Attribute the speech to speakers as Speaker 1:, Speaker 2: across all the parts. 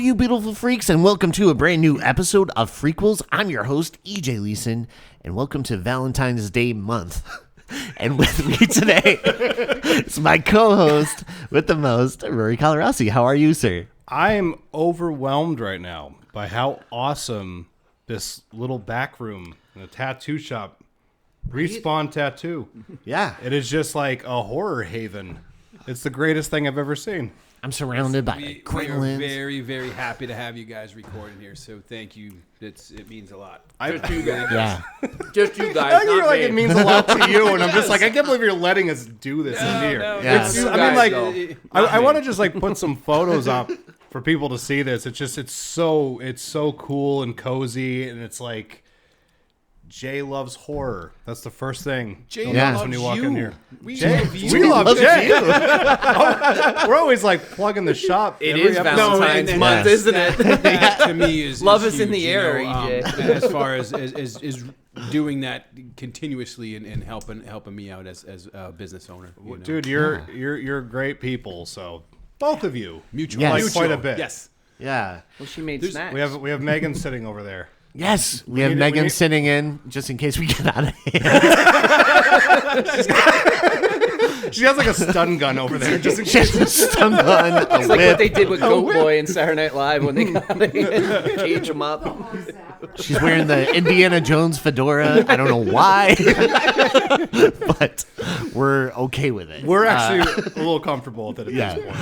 Speaker 1: you beautiful freaks, and welcome to a brand new episode of Frequels. I'm your host, EJ Leeson, and welcome to Valentine's Day month. And with me today is my co-host with the most, Rory Colarossi. How are you, sir?
Speaker 2: I am overwhelmed right now by how awesome this little back room in a tattoo shop, Respawn Tattoo.
Speaker 1: Yeah.
Speaker 2: It is just like a horror haven. It's the greatest thing I've ever seen.
Speaker 1: I'm surrounded by
Speaker 3: We
Speaker 1: gremlins.
Speaker 3: are very, very happy to have you guys recording here. So thank you. It means a lot.
Speaker 4: Just you guys.
Speaker 1: Yeah.
Speaker 4: Just you
Speaker 2: I
Speaker 4: guys.
Speaker 2: think you're
Speaker 4: Not
Speaker 2: like,
Speaker 4: me.
Speaker 2: it means a lot to you, and I'm just like, I can't believe you're letting us do this in here.
Speaker 1: Yeah.
Speaker 4: Just you
Speaker 2: I mean,
Speaker 4: guys,
Speaker 2: like,
Speaker 4: though.
Speaker 2: I want to just like put some photos up for people to see this. It's so cool and cozy, and it's like Jay loves horror. That's the first thing
Speaker 3: Jay
Speaker 2: you'll
Speaker 1: Yeah.
Speaker 2: notice when you walk in here.
Speaker 3: We
Speaker 2: Jay,
Speaker 3: love you.
Speaker 2: we love Jay. We're always like plugging the shop.
Speaker 4: It
Speaker 2: every
Speaker 4: is
Speaker 2: episode.
Speaker 4: Valentine's
Speaker 3: and
Speaker 4: month,
Speaker 1: yes.
Speaker 4: isn't it?
Speaker 3: That to me is
Speaker 4: Love
Speaker 3: is
Speaker 4: is in
Speaker 3: huge,
Speaker 4: the
Speaker 3: you
Speaker 4: air,
Speaker 3: know,
Speaker 4: EJ.
Speaker 3: as far as doing that continuously and helping me out as a business owner. You know?
Speaker 2: Dude, you're great people. So both of you,
Speaker 3: mutual,
Speaker 1: Yes.
Speaker 2: like
Speaker 3: mutual.
Speaker 2: quite a bit.
Speaker 3: Yes.
Speaker 1: Yeah.
Speaker 4: Well, she made snacks.
Speaker 2: We have Megan sitting over there.
Speaker 1: Yes, we have
Speaker 2: need to-
Speaker 1: Megan
Speaker 2: we need-
Speaker 1: sitting in just in case we get out of hand.
Speaker 2: She has like a stun gun over there, just in
Speaker 1: She has a stun gun, a
Speaker 4: It's like
Speaker 1: whip.
Speaker 4: what they did with Goat Boy in Saturday Night Live when they got cage him up.
Speaker 1: She's wearing the Indiana Jones fedora. I don't know why, but we're okay with it.
Speaker 2: We're actually a little comfortable with it at
Speaker 1: yeah.
Speaker 2: this point.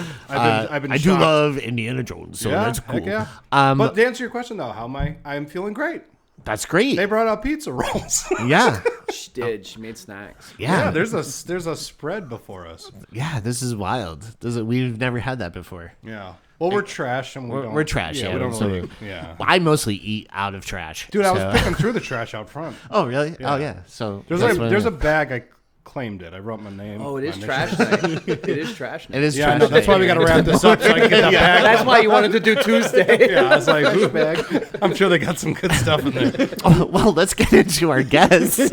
Speaker 2: I've been
Speaker 1: I do
Speaker 2: shocked.
Speaker 1: love Indiana Jones, so
Speaker 2: Yeah,
Speaker 1: that's
Speaker 2: heck
Speaker 1: cool.
Speaker 2: yeah. But to answer your question though, how am I? I'm feeling great.
Speaker 1: That's great.
Speaker 2: They brought out pizza rolls.
Speaker 1: Yeah,
Speaker 4: She did. She made snacks.
Speaker 1: yeah,
Speaker 2: there's a spread before us.
Speaker 1: yeah. This is wild. We've never had that before.
Speaker 2: Yeah. Well, we're trash and
Speaker 1: We're trash.
Speaker 2: Yeah,
Speaker 1: Yeah,
Speaker 2: we don't
Speaker 1: so-
Speaker 2: really. Yeah.
Speaker 1: I mostly eat out of trash.
Speaker 2: Dude, I was
Speaker 1: so-
Speaker 2: picking through the trash out front.
Speaker 1: Oh, really?
Speaker 2: Yeah.
Speaker 1: Oh, yeah. So
Speaker 2: There's a bag. I claimed it. I wrote my name.
Speaker 4: Oh, it is
Speaker 2: my
Speaker 4: trash night. It is trash night.
Speaker 1: It is
Speaker 2: Yeah,
Speaker 1: trash.
Speaker 2: I know. That's why we got to wrap this up so I can get that bag.
Speaker 4: That's why you wanted to do Tuesday.
Speaker 2: Yeah, I was like, whose bag? I'm sure they got some good stuff in there.
Speaker 1: Oh, well, let's get into our guests.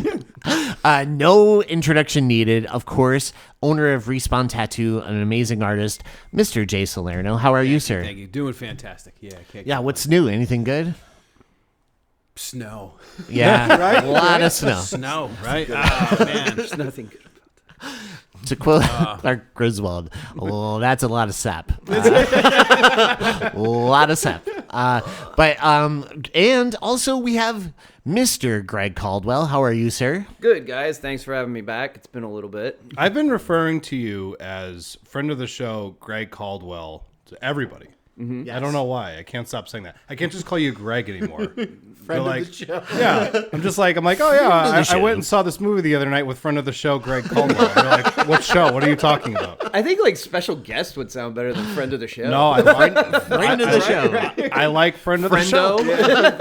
Speaker 1: No introduction needed. Of course, owner of Respawn Tattoo, an amazing artist, Mr. Jay Salerno. How are you, sir?
Speaker 3: Thank you. Doing fantastic. Yeah. Can't
Speaker 1: Yeah, what's new? Anything good?
Speaker 3: snow?
Speaker 1: Yeah,
Speaker 2: Right?
Speaker 1: a lot of snow.
Speaker 3: Snow, right? Oh man.
Speaker 4: There's nothing good.
Speaker 1: To quote Clark Griswold, oh, that's a lot of sap. A lot of sap. And also we have Mr. Greg Caldwell. How are you, sir?
Speaker 4: Good, guys. Thanks for having me back. It's been a little bit.
Speaker 2: I've been referring to you as friend of the show, Greg Caldwell, to everybody. I don't know why. I can't stop saying that. I can't just call you Greg anymore. Friend of the show. Yeah. I'm like, oh yeah, I went and saw this movie the other night with friend of the show, Greg Caldwell. They're like, what show? What are you talking about?
Speaker 4: I think like special guest would sound better than friend of the show.
Speaker 2: No, I like
Speaker 1: Friend of the show.
Speaker 2: I like friend of the show.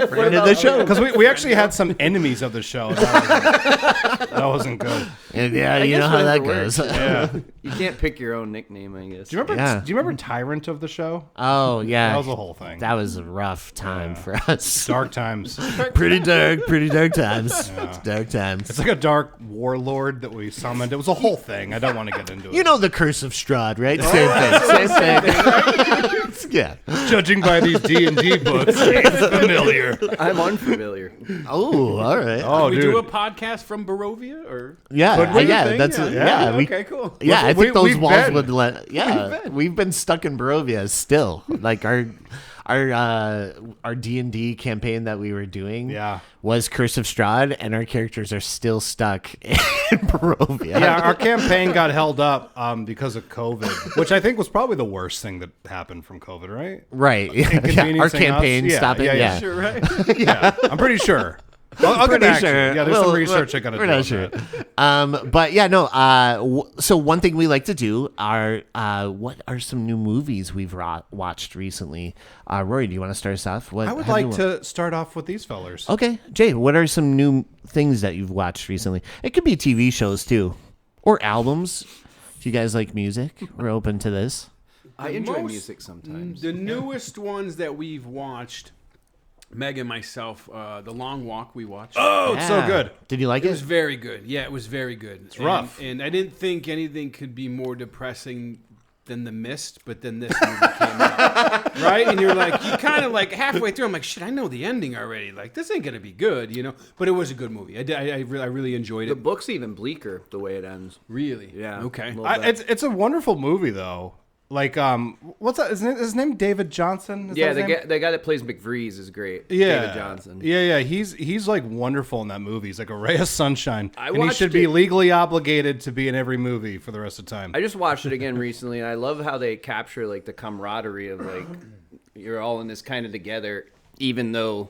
Speaker 1: Friend of the show.
Speaker 2: Because we actually had some enemies of the show. That wasn't good.
Speaker 1: And yeah,
Speaker 4: I
Speaker 1: you
Speaker 4: guess
Speaker 1: know how that
Speaker 4: whatever
Speaker 1: goes.
Speaker 4: works.
Speaker 2: Yeah.
Speaker 4: You can't pick your own nickname, I guess.
Speaker 2: Do you remember?
Speaker 1: Yeah.
Speaker 2: Do you remember Tyrant of the show?
Speaker 1: Oh, yeah.
Speaker 2: That was a whole thing.
Speaker 1: That was a rough time for us.
Speaker 2: Dark times.
Speaker 1: Pretty dark times. Dark times.
Speaker 2: It's like a dark warlord that we summoned. It was a whole thing. I don't want to get into it.
Speaker 1: You know the Curse of Strahd, right? Same thing. Yeah.
Speaker 2: Judging by these D&D books, it's familiar.
Speaker 4: I'm unfamiliar.
Speaker 1: Oh, all right.
Speaker 2: Oh,
Speaker 3: we
Speaker 2: dude.
Speaker 3: do a podcast from Barovia, or
Speaker 1: Yeah,
Speaker 2: Would we?
Speaker 1: yeah,
Speaker 2: Think?
Speaker 1: that's
Speaker 2: Yeah.
Speaker 1: we,
Speaker 3: okay, cool.
Speaker 1: yeah. I
Speaker 2: We-
Speaker 1: think those
Speaker 2: we've
Speaker 1: walls
Speaker 2: been.
Speaker 1: would let. Yeah, we've been stuck in Barovia still. Like our D&D campaign that we were doing.
Speaker 2: Yeah.
Speaker 1: was Curse of Strahd, and our characters are still stuck in Barovia.
Speaker 2: Yeah, our campaign got held up because of COVID, which I think was probably the worst thing that happened from COVID, right?
Speaker 1: Right. Yeah. Our
Speaker 2: Inconveniencing
Speaker 1: campaign
Speaker 2: us?
Speaker 1: stopping. Yeah.
Speaker 3: Sure, right?
Speaker 2: Yeah, I'm pretty sure. I'll get
Speaker 1: Pretty
Speaker 2: back to you.
Speaker 1: sure.
Speaker 2: Yeah, there's
Speaker 1: Well,
Speaker 2: some research I got to do.
Speaker 1: We're not
Speaker 2: on
Speaker 1: sure.
Speaker 2: that.
Speaker 1: But yeah, no. So one thing we like to do are what are some new movies we've watched recently? Rory, do you want to start us off? What
Speaker 2: I would
Speaker 1: have you
Speaker 2: like to start off with these fellers.
Speaker 1: Okay, Jay, what are some new things that you've watched recently? It could be TV shows too, or albums. If you guys like music, we're open to this.
Speaker 4: I enjoy
Speaker 3: Most-
Speaker 4: music sometimes.
Speaker 3: The newest ones that we've watched, Meg and myself, The Long Walk we watched.
Speaker 2: Oh, it's so
Speaker 1: Yeah.
Speaker 2: good.
Speaker 1: Did you like
Speaker 3: It
Speaker 1: it?
Speaker 3: was very good. Yeah, it was very good. It's
Speaker 2: rough.
Speaker 3: And I didn't think anything could be more depressing than The Mist, but then this movie came out, right? And you're like, you kind of like halfway through, I'm like, shit, I know the ending already. Like, this ain't gonna be good, you know? But it was a good movie. I really enjoyed
Speaker 4: The
Speaker 3: it.
Speaker 4: book's even bleaker the way it ends.
Speaker 3: Really?
Speaker 4: Yeah.
Speaker 3: Okay.
Speaker 4: A little bit.
Speaker 2: It's a wonderful movie though. Like what's that? Isn't his name David Johnson? Is
Speaker 4: Yeah,
Speaker 2: that his name?
Speaker 4: the guy that plays McVrees is great.
Speaker 2: Yeah,
Speaker 4: David Johnson.
Speaker 2: Yeah. He's like wonderful in that movie. He's like a ray of sunshine,
Speaker 4: I
Speaker 2: and he
Speaker 4: watched
Speaker 2: should be
Speaker 4: it.
Speaker 2: legally obligated to be in every movie for the rest of the time.
Speaker 4: I just watched it again recently, and I love how they capture like the camaraderie of like you're all in this kind of together, even though,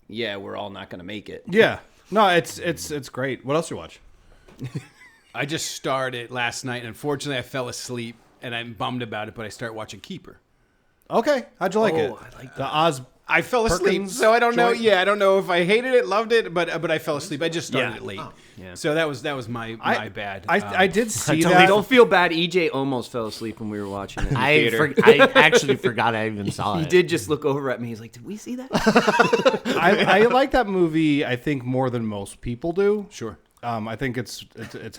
Speaker 4: yeah, we're all not gonna make it.
Speaker 2: Yeah, no, it's great. What else you watch?
Speaker 3: I just started last night, and unfortunately, I fell asleep, and I'm bummed about it. But I start watching Keeper.
Speaker 2: Okay, how'd you like it?
Speaker 4: I like
Speaker 2: the Oz.
Speaker 3: I fell asleep,
Speaker 2: Perkins
Speaker 3: so I don't know.
Speaker 2: joint?
Speaker 3: Yeah, I don't know if I hated it, loved it, but I fell asleep. I just started it late,
Speaker 4: Yeah.
Speaker 3: so that was my bad.
Speaker 2: I did see
Speaker 1: totally
Speaker 2: that.
Speaker 4: Don't feel bad. EJ almost fell asleep when we were watching it in the theater.
Speaker 1: I actually forgot I even saw
Speaker 4: He
Speaker 1: it.
Speaker 4: did just look over at me. He's like, "Did we see that?"
Speaker 2: I like that movie. I think more than most people do.
Speaker 3: Sure.
Speaker 2: I think it's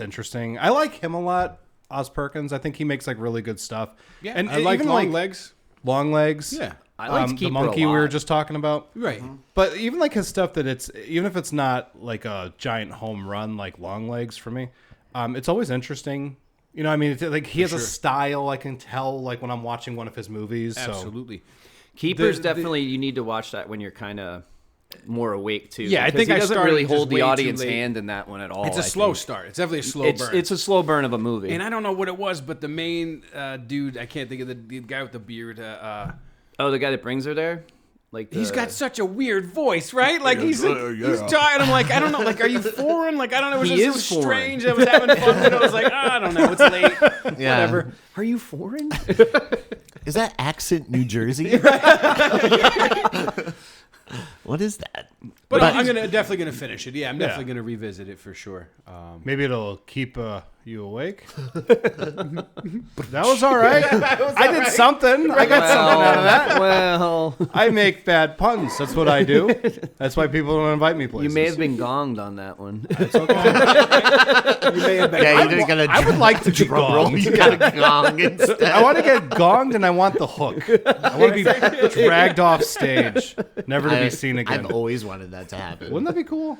Speaker 2: interesting. I like him a lot, Oz Perkins. I think he makes like really good stuff.
Speaker 3: Yeah,
Speaker 2: and
Speaker 3: I like
Speaker 2: even
Speaker 3: Long Legs.
Speaker 2: Long Legs.
Speaker 3: Yeah.
Speaker 4: I liked
Speaker 2: the
Speaker 4: Keeper a
Speaker 2: monkey we were
Speaker 4: lot.
Speaker 2: just talking about.
Speaker 3: Right.
Speaker 2: But even like his stuff that it's even if it's not like a giant home run like Long Legs for me, it's always interesting. You know, I mean, it's, like he has a style I can tell like when I'm watching one of his movies. So.
Speaker 3: Absolutely.
Speaker 4: Keeper's definitely you need to watch that when you're kind of more awake too.
Speaker 3: Yeah, I
Speaker 4: because
Speaker 3: think
Speaker 4: he
Speaker 3: I
Speaker 4: doesn't
Speaker 3: started
Speaker 4: really
Speaker 3: just
Speaker 4: hold
Speaker 3: way
Speaker 4: the
Speaker 3: too
Speaker 4: audience
Speaker 3: late.
Speaker 4: hand in that one at all.
Speaker 3: It's a
Speaker 4: I
Speaker 3: slow
Speaker 4: think.
Speaker 3: start. It's definitely a slow burn.
Speaker 4: It's a slow burn of a movie.
Speaker 3: And I don't know what it was, but the main dude, I can't think of the guy with the beard.
Speaker 4: Oh, the guy that brings her there? Like
Speaker 3: He's got such a weird voice, right? Like he's talking. I'm like, I don't know. Like, are you foreign? Like, I don't know. It was
Speaker 4: He
Speaker 3: just
Speaker 4: is
Speaker 3: so
Speaker 4: foreign.
Speaker 3: strange. I was having fun, and I was like, I don't know. It's late.
Speaker 1: Yeah.
Speaker 3: Whatever.
Speaker 4: Are you foreign?
Speaker 1: Is that accent New Jersey? What is that?
Speaker 3: But I'm definitely gonna finish it. Yeah, I'm definitely gonna revisit it for sure.
Speaker 2: Maybe it'll keep you awake. That was all right. I did something. I got something out of that.
Speaker 4: Well,
Speaker 2: I make bad puns. That's what I do. That's why people don't invite me places.
Speaker 4: you may have been gonged on that one.
Speaker 3: You may have been.
Speaker 1: Yeah, you didn't get
Speaker 2: I would like to be gonged.
Speaker 1: You got a gong instead.
Speaker 2: I want to get gonged and I want the hook. I want to be dragged off stage, never to be seen again.
Speaker 1: I've always wanted that to happen.
Speaker 2: Wouldn't that be cool?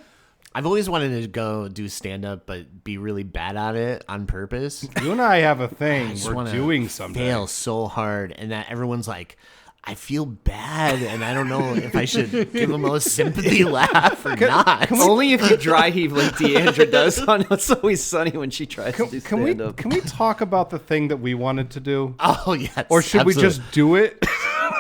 Speaker 1: I've always wanted to go do stand up, but be really bad at it on purpose.
Speaker 2: You and I have a thing
Speaker 1: Just
Speaker 2: we're
Speaker 1: wanna
Speaker 2: doing someday.
Speaker 1: fail so hard, and that everyone's like, I feel bad, and I don't know if I should give them a sympathy laugh or not.
Speaker 4: Only if you dry heave like Deandra does on It's Always Sunny when she tries to do
Speaker 2: Can we
Speaker 4: stand up.
Speaker 2: can we talk about the thing that we wanted to do,
Speaker 1: Oh yes,
Speaker 2: or should we just do it?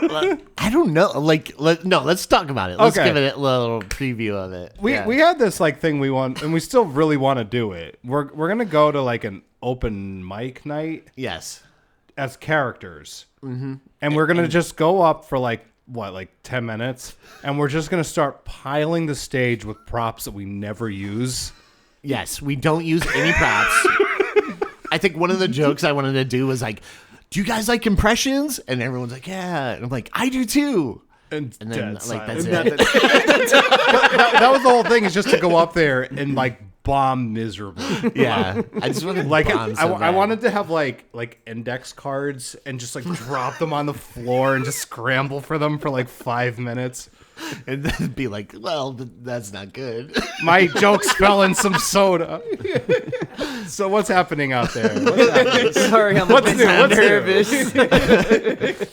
Speaker 1: I don't know. Let's talk about it. Let's
Speaker 2: Okay.
Speaker 1: give it a little preview of it.
Speaker 2: We
Speaker 1: Yeah.
Speaker 2: we had this like thing we want, and we still really want to do it. We're gonna go to like an open mic night
Speaker 1: Yes.
Speaker 2: as characters, and we're gonna just go up for like 10 minutes, and we're just gonna start piling the stage with props that we never use.
Speaker 1: Yes, we don't use any props. I think one of the jokes I wanted to do was like, do you guys like impressions? And everyone's like, yeah. And I'm like, I do too.
Speaker 2: And
Speaker 1: And then
Speaker 2: dead
Speaker 1: like
Speaker 2: silence.
Speaker 1: that's it.
Speaker 2: That was the whole thing, is just to go up there and like bomb miserably.
Speaker 1: Yeah. I just wanted to
Speaker 2: Like
Speaker 1: bomb so
Speaker 2: I
Speaker 1: bad.
Speaker 2: wanted to have like index cards and just like drop them on the floor and just scramble for them for like 5 minutes.
Speaker 1: and then be like, well, that's not good.
Speaker 2: My jokes fell in some soda. So what's happening out there? What's happening?
Speaker 4: Sorry, I'm
Speaker 2: What's
Speaker 4: a
Speaker 2: new?
Speaker 4: bit
Speaker 2: What's new?
Speaker 4: nervous.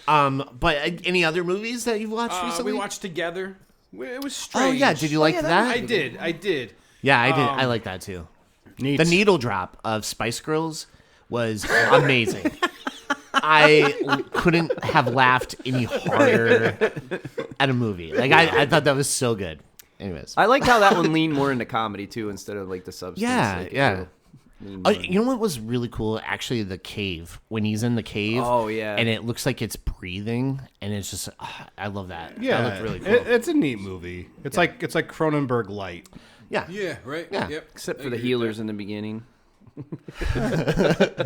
Speaker 1: But any other movies that you've watched recently?
Speaker 3: We watched Together. It was
Speaker 1: Oh
Speaker 3: strange.
Speaker 1: yeah, did you like that?
Speaker 3: I did.
Speaker 1: Yeah, I did. I like that too.
Speaker 2: Neat.
Speaker 1: The needle drop of Spice Girls was amazing. I couldn't have laughed any harder at a movie. Like I thought that was so good. Anyways,
Speaker 4: I liked how that one leaned more into comedy too, instead of like the substance.
Speaker 1: Yeah,
Speaker 4: like,
Speaker 1: yeah.
Speaker 4: leaned more
Speaker 1: you know what was really cool? Actually, the cave, when he's in the cave.
Speaker 4: Oh, yeah.
Speaker 1: and it looks like it's breathing, and it's just I love that.
Speaker 2: Yeah,
Speaker 1: that looked really cool.
Speaker 2: it's a neat movie. It's like Cronenberg light.
Speaker 1: yeah,
Speaker 3: Yeah, right.
Speaker 1: Yeah.
Speaker 3: Yep.
Speaker 4: Except for the
Speaker 3: I agree with
Speaker 4: healers in the beginning.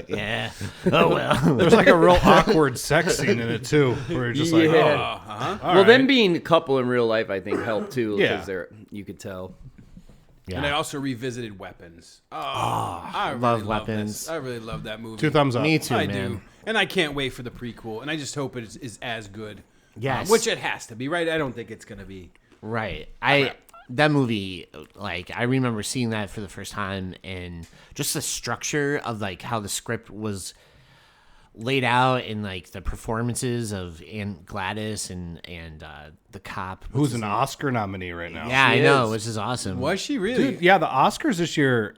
Speaker 1: yeah. Oh well.
Speaker 2: There's like a real awkward sex scene in it too, where you're just like,
Speaker 4: Yeah.
Speaker 2: oh,
Speaker 4: Well, them being a couple in real life, I think, helped too.
Speaker 2: Yeah.
Speaker 4: Because you could tell.
Speaker 3: And I also revisited Weapons. I really
Speaker 1: love
Speaker 3: love
Speaker 1: Weapons.
Speaker 3: this. I really love that movie.
Speaker 2: 2 thumbs up.
Speaker 1: Me too,
Speaker 3: I
Speaker 1: man.
Speaker 3: do. And I can't wait for the prequel. And I just hope it is as good.
Speaker 1: Yes.
Speaker 3: Which it has to be, right? I don't think it's going to be.
Speaker 1: Right. That movie, like, I remember seeing that for the first time, and just the structure of, like, how the script was laid out, and, like, the performances of Aunt Gladys and the cop.
Speaker 2: Who's an Oscar nominee right now?
Speaker 1: Yeah, I
Speaker 4: She
Speaker 1: know,
Speaker 4: is.
Speaker 1: which is awesome.
Speaker 3: Was she really?
Speaker 2: Dude, yeah, the Oscars this year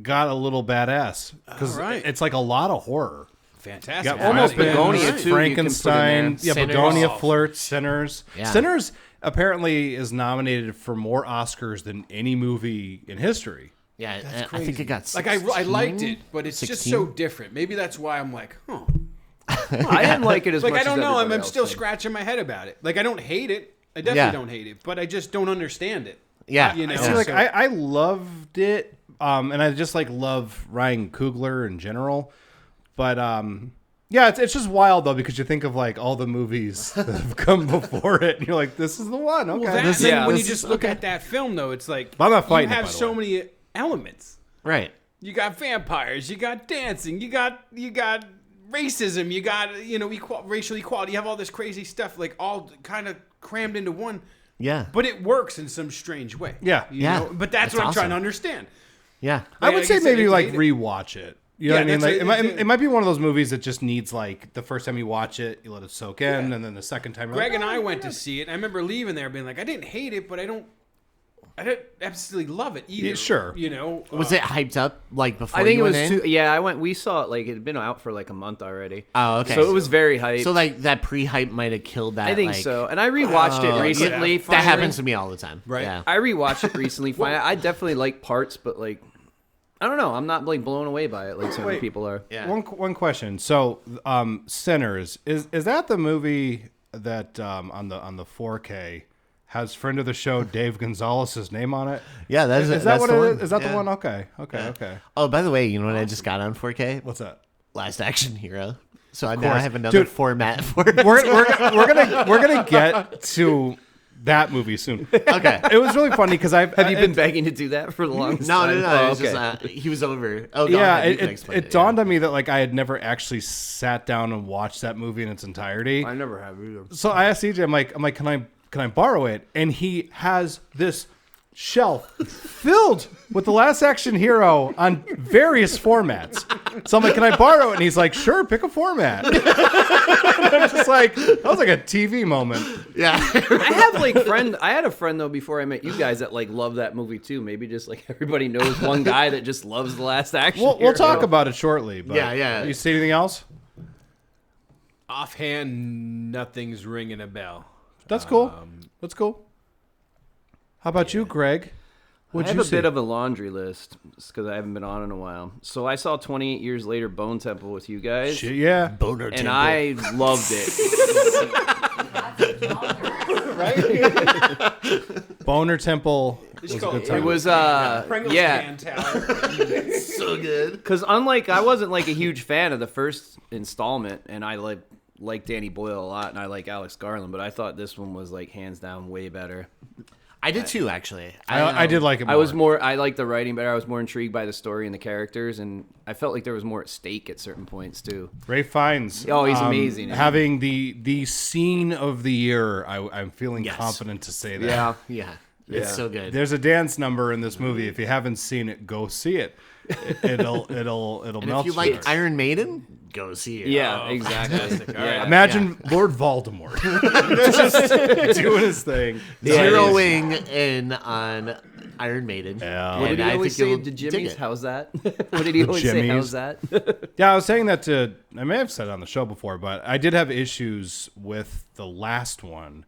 Speaker 2: got a little badass because
Speaker 3: All right.
Speaker 2: it's like a lot of horror.
Speaker 3: Fantastic.
Speaker 2: Got
Speaker 4: Almost
Speaker 2: Brad Pitt,
Speaker 4: Begonia, too, you can put in
Speaker 2: Frankenstein,
Speaker 4: there.
Speaker 2: yeah,
Speaker 1: Sinners.
Speaker 2: Begonia,
Speaker 3: Oh.
Speaker 2: Flirt, Sinners.
Speaker 1: Yeah.
Speaker 2: Sinners apparently is nominated for more Oscars than any movie in history.
Speaker 1: Yeah, I think it got
Speaker 3: Like, I liked it, but it's
Speaker 1: 16?
Speaker 3: just so different. Maybe that's why I'm like, huh.
Speaker 4: I didn't like it as
Speaker 3: Like,
Speaker 4: much
Speaker 3: I don't
Speaker 4: as
Speaker 3: know. I'm
Speaker 4: everybody else
Speaker 3: still
Speaker 4: did.
Speaker 3: scratching my head about it. Like, I don't hate it. I definitely don't hate it, but I just don't understand it.
Speaker 1: Yeah.
Speaker 3: You know,
Speaker 2: See, like
Speaker 3: so-
Speaker 2: I loved it, and I just like love Ryan Coogler in general. But yeah, it's just wild though because you think of like all the movies that have come before it, and you're like, this is the one. Okay,
Speaker 3: Well, that,
Speaker 2: this,
Speaker 3: and then
Speaker 4: yeah,
Speaker 3: when you
Speaker 2: this
Speaker 3: just
Speaker 2: is-
Speaker 3: look
Speaker 2: okay.
Speaker 3: at that film, though, it's like
Speaker 2: I'm not fighting
Speaker 3: you
Speaker 2: it,
Speaker 3: have
Speaker 2: by the
Speaker 3: so
Speaker 2: way.
Speaker 3: many elements.
Speaker 1: Right.
Speaker 3: You got vampires, you got dancing, you got racism, you got racial equality. You have all this crazy stuff, like all kind of crammed into one.
Speaker 1: Yeah.
Speaker 3: But it works in some strange way.
Speaker 2: Yeah.
Speaker 3: You
Speaker 1: Yeah.
Speaker 3: know? But that's
Speaker 1: That's
Speaker 3: what I'm trying
Speaker 1: awesome.
Speaker 3: to understand.
Speaker 1: Yeah.
Speaker 2: I would
Speaker 3: Like
Speaker 2: say
Speaker 3: I said,
Speaker 2: maybe
Speaker 3: I
Speaker 2: like
Speaker 3: hate it.
Speaker 2: rewatch it. You know
Speaker 3: Yeah,
Speaker 2: what I mean?
Speaker 3: that's
Speaker 2: Like
Speaker 3: it.
Speaker 2: it might be one of those movies that just needs like the first time you watch it, you let it soak in, and then the second time, you're
Speaker 3: Greg
Speaker 2: like,
Speaker 3: and
Speaker 2: "Oh,
Speaker 3: I went to see it. And I remember leaving there being like, I didn't hate it, but I didn't absolutely love it either.
Speaker 2: Yeah, sure.
Speaker 3: You know,
Speaker 1: Was it hyped up like before
Speaker 4: I think
Speaker 1: you
Speaker 4: it was
Speaker 1: went in?
Speaker 4: too. Yeah, we saw it like it had been out for like a month already.
Speaker 1: Oh, okay.
Speaker 4: So it was very hyped.
Speaker 1: So like that pre-hype might have killed that.
Speaker 4: I think
Speaker 1: like,
Speaker 4: so. And I rewatched it recently.
Speaker 1: That
Speaker 4: finally.
Speaker 1: happens to me all the time.
Speaker 3: Right.
Speaker 1: Yeah.
Speaker 4: I rewatched it recently. I definitely like parts, but like, I don't know. I'm not like blown away by it like so many
Speaker 2: Wait.
Speaker 4: people are.
Speaker 1: Yeah.
Speaker 2: One question. So, Sinners is that the movie that on the 4K has friend of the show Dave Gonzalez's name on it?
Speaker 1: Yeah, that is.
Speaker 2: Is that
Speaker 1: that's
Speaker 2: what
Speaker 1: the
Speaker 2: it
Speaker 1: one.
Speaker 2: is? Is that
Speaker 1: Yeah.
Speaker 2: the one? Okay.
Speaker 1: Oh, by the way, you know what I just got on 4K?
Speaker 2: What's that?
Speaker 1: Last Action Hero. So I now
Speaker 2: course.
Speaker 1: have another
Speaker 2: Dude,
Speaker 1: format for it.
Speaker 2: We're gonna get to that movie soon.
Speaker 1: Okay.
Speaker 2: It was really funny because
Speaker 4: Have you been begging to do that for the longest
Speaker 1: No,
Speaker 4: time?
Speaker 1: no.
Speaker 4: Oh,
Speaker 1: It was
Speaker 4: okay.
Speaker 1: just, he was over. Oh, go
Speaker 2: Yeah,
Speaker 1: ahead, you can
Speaker 2: it
Speaker 1: explain
Speaker 2: dawned on me that like I had never actually sat down and watched that movie in its entirety.
Speaker 4: I never have either.
Speaker 2: So I asked CJ, I'm like, can I borrow it? And he has this shelf filled with The Last Action Hero on various formats. So I'm like, can I borrow it? And he's like, sure, pick a format. I'm just like, that was like a TV moment.
Speaker 1: Yeah.
Speaker 4: I had a friend though before I met you guys that like love that movie too. Maybe just like everybody knows one guy that just loves The Last Action
Speaker 2: We'll
Speaker 4: Hero.
Speaker 2: talk about it shortly. But
Speaker 1: Yeah.
Speaker 2: You see anything else?
Speaker 3: offhand, nothing's ringing a bell.
Speaker 2: That's cool. That's cool. How about you, Greg?
Speaker 4: I
Speaker 2: What'd
Speaker 4: have
Speaker 2: you
Speaker 4: a
Speaker 2: see?
Speaker 4: bit of a laundry list because I haven't been on in a while. So I saw 28 Years Later Bone Temple with you guys,
Speaker 2: Shit, yeah.
Speaker 1: Boner
Speaker 4: and
Speaker 1: temple.
Speaker 4: I loved it.
Speaker 2: Boner Temple was a good time.
Speaker 4: It was yeah,
Speaker 1: so good.
Speaker 4: because unlike I wasn't like a huge fan of the first installment, and I like Danny Boyle a lot, and I like Alex Garland, but I thought this one was like hands down way better.
Speaker 1: I did too, actually.
Speaker 2: I did like it more.
Speaker 4: I liked the writing better. I was more intrigued by the story and the characters, and I felt like there was more at stake at certain points too.
Speaker 2: Ray Fiennes.
Speaker 4: Oh, he's amazing.
Speaker 2: Having the scene of the year, I'm feeling
Speaker 1: Yes.
Speaker 2: confident to say that.
Speaker 1: Yeah. It's so good.
Speaker 2: There's a dance number in this movie. If you haven't seen it, go see it. It'll
Speaker 1: and
Speaker 2: melt
Speaker 1: if you like
Speaker 2: your-
Speaker 1: Iron Maiden, go see it.
Speaker 4: Yeah, exactly. Yeah.
Speaker 2: Imagine Lord Voldemort just doing his thing.
Speaker 1: Zeroing in on Iron Maiden.
Speaker 2: Yeah.
Speaker 4: What did he
Speaker 1: And I
Speaker 4: always
Speaker 1: think
Speaker 4: say
Speaker 1: you'll
Speaker 4: to
Speaker 1: dig
Speaker 4: Jimmy's?
Speaker 1: it.
Speaker 4: How's that? What did he always say?
Speaker 2: Jimmy's.
Speaker 4: How's that?
Speaker 2: Yeah, I was saying that I may have said it on the show before, but I did have issues with the last one.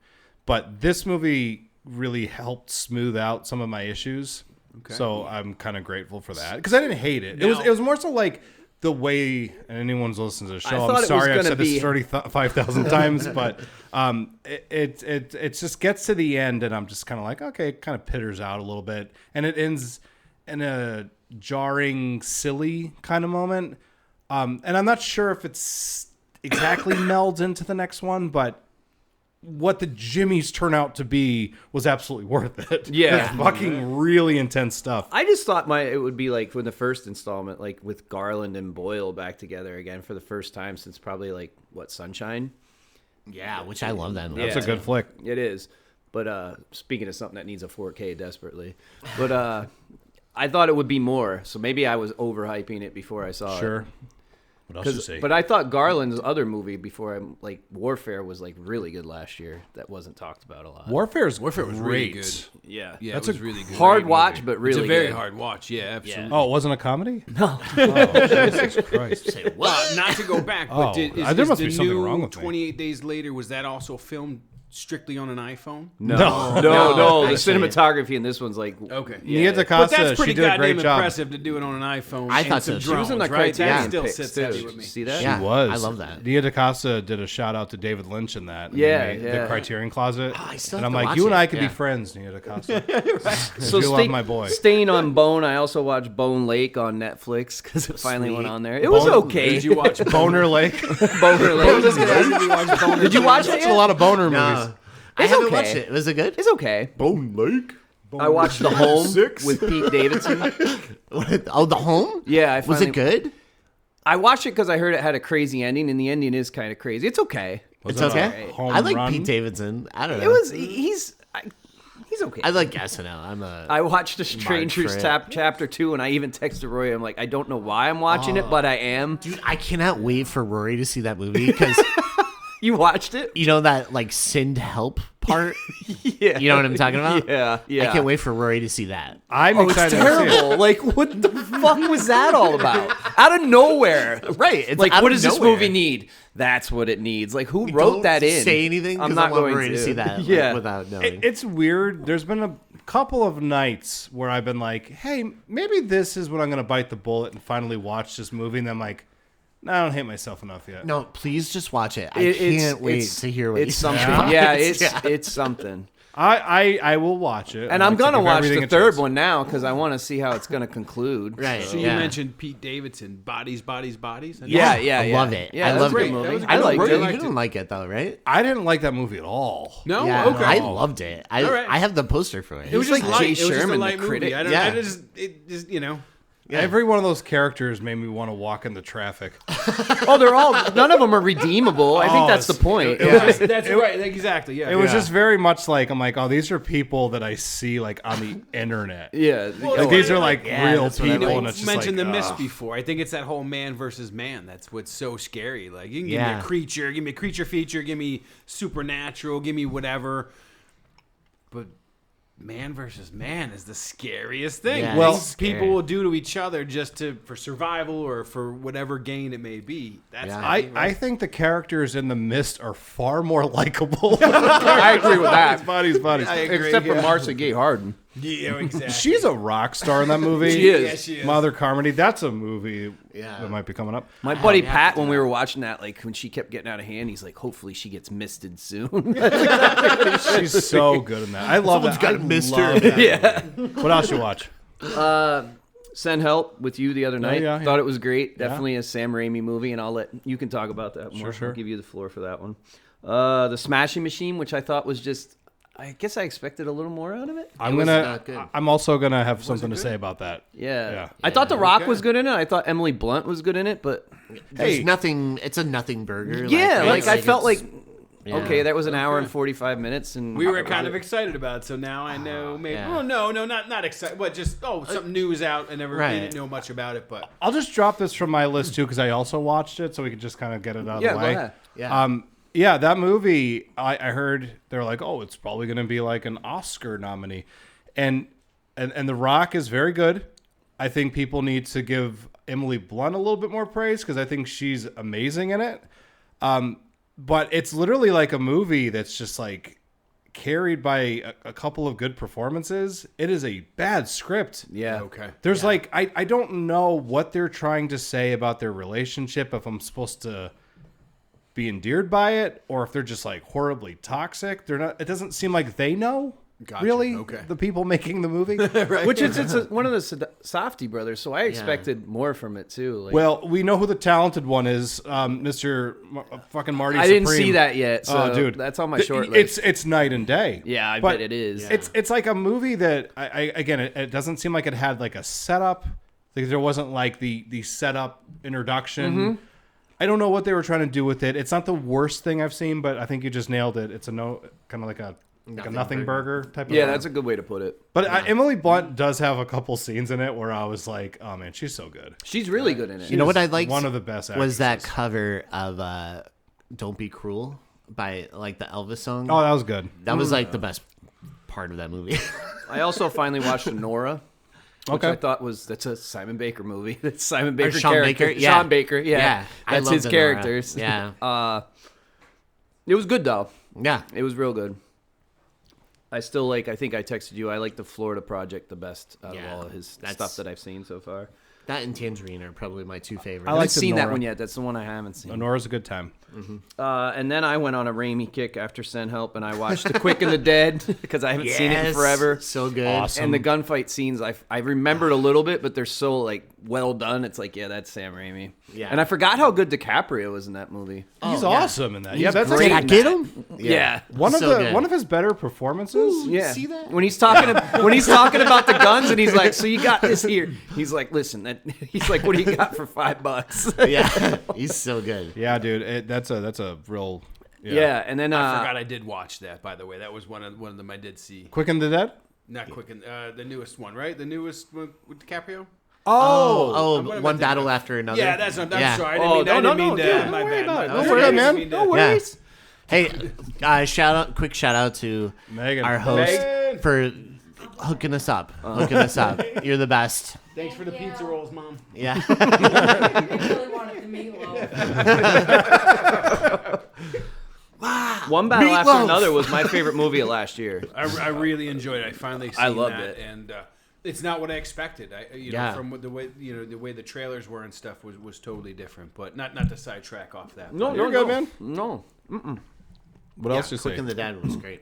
Speaker 2: But this movie really helped smooth out some of my issues. Okay. So I'm kind of grateful for that because I didn't hate it. It was more so like the way, and anyone's listening to the show,
Speaker 4: thought
Speaker 2: I'm
Speaker 4: it
Speaker 2: sorry
Speaker 4: was
Speaker 2: I've said
Speaker 4: gonna
Speaker 2: this
Speaker 4: be-
Speaker 2: 35,000 times, but it just gets to the end and I'm just kind of like, okay, it kind of pitters out a little bit. And it ends in a jarring, silly kind of moment. And I'm not sure if it's exactly melds into the next one, but what the Jimmies turn out to be was absolutely worth it.
Speaker 4: Yeah.
Speaker 2: It's fucking really intense stuff.
Speaker 4: I just thought it would be like for the first installment, like with Garland and Boyle back together again for the first time since probably like Sunshine.
Speaker 1: Yeah, which I love that movie.
Speaker 2: That's a good flick.
Speaker 4: It is. But speaking of something that needs a 4K desperately, but I thought it would be more. So maybe I was overhyping it before I saw it.
Speaker 2: Sure. What else you say?
Speaker 4: But I thought Garland's other movie before Warfare was like really good last year. That wasn't talked about a lot.
Speaker 2: Warfare was
Speaker 3: really
Speaker 2: great.
Speaker 3: good.
Speaker 4: Yeah,
Speaker 3: Yeah,
Speaker 2: That's
Speaker 3: it was
Speaker 2: a
Speaker 3: really good.
Speaker 4: hard
Speaker 3: Great
Speaker 4: watch,
Speaker 3: movie.
Speaker 4: but really
Speaker 3: it's a very
Speaker 4: good.
Speaker 3: hard watch. Yeah, absolutely.
Speaker 2: Oh, it wasn't a comedy?
Speaker 4: No.
Speaker 2: Oh, Jesus Christ.
Speaker 1: Say what?
Speaker 3: Not to go back, but
Speaker 2: there must
Speaker 3: the
Speaker 2: be something
Speaker 3: new
Speaker 2: wrong with me.
Speaker 3: 28 Days Later, was that also filmed strictly on an iPhone?
Speaker 4: No.
Speaker 1: No,
Speaker 4: The
Speaker 1: actually.
Speaker 4: cinematography in this one's like
Speaker 3: Okay.
Speaker 2: Nia
Speaker 3: But
Speaker 2: DaCosta,
Speaker 3: that's pretty
Speaker 2: she did a
Speaker 3: goddamn
Speaker 2: great job.
Speaker 3: impressive to do it on an iPhone.
Speaker 1: I
Speaker 3: and
Speaker 1: thought
Speaker 3: some
Speaker 1: so, too.
Speaker 4: she was in
Speaker 3: drones,
Speaker 4: the
Speaker 3: right? That
Speaker 4: Criterion
Speaker 3: still
Speaker 4: picks,
Speaker 3: sits
Speaker 4: too.
Speaker 3: heavy
Speaker 4: Did
Speaker 3: with
Speaker 4: you
Speaker 3: me.
Speaker 4: see that?
Speaker 1: Yeah.
Speaker 2: She was.
Speaker 1: I love that.
Speaker 2: Nia DaCosta did a shout out to David Lynch in that.
Speaker 4: Yeah,
Speaker 2: and
Speaker 4: yeah.
Speaker 2: The Criterion Closet.
Speaker 1: I still
Speaker 2: and
Speaker 1: have
Speaker 2: I'm
Speaker 1: to
Speaker 2: like,
Speaker 1: watch
Speaker 2: you and
Speaker 1: it.
Speaker 2: I could
Speaker 1: Yeah.
Speaker 2: be friends, Nia DaCosta.
Speaker 4: So
Speaker 2: you love my boy.
Speaker 4: Staying on Bone, I also watched Bone Lake on Netflix because it finally went on there. It was
Speaker 2: Bone-
Speaker 4: okay.
Speaker 3: Did you watch
Speaker 2: Boner Lake.
Speaker 4: Boner Lake? Did you watch it
Speaker 2: That's a
Speaker 4: yet?
Speaker 2: lot of boner movies.
Speaker 1: No. I
Speaker 4: It's
Speaker 1: haven't
Speaker 4: okay.
Speaker 1: watched it. Was it good?
Speaker 4: It's okay.
Speaker 1: Bone Lake.
Speaker 4: I watched The Home
Speaker 2: 6.
Speaker 4: with Pete Davidson.
Speaker 1: Oh, The Home?
Speaker 4: Yeah,
Speaker 1: Was
Speaker 4: finally,
Speaker 1: it good?
Speaker 4: I watched it because I heard it had a crazy ending, and the ending is kind of crazy. It's okay.
Speaker 2: Was
Speaker 1: It's
Speaker 2: it a
Speaker 1: okay.
Speaker 2: home
Speaker 1: I like
Speaker 2: run?
Speaker 1: Pete Davidson. I don't know.
Speaker 4: It was. He's okay.
Speaker 1: I like SNL.
Speaker 4: I watched The Strangers
Speaker 1: for it.
Speaker 4: chapter 2, and I even texted Roy. I'm like, I don't know why I'm watching it, but I am.
Speaker 1: Dude, I cannot wait for Rory to see that movie because
Speaker 4: You watched it?
Speaker 1: you know that like send help part.
Speaker 4: Yeah.
Speaker 1: You know what I'm talking about?
Speaker 4: Yeah.
Speaker 1: I can't wait for Rory to see that.
Speaker 2: I'm
Speaker 4: Oh, it's
Speaker 2: excited to see it.
Speaker 4: terrible. Like, what the fuck was that all about? Out of nowhere.
Speaker 1: Right. It's
Speaker 4: Like,
Speaker 1: out
Speaker 4: what
Speaker 1: of
Speaker 4: does this
Speaker 1: nowhere.
Speaker 4: movie need? That's what it needs. Like, who wrote
Speaker 1: Don't
Speaker 4: that in?
Speaker 1: Say anything? 'Cause
Speaker 4: I'm
Speaker 1: I
Speaker 4: not
Speaker 1: want
Speaker 4: going
Speaker 1: Rory to see that. like,
Speaker 4: Yeah.
Speaker 1: without knowing.
Speaker 2: It's weird. There's been a couple of nights where I've been like, hey, maybe this is when I'm going to bite the bullet and finally watch this movie. And then I'm like, no, I don't hate myself enough yet.
Speaker 1: No, please just watch it. I
Speaker 4: It's-
Speaker 1: can't wait
Speaker 4: it's-
Speaker 1: to hear what
Speaker 4: It's
Speaker 1: you
Speaker 4: something.
Speaker 1: think.
Speaker 4: Yeah, it's something.
Speaker 2: I will watch it.
Speaker 4: And I'm
Speaker 2: like to
Speaker 4: gonna
Speaker 2: give
Speaker 4: watch
Speaker 2: everything
Speaker 4: the
Speaker 2: a
Speaker 4: third
Speaker 2: chance.
Speaker 4: one now because I want to see how it's gonna conclude.
Speaker 1: Right.
Speaker 3: So
Speaker 1: yeah.
Speaker 3: you mentioned Pete Davidson, Bodies.
Speaker 4: Yeah,
Speaker 1: I love it.
Speaker 4: Yeah,
Speaker 1: I
Speaker 4: that was
Speaker 1: love
Speaker 4: a great
Speaker 1: it.
Speaker 4: movie.
Speaker 3: That was a
Speaker 4: I
Speaker 3: good
Speaker 4: liked
Speaker 3: movie.
Speaker 4: it.
Speaker 1: You
Speaker 3: liked
Speaker 1: didn't
Speaker 3: it.
Speaker 1: like it though, right?
Speaker 2: I didn't like that movie at all.
Speaker 3: No,
Speaker 1: Yeah,
Speaker 3: okay.
Speaker 1: I loved it. I
Speaker 3: All right.
Speaker 1: I have the poster for it.
Speaker 3: It was
Speaker 4: He's
Speaker 3: just
Speaker 4: like
Speaker 3: light.
Speaker 4: Jay
Speaker 3: It was just a
Speaker 4: Sherman,
Speaker 3: light
Speaker 4: the
Speaker 3: movie.
Speaker 4: critic.
Speaker 3: I don't.
Speaker 1: Yeah.
Speaker 3: It just you know.
Speaker 2: Every one of those characters made me want to walk in the traffic.
Speaker 4: Oh, they're all. None of them are redeemable. I think
Speaker 2: Oh,
Speaker 4: that's the point.
Speaker 3: That's right. Exactly. Yeah.
Speaker 2: It was just very much like, I'm like, oh, these are people that I see like on the internet.
Speaker 4: Yeah.
Speaker 2: Like, these are like
Speaker 1: Yeah,
Speaker 2: real
Speaker 1: that's what I
Speaker 2: people,
Speaker 1: like.
Speaker 2: and it's just
Speaker 3: mentioned
Speaker 2: like,
Speaker 3: the mist
Speaker 2: ugh.
Speaker 3: before. I think it's that whole man versus man. That's what's so scary. Like you can give me
Speaker 1: Yeah.
Speaker 3: a creature, give me a creature feature, give me supernatural, give me whatever. But man versus man is the scariest thing.
Speaker 1: Yeah,
Speaker 2: Well,
Speaker 1: it's
Speaker 3: Things people
Speaker 1: scary.
Speaker 3: will do to each other just for survival or for whatever gain it may be. That's
Speaker 1: Yeah.
Speaker 3: heavy,
Speaker 2: I
Speaker 3: right?
Speaker 2: think the characters in the mist are far more likable.
Speaker 4: I agree with that.
Speaker 2: Bodies.
Speaker 3: I agree,
Speaker 4: Except for
Speaker 3: yeah.
Speaker 4: Marcia Gay Harden.
Speaker 3: Yeah, exactly.
Speaker 2: She's a rock star in that movie.
Speaker 4: She is.
Speaker 3: Yeah, she is.
Speaker 2: Mother Carmody. That's a movie
Speaker 1: Yeah.
Speaker 2: that might be coming up.
Speaker 4: My buddy Pat, when we were watching that, like when she kept getting out of hand, he's like, "Hopefully she gets misted soon."
Speaker 2: She's so good in that. I love
Speaker 1: Someone's
Speaker 2: that.
Speaker 1: got
Speaker 2: I
Speaker 1: Mr.
Speaker 2: love that
Speaker 4: yeah.
Speaker 2: movie. What else you watch?
Speaker 4: Send Help with you the other night.
Speaker 2: yeah.
Speaker 4: Thought it was great. Definitely a Sam Raimi movie, and I'll let you can talk about that more.
Speaker 2: Sure.
Speaker 4: I'll give you the floor for that one. The Smashing Machine, which I thought was just. I guess I expected a little more out of it.
Speaker 1: not good.
Speaker 2: I'm also gonna have something to say about that.
Speaker 4: Yeah.
Speaker 2: Yeah.
Speaker 4: I thought The Rock
Speaker 3: okay.
Speaker 4: was good in it. I thought Emily Blunt was good in it, but
Speaker 1: There's
Speaker 2: Hey.
Speaker 1: nothing. It's a nothing burger.
Speaker 4: yeah,
Speaker 1: right?
Speaker 4: I felt
Speaker 1: it's-
Speaker 4: like
Speaker 1: yeah.
Speaker 4: okay, that was an hour and 45 minutes, and
Speaker 3: We were kind of excited about it, so now I know. Maybe.
Speaker 1: yeah.
Speaker 3: Well, no, not excited. But just something new is out. I never
Speaker 1: Right.
Speaker 3: didn't know much about it, but
Speaker 2: I'll just drop this from my list too because I also watched it, so we could just kind of get it out of
Speaker 4: Yeah,
Speaker 2: the
Speaker 4: go
Speaker 2: way.
Speaker 4: ahead.
Speaker 1: Yeah.
Speaker 2: Yeah, that movie. I heard they're like, oh, it's probably going to be like an Oscar nominee, and The Rock is very good. I think people need to give Emily Blunt a little bit more praise because I think she's amazing in it. But it's literally like a movie that's just like carried by a couple of good performances. It is a bad script.
Speaker 4: yeah.
Speaker 3: okay.
Speaker 2: There's like I don't know what they're trying to say about their relationship, if I'm supposed to be endeared by it or if they're just like horribly toxic. They're not. It doesn't seem like they know.
Speaker 3: Gotcha.
Speaker 2: Really?
Speaker 3: Okay.
Speaker 2: The people making the movie?
Speaker 4: Which is one of the Safdie brothers, so I expected more from it too. Like,
Speaker 2: Well, we know who the talented one is, Mr. Fucking Marty
Speaker 4: I
Speaker 2: Supreme.
Speaker 4: didn't see that yet. So
Speaker 2: Oh, dude,
Speaker 4: that's on my short list.
Speaker 2: It's night and day.
Speaker 4: Yeah, I
Speaker 2: But
Speaker 4: bet it is.
Speaker 2: It's like a movie that it doesn't seem like it had like a setup. Like there wasn't like the setup introduction.
Speaker 4: Mm-hmm.
Speaker 2: I don't know what they were trying to do with it. It's not the worst thing I've seen, but I think you just nailed it. It's kind of like a nothing burger type of
Speaker 4: Yeah,
Speaker 2: movie.
Speaker 4: that's a good way to put it.
Speaker 2: But Emily Blunt does have a couple scenes in it where I was like, oh man, she's so good.
Speaker 4: She's really good in it.
Speaker 1: You know what I liked?
Speaker 2: One of the best
Speaker 1: was that
Speaker 2: actresses.
Speaker 1: cover of "Don't Be Cruel" by like the Elvis song.
Speaker 2: Oh, that was good.
Speaker 1: That was like the best part of that movie.
Speaker 4: I also finally watched Nora. Which
Speaker 2: Okay.
Speaker 4: I thought that's a Simon Baker movie. That's Simon Baker
Speaker 1: Sean
Speaker 4: character.
Speaker 1: Baker? Yeah.
Speaker 4: Sean Baker, yeah.
Speaker 1: I
Speaker 4: That's
Speaker 1: love
Speaker 4: his
Speaker 1: the Nora.
Speaker 4: characters.
Speaker 1: Yeah.
Speaker 4: It was good though.
Speaker 1: Yeah.
Speaker 4: It was real good. I still I think I texted you, I like the Florida Project the best out of all of his stuff that I've seen so far.
Speaker 1: That and Tangerine are probably my two favorites.
Speaker 4: I haven't
Speaker 2: liked
Speaker 4: seen that
Speaker 2: Nora.
Speaker 4: one yet. That's the one I haven't seen.
Speaker 2: Nora's a good time.
Speaker 4: And then I went on a Raimi kick after Send Help, and I watched The Quick and the Dead because I haven't seen it in
Speaker 1: Yes.
Speaker 4: forever.
Speaker 1: So good.
Speaker 2: Awesome.
Speaker 4: And the gunfight scenes, I remembered a little bit, but they're so like well done. It's like, yeah, that's Sam Raimi.
Speaker 1: Yeah.
Speaker 4: And I forgot how good DiCaprio was in that movie.
Speaker 2: He's
Speaker 1: yeah.
Speaker 2: awesome in that. Yeah, that's
Speaker 1: Did I get him?
Speaker 4: Yeah.
Speaker 2: one of
Speaker 1: So good.
Speaker 2: one of his better performances.
Speaker 4: Yeah.
Speaker 1: see that?
Speaker 4: When he's talking about the guns and he's like, so you got this here. He's like, listen, he's like, what do you got for $5?
Speaker 1: Yeah. He's so good.
Speaker 2: Yeah, dude, that's a real.
Speaker 4: Yeah. And then
Speaker 3: I forgot I did watch that. By the way, that was one of them I did see.
Speaker 2: Quick and the Dead.
Speaker 3: Not Quicken, the newest one, right? The newest one with DiCaprio.
Speaker 1: Oh,
Speaker 3: what am I
Speaker 1: one
Speaker 3: thinking
Speaker 1: battle
Speaker 3: of?
Speaker 1: after another.
Speaker 3: Yeah, that's not. I'm
Speaker 1: Yeah.
Speaker 3: sorry. I
Speaker 4: Oh,
Speaker 3: didn't mean
Speaker 4: no,
Speaker 3: that.
Speaker 4: dude,
Speaker 3: My
Speaker 2: don't worry
Speaker 3: bad.
Speaker 2: about it.
Speaker 3: My
Speaker 2: Don't
Speaker 3: bad.
Speaker 2: worry,
Speaker 3: I didn't
Speaker 2: man.
Speaker 3: mean
Speaker 4: No
Speaker 3: that.
Speaker 4: worries.
Speaker 1: Hey, quick shout out to
Speaker 2: Megan.
Speaker 1: our host
Speaker 3: Megan.
Speaker 1: for hooking us up. You're the best.
Speaker 3: Thanks for the pizza rolls, Mom.
Speaker 1: Yeah.
Speaker 5: I really wanted the meatloaf.
Speaker 4: One battle after
Speaker 1: Meatloaf.
Speaker 4: another was my favorite movie of last year.
Speaker 3: I really enjoyed it. I finally seen
Speaker 4: I loved
Speaker 3: that,
Speaker 4: it.
Speaker 3: and it's not what I expected.
Speaker 1: Yeah.
Speaker 3: From the way the way the trailers were and stuff was totally different. But not to sidetrack off that.
Speaker 4: No,
Speaker 3: but-
Speaker 2: You're good, man.
Speaker 4: No.
Speaker 2: What else you
Speaker 1: Quick
Speaker 2: say?
Speaker 1: and the Dead was great.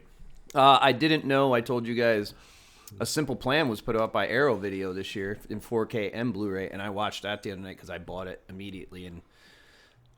Speaker 4: I didn't know. I told you guys. A Simple Plan was put out by Arrow Video this year in 4K and Blu-ray, and I watched that the other night because I bought it immediately. And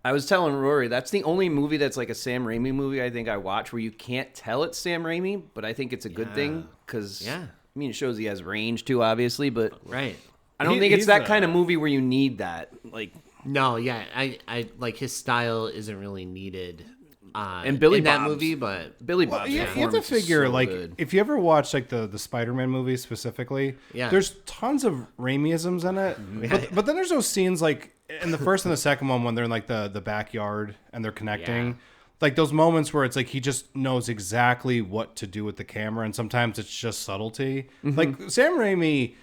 Speaker 4: I was telling Rory that's the only movie that's like a Sam Raimi movie I think I watch where you can't tell it's Sam Raimi, but I think it's a good thing because I mean it shows he has range too, obviously, but
Speaker 1: Right.
Speaker 4: I don't think it's that kind of movie where you need that. Like,
Speaker 1: No, yeah. I like his style isn't really needed.
Speaker 4: And Billy
Speaker 1: in that
Speaker 4: Bob's-
Speaker 1: movie, but
Speaker 4: Billy
Speaker 2: Well,
Speaker 4: Bob's
Speaker 2: you have to
Speaker 4: performance is
Speaker 2: figure
Speaker 4: so
Speaker 2: like
Speaker 4: good.
Speaker 2: if you ever watch like the Spider-Man movies specifically,
Speaker 1: Yeah.
Speaker 2: there's tons of Raimiisms in it. But then there's those scenes like in the first and the second one when they're in like the backyard and they're connecting.
Speaker 1: Yeah.
Speaker 2: Like those moments where it's like he just knows exactly what to do with the camera, and sometimes it's just subtlety. Like Sam Raimi,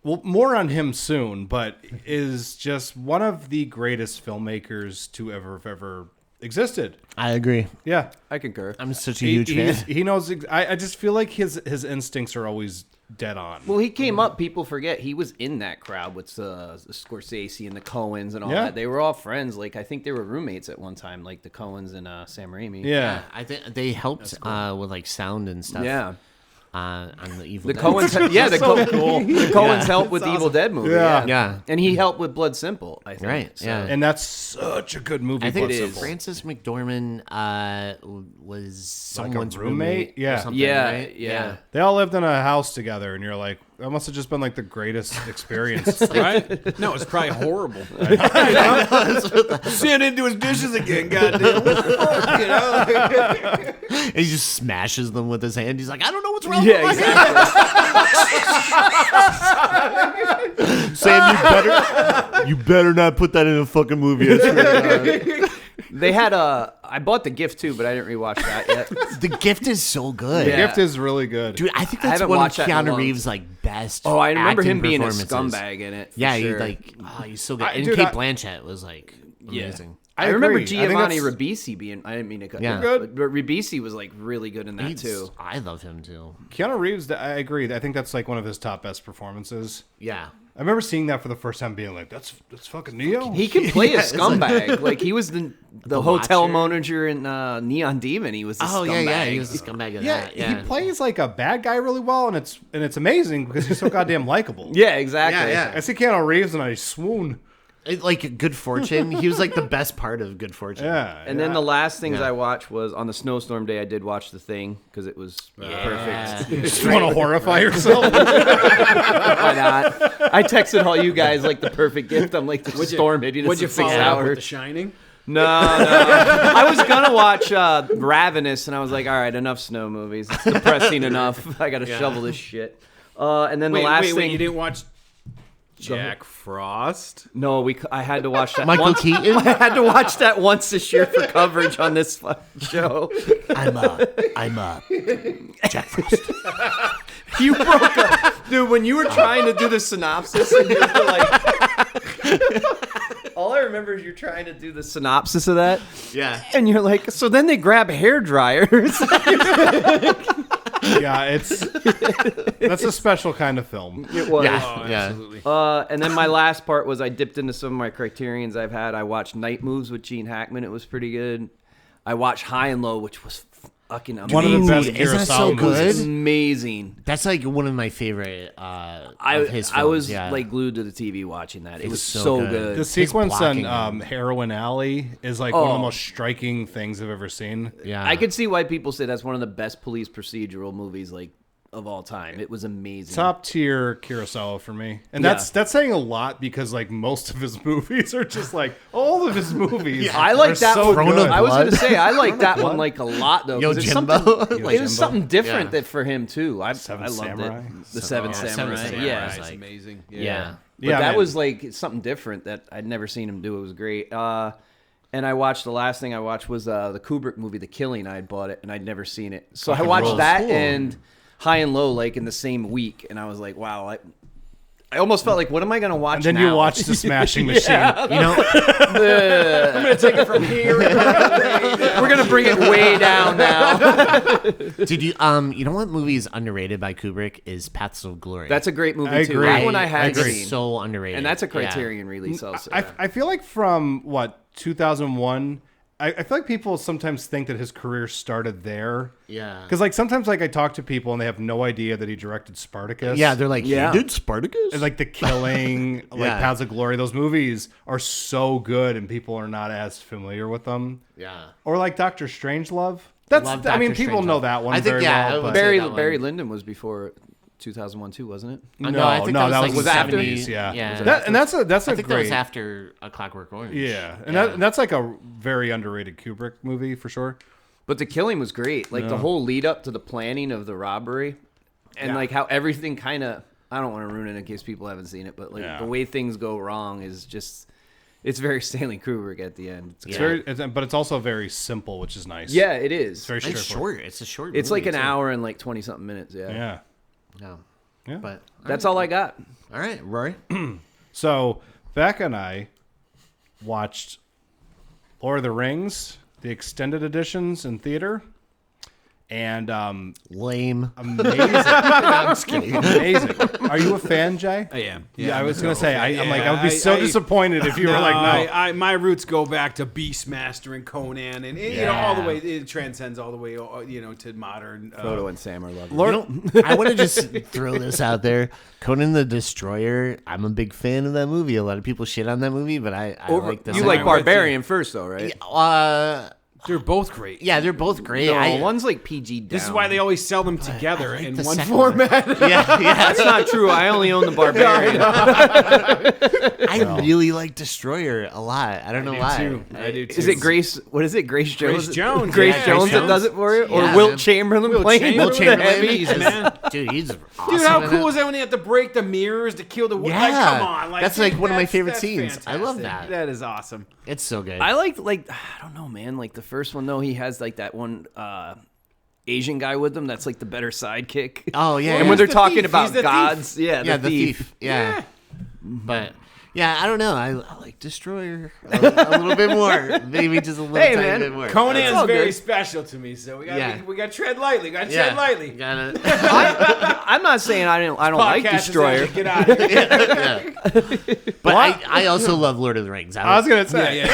Speaker 2: well, more on him soon, but is just one of the greatest filmmakers to ever existed.
Speaker 1: I agree.
Speaker 2: Yeah,
Speaker 4: I concur.
Speaker 1: I'm such a huge fan.
Speaker 2: he knows. I just feel like his instincts are always dead on.
Speaker 4: Well, he came up. People forget he was in that crowd with the Scorsese and the Coens and all
Speaker 2: Yeah.
Speaker 4: that. They were all friends. Like I think they were roommates at one time, like the Coens and Sam Raimi.
Speaker 2: Yeah.
Speaker 1: I think they helped with like sound and stuff.
Speaker 4: Yeah.
Speaker 1: On the Evil
Speaker 4: The
Speaker 1: Dead.
Speaker 4: Coens, yeah, the Coens helped with the Evil Dead movie.
Speaker 2: Yeah.
Speaker 1: Yeah.
Speaker 4: And he helped with Blood Simple, I think.
Speaker 1: Right.
Speaker 4: So-
Speaker 1: Yeah.
Speaker 2: And that's such a good movie.
Speaker 1: I think
Speaker 2: Blood
Speaker 4: it is.
Speaker 2: Simple.
Speaker 1: Francis McDormand was
Speaker 2: Like a
Speaker 1: someone's
Speaker 2: roommate?
Speaker 1: or
Speaker 2: Yeah.
Speaker 1: something,
Speaker 4: Yeah,
Speaker 1: right?
Speaker 4: yeah.
Speaker 2: They all lived in a house together, and you're like, that must have just been like the greatest experience.
Speaker 3: Right? No, it's probably horrible. Sand into his dishes again, goddamn. You know?
Speaker 1: And he just smashes them with his hand. He's like, I don't know what's wrong
Speaker 4: Yeah,
Speaker 1: with my hand.
Speaker 4: exactly.
Speaker 1: Sam, you better not put that in a fucking movie. I swear to God.
Speaker 4: They had I bought The Gift too, but I didn't rewatch that yet.
Speaker 1: The Gift is so good.
Speaker 2: The
Speaker 4: Yeah.
Speaker 2: Gift is really good.
Speaker 1: Dude, I think
Speaker 4: I
Speaker 1: that's
Speaker 4: haven't
Speaker 1: one of
Speaker 4: watched that in a
Speaker 1: Keanu
Speaker 4: long
Speaker 1: Reeves' like best.
Speaker 4: Oh, I remember
Speaker 1: acting
Speaker 4: him being a
Speaker 1: performances.
Speaker 4: scumbag in it. for
Speaker 1: Yeah,
Speaker 4: sure.
Speaker 1: he's so good. And
Speaker 2: dude,
Speaker 1: Kate Blanchett was like
Speaker 4: Yeah.
Speaker 1: amazing.
Speaker 4: I remember
Speaker 2: agree. I think
Speaker 4: Giovanni
Speaker 2: that's-
Speaker 4: Ribisi being. I didn't mean to cut.
Speaker 1: Yeah.
Speaker 4: you off, but Ribisi was like really good in that
Speaker 1: He's-
Speaker 4: too.
Speaker 1: I love him too.
Speaker 2: Keanu Reeves, I agree. I think that's like one of his top best performances.
Speaker 1: Yeah.
Speaker 2: I remember seeing that for the first time, being like, "That's fucking Neo."
Speaker 4: He can play
Speaker 1: Yeah,
Speaker 4: a
Speaker 1: it's like-
Speaker 4: scumbag. Like he was the hotel
Speaker 1: Watcher.
Speaker 4: manager in Neon Demon. He was a
Speaker 1: Oh
Speaker 4: scumbag.
Speaker 1: yeah. He was a scumbag of
Speaker 2: yeah,
Speaker 1: that. Yeah.
Speaker 2: he plays like a bad guy really well, and it's amazing because he's so goddamn likable.
Speaker 4: Yeah, exactly.
Speaker 1: Yeah.
Speaker 2: I see Keanu Reeves and I swoon.
Speaker 1: Like Good Fortune. He was like the best part of Good Fortune.
Speaker 2: Yeah,
Speaker 4: And then the last things
Speaker 1: Yeah.
Speaker 4: I watched was on the snowstorm day. I did watch The Thing because it was perfect.
Speaker 2: you just want to horrify yourself.
Speaker 4: Why not? I texted all you guys like the perfect gift. I'm like, the storm hitting us
Speaker 3: Would you
Speaker 4: in 6
Speaker 3: follow up with
Speaker 4: hours.
Speaker 3: The Shining?
Speaker 4: No. I was gonna watch Ravenous, and I was like, all right, enough snow movies. It's depressing enough. I gotta shovel this shit. And then the last thing.
Speaker 3: Wait, you didn't watch Jack Frost?
Speaker 4: No, I had to watch that.
Speaker 1: Michael
Speaker 4: once.
Speaker 1: Keaton?
Speaker 4: I had to watch that once this year for coverage on this fucking show.
Speaker 1: I'm Jack Frost.
Speaker 4: You broke up, dude. When you were trying to do the synopsis, and you were like, all I remember is you're trying to do the synopsis of that,
Speaker 1: Yeah.
Speaker 4: and you're like, so then they grab hair dryers.
Speaker 2: Yeah, that's a special kind of film.
Speaker 4: It was.
Speaker 1: Yeah. Yeah.
Speaker 3: Absolutely.
Speaker 4: And then my last part was I dipped into some of my criterions I've had. I watched Night Moves with Gene Hackman. It was pretty good. I watched High and Low, which was fucking amazing.
Speaker 2: One of the best
Speaker 1: Dude, isn't that so
Speaker 2: Kurosawa
Speaker 1: good?
Speaker 2: movies.
Speaker 4: Amazing.
Speaker 1: That's like one of my favorite of his films.
Speaker 4: I was
Speaker 1: yeah.
Speaker 4: like glued to the TV watching that. It was
Speaker 1: so
Speaker 4: so
Speaker 1: good.
Speaker 4: good.
Speaker 2: The sequence
Speaker 1: blocking
Speaker 2: on Heroin Alley is like one of the
Speaker 4: Oh.
Speaker 2: most striking things I've ever seen.
Speaker 1: yeah.
Speaker 4: I could see why people say that's one of the best police procedural movies like of all time. It was amazing.
Speaker 2: Top tier Kurosawa for me, and
Speaker 4: Yeah.
Speaker 2: that's saying a lot because like most of his movies are just like all of his movies.
Speaker 4: I like
Speaker 2: are
Speaker 4: that
Speaker 2: so
Speaker 4: one.
Speaker 1: Throne of
Speaker 2: good.
Speaker 4: I was
Speaker 1: Blood.
Speaker 4: gonna say I like that one like a lot though. 'cause it's
Speaker 1: Yojimbo.
Speaker 4: something-
Speaker 1: Yo,
Speaker 4: It was
Speaker 2: Jimbo.
Speaker 4: something different
Speaker 1: Yeah.
Speaker 4: that for him too. I
Speaker 2: Seven
Speaker 4: loved
Speaker 2: Samurai?
Speaker 4: it. The Seven
Speaker 1: Seven
Speaker 4: Samurai.
Speaker 1: Samurai.
Speaker 4: Yeah.
Speaker 3: It's
Speaker 1: like-
Speaker 3: amazing.
Speaker 1: Yeah.
Speaker 4: But
Speaker 2: Yeah,
Speaker 4: that
Speaker 2: man.
Speaker 4: was like something different that I'd never seen him do. It was great. And I watched the last thing I watched was the Kubrick movie, The Killing. I had bought it and I'd never seen it, so I
Speaker 2: Fucking
Speaker 4: watched
Speaker 2: rules.
Speaker 4: that
Speaker 1: Cool.
Speaker 4: and High and Low like in the same week, and I was like, wow. I almost felt like, what am I gonna watch?
Speaker 2: And then
Speaker 4: now?
Speaker 2: you watch The Smashing Machine.
Speaker 1: You know,
Speaker 4: I'm gonna take it from here. We're gonna bring it way down now.
Speaker 1: did you you know what movie is underrated by Kubrick is Paths of Glory.
Speaker 4: That's a great movie
Speaker 2: I
Speaker 4: too.
Speaker 2: agree.
Speaker 4: That one I
Speaker 2: I
Speaker 4: had
Speaker 2: agree.
Speaker 4: seen,
Speaker 1: so underrated.
Speaker 4: and that's a
Speaker 1: Yeah.
Speaker 4: Criterion release also.
Speaker 2: I feel like from 2001. I feel like people sometimes think that his career started there.
Speaker 1: Yeah.
Speaker 2: Because like sometimes like I talk to people and they have no idea that he directed Spartacus.
Speaker 1: Yeah, they're like,
Speaker 4: Yeah.
Speaker 1: he did Spartacus?
Speaker 2: And like The Killing, like
Speaker 1: Yeah.
Speaker 2: Paths of Glory. Those movies are so good and people are not as familiar with them.
Speaker 1: yeah.
Speaker 2: Or like Doctor Strangelove. That's
Speaker 1: Love
Speaker 2: I mean
Speaker 1: Dr.
Speaker 2: people
Speaker 1: Strangelove.
Speaker 2: know that one
Speaker 1: I think,
Speaker 2: very
Speaker 1: yeah,
Speaker 2: well.
Speaker 1: it
Speaker 2: But
Speaker 1: was-
Speaker 4: Barry
Speaker 1: that one.
Speaker 4: Barry Lyndon was before 2001 too, wasn't it?
Speaker 2: no,
Speaker 1: No, I think that was like
Speaker 2: was
Speaker 4: the
Speaker 2: after
Speaker 1: 70s,
Speaker 2: Yeah,
Speaker 1: yeah.
Speaker 2: That, and that's a
Speaker 1: I
Speaker 2: great.
Speaker 1: think that was after A Clockwork Orange.
Speaker 2: Yeah, and that's like a very underrated Kubrick movie for sure.
Speaker 4: But The Killing was great. Like the whole lead up to the planning of the robbery, and
Speaker 2: Yeah.
Speaker 4: like how everything kind of. I don't want to ruin it in case people haven't seen it, but like
Speaker 2: Yeah.
Speaker 4: the way things go wrong is just. It's very Stanley Kubrick at the end.
Speaker 2: It's very, but it's also very simple, which is nice.
Speaker 4: Yeah, it is.
Speaker 2: it's very
Speaker 1: It's
Speaker 2: straightforward.
Speaker 1: short. It's a short
Speaker 4: It's
Speaker 1: movie,
Speaker 4: like an
Speaker 1: too.
Speaker 4: hour and like 20 something minutes. Yeah.
Speaker 2: Yeah.
Speaker 1: No.
Speaker 2: Yeah.
Speaker 1: But
Speaker 4: That's all I got.
Speaker 1: all right, Rory.
Speaker 2: So Becca and I watched Lord of the Rings, the extended editions in theater, and
Speaker 1: Lame.
Speaker 2: amazing,
Speaker 1: I'm just kidding.
Speaker 2: amazing. Are you a fan, Jay?
Speaker 3: I am.
Speaker 2: Yeah, I was gonna say. I'm like, I
Speaker 3: Yeah,
Speaker 2: would be so disappointed if you were like, no.
Speaker 3: my roots go back to Beastmaster and Conan, and you know all the way. It transcends all the way, to modern.
Speaker 4: Frodo and Sam are lovely.
Speaker 1: You know, I want to just throw this out there. Conan the Destroyer. I'm a big fan of that movie. A lot of people shit on that movie, but I like this.
Speaker 4: You
Speaker 1: one.
Speaker 4: like Barbarian first, though, right?
Speaker 3: They're both great.
Speaker 1: Yeah, they're both great.
Speaker 4: No, one's like PG down.
Speaker 3: This is why they always sell them together
Speaker 1: like
Speaker 3: in
Speaker 1: the
Speaker 3: one
Speaker 1: second one.
Speaker 3: format.
Speaker 1: yeah.
Speaker 4: That's not true. I only own the Barbarian.
Speaker 1: I really like Destroyer a lot. I don't know why.
Speaker 3: I do too.
Speaker 4: Is it Grace? What is it? Grace Jones?
Speaker 3: Jones.
Speaker 4: Grace
Speaker 3: Yeah,
Speaker 4: Jones
Speaker 3: Grace
Speaker 4: that does it for you, or
Speaker 1: Yeah,
Speaker 4: Wilt
Speaker 1: man.
Speaker 4: Chamberlain
Speaker 3: Wilt
Speaker 4: playing
Speaker 1: Will
Speaker 4: the
Speaker 1: Chamberlain
Speaker 4: heavies?
Speaker 1: is,
Speaker 3: man.
Speaker 1: dude, he's awesome.
Speaker 3: Dude, how
Speaker 1: in
Speaker 3: cool
Speaker 1: it.
Speaker 3: is that when they have to break the mirrors to kill the?
Speaker 1: Yeah,
Speaker 3: Like, come on, like
Speaker 1: that's like one of my
Speaker 3: that's-
Speaker 1: favorite
Speaker 3: that's
Speaker 1: scenes. I love
Speaker 3: fantastic.
Speaker 1: that.
Speaker 3: That is awesome.
Speaker 1: It's so good.
Speaker 4: I like I don't know, man. Like the first one though, he has like that one Asian guy with him. That's like the better sidekick.
Speaker 1: Oh yeah,
Speaker 4: And
Speaker 1: yeah.
Speaker 4: when they're
Speaker 3: the
Speaker 4: talking
Speaker 3: thief.
Speaker 4: about
Speaker 3: He's the
Speaker 4: gods, yeah,
Speaker 1: yeah, the thief. Yeah. But yeah, I don't know. I like Destroyer a little bit more. Maybe just a little tiny bit more.
Speaker 3: Conan's
Speaker 4: all
Speaker 3: very
Speaker 4: good.
Speaker 3: special to me, so we got
Speaker 1: Yeah.
Speaker 3: we got to tread lightly. Tread lightly.
Speaker 1: Got it.
Speaker 4: I'm not saying I don't like
Speaker 3: Podcast is
Speaker 4: Destroyer.
Speaker 3: actually- Get out of here.
Speaker 1: Yeah. But I also love Lord of the Rings.
Speaker 2: I was gonna say.
Speaker 3: Yeah.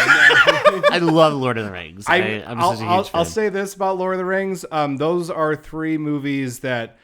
Speaker 1: I love Lord of the Rings. I'm such a huge fan.
Speaker 2: I'll say this about Lord of the Rings. Those are 3 movies that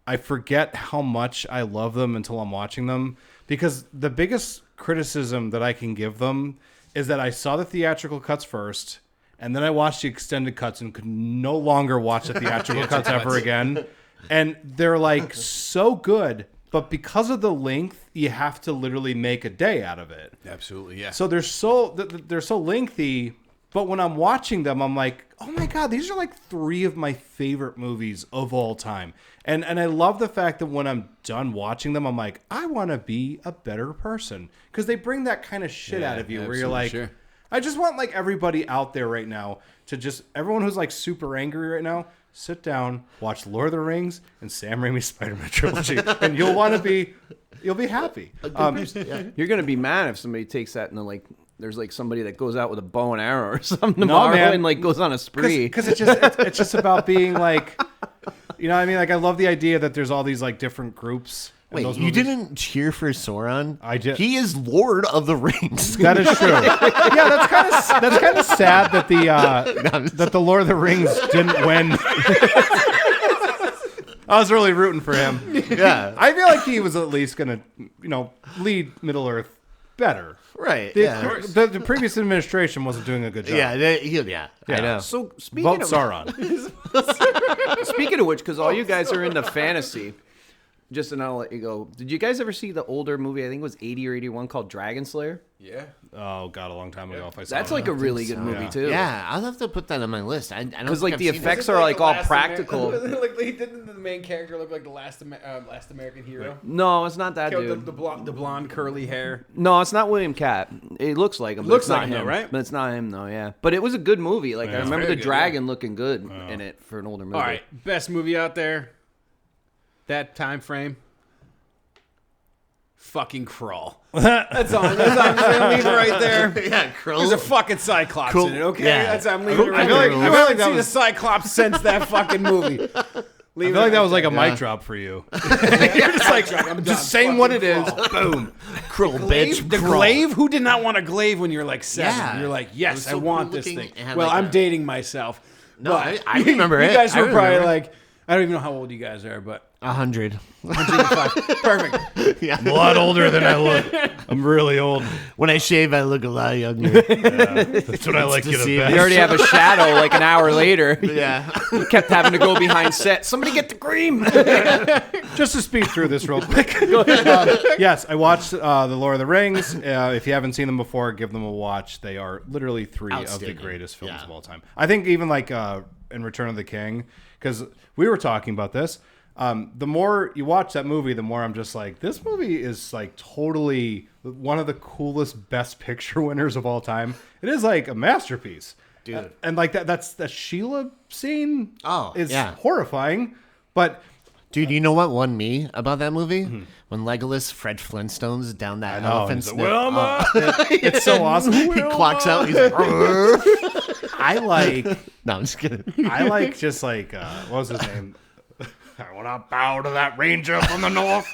Speaker 2: I forget how much I love them until I'm watching them. Because the biggest criticism that I can give them is that I saw the theatrical cuts first, and then I watched the extended cuts and could no longer watch the theatrical cuts ever again. And they're like so good, but because of the length, you have to literally make a day out of it.
Speaker 3: Absolutely, yeah.
Speaker 2: So they're so lengthy, but when I'm watching them, I'm like, oh my God, these are like 3 of my favorite movies of all time. And I love the fact that when I'm done watching them, I'm like, I want to be a better person. Because they bring that kind of shit out of you where you're like,
Speaker 3: sure.
Speaker 2: I just want like everybody out there right now to just, everyone who's like super angry right now, sit down, watch Lord of the Rings and Sam Raimi's Spider-Man trilogy. And you'll be happy.
Speaker 4: You're gonna be mad if somebody takes that and like there's like somebody that goes out with a bow and arrow or something tomorrow and like goes on a spree.
Speaker 2: Because it's just about being like, you know what I mean? Like, I love the idea that there's all these like different groups. in
Speaker 1: Wait,
Speaker 2: those
Speaker 1: you
Speaker 2: movies.
Speaker 1: didn't cheer for Sauron?
Speaker 2: I did.
Speaker 1: He is Lord of the Rings.
Speaker 2: That is true. Yeah, that's kind of sad that the Lord of the Rings didn't win. I was really rooting for him.
Speaker 1: Yeah.
Speaker 2: I feel like he was at least gonna, lead Middle Earth better.
Speaker 1: Right.
Speaker 2: The previous administration wasn't doing a good job.
Speaker 1: Yeah. I know.
Speaker 4: So speaking
Speaker 2: Vote
Speaker 4: of
Speaker 2: Sauron.
Speaker 4: speaking of which, because all you guys are into fantasy, just and I'll let you go. Did you guys ever see the older movie? I think it was 80 or 81 called Dragon Slayer.
Speaker 3: Yeah.
Speaker 2: Oh God, a long time ago. If I saw
Speaker 4: That's
Speaker 2: that.
Speaker 4: like a really good movie too.
Speaker 1: Yeah, I'll have to put that on my list. I don't
Speaker 4: Because
Speaker 1: think
Speaker 4: like the
Speaker 1: I've seen it.
Speaker 4: effects are like all practical.
Speaker 3: like didn't the main character look like the last American hero?
Speaker 4: No, it's not that
Speaker 3: The
Speaker 4: dude.
Speaker 3: blonde curly hair.
Speaker 4: No, it's not William Cat. It looks like him. But
Speaker 3: Looks
Speaker 4: it's not
Speaker 3: like him,
Speaker 4: him,
Speaker 3: though, right?
Speaker 4: But it's not him, though. Yeah, but it was a good movie. Like I remember
Speaker 3: very
Speaker 4: the
Speaker 3: good,
Speaker 4: dragon looking good in it for an older movie.
Speaker 3: All right, best movie out there. That time frame. Fucking Crawl. That's on. I'm just gonna leave it right there.
Speaker 1: Yeah, Krull.
Speaker 3: There's a fucking Cyclops
Speaker 1: Cool.
Speaker 3: in it. Okay,
Speaker 1: Yeah.
Speaker 3: that's I'm leaving it right
Speaker 2: I feel
Speaker 3: there.
Speaker 2: like-
Speaker 3: I
Speaker 2: I feel like
Speaker 3: haven't
Speaker 2: that
Speaker 3: seen
Speaker 2: was-
Speaker 3: a Cyclops since that fucking movie.
Speaker 2: I feel like that was like a mic drop for you.
Speaker 3: You're just like I'm
Speaker 2: Just saying what it is.
Speaker 3: Boom.
Speaker 1: Krull, bitch.
Speaker 3: The
Speaker 1: Krull.
Speaker 3: glaive? Who did not want a glaive when you're like 7?
Speaker 1: Yeah.
Speaker 3: You're like,
Speaker 1: It
Speaker 3: yes,
Speaker 1: was
Speaker 3: I
Speaker 1: so
Speaker 3: want
Speaker 1: cool
Speaker 3: this
Speaker 1: looking.
Speaker 3: thing.
Speaker 1: It had
Speaker 3: Well,
Speaker 1: like
Speaker 3: I'm
Speaker 1: a-
Speaker 3: dating myself.
Speaker 1: No,
Speaker 3: But
Speaker 1: I remember
Speaker 3: you
Speaker 1: it.
Speaker 3: guys
Speaker 1: I
Speaker 3: were probably
Speaker 1: remember.
Speaker 3: like, I don't even know how old you guys are, but
Speaker 1: 100.
Speaker 3: 105. Perfect.
Speaker 2: A lot older than I look. I'm really old.
Speaker 1: When I shave, I look a lot younger.
Speaker 2: That's what I like you to
Speaker 1: deceiving.
Speaker 2: bet.
Speaker 4: You already have a shadow like an hour later.
Speaker 1: Yeah.
Speaker 4: You kept having to go behind set. Somebody get the cream.
Speaker 2: Just to speed through this real quick. Yes, I watched The Lord of the Rings. If you haven't seen them before, give them a watch. They are literally 3 of the
Speaker 1: Outstanding.
Speaker 2: greatest films
Speaker 1: Yeah.
Speaker 2: of all time. I think even like in Return of the King, because we were talking about this. The more you watch that movie, the more I'm just like, this movie is like totally one of the coolest Best Picture winners of all time. It is like a masterpiece.
Speaker 1: Dude.
Speaker 2: And like that's the Sheila scene is
Speaker 1: yeah.
Speaker 2: horrifying. But
Speaker 1: Dude, you know what won me about that movie? When Legolas Fred Flintstones down that elephant's
Speaker 2: He's like, it's so awesome.
Speaker 1: he clocks out. He's like, "Arr."
Speaker 2: I like
Speaker 1: No, I'm just kidding.
Speaker 2: I like just like what was his name? I want to bow to that ranger from the north.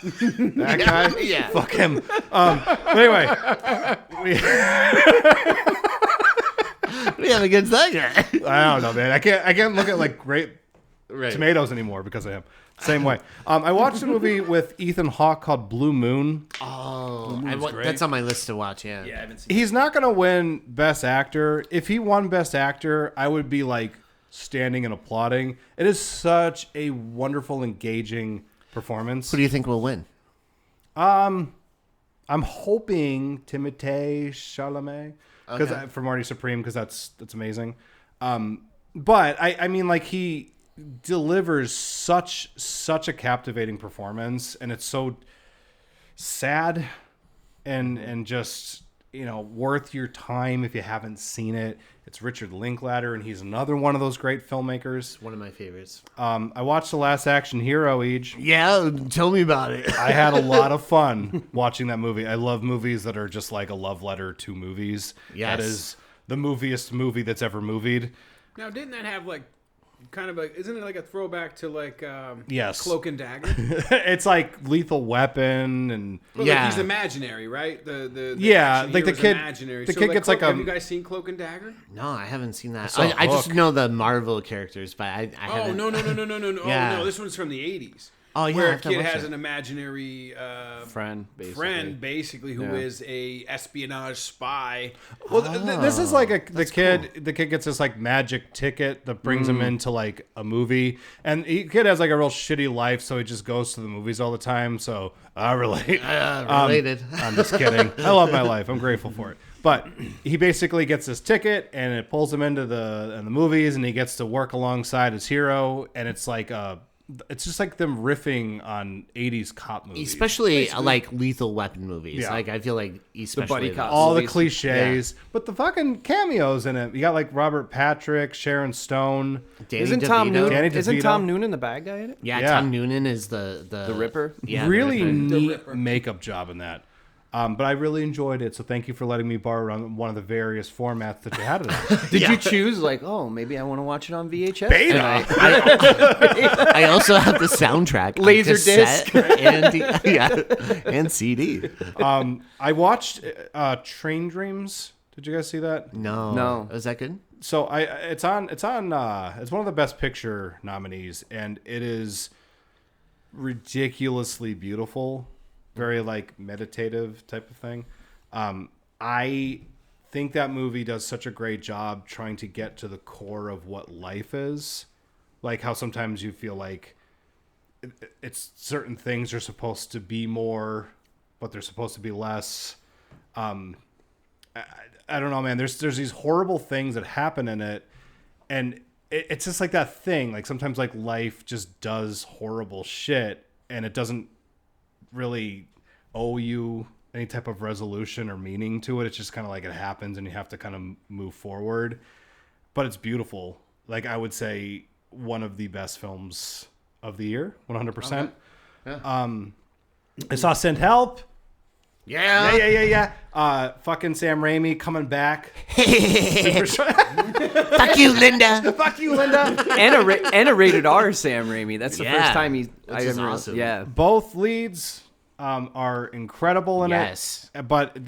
Speaker 2: That guy,
Speaker 1: Yeah.
Speaker 2: fuck him. But anyway,
Speaker 1: What do you have against that guy?
Speaker 2: I don't know, man. I can't look at like great
Speaker 1: Right.
Speaker 2: tomatoes anymore because of him. Same way. I watched a movie with Ethan Hawke called Blue Moon.
Speaker 1: Oh, that's on my list to watch. Yeah.
Speaker 3: I haven't seen
Speaker 2: He's not gonna win Best Actor. If he won Best Actor, I would be like standing and applauding. It is such a wonderful, engaging performance.
Speaker 1: Who do you think will win?
Speaker 2: I'm hoping Timothée Chalamet for Marty Supreme because that's amazing. But I mean, like he delivers such a captivating performance, and it's so sad and just worth your time if you haven't seen it. It's Richard Linklater, and he's another one of those great filmmakers.
Speaker 1: One of my favorites.
Speaker 2: I watched The Last Action Hero,
Speaker 1: Yeah, tell me about it.
Speaker 2: I had a lot of fun watching that movie. I love movies that are just like a love letter to movies.
Speaker 1: Yes.
Speaker 2: That is the moviest movie that's ever movied.
Speaker 3: Now, didn't that have like kind of isn't it like a throwback to like
Speaker 2: Yes.
Speaker 3: Cloak and Dagger?
Speaker 2: It's like Lethal Weapon and
Speaker 3: But
Speaker 1: Yeah.
Speaker 3: like he's imaginary, right? The
Speaker 2: Yeah,
Speaker 3: action
Speaker 2: like the
Speaker 3: hero's
Speaker 2: kid-
Speaker 3: imaginary.
Speaker 2: the
Speaker 3: So,
Speaker 2: kid
Speaker 3: like,
Speaker 2: gets like
Speaker 3: Have
Speaker 2: a-
Speaker 3: you guys seen Cloak and Dagger?
Speaker 1: No, I haven't seen that.
Speaker 2: saw
Speaker 1: I just
Speaker 2: Hook.
Speaker 1: know the Marvel characters, but I
Speaker 3: Oh
Speaker 1: haven't.
Speaker 3: no.
Speaker 1: Yeah.
Speaker 3: Oh no, this one's from the '80s.
Speaker 1: Oh, yeah, I
Speaker 3: where a
Speaker 1: have to
Speaker 3: kid
Speaker 1: watch
Speaker 3: has
Speaker 1: it.
Speaker 3: an imaginary
Speaker 4: Friend, basically.
Speaker 3: basically who
Speaker 4: Yeah.
Speaker 3: is a espionage spy.
Speaker 2: Well, this is like the kid gets this like magic ticket that brings him into like a movie, and the kid has like a real shitty life, so he just goes to the movies all the time. So I relate.
Speaker 1: Related.
Speaker 2: I'm just kidding. I love my life. I'm grateful for it. But he basically gets this ticket, and it pulls him into the movies, and he gets to work alongside his hero, and it's like it's just like them riffing on 80s cop movies.
Speaker 1: Especially like Lethal Weapon movies.
Speaker 2: Yeah.
Speaker 1: Like I feel like especially
Speaker 4: buddy
Speaker 1: those.
Speaker 4: cops.
Speaker 2: all the
Speaker 4: movies.
Speaker 2: cliches, but the fucking cameos in it. You got like Robert Patrick, Sharon Stone.
Speaker 1: Danny
Speaker 4: Isn't
Speaker 1: DeVito.
Speaker 4: Tom Noonan?
Speaker 2: Danny
Speaker 4: Isn't
Speaker 2: DeVito.
Speaker 4: Tom Noonan the bad guy in it?
Speaker 1: Yeah,
Speaker 2: Yeah.
Speaker 1: Tom Noonan is the
Speaker 4: Ripper?
Speaker 1: Yeah, the
Speaker 2: Really
Speaker 1: Ripper.
Speaker 2: neat
Speaker 3: Ripper.
Speaker 2: makeup job in that. But I really enjoyed it, so thank you for letting me borrow on one of the various formats that you had it on.
Speaker 4: Did you choose like, oh, maybe I want to watch it on VHS?
Speaker 2: Beta.
Speaker 1: I also have the soundtrack, on
Speaker 4: Laser
Speaker 1: cassette and CD.
Speaker 2: I watched Train Dreams. Did you guys see that?
Speaker 1: No, is that good?
Speaker 2: So it's one of the Best Picture nominees, and it is ridiculously beautiful, very like meditative type of thing. I think that movie does such a great job trying to get to the core of what life is, like how sometimes you feel like it's certain things are supposed to be more, but they're supposed to be less. I don't know, man. There's these horrible things that happen in it, and it's just like that thing. Like sometimes, like life just does horrible shit, and it doesn't really owe you any type of resolution or meaning to it. It's just kind of like it happens, and you have to kind of move forward. But it's beautiful. Like I would say, one of the best films of the year, 100%. I saw Send Help. Yeah. Fucking Sam Raimi coming back.
Speaker 1: Fuck you, Linda.
Speaker 2: Fuck you, Linda.
Speaker 4: and a rated R Sam Raimi. That's the
Speaker 1: Yeah,
Speaker 4: first time
Speaker 1: which is awesome.
Speaker 4: Yeah.
Speaker 2: Both leads are incredible in
Speaker 1: Yes.
Speaker 2: it. But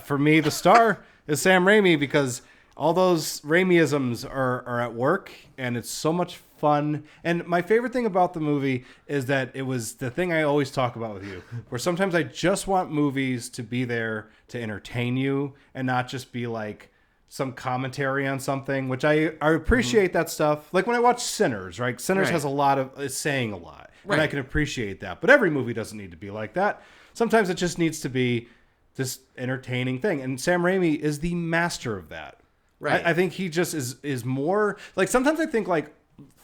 Speaker 2: for me, the star is Sam Raimi because all those Raimiisms are at work, and it's so much fun. And my favorite thing about the movie is that it was the thing I always talk about with you, where sometimes I just want movies to be there to entertain you and not just be like some commentary on something, which I appreciate that stuff. Like when I watch Sinners, right? Sinners
Speaker 1: Right.
Speaker 2: is saying a lot, and I can appreciate that. But every movie doesn't need to be like that. Sometimes it just needs to be this entertaining thing. And Sam Raimi is the master of that.
Speaker 1: Right.
Speaker 2: I think he just is more like, sometimes I think like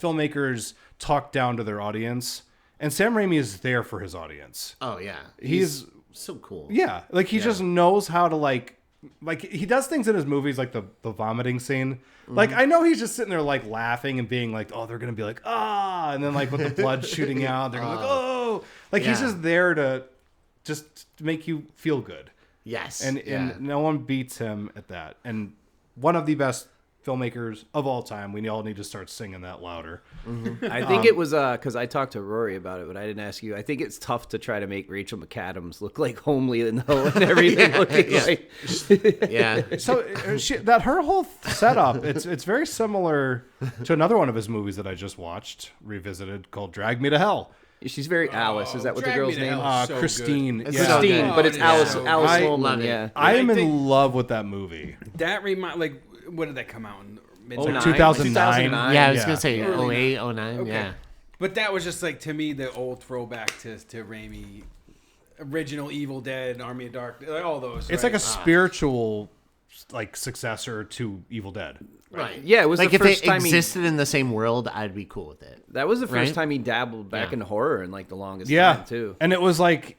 Speaker 2: filmmakers talk down to their audience, and Sam Raimi is there for his audience.
Speaker 1: Oh yeah,
Speaker 2: He's
Speaker 1: so cool.
Speaker 2: yeah, like he just knows how to like he does things in his movies like the vomiting scene. Like I know he's just sitting there like laughing and being like, oh, they're gonna be like, ah, and then like with the blood shooting out, they're gonna be like, oh, like he's
Speaker 1: Yeah.
Speaker 2: just there to make you feel good.
Speaker 1: Yes,
Speaker 2: And no one beats him at that. And one of the best filmmakers of all time. We all need to start singing that louder.
Speaker 4: I think it was because I talked to Rory about it, but I didn't ask you. I think it's tough to try to make Rachel McAdams look like homely and everything looking like.
Speaker 1: yeah.
Speaker 2: So her whole setup, it's very similar to another one of his movies that I just watched, revisited, called Drag Me to Hell.
Speaker 4: She's very Alice. Is that what the
Speaker 3: Drag Me
Speaker 4: girl's
Speaker 3: to
Speaker 4: name?
Speaker 3: Hell is so
Speaker 2: Christine.
Speaker 3: good.
Speaker 4: It's
Speaker 2: Yeah.
Speaker 4: Christine,
Speaker 3: Oh,
Speaker 4: but it's
Speaker 3: it is
Speaker 4: Alice.
Speaker 3: so
Speaker 4: Alice
Speaker 2: good.
Speaker 4: Holman.
Speaker 1: Love it.
Speaker 4: Yeah.
Speaker 2: I am
Speaker 3: I
Speaker 2: in
Speaker 3: think-
Speaker 2: love with that movie.
Speaker 3: That like, when did that come out? In mid-
Speaker 4: Oh,
Speaker 2: Like
Speaker 4: nine?
Speaker 2: 2009.
Speaker 1: Yeah, I was
Speaker 2: Yeah.
Speaker 1: gonna say
Speaker 3: Early
Speaker 1: 08, 09.
Speaker 3: Okay.
Speaker 1: Yeah.
Speaker 3: But that was just like, to me, the old throwback to Raimi, original Evil Dead, Army of Darkness, like all those.
Speaker 2: It's
Speaker 3: right?
Speaker 2: like a spiritual like successor to Evil Dead.
Speaker 1: Right.
Speaker 4: Yeah, it was
Speaker 1: like
Speaker 4: the
Speaker 1: if
Speaker 4: first
Speaker 1: it
Speaker 4: time
Speaker 1: existed in the same world, I'd be cool with it.
Speaker 4: That was the first
Speaker 1: Right?
Speaker 4: time he dabbled back
Speaker 1: Yeah.
Speaker 4: into horror in like the longest
Speaker 2: Yeah.
Speaker 4: time too.
Speaker 2: And it was like,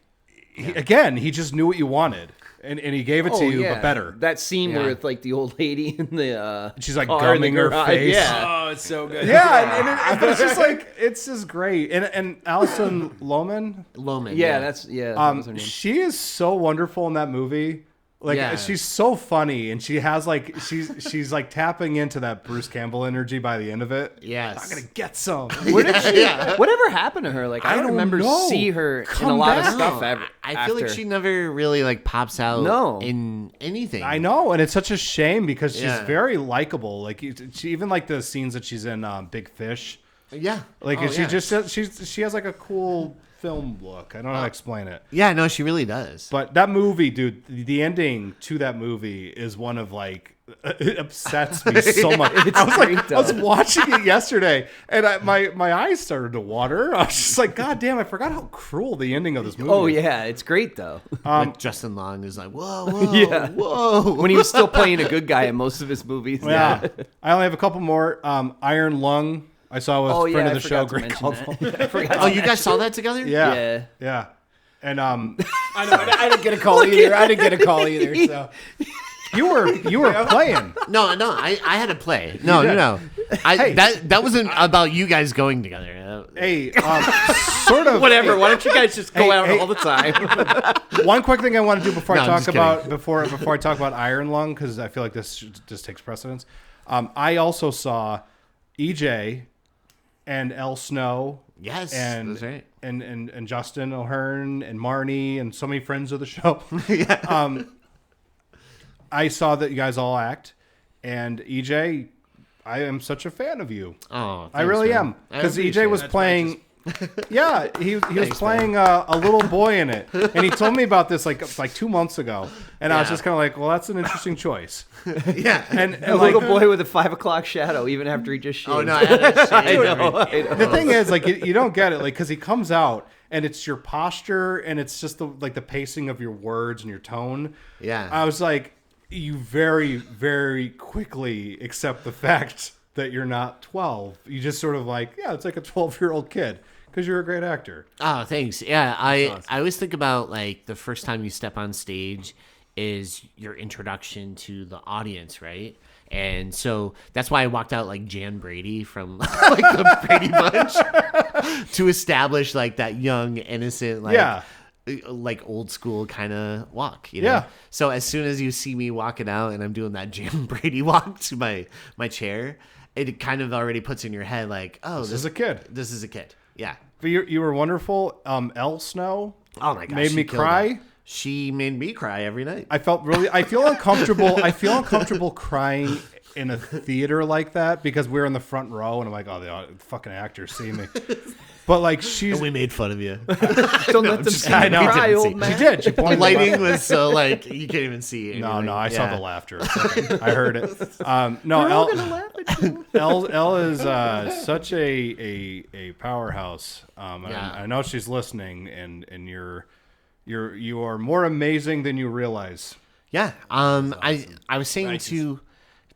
Speaker 2: he just knew what you wanted. and he gave it to
Speaker 4: Oh,
Speaker 2: you,
Speaker 4: yeah.
Speaker 2: but better.
Speaker 4: That scene
Speaker 1: Yeah.
Speaker 4: where it's like the old lady in the
Speaker 2: She's like
Speaker 4: car in the
Speaker 2: gumming her
Speaker 4: garage.
Speaker 2: face.
Speaker 4: Yeah.
Speaker 3: Oh, it's so good.
Speaker 2: Yeah, and it's just like it's just great. And Alison Lohman,
Speaker 1: Loman.
Speaker 4: Yeah, that was her name.
Speaker 2: she is so wonderful in that movie. Like
Speaker 1: Yeah.
Speaker 2: she's so funny, and she has like she's like tapping into that Bruce Campbell energy by the end of it.
Speaker 1: Yes.
Speaker 2: I'm gonna get some.
Speaker 4: Where did she? Whatever happened to her? Like I don't remember
Speaker 2: know.
Speaker 4: see her in
Speaker 2: Come
Speaker 4: a lot
Speaker 2: back.
Speaker 4: of stuff.
Speaker 1: No, I feel like
Speaker 4: after.
Speaker 1: she never really like pops out
Speaker 4: No.
Speaker 1: in anything.
Speaker 2: I know, and it's such a shame because she's
Speaker 1: Yeah.
Speaker 2: very likable. Like she even like the scenes that she's in Big Fish.
Speaker 1: Yeah.
Speaker 2: Like
Speaker 1: Oh,
Speaker 2: she
Speaker 1: yeah.
Speaker 2: just she has like a cool film look. I don't know how to explain it.
Speaker 1: Yeah, no, she really does.
Speaker 2: But that movie, dude, the ending to that movie is one of like it upsets me so much. I was like, I was watching it yesterday, and my eyes started to water. I was just like, God damn, I forgot how cruel the ending of this movie.
Speaker 4: Oh yeah, it's great though.
Speaker 1: Like Justin Long is like, whoa,
Speaker 4: Yeah.
Speaker 1: whoa.
Speaker 4: When he was still playing a good guy in most of his movies.
Speaker 2: Yeah. I only have a couple more. Iron Lung. I saw with
Speaker 4: Oh
Speaker 2: friend
Speaker 4: yeah,
Speaker 2: of
Speaker 4: I
Speaker 2: the show,
Speaker 4: forgot to
Speaker 2: Greg
Speaker 4: mention
Speaker 2: Caldwell.
Speaker 4: that. I forgot.
Speaker 1: Oh, you guys saw that together?
Speaker 2: Yeah.
Speaker 4: Yeah.
Speaker 2: And
Speaker 3: I know. I didn't get a call either. I didn't get a call either. So
Speaker 2: you were playing.
Speaker 1: No, I had to play. No.
Speaker 2: Hey.
Speaker 1: That wasn't about you guys going together.
Speaker 2: Hey, sort of.
Speaker 4: Whatever. Why don't you guys just go
Speaker 2: Hey,
Speaker 4: out
Speaker 2: hey.
Speaker 4: all the time?
Speaker 2: One quick thing I want to do before
Speaker 1: No,
Speaker 2: I
Speaker 1: I'm
Speaker 2: talk
Speaker 1: just
Speaker 2: about
Speaker 1: kidding.
Speaker 2: before I talk about Iron Lung, because I feel like this just takes precedence. I also saw EJ and El Snow.
Speaker 1: Yes,
Speaker 2: and
Speaker 1: that's right.
Speaker 2: and Justin O'Hearn and Marnie and so many friends of the show. I saw that you guys all act, and EJ, I am such a fan of you.
Speaker 1: Oh,
Speaker 2: I really
Speaker 1: man.
Speaker 2: am,
Speaker 1: I
Speaker 2: because
Speaker 1: appreciate
Speaker 2: EJ was
Speaker 1: it.
Speaker 2: playing. Yeah, he was playing a little boy in it, and he told me about this like 2 months ago, and I was
Speaker 1: Yeah.
Speaker 2: just kind of like, well, that's an interesting choice.
Speaker 1: Yeah.
Speaker 2: And
Speaker 4: A
Speaker 2: like,
Speaker 4: little boy with a 5 o'clock shadow, even after he just shaved.
Speaker 1: Oh no, I had to
Speaker 4: I
Speaker 1: shave.
Speaker 4: know.
Speaker 2: the thing is, like, you don't get it, like, because he comes out and it's your posture and it's just the pacing of your words and your tone.
Speaker 1: Yeah.
Speaker 2: I was like, you very, very quickly accept the fact that you're not 12. You just sort of like, yeah, it's like a 12-year-old kid because you're a great actor.
Speaker 1: Oh, thanks. Yeah, I always think about like the first time you step on stage is your introduction to the audience, right? And so that's why I walked out like Jan Brady from like the Brady Bunch to establish like that young, innocent, like
Speaker 2: Yeah.
Speaker 1: like old school kind of walk, you know?
Speaker 2: Yeah.
Speaker 1: So as soon as you see me walking out and I'm doing that Jan Brady walk to my chair, it kind of already puts in your head like, oh,
Speaker 2: This is a kid.
Speaker 1: This is a kid. Yeah.
Speaker 2: But you were wonderful. El Snow
Speaker 1: Oh my gosh.
Speaker 2: made
Speaker 1: she
Speaker 2: me
Speaker 1: killed
Speaker 2: cry.
Speaker 1: it. She made me cry every night.
Speaker 2: I feel uncomfortable. I feel uncomfortable crying in a theater like that because we're in the front row and I'm like, oh, the fucking actors see me. But like she's,
Speaker 1: And we made fun of you.
Speaker 4: Don't let them see
Speaker 2: I
Speaker 4: you
Speaker 2: know.
Speaker 4: cry,
Speaker 1: Didn't see.
Speaker 4: old man.
Speaker 2: she did. She
Speaker 1: The
Speaker 2: pointed
Speaker 1: lighting was so like you can't even see it.
Speaker 2: No, I saw the laughter. I heard it. Elle is such a powerhouse.
Speaker 1: Yeah.
Speaker 2: I know she's listening, and you are more amazing than you realize.
Speaker 1: Yeah. I was saying to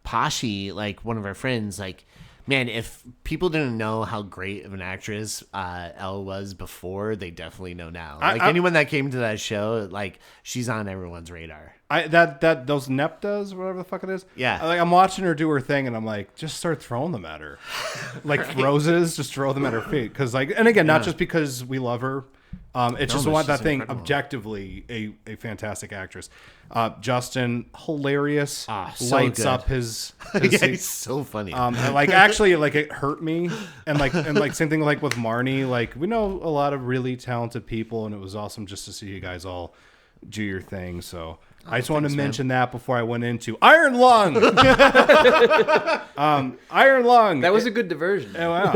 Speaker 1: Pashi, like one of our friends, like, man, if people didn't know how great of an actress Elle was before, they definitely know now. Like anyone that came to that show, like she's on everyone's radar.
Speaker 2: Those neptas, whatever the fuck it is.
Speaker 1: Yeah.
Speaker 2: Like I'm watching her do her thing, and I'm like, just start throwing them at her, like roses. Just throw them at her feet, because like, and again, not just because we love her. It's just
Speaker 1: but
Speaker 2: one that
Speaker 1: she's
Speaker 2: thing.
Speaker 1: incredible.
Speaker 2: Objectively, a fantastic actress. Justin, hilarious.
Speaker 1: So
Speaker 2: lights
Speaker 1: good.
Speaker 2: up his
Speaker 1: Yeah,
Speaker 2: seat.
Speaker 1: he's so funny.
Speaker 2: And like actually, like it hurt me, and like same thing like with Marnie. Like we know a lot of really talented people, and it was awesome just to see you guys all do your thing. So I just wanted to mention that before I went into Iron Lung. Iron Lung.
Speaker 4: That was a good diversion.
Speaker 2: Oh, wow.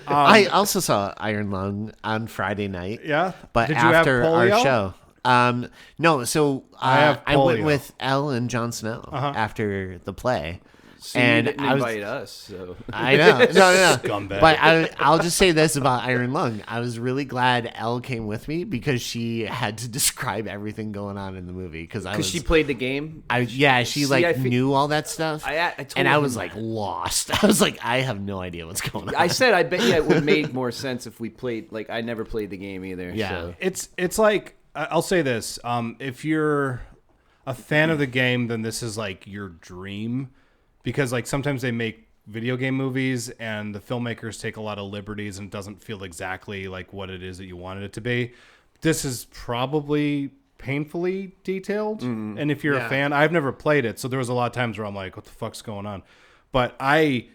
Speaker 1: I also saw Iron Lung on Friday night.
Speaker 2: Yeah.
Speaker 1: But
Speaker 2: Did you have
Speaker 1: after our
Speaker 2: polio?
Speaker 1: show. No, so
Speaker 2: have
Speaker 1: I went
Speaker 2: polio.
Speaker 1: with Elle and Jon Snow after the play.
Speaker 4: So
Speaker 1: and
Speaker 4: you didn't
Speaker 1: I was,
Speaker 4: invite us. So.
Speaker 1: I know, no.
Speaker 2: Scumbag.
Speaker 1: But I'll just say this about Iron Lung. I was really glad Elle came with me because she had to describe everything going on in the movie because
Speaker 4: She played the game.
Speaker 1: She
Speaker 4: See, I
Speaker 1: knew all that stuff.
Speaker 4: I told
Speaker 1: and I
Speaker 4: him
Speaker 1: was
Speaker 4: that.
Speaker 1: like lost. I was like, I have no idea what's going on.
Speaker 4: I said I bet you it would make more sense if we played. Like I never played the game either.
Speaker 1: Yeah.
Speaker 4: So.
Speaker 2: It's like I'll say this: if you're a fan of the game, then this is like your dream, because like sometimes they make video game movies and the filmmakers take a lot of liberties and it doesn't feel exactly like what it is that you wanted it to be. This is probably painfully detailed, and if you're a fan, I've never played it, so there was a lot of times where I'm like, what the fuck's going on? But I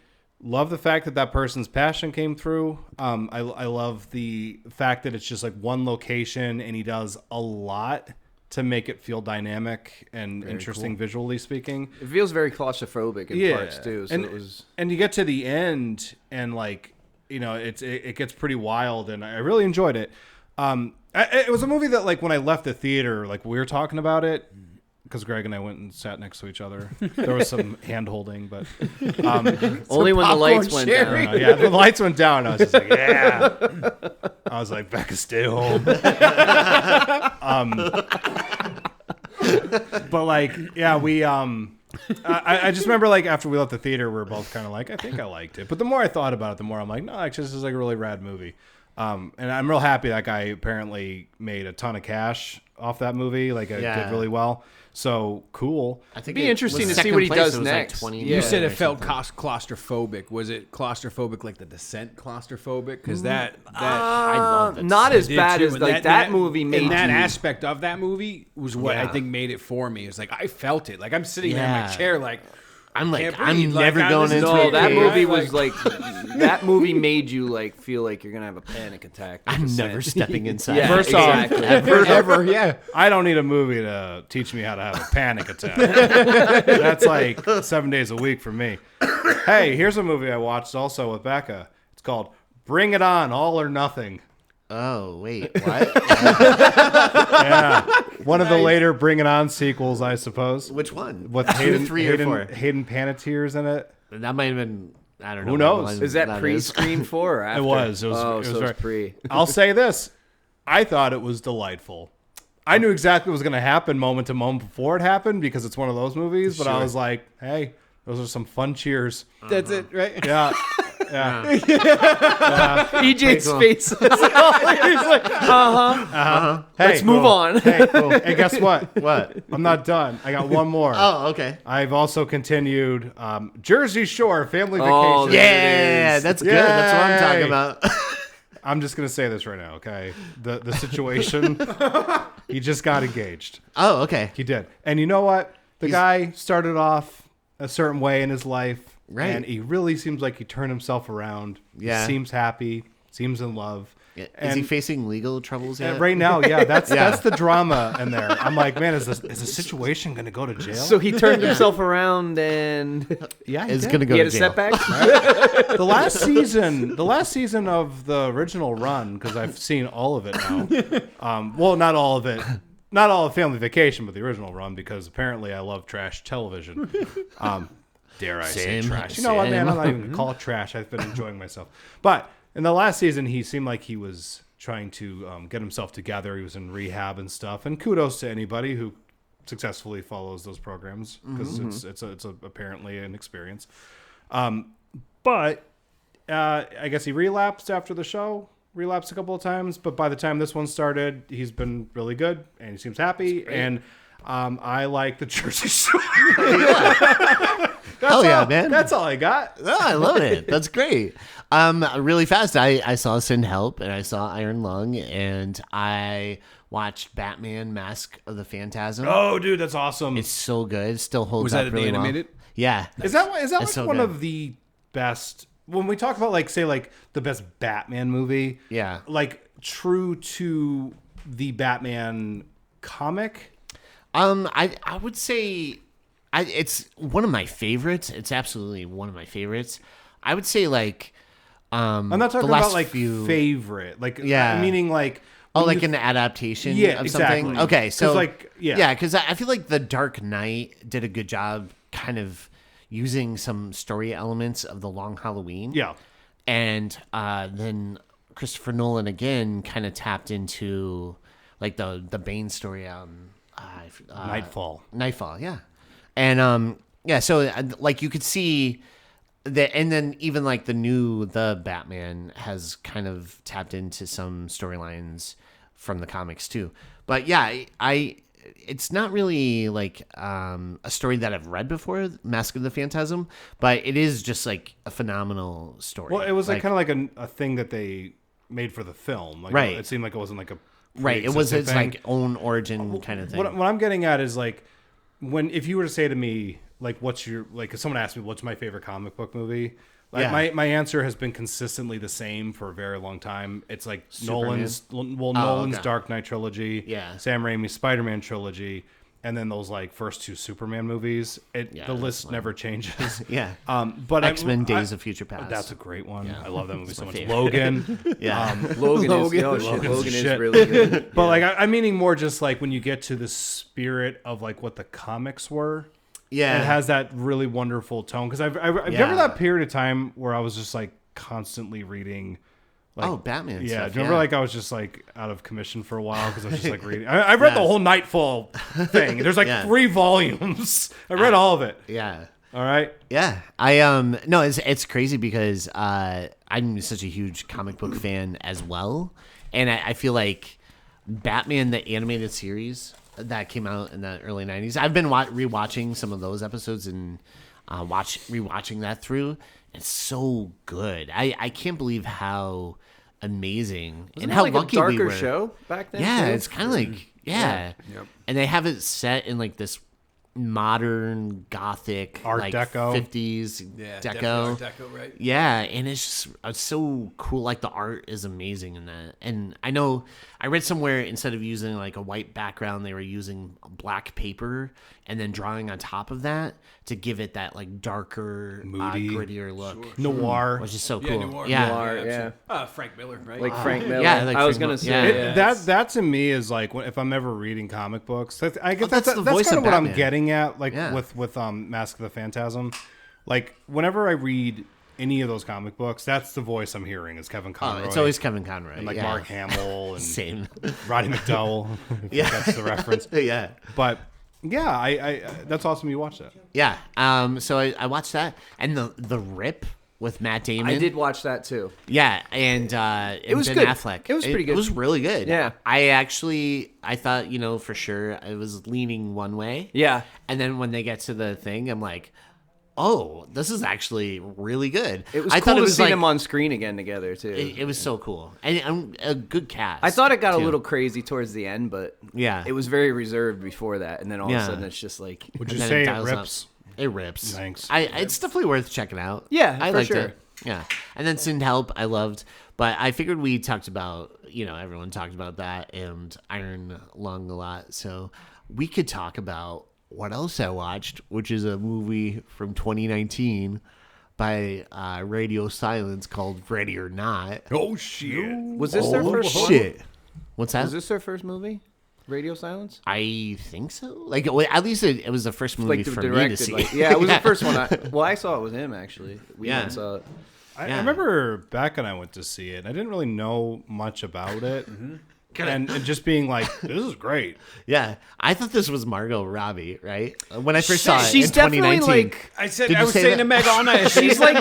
Speaker 2: love the fact that person's passion came through. I love the fact that it's just like one location and he does a lot to make it feel dynamic and interesting visually speaking.
Speaker 4: It feels very claustrophobic in parts too. So
Speaker 2: and you get to the end and like, you know, it gets pretty wild, and I really enjoyed it. It was a movie that like when I left the theater, like we were talking about it, because Greg and I went and sat next to each other. There was some hand holding, but
Speaker 4: only when the lights went down.
Speaker 2: Yeah, the lights went down. I was just like, yeah. I was like, Becca, stay home. But like, yeah, we I just remember like after we left the theater, we were both kind of like, I think I liked it. But the more I thought about it, the more I'm like, no, actually, this is like a really rad movie. And I'm real happy that guy apparently made a ton of cash off that movie. Like, it did really well. So cool.
Speaker 1: I think
Speaker 4: it'd be interesting to see what he does next.
Speaker 1: Like
Speaker 3: You said it felt claustrophobic. Was it claustrophobic like The Descent claustrophobic? Because that
Speaker 1: I love it.
Speaker 4: Not as bad
Speaker 3: too.
Speaker 4: as
Speaker 3: And
Speaker 4: like that movie made.
Speaker 3: And that
Speaker 4: you.
Speaker 3: aspect of that movie was what I think made it for me. It's like I felt it. Like I'm sitting there in my chair, like
Speaker 1: I'm like,
Speaker 3: can't breathe.
Speaker 1: I'm
Speaker 3: Like,
Speaker 1: never going into
Speaker 4: No,
Speaker 1: it.
Speaker 4: that
Speaker 1: here.
Speaker 4: movie was like that movie made you like feel like you're gonna have a panic attack.
Speaker 1: I'm never stepping inside.
Speaker 4: Yeah,
Speaker 2: First off,
Speaker 4: exactly.
Speaker 3: ever, yeah.
Speaker 2: I don't need a movie to teach me how to have a panic attack. That's like 7 days a week for me. Hey, here's a movie I watched also with Becca. It's called Bring It On, All or Nothing.
Speaker 1: Oh, wait, what?
Speaker 2: Yeah. One of the later Bring It On sequels, I suppose.
Speaker 1: Which one?
Speaker 2: With Hayden,
Speaker 1: 3 or 4?
Speaker 2: Hayden Panettiere's in it.
Speaker 1: That might have been, I don't know.
Speaker 2: Who knows?
Speaker 1: what one
Speaker 4: Is that pre-Scream 4 or after?
Speaker 2: It was. It was,
Speaker 4: Oh,
Speaker 2: it was
Speaker 4: so
Speaker 2: very-
Speaker 4: it's pre.
Speaker 2: I'll say this. I thought it was delightful. I knew exactly what was going to happen moment to moment before it happened because it's one of those movies, but I was like, hey, those are some fun cheers.
Speaker 3: That's it, right?
Speaker 2: Yeah. Yeah.
Speaker 4: EJ's
Speaker 1: cool.
Speaker 4: face. He's like,
Speaker 2: Hey,
Speaker 4: Let's move on.
Speaker 2: Hey, cool. Hey, guess what?
Speaker 1: What?
Speaker 2: I'm not done. I got one more.
Speaker 1: Oh, okay.
Speaker 2: I've also continued Jersey Shore Family
Speaker 4: Oh,
Speaker 2: Vacation.
Speaker 1: Yeah, that's good. That's what I'm talking about.
Speaker 2: I'm just going to say this right now, okay? The situation, he just got engaged.
Speaker 1: Oh, okay.
Speaker 2: He did. And you know what? The guy started off a certain way in his life.
Speaker 1: Right.
Speaker 2: And he really seems like he turned himself around.
Speaker 1: Yeah.
Speaker 2: He seems happy. Seems in love.
Speaker 1: Is
Speaker 2: And
Speaker 1: he facing legal troubles yet?
Speaker 2: right now, yeah, that's the drama in there. I'm like, man, is the situation going to go to jail?
Speaker 4: So he turned himself around and
Speaker 2: yeah,
Speaker 1: Is
Speaker 2: did.
Speaker 1: going to go
Speaker 4: he
Speaker 1: to
Speaker 4: had a
Speaker 1: jail.
Speaker 4: setback.
Speaker 2: The last season of the original run, because I've seen all of it now. Well, not all of it. Not all of Family Vacation, but the original run, because apparently I love trash television. Dare I say
Speaker 1: Same,
Speaker 2: trash? You know what, man?
Speaker 1: same.
Speaker 2: I'm not even going to call it trash. I've been enjoying myself. But in the last season, he seemed like he was trying to get himself together. He was in rehab and stuff. And kudos to anybody who successfully follows those programs, because it's apparently an experience. But I guess he relapsed after the show. Relapsed a couple of times, but by the time this one started, he's been really good and he seems happy. And I like the Jersey Shore.
Speaker 1: Hell yeah, man.
Speaker 2: That's all I got.
Speaker 1: Oh, I love it. That's great. Really fast, I saw Send Help and I saw Iron Lung and I watched Batman Mask of the Phantasm.
Speaker 2: Oh, dude, that's awesome.
Speaker 1: It's so good. It still holds
Speaker 3: Was
Speaker 1: up
Speaker 3: that
Speaker 1: really
Speaker 3: the animated?
Speaker 1: well. Yeah.
Speaker 2: Is that like
Speaker 1: so
Speaker 2: one
Speaker 1: good.
Speaker 2: of the best? When we talk about like say like the best Batman movie,
Speaker 1: Yeah.
Speaker 2: like true to the Batman comic.
Speaker 1: I would say it's one of my favorites. It's absolutely one of my favorites. I would say like
Speaker 2: I'm not talking
Speaker 1: the last
Speaker 2: about like
Speaker 1: few
Speaker 2: favorite, like
Speaker 1: Yeah.
Speaker 2: meaning like
Speaker 1: Oh,
Speaker 2: when
Speaker 1: like
Speaker 2: you-
Speaker 1: an adaptation
Speaker 2: Yeah,
Speaker 1: of
Speaker 2: exactly.
Speaker 1: something? Okay,
Speaker 2: 'Cause,
Speaker 1: so
Speaker 2: like, yeah.
Speaker 1: because I feel like The Dark Knight did a good job kind of using some story elements of The Long Halloween.
Speaker 2: yeah.
Speaker 1: And then Christopher Nolan again kind of tapped into like the Bane story
Speaker 2: Nightfall.
Speaker 1: Nightfall, yeah. And yeah, so like you could see that, and then even like the Batman has kind of tapped into some storylines from the comics too. But yeah, it's not really like a story that I've read before, Mask of the Phantasm, but it is just like a phenomenal story.
Speaker 2: Well, it was like kind of like a thing that they made for the film. Like,
Speaker 1: right.
Speaker 2: It seemed like it wasn't like a
Speaker 1: right. It was its
Speaker 2: thing.
Speaker 1: like own origin kind of thing.
Speaker 2: What I'm getting at is like if you were to say to me like if someone asked me what's my favorite comic book movie. Like my answer has been consistently the same for a very long time. It's like
Speaker 1: Superman?
Speaker 2: Nolan's
Speaker 1: okay.
Speaker 2: Dark Knight trilogy, Sam Raimi's Spider-Man trilogy, and then those like first 2 Superman movies. The list never changes.
Speaker 1: Yeah.
Speaker 2: But
Speaker 1: X-Men Days of Future Past.
Speaker 2: That's a great one.
Speaker 1: Yeah.
Speaker 2: I love that movie so much.
Speaker 1: favorite.
Speaker 2: Logan.
Speaker 1: Yeah.
Speaker 4: Logan
Speaker 2: Logan's
Speaker 4: is
Speaker 2: shit.
Speaker 4: really good.
Speaker 2: But like I'm meaning more just like when you get to the spirit of like what the comics were.
Speaker 1: Yeah.
Speaker 2: It has that really wonderful tone because I've remember that period of time where I was just like constantly reading. Like,
Speaker 1: Batman.
Speaker 2: Yeah,
Speaker 1: stuff,
Speaker 2: do you remember like I was just like out of commission for a while because I was just like reading. I read the whole Nightfall thing. There's like 3 volumes. I read all of it.
Speaker 1: Yeah.
Speaker 2: All right.
Speaker 1: Yeah. I no, it's crazy because I'm such a huge comic book fan as well, and I feel like Batman the animated series that came out in the early 90s. I've been rewatching some of those episodes and rewatching that through. It's so good. I can't believe how amazing
Speaker 4: Wasn't
Speaker 1: and
Speaker 4: it
Speaker 1: how
Speaker 4: like
Speaker 1: lucky
Speaker 4: a darker
Speaker 1: we were.
Speaker 4: show back then?
Speaker 1: Yeah,
Speaker 4: too?
Speaker 1: it's kind of like
Speaker 3: Yep.
Speaker 1: and they have it set in like this modern gothic
Speaker 2: Art
Speaker 1: like
Speaker 2: Deco.
Speaker 1: 50s
Speaker 3: Yeah,
Speaker 1: deco.
Speaker 3: definitely Art Deco, right?
Speaker 1: Yeah, and it's so cool. Like the art is amazing in that. And I know I read somewhere instead of using like a white background, they were using black paper and then drawing on top of that to give it that like darker,
Speaker 2: Moody.
Speaker 1: grittier look,
Speaker 2: Noir.
Speaker 1: which is so
Speaker 3: Yeah,
Speaker 1: cool.
Speaker 3: Noir.
Speaker 1: Yeah,
Speaker 4: Noir,
Speaker 3: absolutely. Frank Miller, right?
Speaker 4: Like Frank Miller.
Speaker 1: yeah, like
Speaker 4: I was
Speaker 1: Frank
Speaker 4: gonna
Speaker 1: Miller.
Speaker 4: say
Speaker 1: Yeah.
Speaker 2: That to me is like if I'm ever reading comic books, I guess
Speaker 1: that's
Speaker 2: that's
Speaker 1: the voice
Speaker 2: kind
Speaker 1: of
Speaker 2: of what I'm
Speaker 1: Batman.
Speaker 2: getting at. Like
Speaker 1: Yeah.
Speaker 2: with Mask of the Phantasm, like whenever I read any of those comic books, that's the voice I'm hearing is Kevin Conroy.
Speaker 1: Oh, it's always Kevin Conroy.
Speaker 2: and like
Speaker 1: yeah.
Speaker 2: Mark Hamill and
Speaker 1: Same.
Speaker 2: Roddy McDowell.
Speaker 1: Yeah.
Speaker 2: That's the reference.
Speaker 1: Yeah.
Speaker 2: But yeah, I that's awesome. You watched that.
Speaker 1: Yeah. So I watched that and the Rip with Matt Damon.
Speaker 4: I did watch that too.
Speaker 1: Yeah, and it
Speaker 4: was
Speaker 1: Ben
Speaker 4: good.
Speaker 1: Affleck.
Speaker 4: It was pretty good.
Speaker 1: It was really good.
Speaker 4: Yeah.
Speaker 1: I thought, for sure I was leaning one way.
Speaker 4: Yeah.
Speaker 1: And then when they get to the thing, I'm like, oh, this is actually really good.
Speaker 4: It was
Speaker 1: I
Speaker 4: cool
Speaker 1: thought it
Speaker 4: to
Speaker 1: was
Speaker 4: see
Speaker 1: like,
Speaker 4: them on screen again together too.
Speaker 1: it was so cool. And a good cast.
Speaker 4: I thought it got a
Speaker 1: too.
Speaker 4: little crazy towards the end, but
Speaker 1: Yeah.
Speaker 4: it was very reserved before that, and then all of
Speaker 1: Yeah.
Speaker 4: a sudden it's just like
Speaker 2: Would
Speaker 1: And
Speaker 2: you
Speaker 1: then
Speaker 2: say it
Speaker 1: dials up.
Speaker 2: rips?
Speaker 1: It rips.
Speaker 2: Thanks.
Speaker 1: It's definitely worth checking out.
Speaker 4: Yeah,
Speaker 1: I
Speaker 4: for
Speaker 1: liked
Speaker 4: sure.
Speaker 1: it. Yeah. And then Sin Help, I loved. But I figured we talked about, everyone talked about that and Iron Lung a lot. So we could talk about what else I watched, which is a movie from 2019 by Radio Silence called Ready or Not.
Speaker 2: Oh shit!
Speaker 4: Was this their first one?
Speaker 1: shit. What's that?
Speaker 4: Was this their first movie? Radio Silence?
Speaker 1: I think so. Like, well, at least it was the first movie
Speaker 4: Like the
Speaker 1: for me to
Speaker 4: directed,
Speaker 1: see.
Speaker 4: like, yeah, it was the first one. I saw it with him actually. We
Speaker 1: Yeah.
Speaker 4: went and saw it.
Speaker 2: I
Speaker 1: Yeah.
Speaker 2: remember Beck and I went to see it. I didn't really know much about it, and just being like, "This is great."
Speaker 1: Yeah, I thought this was Margot Robbie, right? When I first saw it
Speaker 4: She's
Speaker 1: in
Speaker 4: definitely
Speaker 1: 2019.
Speaker 4: like
Speaker 3: I said
Speaker 1: Did
Speaker 3: I
Speaker 1: you
Speaker 3: was
Speaker 1: say
Speaker 3: saying
Speaker 1: that?
Speaker 3: to Meg all night.
Speaker 4: She's like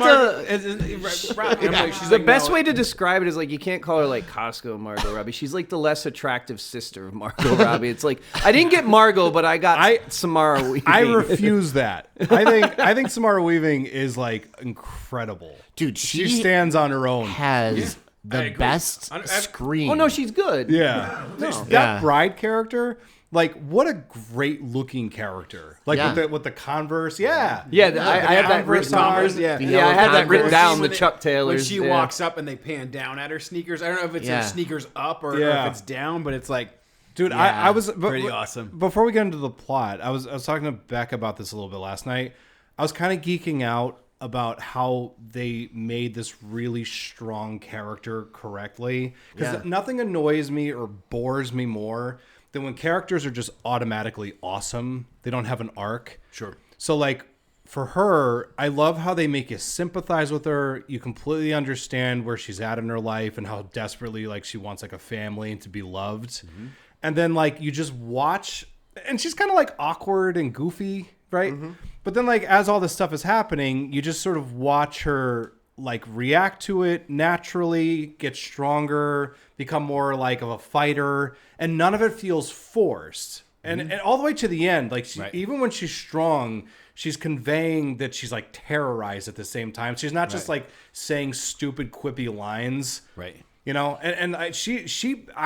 Speaker 3: she's
Speaker 4: the best way to describe it is like you can't call her like Costco Margot Robbie. She's like the less attractive sister of Margot Robbie. It's like I didn't get Margot, but I got Samara Weaving.
Speaker 2: I refuse that. I think Samara Weaving is like incredible,
Speaker 1: Dude,
Speaker 2: She
Speaker 1: she
Speaker 2: stands on her own.
Speaker 1: has
Speaker 3: I
Speaker 1: the
Speaker 3: agree.
Speaker 1: best
Speaker 3: I-
Speaker 1: scream.
Speaker 4: Oh no, she's good.
Speaker 2: Yeah, that
Speaker 1: Yeah.
Speaker 2: bride character. Like, what a great looking character. Like
Speaker 1: Yeah.
Speaker 2: with the Converse. Yeah,
Speaker 4: Yeah, I have that
Speaker 2: Converse
Speaker 4: written down.
Speaker 2: Converse,
Speaker 4: Yeah,
Speaker 1: the
Speaker 4: yeah, I
Speaker 1: yellow
Speaker 4: had that written
Speaker 1: Converse.
Speaker 4: down. The
Speaker 3: When
Speaker 4: Chuck
Speaker 3: When
Speaker 4: Taylors.
Speaker 3: she
Speaker 4: yeah.
Speaker 3: walks up and they pan down at her sneakers. I don't know if it's
Speaker 1: Yeah.
Speaker 3: her sneakers up or
Speaker 2: Yeah.
Speaker 3: if it's down, but it's like
Speaker 2: Dude,
Speaker 1: Yeah.
Speaker 2: I was
Speaker 3: Pretty awesome.
Speaker 2: Before we get into the plot, I was talking to Beck about this a little bit last night. I was kind of geeking out about how they made this really strong character correctly, because
Speaker 1: Yeah.
Speaker 2: nothing annoys me or bores me more than when characters are just automatically awesome. They don't have an arc.
Speaker 3: Sure.
Speaker 2: So like for her, I love how they make you sympathize with her. You completely understand where she's at in her life and how desperately like she wants like a family and to be loved.
Speaker 1: Mm-hmm.
Speaker 2: And then like you just watch, and she's kind of like awkward and goofy, right?
Speaker 1: Mm-hmm.
Speaker 2: But then like as all this stuff is happening, you just sort of watch her like react to it naturally, get stronger, become more like of a fighter, and none of it feels forced. And all the way to the end, like even when she's strong, she's conveying that she's like terrorized at the same time. She's not just like saying stupid quippy lines,
Speaker 3: Right.
Speaker 2: You know. And I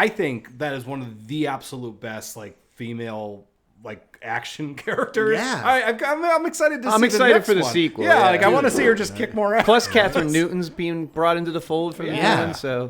Speaker 2: think that is one of the absolute best like female like action characters.
Speaker 1: Yeah.
Speaker 2: I'm excited to.
Speaker 4: I'm
Speaker 2: see
Speaker 4: excited
Speaker 2: the next
Speaker 4: for the
Speaker 2: one.
Speaker 4: sequel,
Speaker 2: Yeah,
Speaker 4: yeah.
Speaker 2: like I want to see her just kick more ass.
Speaker 4: Plus, Catherine Newton's being brought into the fold for the
Speaker 1: Yeah.
Speaker 4: one, so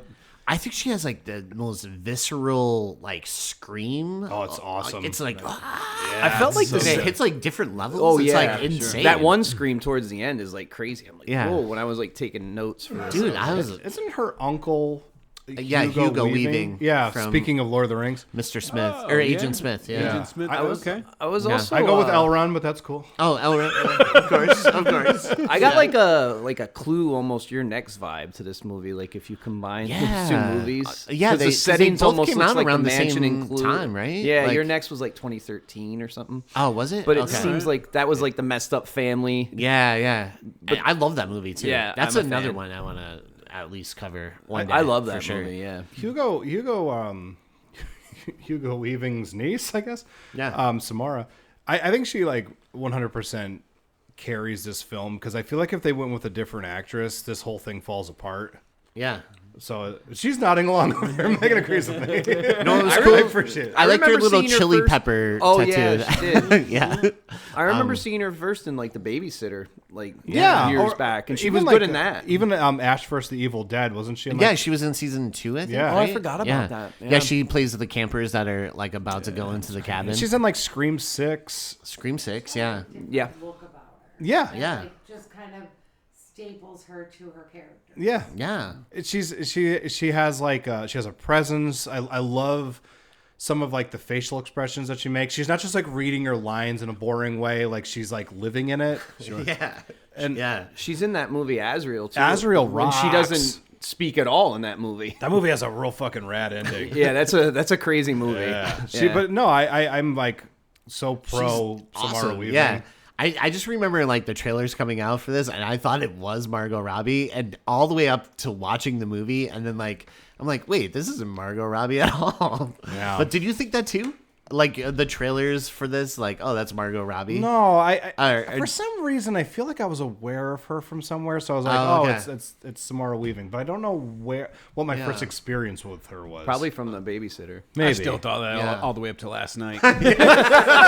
Speaker 1: I think she has like the most visceral like scream.
Speaker 2: Oh, it's awesome.
Speaker 1: It's like
Speaker 4: I felt like
Speaker 1: it hits like different levels.
Speaker 4: Oh,
Speaker 1: it's
Speaker 4: yeah,
Speaker 1: like
Speaker 4: sure.
Speaker 1: insane.
Speaker 4: That one scream towards the end is like crazy. I'm like,
Speaker 1: Yeah.
Speaker 4: whoa, when I was like taking notes for this.
Speaker 1: dude, I was
Speaker 2: Isn't her uncle?
Speaker 1: Hugo Weaving
Speaker 2: Yeah.
Speaker 1: from-
Speaker 2: Speaking of Lord of the Rings,
Speaker 1: Mr. Smith or Agent Smith. Yeah.
Speaker 3: Agent Smith.
Speaker 2: I was-
Speaker 3: Okay.
Speaker 4: I was
Speaker 1: Yeah.
Speaker 4: also
Speaker 2: I go with
Speaker 4: uh,
Speaker 2: Elrond, but that's cool.
Speaker 1: Oh, Elrond, of course, of course.
Speaker 4: I got like a Clue, almost your next vibe to this movie. Like if you combine those two
Speaker 1: Yeah.
Speaker 4: movies,
Speaker 1: Yeah,
Speaker 4: 'Cause
Speaker 1: they-
Speaker 4: the
Speaker 1: 'cause they
Speaker 4: settings
Speaker 1: both
Speaker 4: almost
Speaker 1: came
Speaker 4: looks
Speaker 1: out
Speaker 4: like
Speaker 1: around
Speaker 4: the
Speaker 1: the
Speaker 4: mansion
Speaker 1: same
Speaker 4: in Clue.
Speaker 1: time, right?
Speaker 4: Yeah,
Speaker 1: Like-
Speaker 4: your next was like 2013 or something.
Speaker 1: Oh, was it?
Speaker 4: But it
Speaker 1: Okay.
Speaker 4: seems like that was like the messed up family.
Speaker 1: Yeah, yeah. I love that movie too.
Speaker 4: Yeah,
Speaker 1: That's
Speaker 4: I'm a
Speaker 1: another
Speaker 4: fan.
Speaker 1: one I want to at least cover one day.
Speaker 4: I love
Speaker 1: for
Speaker 4: that
Speaker 1: sure.
Speaker 4: movie. Yeah.
Speaker 2: Hugo Hugo Weaving's niece, I guess.
Speaker 1: Yeah.
Speaker 2: Samara. I think she like 100% carries this film because I feel like if they went with a different actress, this whole thing falls apart.
Speaker 1: Yeah.
Speaker 2: So she's nodding along over here, making a crazy thing.
Speaker 1: No, it was
Speaker 2: I
Speaker 1: cool.
Speaker 2: really appreciate it.
Speaker 1: I liked her
Speaker 4: remember
Speaker 1: little
Speaker 4: seeing her
Speaker 1: chili
Speaker 4: first-
Speaker 1: pepper
Speaker 4: Oh,
Speaker 1: tattoo.
Speaker 4: yeah, she did.
Speaker 1: Yeah.
Speaker 4: I remember seeing her first in like The Babysitter, like
Speaker 2: Yeah,
Speaker 4: years
Speaker 2: or
Speaker 4: back, and she
Speaker 2: even
Speaker 4: was good
Speaker 2: like
Speaker 4: in that.
Speaker 2: Even Ash vs. the Evil Dead, wasn't she? In
Speaker 1: Yeah,
Speaker 2: like,
Speaker 1: she was in season 2, I think.
Speaker 2: Yeah. Oh,
Speaker 4: I
Speaker 1: right?
Speaker 4: forgot about
Speaker 1: yeah.
Speaker 4: that.
Speaker 1: Yeah.
Speaker 4: Yeah.
Speaker 1: She plays the campers that are like about to go into the cabin.
Speaker 2: she's in like Scream 6.
Speaker 1: Scream 6, yeah.
Speaker 4: Yeah.
Speaker 5: Look about her.
Speaker 2: Yeah,
Speaker 1: Yeah.
Speaker 5: Like, just kind of staples her to her character.
Speaker 2: yeah.
Speaker 1: Yeah.
Speaker 2: She has like she has a presence. I love some of like the facial expressions that she makes. She's not just like reading her lines in a boring way. Like she's like living in it.
Speaker 1: Yeah.
Speaker 2: And
Speaker 1: Yeah.
Speaker 4: She's in that movie Azrael too.
Speaker 2: Azrael
Speaker 4: and she
Speaker 2: rocks.
Speaker 4: doesn't speak at all in that movie.
Speaker 2: that movie has a real fucking rad ending.
Speaker 4: Yeah, that's a crazy movie.
Speaker 2: Yeah.
Speaker 4: Yeah.
Speaker 2: But no, I'm like so pro Samara
Speaker 1: Awesome.
Speaker 2: Weaving.
Speaker 1: Yeah. I just remember like the trailers coming out for this and I thought it was Margot Robbie and all the way up to watching the movie and then like I'm like, wait, this isn't Margot Robbie at all.
Speaker 2: Yeah.
Speaker 1: But did you think that too? Like the trailers for this, like, oh, that's Margot Robbie.
Speaker 2: No, I
Speaker 1: Or-
Speaker 2: for some reason I feel like I was aware of her from somewhere, so I was like,
Speaker 1: Oh,
Speaker 2: oh,
Speaker 1: okay.
Speaker 2: it's Samara Weaving, but I don't know what my first experience with her was.
Speaker 4: Probably from The Babysitter.
Speaker 2: Maybe.
Speaker 3: I still thought that
Speaker 1: Yeah.
Speaker 3: all the way up to last night.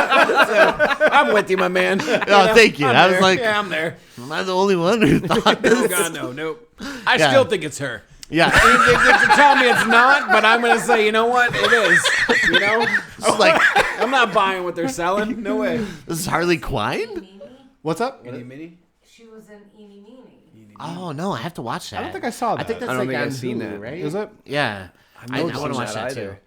Speaker 3: I'm with you, my man.
Speaker 1: Oh, thank you. I was like,
Speaker 3: yeah, I'm there.
Speaker 1: am I the only one who thought
Speaker 3: Oh
Speaker 1: this?
Speaker 3: God, no, nope. I
Speaker 1: Yeah.
Speaker 3: still think it's her.
Speaker 1: Yeah.
Speaker 3: They tell me it's not, but I'm gonna say, you know what, it is. You know,
Speaker 1: It's like,
Speaker 3: I'm not buying what they're selling. No way.
Speaker 1: this is Harley Quinn?
Speaker 5: Meanie?
Speaker 2: What's up?
Speaker 3: Mini mini.
Speaker 5: She was in Eenie Meenie.
Speaker 1: Oh, no, I have to watch that.
Speaker 2: I don't think I saw that.
Speaker 1: I think that's
Speaker 4: I don't
Speaker 1: like
Speaker 4: think
Speaker 1: on
Speaker 4: I've seen
Speaker 1: Hulu,
Speaker 4: that.
Speaker 1: right?
Speaker 2: Is it?
Speaker 1: Yeah. I want to
Speaker 4: seen
Speaker 1: watch that
Speaker 4: either.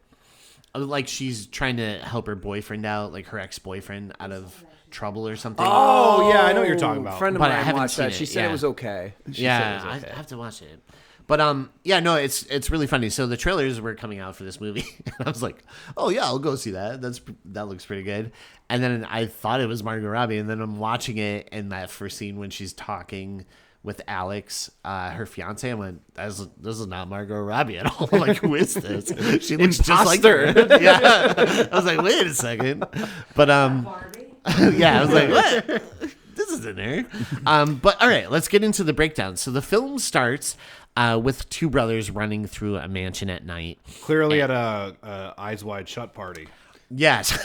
Speaker 1: too. Like she's trying to help her boyfriend out, like her ex-boyfriend out of trouble or something.
Speaker 2: Oh yeah, I know what you're talking about.
Speaker 4: A friend of
Speaker 1: But I
Speaker 4: mine
Speaker 1: haven't
Speaker 4: watched that.
Speaker 1: seen
Speaker 4: She
Speaker 1: it,
Speaker 4: said
Speaker 1: yeah.
Speaker 4: it was okay. She
Speaker 1: yeah,
Speaker 4: said it was okay.
Speaker 1: I have to watch it. But yeah, no, it's really funny. So the trailers were coming out for this movie, and I was like, oh yeah, I'll go see that. That looks pretty good. And then I thought it was Margot Robbie, and then I'm watching it, and that first scene when she's talking with Alex, her fiance, I went, this is not Margot Robbie at all. Like, who is this? She looks just like her. Yeah, I was like, wait a second. But
Speaker 5: Barbie.
Speaker 1: yeah, I was like, what? This isn't her. But all right, let's get into the breakdown. So the film starts with two brothers running through a mansion at night.
Speaker 2: Clearly at a Eyes Wide Shut party.
Speaker 1: Yes.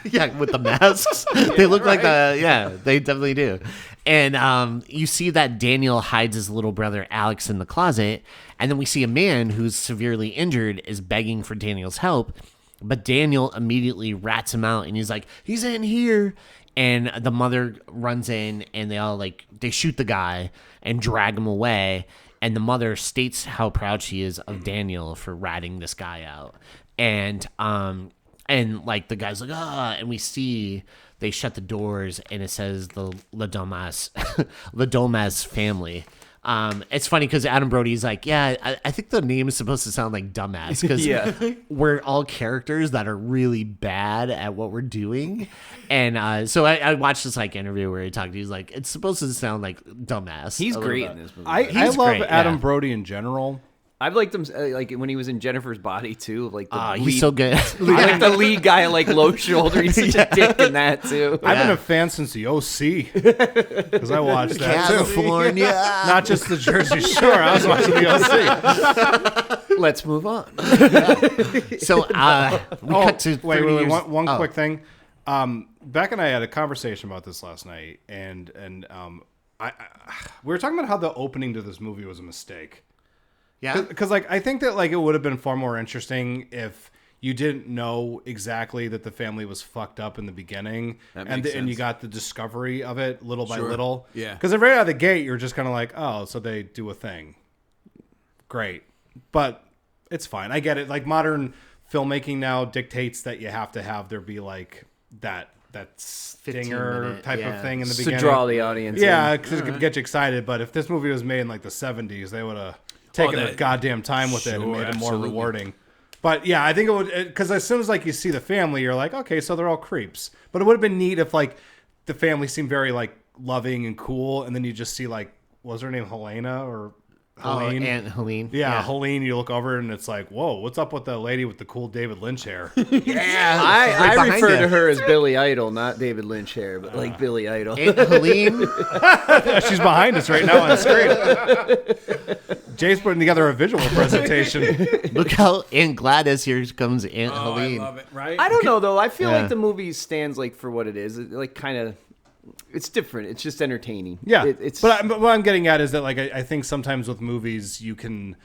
Speaker 1: Yeah, with the masks. They look like they definitely do. And you see that Daniel hides his little brother Alex in the closet. And then we see a man who's severely injured is begging for Daniel's help. But Daniel immediately rats him out and he's like, he's in here. And the mother runs in and they shoot the guy and drag him away. And the mother states how proud she is of Daniel for ratting this guy out. And like the guy's like, and we see they shut the doors and it says the Ladomas family. It's funny because Adam Brody's like, yeah, I think the name is supposed to sound like dumbass because we're all characters that are really bad at what we're doing. And so I watched this like interview where he talked. He's like, it's supposed to sound like dumbass.
Speaker 4: He's great in this movie.
Speaker 2: I love
Speaker 1: great,
Speaker 2: Adam
Speaker 1: yeah.
Speaker 2: Brody in general.
Speaker 4: I've liked him like when he was in Jennifer's Body too. Like the lead,
Speaker 1: he's so good.
Speaker 4: I like the lead guy, like low shoulder. He's such a dick in that too.
Speaker 2: I've been a fan since the OC because I watched that too.
Speaker 1: California.
Speaker 2: Not just the Jersey Shore. I was watching the OC.
Speaker 4: Let's move on.
Speaker 1: So we cut to 30
Speaker 2: wait,
Speaker 1: years.
Speaker 2: one quick thing. Beck and I had a conversation about this last night, and we were talking about how the opening to this movie was a mistake.
Speaker 1: Yeah.
Speaker 2: Because like I think that like it would have been far more interesting if you didn't know exactly that the family was fucked up in the beginning, and you got the discovery of it little by little.
Speaker 3: Yeah.
Speaker 2: Because right out of the gate, you're just kind of like, oh, so they do a thing. Great, but it's fine. I get it. Like modern filmmaking now dictates that you have to have there be like that stinger type of thing in the beginning
Speaker 4: To draw the audience.
Speaker 2: Yeah,
Speaker 4: in.
Speaker 2: because it could get you excited. But if this movie was made in like the 70s, they would have taken their goddamn time with it and made it more rewarding. But yeah, I think it would, because as soon as like you see the family, you're like, okay, so they're all creeps. But it would have been neat if like the family seemed very like loving and cool, and then you just see like, what was her name, Helena or Helene?
Speaker 1: Aunt Helene.
Speaker 2: Yeah, Helene. You look over and it's like, whoa, what's up with the lady with the cool David Lynch hair?
Speaker 1: Yeah.
Speaker 4: I
Speaker 1: behind
Speaker 4: refer
Speaker 1: you.
Speaker 4: to her as Billy Idol, not David Lynch hair, but like Billy Idol.
Speaker 1: Aunt Helene.
Speaker 2: She's behind us right now on the screen. Jay's putting together a visual presentation.
Speaker 1: Look how Aunt Gladys, here comes Aunt
Speaker 3: Oh,
Speaker 1: Helene.
Speaker 3: I love it. Right?
Speaker 4: I don't know though. I feel
Speaker 1: Yeah.
Speaker 4: like the movie stands like for what it is. It, like kind of, it's different. It's just entertaining.
Speaker 2: Yeah,
Speaker 4: it's
Speaker 2: but what I'm getting at is that like I think sometimes with movies you can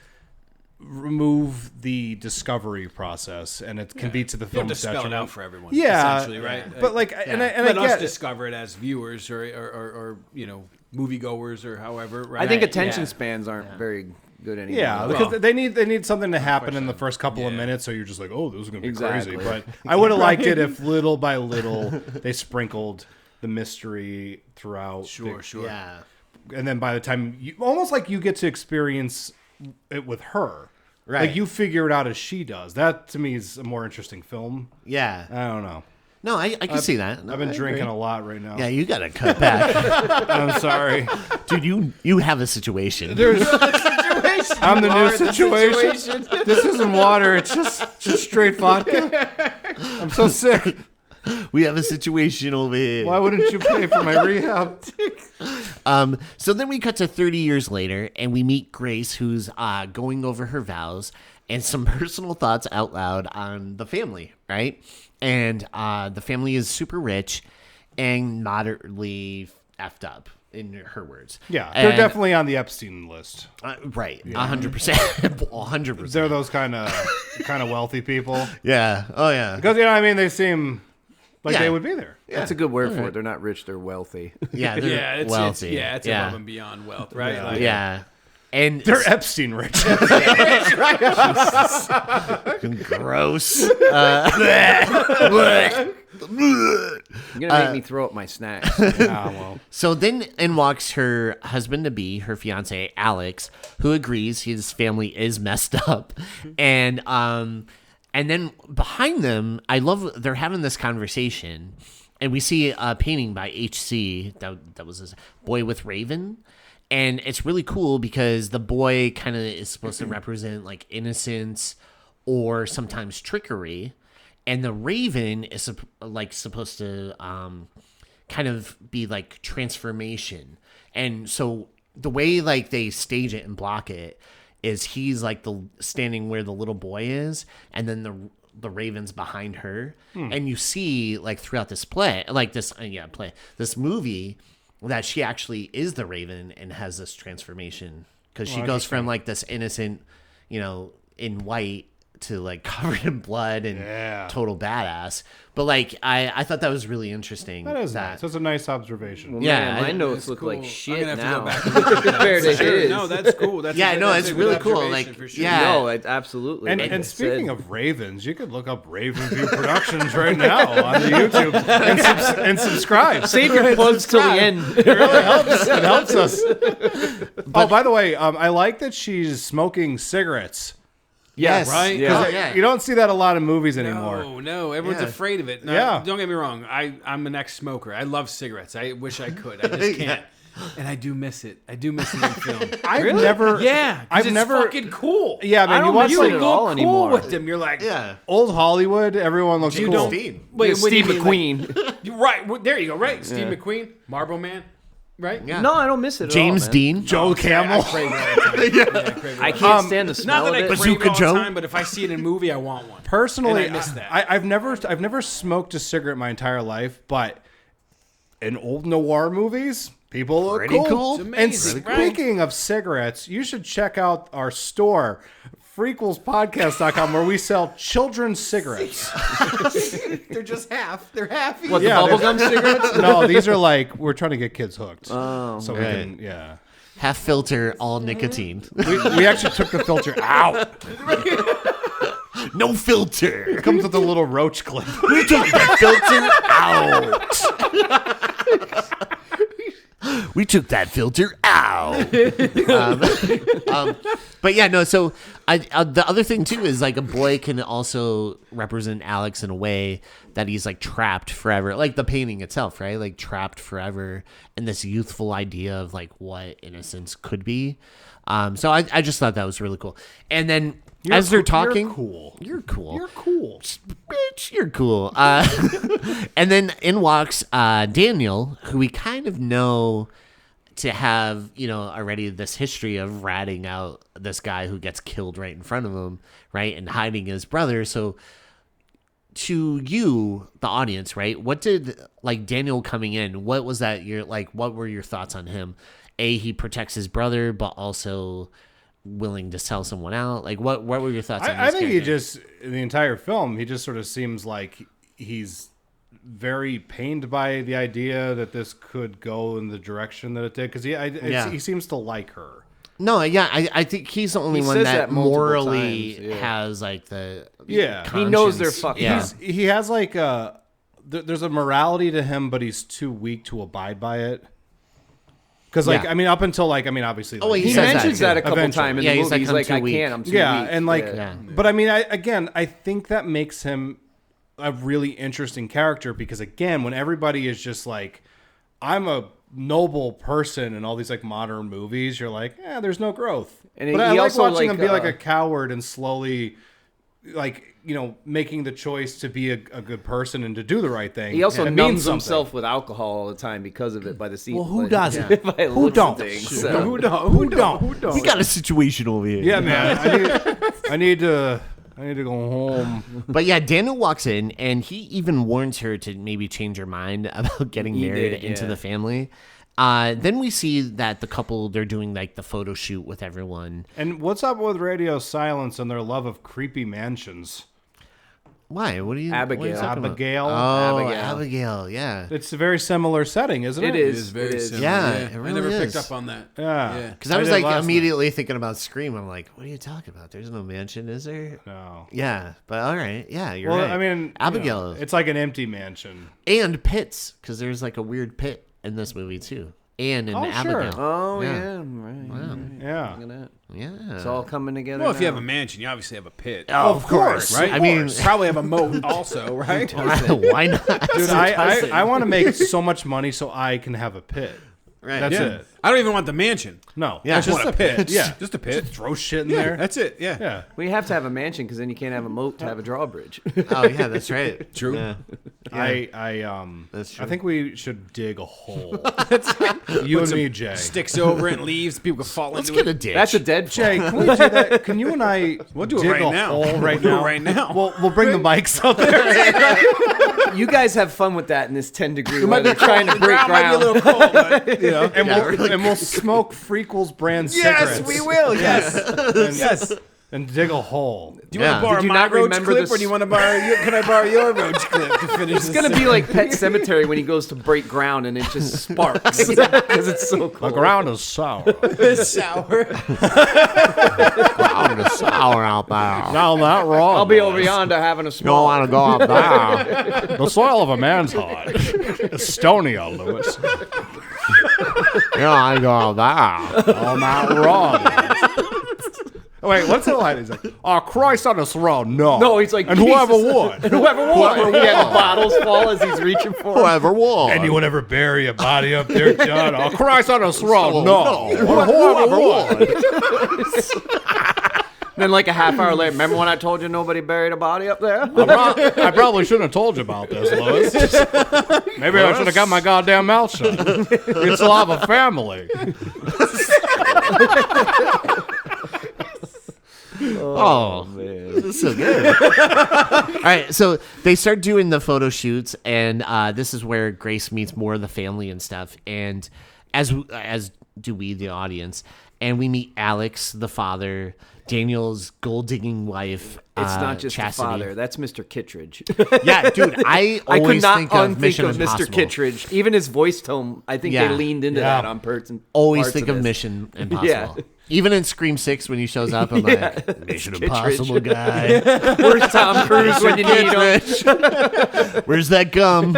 Speaker 2: remove the discovery process, and it can be to the
Speaker 3: You have
Speaker 2: film's
Speaker 3: to spell it
Speaker 2: detriment.
Speaker 3: out for everyone.
Speaker 2: Yeah,
Speaker 3: essentially, right?
Speaker 2: But like, and I
Speaker 3: Let us
Speaker 2: get
Speaker 3: discover it as viewers or you know, moviegoers or however. Right?
Speaker 4: I think attention spans aren't very good anymore.
Speaker 2: yeah, because they need something to happen in the first couple of minutes, so you're just like, oh, this is gonna be
Speaker 4: Exactly.
Speaker 2: crazy. But I would have liked it if little by little they sprinkled the mystery throughout.
Speaker 3: Sure.
Speaker 1: Yeah.
Speaker 2: And then by the time you almost like you get to experience it with her.
Speaker 1: Right.
Speaker 2: Like you figure it out as she does. That to me is a more interesting film.
Speaker 1: Yeah.
Speaker 2: I don't know.
Speaker 1: No, I can see that. No,
Speaker 2: I've been
Speaker 1: I
Speaker 2: drinking
Speaker 1: agree.
Speaker 2: a lot right now.
Speaker 1: Yeah, you gotta cut back,
Speaker 2: I'm sorry.
Speaker 1: dude. You have a situation.
Speaker 2: I'm the new situation. This isn't water. It's just straight vodka. I'm so sick.
Speaker 1: We have a situation over here.
Speaker 2: Why wouldn't you pay for my rehab?
Speaker 1: So then we cut to 30 years later, and we meet Grace, who's going over her vows and some personal thoughts out loud on the family, right? And the family is super rich and moderately effed up, in her words.
Speaker 2: Yeah, they're
Speaker 1: And,
Speaker 2: definitely on the Epstein list.
Speaker 1: right, 100%, 100%.
Speaker 2: They're those kind of wealthy people.
Speaker 1: Yeah. Oh yeah.
Speaker 2: Because you know what I mean, they seem like
Speaker 1: Yeah.
Speaker 2: they would be there.
Speaker 4: That's a good word for it. They're not rich. They're wealthy.
Speaker 1: Yeah. They're
Speaker 3: Yeah, it's
Speaker 1: wealthy.
Speaker 3: it's
Speaker 1: yeah.
Speaker 3: above and beyond wealth, right?
Speaker 2: Yeah.
Speaker 3: Like,
Speaker 1: Yeah. And
Speaker 2: They're Epstein rich.
Speaker 1: gross.
Speaker 4: You're gonna make me throw up my snacks.
Speaker 2: well.
Speaker 1: So then in walks her husband-to-be, her fiance Alex, who agrees his family is messed up. And then behind them, I love they're having this conversation, and we see a painting by HC that was this boy with raven. And it's really cool because the boy kind of is supposed to represent like innocence or sometimes trickery, and the raven is supposed to kind of be like transformation. And so the way like they stage it and block it is he's like standing where the little boy is, and then the raven's behind her, and you see like throughout this this movie, that she actually is the raven and has this transformation, because she goes from like this innocent, in white to like covered in blood and
Speaker 2: Yeah.
Speaker 1: total badass. But like I thought that was really interesting.
Speaker 2: That is nice. That's a nice observation.
Speaker 4: Well,
Speaker 1: Yeah,
Speaker 4: man, my
Speaker 1: I-
Speaker 4: notes
Speaker 3: It's
Speaker 4: look
Speaker 3: cool.
Speaker 4: like
Speaker 3: I'm
Speaker 4: shit
Speaker 3: gonna have to
Speaker 4: now
Speaker 3: go back and look at that.
Speaker 4: compared to
Speaker 3: Sure.
Speaker 4: his.
Speaker 3: No, that's cool. That's
Speaker 1: Yeah, no,
Speaker 3: that's
Speaker 1: it's
Speaker 3: a
Speaker 1: really
Speaker 3: good
Speaker 1: cool.
Speaker 3: observation
Speaker 1: Like,
Speaker 3: for sure.
Speaker 1: yeah.
Speaker 4: No, absolutely.
Speaker 2: And,
Speaker 4: like
Speaker 2: and
Speaker 4: I
Speaker 2: speaking
Speaker 4: said.
Speaker 2: of Ravens, you could look up Raven View Productions right now on the YouTube and subscribe.
Speaker 4: Save your plugs till the end.
Speaker 2: It really helps. It helps us. Oh, by the way, I like that she's smoking cigarettes.
Speaker 1: Yes,
Speaker 3: Right?
Speaker 4: Yeah.
Speaker 1: Oh, yeah.
Speaker 2: You don't see that a lot in movies anymore.
Speaker 3: No, everyone's
Speaker 1: Yeah.
Speaker 3: afraid of it. No,
Speaker 2: Yeah.
Speaker 3: Don't get me wrong. I'm an ex-smoker. I love cigarettes. I wish I could. I just can't. And I do miss it. I do miss it in film.
Speaker 2: I've never.
Speaker 3: Yeah, 'cause
Speaker 2: I've
Speaker 3: it's
Speaker 2: never.
Speaker 3: fucking cool.
Speaker 2: Yeah,
Speaker 4: I
Speaker 2: man. You
Speaker 4: don't
Speaker 2: watch
Speaker 4: miss
Speaker 3: You
Speaker 4: it
Speaker 2: like
Speaker 4: at
Speaker 3: go
Speaker 4: all
Speaker 3: cool
Speaker 4: anymore.
Speaker 3: with them. You're like,
Speaker 1: Yeah.
Speaker 2: old Hollywood. Everyone looks
Speaker 3: You
Speaker 2: cool.
Speaker 3: don't.
Speaker 1: Steve.
Speaker 3: Wait, what do
Speaker 4: Steve
Speaker 3: you mean,
Speaker 4: McQueen.
Speaker 3: Like, you're right. Well, there you go. Right, Steve McQueen, Marlboro Man. Right.
Speaker 1: Yeah.
Speaker 4: No, I don't miss it at
Speaker 1: James
Speaker 4: all, man.
Speaker 1: Dean.
Speaker 2: Joe Camel.
Speaker 3: I crave it all the time. Yeah, I crave it all
Speaker 4: I
Speaker 3: the time.
Speaker 4: can't stand the smell
Speaker 3: Not that I
Speaker 4: of it.
Speaker 3: crave it
Speaker 1: Bazooka
Speaker 3: all
Speaker 1: Joe?
Speaker 3: the time, but if I see it in a movie, I want one.
Speaker 2: Personally,
Speaker 3: And I miss that.
Speaker 2: I've never smoked a cigarette my entire life, but in old noir movies, people look
Speaker 1: Pretty cool.
Speaker 3: It's
Speaker 2: And
Speaker 3: amazing,
Speaker 2: speaking of cigarettes, you should check out our store, frequelspodcast.com, where we sell children's cigarettes.
Speaker 3: They're just half. They're half.
Speaker 4: What,
Speaker 2: Yeah,
Speaker 4: the bubblegum cigarettes?
Speaker 2: No, these are like, we're trying to get kids hooked.
Speaker 4: Oh.
Speaker 2: So we
Speaker 1: Right.
Speaker 2: can, yeah.
Speaker 1: Half filter, all nicotine.
Speaker 2: We actually took the filter out.
Speaker 1: No filter.
Speaker 2: It comes with a little roach clip.
Speaker 1: We took the filter out. We took that filter out. But yeah, no. So the other thing too is like a boy can also represent Alex in a way that he's like trapped forever, like the painting itself, right? Like trapped forever in this youthful idea of like what innocence could be. So I just thought that was really cool. And then as they're talking,
Speaker 2: You're cool.
Speaker 1: You're cool.
Speaker 2: You're cool.
Speaker 1: Bitch, you're cool. And then in walks Daniel, who we kind of know to have, you know, already this history of ratting out this guy who gets killed right in front of him, right, and hiding his brother. So to you, the audience, right, what did, like, Daniel coming in, what was that, what were your thoughts on him? He protects his brother, but also willing to sell someone out. Like, what were your thoughts on this
Speaker 2: I think he
Speaker 1: character?
Speaker 2: just, in the entire film, he just sort of seems like he's very pained by the idea that this could go in the direction that it did. Because he seems to like her.
Speaker 1: No, yeah, I think he's the only
Speaker 4: He
Speaker 1: one
Speaker 4: says
Speaker 1: that
Speaker 4: that multiple
Speaker 1: morally
Speaker 4: times, yeah.
Speaker 1: has like the
Speaker 2: Yeah.
Speaker 4: He knows they're
Speaker 1: conscience.
Speaker 4: fucking
Speaker 1: Yeah.
Speaker 4: up.
Speaker 2: He has like a, there's a morality to him, but he's too weak to abide by it. Because like,
Speaker 1: Yeah.
Speaker 2: I mean, up until like, I mean, obviously,
Speaker 1: Oh,
Speaker 2: like,
Speaker 1: he
Speaker 4: He
Speaker 1: says that,
Speaker 4: mentions
Speaker 1: too.
Speaker 4: that a couple
Speaker 2: Eventually.
Speaker 4: times in
Speaker 1: Yeah,
Speaker 4: the
Speaker 1: he's
Speaker 4: movie.
Speaker 1: like,
Speaker 4: He's
Speaker 1: I'm
Speaker 4: like,
Speaker 1: too
Speaker 4: I
Speaker 1: weak.
Speaker 4: can't. I'm too
Speaker 2: yeah,
Speaker 4: weak.
Speaker 2: and like,
Speaker 1: Yeah.
Speaker 2: but I mean, I think that makes him a really interesting character because again, when everybody is just like, I'm a noble person in all these like modern movies, you're like, yeah, there's no growth.
Speaker 4: And
Speaker 2: but
Speaker 4: he
Speaker 2: I like
Speaker 4: also,
Speaker 2: watching
Speaker 4: like,
Speaker 2: him be like a coward and slowly, like, you know, making the choice to be a good person and to do the right thing.
Speaker 4: He also
Speaker 2: And it
Speaker 4: numbs
Speaker 2: means something.
Speaker 4: himself with alcohol all the time because of it by the scene.
Speaker 2: Well, who
Speaker 4: like,
Speaker 2: doesn't?
Speaker 4: by
Speaker 2: Who
Speaker 4: looks
Speaker 2: don't?
Speaker 4: and things,
Speaker 2: Who
Speaker 4: so.
Speaker 2: Who don't?
Speaker 1: We got a situation over here.
Speaker 2: Yeah, man. I need to go home.
Speaker 1: But yeah, Daniel walks in and he even warns her to maybe change her mind about getting
Speaker 4: He
Speaker 1: married
Speaker 4: did,
Speaker 1: into
Speaker 4: yeah.
Speaker 1: the family. Then we see that the couple, they're doing like the photo shoot with everyone.
Speaker 2: And what's up with radio silence and their love of creepy mansions?
Speaker 1: Why? What are you?
Speaker 4: Abigail.
Speaker 1: What are you talking about?
Speaker 2: Abigail.
Speaker 1: Oh,
Speaker 4: Abigail.
Speaker 1: Abigail. Yeah.
Speaker 2: It's a very similar setting, isn't it?
Speaker 4: It is.
Speaker 3: very
Speaker 4: It is.
Speaker 3: similar.
Speaker 1: Yeah, it really
Speaker 3: I never
Speaker 1: is.
Speaker 3: picked up on that.
Speaker 2: Yeah.
Speaker 1: Because I was
Speaker 2: did
Speaker 1: like
Speaker 2: last
Speaker 1: immediately thinking about Scream. I'm like, what are you talking about? There's no mansion, is there?
Speaker 2: night. No.
Speaker 1: Yeah, but all right. Yeah, you're
Speaker 2: Well,
Speaker 1: right.
Speaker 2: I mean,
Speaker 1: Abigail.
Speaker 2: you know, it's like an empty mansion.
Speaker 1: And pits, because there's like a weird pit in this movie too. And in
Speaker 2: Oh, sure.
Speaker 1: Abigail.
Speaker 4: Oh
Speaker 1: Yeah.
Speaker 4: yeah, right.
Speaker 1: Wow.
Speaker 2: Yeah.
Speaker 4: Look at that.
Speaker 1: Yeah.
Speaker 4: It's all coming together.
Speaker 3: Well, if you have
Speaker 4: now.
Speaker 3: a mansion, you obviously have a pit.
Speaker 1: Oh, of course.
Speaker 3: Right?
Speaker 1: I mean,
Speaker 3: Probably have a moat also, right?
Speaker 1: why not?
Speaker 2: Dude, I want to make so much money so I can have a pit.
Speaker 1: Right.
Speaker 2: That's
Speaker 3: Yeah.
Speaker 2: it.
Speaker 3: I don't even want the mansion.
Speaker 2: No.
Speaker 1: Yeah,
Speaker 3: I just
Speaker 1: just
Speaker 3: want a pit.
Speaker 2: Yeah.
Speaker 3: Just a pit.
Speaker 2: Throw shit in
Speaker 3: Yeah,
Speaker 2: there.
Speaker 3: that's it. Yeah.
Speaker 2: Yeah.
Speaker 4: We have to have a mansion because then you can't have a moat to have a drawbridge.
Speaker 1: Oh yeah, that's right.
Speaker 3: True.
Speaker 1: Yeah.
Speaker 2: I
Speaker 1: true.
Speaker 2: think we should dig a hole. You and me, Jay.
Speaker 3: Sticks over it and leaves. People can fall
Speaker 1: Let's
Speaker 3: into
Speaker 1: get a
Speaker 3: it.
Speaker 1: ditch.
Speaker 4: That's a dead
Speaker 2: Jay, can we do that? Can you and I
Speaker 3: We'll do it
Speaker 2: dig
Speaker 3: right
Speaker 2: a
Speaker 3: now.
Speaker 2: hole right
Speaker 3: We'll do it
Speaker 2: now?
Speaker 3: right now.
Speaker 2: We'll bring the mics out there.
Speaker 4: You guys have fun with that in this 10-degree weather, trying to break
Speaker 3: Ground might be a
Speaker 4: ground.
Speaker 3: little cold, but, you know.
Speaker 2: And we'll smoke Frequels brand
Speaker 3: Yes,
Speaker 2: cigarettes.
Speaker 3: we will. Yes.
Speaker 2: And,
Speaker 3: Yes.
Speaker 2: and dig a hole.
Speaker 3: Do you want to borrow
Speaker 4: Did you
Speaker 3: my
Speaker 4: not
Speaker 3: roach
Speaker 4: remember
Speaker 3: clip,
Speaker 4: this-
Speaker 3: or do you want to borrow? Can I borrow your roach clip to finish?
Speaker 4: It's gonna be like Pet Cemetery when he goes to break ground and it just sparks because it's so
Speaker 2: The
Speaker 4: cold.
Speaker 2: ground is sour.
Speaker 3: sour.
Speaker 1: I'm sour out there.
Speaker 2: Now that wrong.
Speaker 4: I'll be over yonder having a
Speaker 1: You don't
Speaker 4: small.
Speaker 1: want to go up there.
Speaker 2: The soil of a man's heart is stonier, Lewis.
Speaker 1: You don't want to go up there.
Speaker 2: Oh, not wrong. Oh, wait, what's the line? He's like, "Oh, Christ on this road, no."
Speaker 4: No, he's like,
Speaker 2: and whoever
Speaker 4: Jesus.
Speaker 2: would.
Speaker 4: Whoever won. Yeah, the bottles fall as he's reaching for 'em.
Speaker 1: Whoever won.
Speaker 2: And you would ever bury a body up there, John? Oh, Christ on this road,
Speaker 1: no.
Speaker 2: no. Whoever would.
Speaker 4: Then like a half hour later, remember when I told you nobody buried a body up there?
Speaker 2: I probably shouldn't have told you about this, Lewis. Maybe I should have got my goddamn mouth shut. You still have a family.
Speaker 1: Oh, man. This is so good. All right, so they start doing the photo shoots, and this is where Grace meets more of the family and stuff, and as do we, the audience, and we meet Alex, the father, Daniel's gold-digging wife.
Speaker 4: It's not just
Speaker 1: Chastity.
Speaker 4: the father. That's Mr. Kittredge.
Speaker 1: Yeah, dude, I
Speaker 4: I could
Speaker 1: always
Speaker 4: not
Speaker 1: think of
Speaker 4: unthink
Speaker 1: Mission
Speaker 4: of Mr.
Speaker 1: Impossible.
Speaker 4: Kittredge. Even his voice tone, I think
Speaker 1: Yeah.
Speaker 4: they leaned into
Speaker 2: Yeah.
Speaker 4: that on person.
Speaker 1: Always
Speaker 4: parts
Speaker 1: think of
Speaker 4: this.
Speaker 1: Mission Impossible.
Speaker 4: Yeah.
Speaker 1: Even in Scream 6 when he shows up, I'm like, Mission
Speaker 4: Kittredge.
Speaker 1: Impossible guy.
Speaker 4: Where's Tom Cruise when you need him?
Speaker 1: Where's that gum?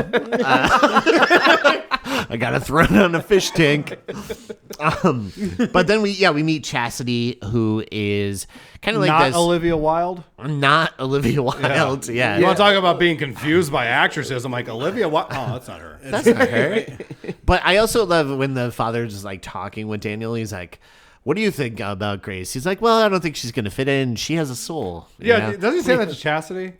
Speaker 1: I gotta throw it on a fish tank. But then we meet Chastity, who is kind of like
Speaker 2: Not
Speaker 1: this.
Speaker 2: Olivia Wilde.
Speaker 1: Not Olivia Wilde. Yeah.
Speaker 2: You want to talk about being confused by actresses? I'm like, Olivia Wilde? Oh, that's not her.
Speaker 1: That's not her. But I also love when the father's just like talking with Daniel. He's like, "What do you think about Grace?" He's like, "Well, I don't think she's gonna fit in. She has a soul." You
Speaker 2: Yeah,
Speaker 1: know?
Speaker 2: does he say that to Chastity?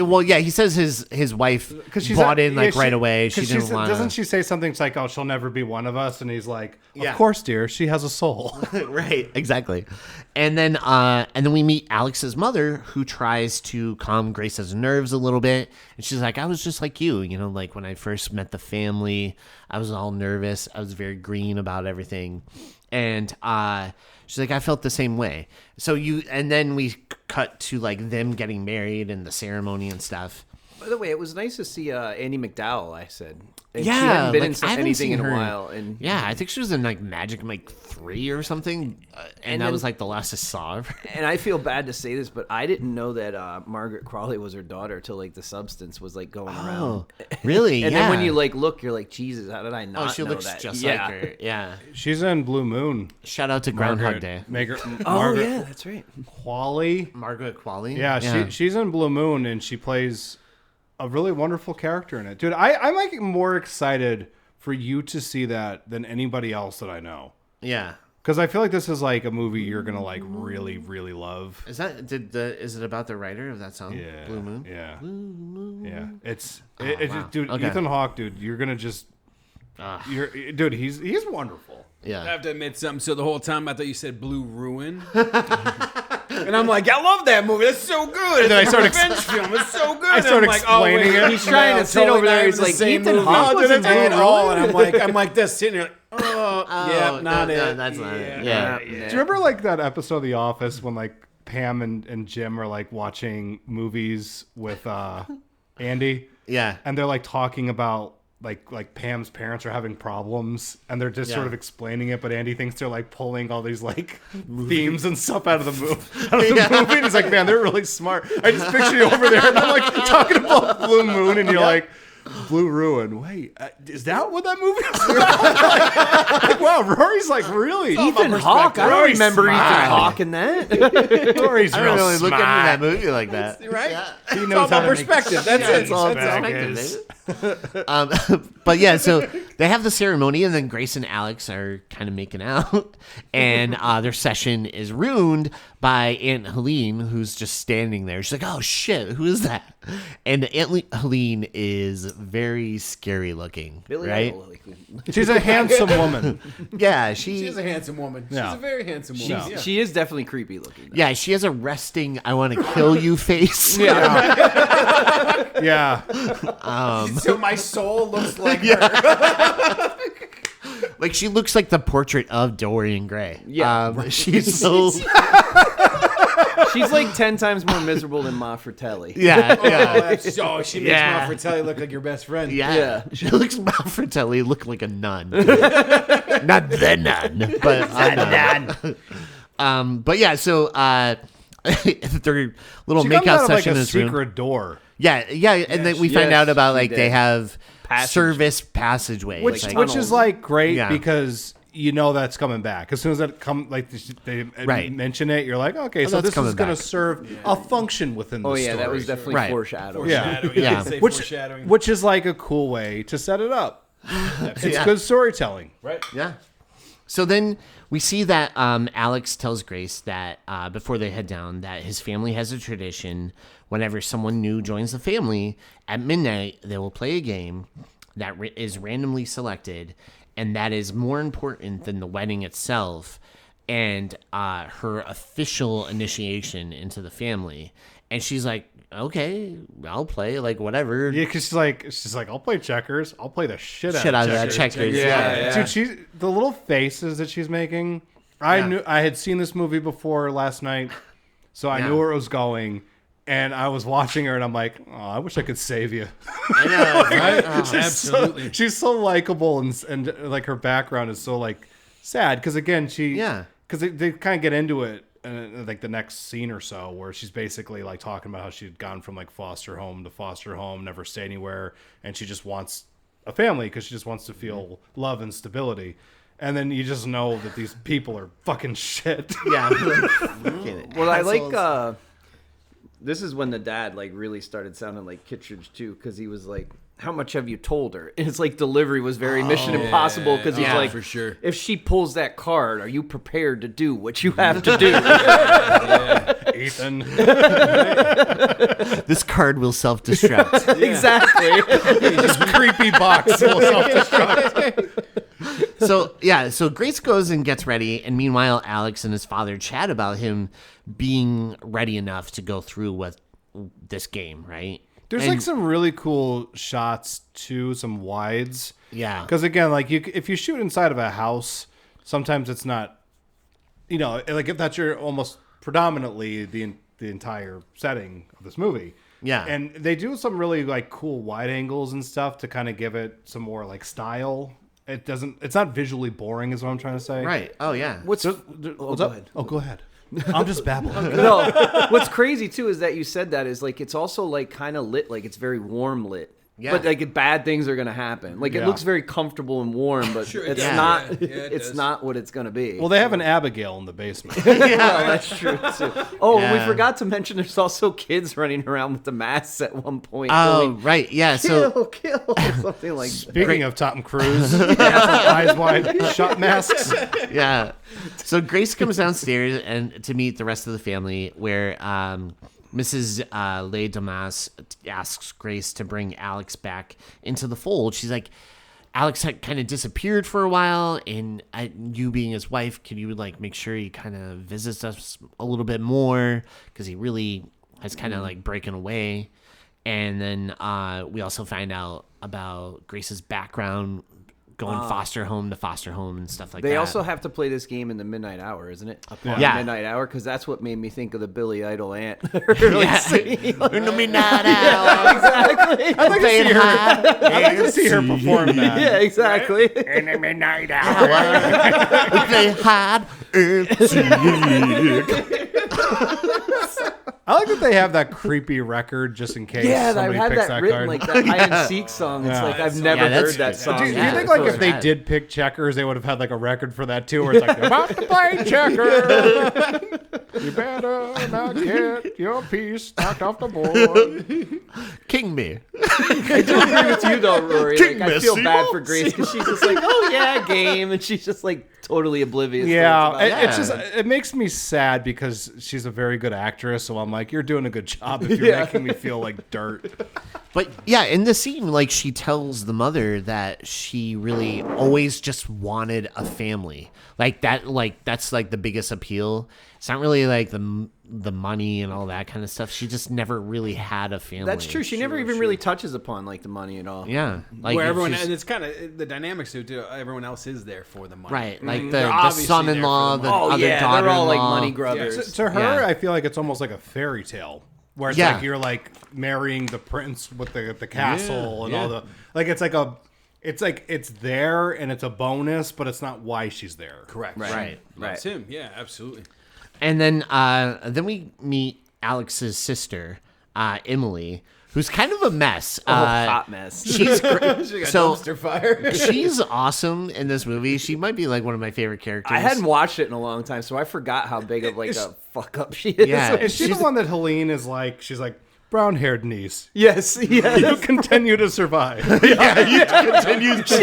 Speaker 1: Well, yeah, he says his wife
Speaker 2: She's
Speaker 1: bought in like
Speaker 2: yeah,
Speaker 1: right away. She
Speaker 2: 'cause
Speaker 1: didn't want.
Speaker 2: Doesn't she say something like, "Oh, she'll never be one of us"? And he's like,
Speaker 1: Yeah.
Speaker 2: "Of course, dear. She has a soul."
Speaker 1: Right, exactly. And then we meet Alex's mother, who tries to calm Grace's nerves a little bit, and she's like, "I was just like you, like when I first met the family, I was all nervous. I was very green about everything." And she's like, "I felt the same way." And then we cut to like them getting married and the ceremony and stuff.
Speaker 4: By the way, it was nice to see Andy McDowell, I said. And
Speaker 1: Yeah,
Speaker 4: she hadn't been
Speaker 1: like,
Speaker 4: in
Speaker 1: I haven't
Speaker 4: anything
Speaker 1: seen
Speaker 4: in a
Speaker 1: her.
Speaker 4: while. And
Speaker 1: Yeah, I think she was in like Magic Mike 3 or something, and that
Speaker 4: then-
Speaker 1: was like the last I saw of her.
Speaker 4: And I feel bad to say this, but I didn't know that Margaret Crawley was her daughter till like the substance was like going around.
Speaker 1: Oh, really?
Speaker 4: And
Speaker 1: yeah.
Speaker 4: then when you like look, you're like, Jesus, how did I not
Speaker 1: Oh, she
Speaker 4: know
Speaker 1: looks
Speaker 4: that?
Speaker 1: just
Speaker 4: yeah.
Speaker 1: like her. Yeah.
Speaker 2: She's in Blue Moon.
Speaker 1: Shout out to Groundhog Day.
Speaker 4: Oh
Speaker 2: Margaret
Speaker 4: yeah, that's right.
Speaker 2: Qualley.
Speaker 1: Margaret Qualley.
Speaker 2: Yeah, she's in Blue Moon, and she plays a really wonderful character in it. Dude, I'm like more excited for you to see that than anybody else that I know.
Speaker 1: Yeah.
Speaker 2: Because I feel like this is like a movie you're gonna like really, really love.
Speaker 1: Is it about the writer of that song?
Speaker 2: Yeah,
Speaker 1: Blue Moon.
Speaker 2: Yeah,
Speaker 1: Blue Moon.
Speaker 2: yeah. It's
Speaker 1: wow.
Speaker 2: dude.
Speaker 1: Okay.
Speaker 2: Ethan Hawke, dude. You're gonna just, dude. He's wonderful.
Speaker 3: I
Speaker 1: Yeah.
Speaker 3: have to admit something. So the whole time I thought you said Blue Ruin. And I'm like, I love that movie. That's so good. It's
Speaker 2: then I
Speaker 3: a
Speaker 2: started
Speaker 3: revenge film. It's so good.
Speaker 2: I
Speaker 3: And
Speaker 2: started
Speaker 3: I'm like, oh, wait,
Speaker 2: explaining it.
Speaker 4: He's trying to sit over there. He's like, Ethan Hawke was in Blue
Speaker 3: at all. And
Speaker 4: Ruin?
Speaker 3: I'm like, this sitting here like, oh, yeah, not
Speaker 1: no,
Speaker 3: it.
Speaker 1: that's not it.
Speaker 3: Yeah.
Speaker 1: Yeah.
Speaker 2: Do you remember like that episode of The Office when like Pam and Jim are like watching movies with Andy,
Speaker 1: Yeah.
Speaker 2: and they're like talking about like Pam's parents are having problems, and they're just sort
Speaker 1: Yeah.
Speaker 2: of explaining it, but Andy thinks they're like pulling all these like themes and stuff out of the movie. And he's like, man, they're really smart. I just picture you over there, and I'm like talking about Blue Moon, and you're like, Blue Ruin. Wait, is that what that movie is about? like, wow, Rory's like really
Speaker 4: Ethan Hawke. I don't
Speaker 2: Rory's
Speaker 4: remember
Speaker 2: smart.
Speaker 4: Ethan Hawke in that.
Speaker 2: Rory's
Speaker 1: I
Speaker 2: real
Speaker 1: don't really look into
Speaker 2: smart.
Speaker 1: that movie like that.
Speaker 3: Right?
Speaker 1: Yeah.
Speaker 2: He
Speaker 3: It's
Speaker 2: knows
Speaker 3: all
Speaker 2: how
Speaker 3: about
Speaker 2: to make
Speaker 3: perspective. That's it.
Speaker 1: It's all
Speaker 2: Bag
Speaker 1: perspective,
Speaker 2: is.
Speaker 1: baby. But yeah, so they have the ceremony, and then Grace and Alex are kind of making out, and their session is ruined by Aunt Helene, who's just standing there. She's like, "Oh shit, who is that?" And Aunt Helene is very scary looking,
Speaker 4: Billy
Speaker 1: right?
Speaker 4: Idol, like,
Speaker 2: She's a handsome woman.
Speaker 1: Yeah,
Speaker 3: She's a handsome woman.
Speaker 2: Yeah.
Speaker 3: She's a very handsome woman. Yeah.
Speaker 4: She is definitely creepy looking. though.
Speaker 1: yeah, she has a resting "I want to kill you" face.
Speaker 2: Yeah.
Speaker 3: So my soul looks like her.
Speaker 1: Like she looks like the portrait of Dorian Gray.
Speaker 4: Yeah,
Speaker 1: she's so
Speaker 4: She's like 10 times more miserable than Ma Fratelli.
Speaker 1: Yeah,
Speaker 3: Oh,
Speaker 1: yeah.
Speaker 3: she makes
Speaker 1: Yeah.
Speaker 3: Ma Fratelli look like your best friend.
Speaker 1: Yeah. She looks Fratelli look like a nun. Not the nun, but a nun. But yeah, so their little
Speaker 2: She comes
Speaker 1: makeout
Speaker 2: out of like
Speaker 1: session
Speaker 2: a
Speaker 1: is ruined.
Speaker 2: secret door.
Speaker 1: Yeah, and then we find
Speaker 4: yes,
Speaker 1: out about
Speaker 4: she
Speaker 1: like
Speaker 4: did.
Speaker 1: they have
Speaker 4: Passage.
Speaker 1: service passageways.
Speaker 2: Which
Speaker 1: like,
Speaker 2: which is like great
Speaker 1: Yeah.
Speaker 2: because you know that's coming back. As soon as that they
Speaker 1: Right.
Speaker 2: mention it, you're like, okay, so
Speaker 1: that's
Speaker 2: this
Speaker 1: coming
Speaker 2: is going to
Speaker 1: back.
Speaker 2: serve a function within the
Speaker 4: Oh,
Speaker 2: story.
Speaker 4: yeah, that was definitely
Speaker 1: Right.
Speaker 4: foreshadowing.
Speaker 2: Yeah.
Speaker 3: Foreshadowing.
Speaker 1: Yeah.
Speaker 3: You could say
Speaker 2: which
Speaker 3: foreshadowing.
Speaker 2: which is like a cool way to set it up. It's
Speaker 1: Yeah.
Speaker 2: good storytelling.
Speaker 3: Right.
Speaker 1: Yeah. So then we see that Alex tells Grace that before they head down that his family has a tradition. Whenever someone new joins the family, at midnight they will play a game that is randomly selected, and that is more important than the wedding itself and her official initiation into the family. And she's like, okay, I'll play, like, whatever.
Speaker 2: Yeah, because she's like, I'll play checkers. I'll play the shit out
Speaker 1: Out
Speaker 2: of
Speaker 1: of that
Speaker 2: checkers.
Speaker 1: checkers.
Speaker 3: Yeah.
Speaker 2: Dude, she's the little faces that she's making. I knew I had seen this movie before last night, so I
Speaker 1: Yeah.
Speaker 2: knew where it was going. And I was watching her, and I'm like, oh, I wish I could save you.
Speaker 1: I know, right?
Speaker 3: Absolutely.
Speaker 2: She's so likable, and like her background is so like sad because again because they kind of get into it like the next scene or so where she's basically like talking about how she'd gone from like foster home to foster home, never stay anywhere, and she just wants a family because she just wants to feel love and stability. And then you just know that these people are fucking shit.
Speaker 1: Yeah.
Speaker 4: Well, I like this is when the dad like really started sounding like Kittredge too, because he was like, how much have you told her? And his like delivery was very Mission Impossible, because he's
Speaker 1: Yeah,
Speaker 4: like,
Speaker 3: for sure.
Speaker 4: if she pulls that card, are you prepared to do what you have to do?
Speaker 2: Ethan.
Speaker 1: This card will self-destruct.
Speaker 4: Exactly.
Speaker 2: This creepy box will self-destruct.
Speaker 1: So Grace goes and gets ready, and meanwhile, Alex and his father chat about him being ready enough to go through with this game, right?
Speaker 2: There's
Speaker 1: And-
Speaker 2: like some really cool shots too, some wides.
Speaker 1: Yeah.
Speaker 2: Because again, like if you shoot inside of a house, sometimes it's not, like if that's your almost predominantly the entire setting of this movie.
Speaker 1: Yeah.
Speaker 2: And they do some really like cool wide angles and stuff to kind of give it some more like style. It's not visually boring, is what I'm trying to say.
Speaker 1: Right. Oh, yeah.
Speaker 2: What's
Speaker 4: go
Speaker 2: up?
Speaker 4: ahead.
Speaker 2: Oh, go ahead. I'm just babbling.
Speaker 4: No, what's crazy too is that you said that is like it's also like kind of lit, like it's very warm lit.
Speaker 1: Yeah.
Speaker 4: But like bad things are gonna happen. Like it
Speaker 2: Yeah.
Speaker 4: looks very comfortable and warm, but
Speaker 3: Sure, it
Speaker 4: it's
Speaker 3: does.
Speaker 4: not.
Speaker 3: Yeah, it
Speaker 4: it's
Speaker 3: does.
Speaker 4: not what it's gonna be.
Speaker 2: Well, they have an Abigail in the basement.
Speaker 4: Well, that's true too. Oh, and we
Speaker 1: Yeah.
Speaker 4: forgot to mention there's also kids running around with the masks at one point.
Speaker 1: Oh,
Speaker 4: going,
Speaker 1: right. Yeah. So
Speaker 4: kill, or something like that.
Speaker 2: Speaking of Tom Cruise, eyes wide shut masks.
Speaker 1: yeah. So Grace comes downstairs and to meet the rest of the family, where Mrs. Le Damas asks Grace to bring Alex back into the fold. She's like, Alex had kind of disappeared for a while, and you being his wife, can you like make sure he kind of visits us a little bit more, because he really has kind of like breaking away. And then we also find out about Grace's background, going foster home to foster home and stuff like that.
Speaker 4: They also have to play this game in the midnight hour, isn't it? Upon
Speaker 1: Yeah.
Speaker 4: the midnight hour, because that's what made me think of the Billy Idol aunt. Really singing.
Speaker 1: In the midnight hour.
Speaker 4: Exactly.
Speaker 2: I'd like to see her perform that.
Speaker 4: Yeah, exactly.
Speaker 2: In the midnight hour.
Speaker 1: Play hide and seek.
Speaker 2: I like that they have that creepy record just in case
Speaker 4: Yeah, I
Speaker 2: somebody
Speaker 4: had
Speaker 2: picks
Speaker 4: that
Speaker 2: that
Speaker 4: written
Speaker 2: card.
Speaker 4: like that hide and seek song. It's
Speaker 2: Yeah.
Speaker 4: like I've
Speaker 3: Yeah,
Speaker 4: never
Speaker 1: that's-
Speaker 4: heard that song.
Speaker 2: Do you
Speaker 1: Yeah,
Speaker 2: think like
Speaker 1: that's
Speaker 2: if they
Speaker 1: bad.
Speaker 2: did pick checkers, they would have had like a record for that too, where it's like about to play checkers, you better not get your piece knocked off the board.
Speaker 1: King me.
Speaker 4: I do agree with you though, Rory.
Speaker 1: King
Speaker 4: Like, I feel
Speaker 1: Missy
Speaker 4: bad for Grace because she's just like, oh yeah, game, and she's just like totally oblivious. to
Speaker 2: Yeah,
Speaker 4: what's about.
Speaker 2: it's just it makes me sad because she's a very good actress. So I'm like, you're doing a good job if you're making me feel like dirt.
Speaker 1: But yeah, in the scene, like she tells the mother that she really always just wanted a family. Like that, like that's like the biggest appeal. It's not really especially like the money and all that kind of stuff. She just never really had a family.
Speaker 4: That's true. She never even really touches upon like the money at all.
Speaker 1: Yeah, like
Speaker 3: Where everyone,
Speaker 1: she's-
Speaker 3: and it's kind of the dynamics too. Everyone else is there for the money,
Speaker 1: right, like
Speaker 3: They're
Speaker 1: the
Speaker 3: obviously
Speaker 1: son-in-law,
Speaker 3: there
Speaker 1: the
Speaker 3: for the money.
Speaker 1: other daughter-in-law.
Speaker 4: they're all like money grubbers.
Speaker 2: To her,
Speaker 1: Yeah.
Speaker 2: I feel like it's almost like a fairy tale. Where it's
Speaker 1: Yeah.
Speaker 2: like you're like marrying the prince with the castle and all
Speaker 3: yeah.
Speaker 2: the like. It's like it's there and it's a bonus, but it's not why she's there.
Speaker 3: Correct.
Speaker 1: Right.
Speaker 3: That's him. Yeah, absolutely.
Speaker 1: And then we meet Alex's sister, Emily, who's kind of a mess.
Speaker 4: Hot mess.
Speaker 1: She's so
Speaker 3: Dumpster fire.
Speaker 1: she's awesome in this movie. She might be like one of my favorite characters.
Speaker 4: I hadn't watched it in a long time, so I forgot how big of like a fuck up she is.
Speaker 1: Yeah.
Speaker 2: Is she the one that Helene is like? She's like brown-haired niece.
Speaker 4: Yes. Yes.
Speaker 2: You continue to survive.
Speaker 1: She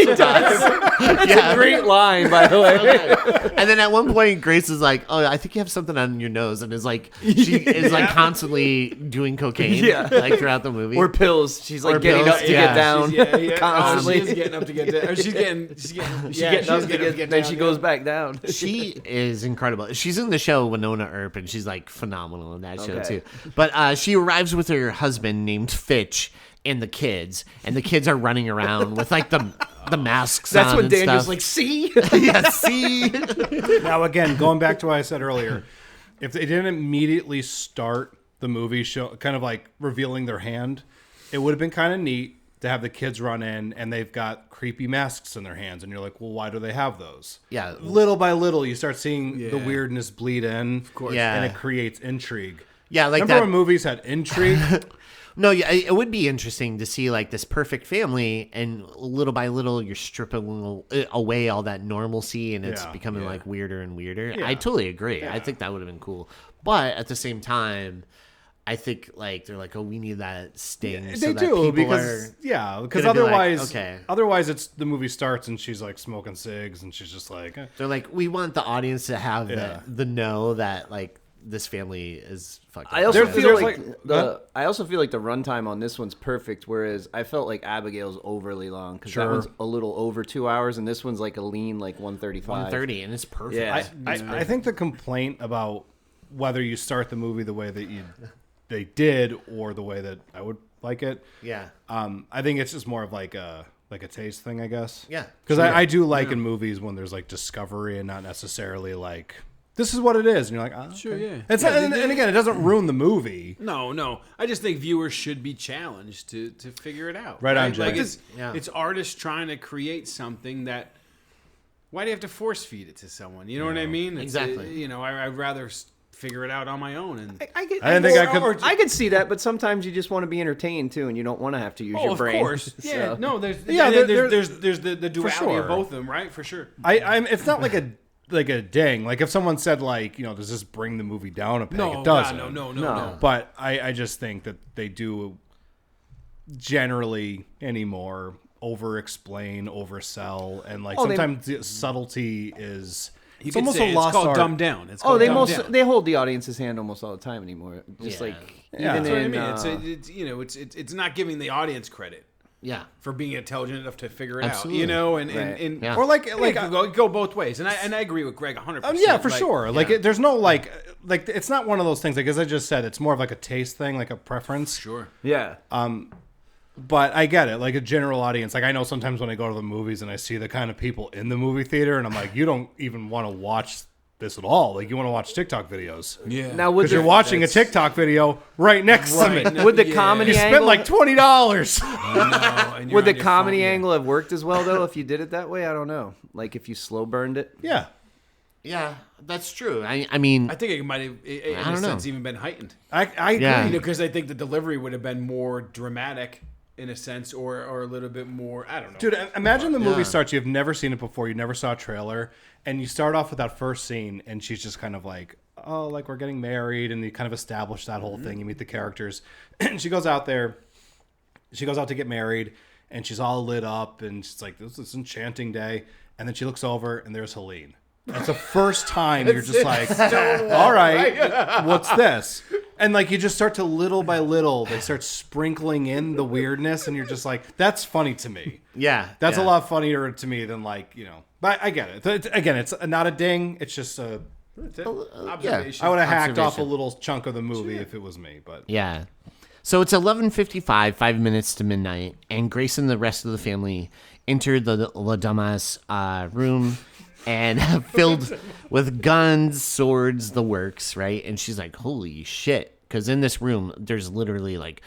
Speaker 1: does.
Speaker 4: It's a great line, by the way.
Speaker 1: And then at one point, Grace is like, "Oh, I think you have something on your nose," and is like, she is like constantly doing cocaine,
Speaker 4: Yeah.
Speaker 1: like throughout the movie.
Speaker 4: Or pills. She's like
Speaker 1: Or
Speaker 4: getting
Speaker 1: pills,
Speaker 4: up to
Speaker 1: yeah.
Speaker 4: get down constantly.
Speaker 3: She is getting up to get down. She's getting.
Speaker 4: She getting up to get, then she goes back down.
Speaker 1: She is incredible. She's in the show Winona Earp, and she's like phenomenal in that show
Speaker 4: Okay.
Speaker 1: too. But she arrives with her husband named Fitch and the kids are running around with like the masks
Speaker 4: That's
Speaker 1: on
Speaker 4: when
Speaker 1: and
Speaker 4: Daniel's
Speaker 1: stuff.
Speaker 4: like, see?
Speaker 1: yeah, see,
Speaker 2: Now again, going back to what I said earlier, if they didn't immediately start the movie show, kind of like revealing their hand, it would have been kind of neat to have the kids run in and they've got creepy masks in their hands, and you're like, well, why do they have those?
Speaker 1: Yeah.
Speaker 2: Little by little, you start seeing the
Speaker 3: Yeah.
Speaker 2: weirdness bleed in, of
Speaker 1: course. Yeah.
Speaker 2: and it creates intrigue.
Speaker 1: yeah, like
Speaker 2: Remember
Speaker 1: that.
Speaker 2: when movies had intrigue?
Speaker 1: No, yeah, it would be interesting to see like this perfect family, and little by little, you're stripping away all that normalcy, and it's
Speaker 2: Yeah,
Speaker 1: becoming like weirder and weirder.
Speaker 2: Yeah.
Speaker 1: I totally agree. I think that would have been cool, but at the same time, I think like they're like, oh, we need that sting. so
Speaker 2: They
Speaker 1: that
Speaker 2: do
Speaker 1: people
Speaker 2: because
Speaker 1: are
Speaker 2: because
Speaker 1: gonna be like,
Speaker 2: otherwise,
Speaker 1: okay.
Speaker 2: otherwise it's the movie starts and she's like smoking cigs and she's just like,
Speaker 1: They're like, we want the audience to have
Speaker 2: Yeah.
Speaker 1: the know that like this family is fucked up.
Speaker 4: I also
Speaker 2: There's-
Speaker 4: feel
Speaker 2: there's,
Speaker 4: like,
Speaker 2: like-
Speaker 4: I also feel like the runtime on this one's perfect, whereas I felt like Abigail's overly long because that
Speaker 2: Sure.
Speaker 4: one's a little over 2 hours, and this one's like a lean like 135.
Speaker 1: 130, and it's perfect.
Speaker 4: Yeah.
Speaker 2: I think the complaint about whether you start the movie the way that they did or the way that I would like it,
Speaker 1: Yeah.
Speaker 2: I think it's just more of like a taste thing, I guess.
Speaker 1: Yeah,
Speaker 2: because I do like in movies when there's like discovery and not necessarily like this is what it is, and you're like, oh,
Speaker 3: Sure,
Speaker 2: okay.
Speaker 3: yeah.
Speaker 2: It's and again, it doesn't ruin the movie.
Speaker 3: No. I just think viewers should be challenged to figure it out.
Speaker 2: Right on, Jay.
Speaker 3: Like it's
Speaker 1: Yeah.
Speaker 3: it's artists trying to create something that. Why do you have to force feed it to someone? You know what I mean?
Speaker 1: Exactly.
Speaker 3: I'd rather figure it out on my own. And
Speaker 4: I
Speaker 2: didn't think I could-
Speaker 4: I could see that, but sometimes you just want to be entertained too, and you don't want to have to use your
Speaker 3: of
Speaker 4: brain.
Speaker 3: course, yeah.
Speaker 4: So-
Speaker 3: No, there's
Speaker 2: there's
Speaker 3: the duality
Speaker 2: sure.
Speaker 3: of both of them, right? For sure.
Speaker 2: I'm. It's not like a ding. Like if someone said like, does this bring the movie down a peg? It doesn't.
Speaker 3: No.
Speaker 2: But I just think that they do generally anymore over-explain, oversell, and like
Speaker 4: Oh, they-
Speaker 2: sometimes the subtlety is
Speaker 3: You
Speaker 2: it's
Speaker 3: could
Speaker 2: almost
Speaker 3: say
Speaker 2: a lost
Speaker 3: it's called
Speaker 2: art.
Speaker 3: dumbed down. It's
Speaker 4: Oh,
Speaker 3: called
Speaker 4: they
Speaker 3: dumbed
Speaker 4: most
Speaker 3: down.
Speaker 4: they hold the audience's hand almost all the time anymore. Just
Speaker 1: Yeah.
Speaker 4: like
Speaker 2: Yeah.
Speaker 4: even
Speaker 3: That's what I
Speaker 4: in,
Speaker 3: mean. It's not giving the audience credit
Speaker 1: Yeah.
Speaker 3: for being intelligent enough to figure it
Speaker 1: Absolutely.
Speaker 3: out. And
Speaker 4: Right.
Speaker 1: Yeah.
Speaker 2: Or like
Speaker 3: it could go both ways. And I agree with Greg 100%.
Speaker 2: yeah, for
Speaker 3: Like,
Speaker 2: sure. Like there's no like it's not one of those things. Like as I just said, it's more of like a taste thing, like a preference.
Speaker 3: Sure.
Speaker 4: yeah.
Speaker 2: But I get it. Like a general audience. Like I know sometimes when I go to the movies and I see the kind of people in the movie theater, and I'm like, you don't even want to watch this at all. Like you want to watch TikTok videos.
Speaker 3: Yeah.
Speaker 4: Now would
Speaker 2: Because you're watching a TikTok video right next to me.
Speaker 3: Right.
Speaker 4: would the
Speaker 3: Yeah.
Speaker 4: comedy
Speaker 2: You spent
Speaker 4: angle
Speaker 2: like $20.
Speaker 4: would the comedy angle have worked as well though if you did it that way? I don't know. Like if you slow burned it.
Speaker 2: Yeah.
Speaker 1: Yeah, that's true. I mean,
Speaker 3: I think it might have, in
Speaker 1: I
Speaker 3: a
Speaker 1: don't know.
Speaker 3: sense, even been heightened.
Speaker 2: I agree.
Speaker 1: Yeah.
Speaker 3: Because I think the delivery would have been more dramatic in a sense, or a little bit more. I don't know.
Speaker 2: Dude, imagine the movie
Speaker 1: Yeah.
Speaker 2: starts. You've never seen it before. You never saw a trailer. And you start off with that first scene, and she's just kind of like, oh, like we're getting married. And you kind of establish that whole thing. You meet the characters. And she goes out there. She goes out to get married. And she's all lit up. And she's like, this is an enchanting day. And then she looks over, and there's Helene. That's the first time you're just like, all right, what's this? And like you just start to little by little, they start sprinkling in the weirdness, and you're just like, that's funny to me.
Speaker 1: yeah,
Speaker 2: That's
Speaker 1: yeah.
Speaker 2: a lot funnier to me than like, But I get it. Again, it's not a ding. It's just a
Speaker 1: Yeah.
Speaker 3: Observation.
Speaker 2: I would have hacked off a
Speaker 1: Observation.
Speaker 2: little chunk of the movie if it was me, but
Speaker 1: Yeah. So it's 11:55, 5 minutes to midnight, and Grace and the rest of the family enter the La Dama's room and filled with guns, swords, the works, right? And she's like, holy shit. Because in this room, there's literally like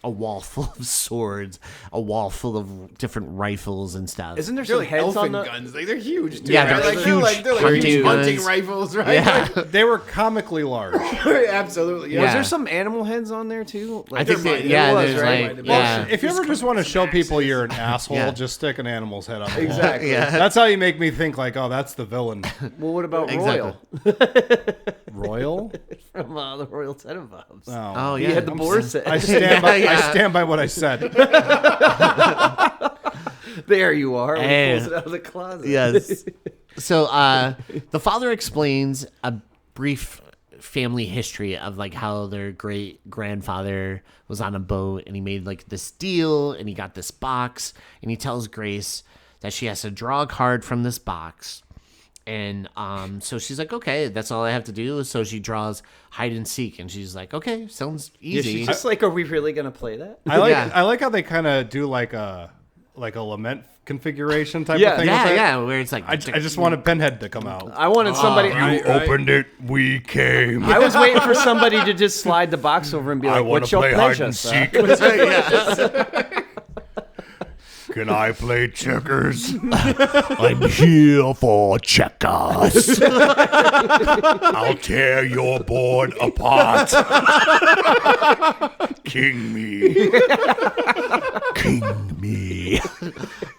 Speaker 1: a wall full of swords, a wall full of different rifles and stuff.
Speaker 4: Isn't there
Speaker 3: They're
Speaker 4: some
Speaker 3: like
Speaker 4: heads on
Speaker 3: elfin
Speaker 4: the?
Speaker 3: guns. Like, they're huge, dude.
Speaker 1: Yeah, they're huge
Speaker 3: they're
Speaker 1: hunting
Speaker 3: huge hunting
Speaker 1: guns.
Speaker 3: rifles, right?
Speaker 1: Yeah.
Speaker 2: they were comically large.
Speaker 3: Absolutely.
Speaker 1: Yeah.
Speaker 4: Was there some animal heads on there too?
Speaker 1: I think
Speaker 3: There
Speaker 1: that,
Speaker 3: might-
Speaker 1: yeah,
Speaker 3: there was,
Speaker 1: there's
Speaker 3: right?
Speaker 1: like,
Speaker 3: Well,
Speaker 1: yeah.
Speaker 2: If you ever just want to show people you're an asshole,
Speaker 1: Yeah.
Speaker 2: just stick an animal's head on the wall.
Speaker 4: Exactly.
Speaker 1: Yeah.
Speaker 2: That's how you make me think like, oh, that's the villain.
Speaker 4: Well, what about
Speaker 1: Exactly.
Speaker 4: Royal
Speaker 2: Royal?
Speaker 4: from the Royal Tenenbaums?
Speaker 1: Oh,
Speaker 4: He
Speaker 1: yeah.
Speaker 4: had the boar's head.
Speaker 2: I stand
Speaker 1: Yeah,
Speaker 2: by.
Speaker 1: yeah.
Speaker 2: I stand by what I said.
Speaker 4: There you are. When
Speaker 1: Hey.
Speaker 4: he pulls it out of the closet.
Speaker 1: Yes. So the father explains a brief family history of like how their great grandfather was on a boat and he made like this deal and he got this box and he tells Grace that she has to draw a card from this box. And so she's like, okay, that's all I have to do. So she draws hide and seek and she's like, okay, sounds
Speaker 4: Yeah,
Speaker 1: easy.
Speaker 4: she's just like, are we really gonna play that?
Speaker 2: I like how they kind of do like a lament configuration type
Speaker 4: Yeah.
Speaker 2: of thing.
Speaker 1: yeah,
Speaker 2: with it.
Speaker 1: yeah, where it's like,
Speaker 2: I just wanted Pinhead to come out.
Speaker 4: I wanted somebody.
Speaker 3: right, right.
Speaker 2: it, we came.
Speaker 4: I was waiting for somebody to just slide the box over and be like, "What shall pleasure, sir?"
Speaker 2: Can I play checkers?
Speaker 1: I'm here for checkers.
Speaker 2: I'll tear your board apart. King me.
Speaker 1: King me.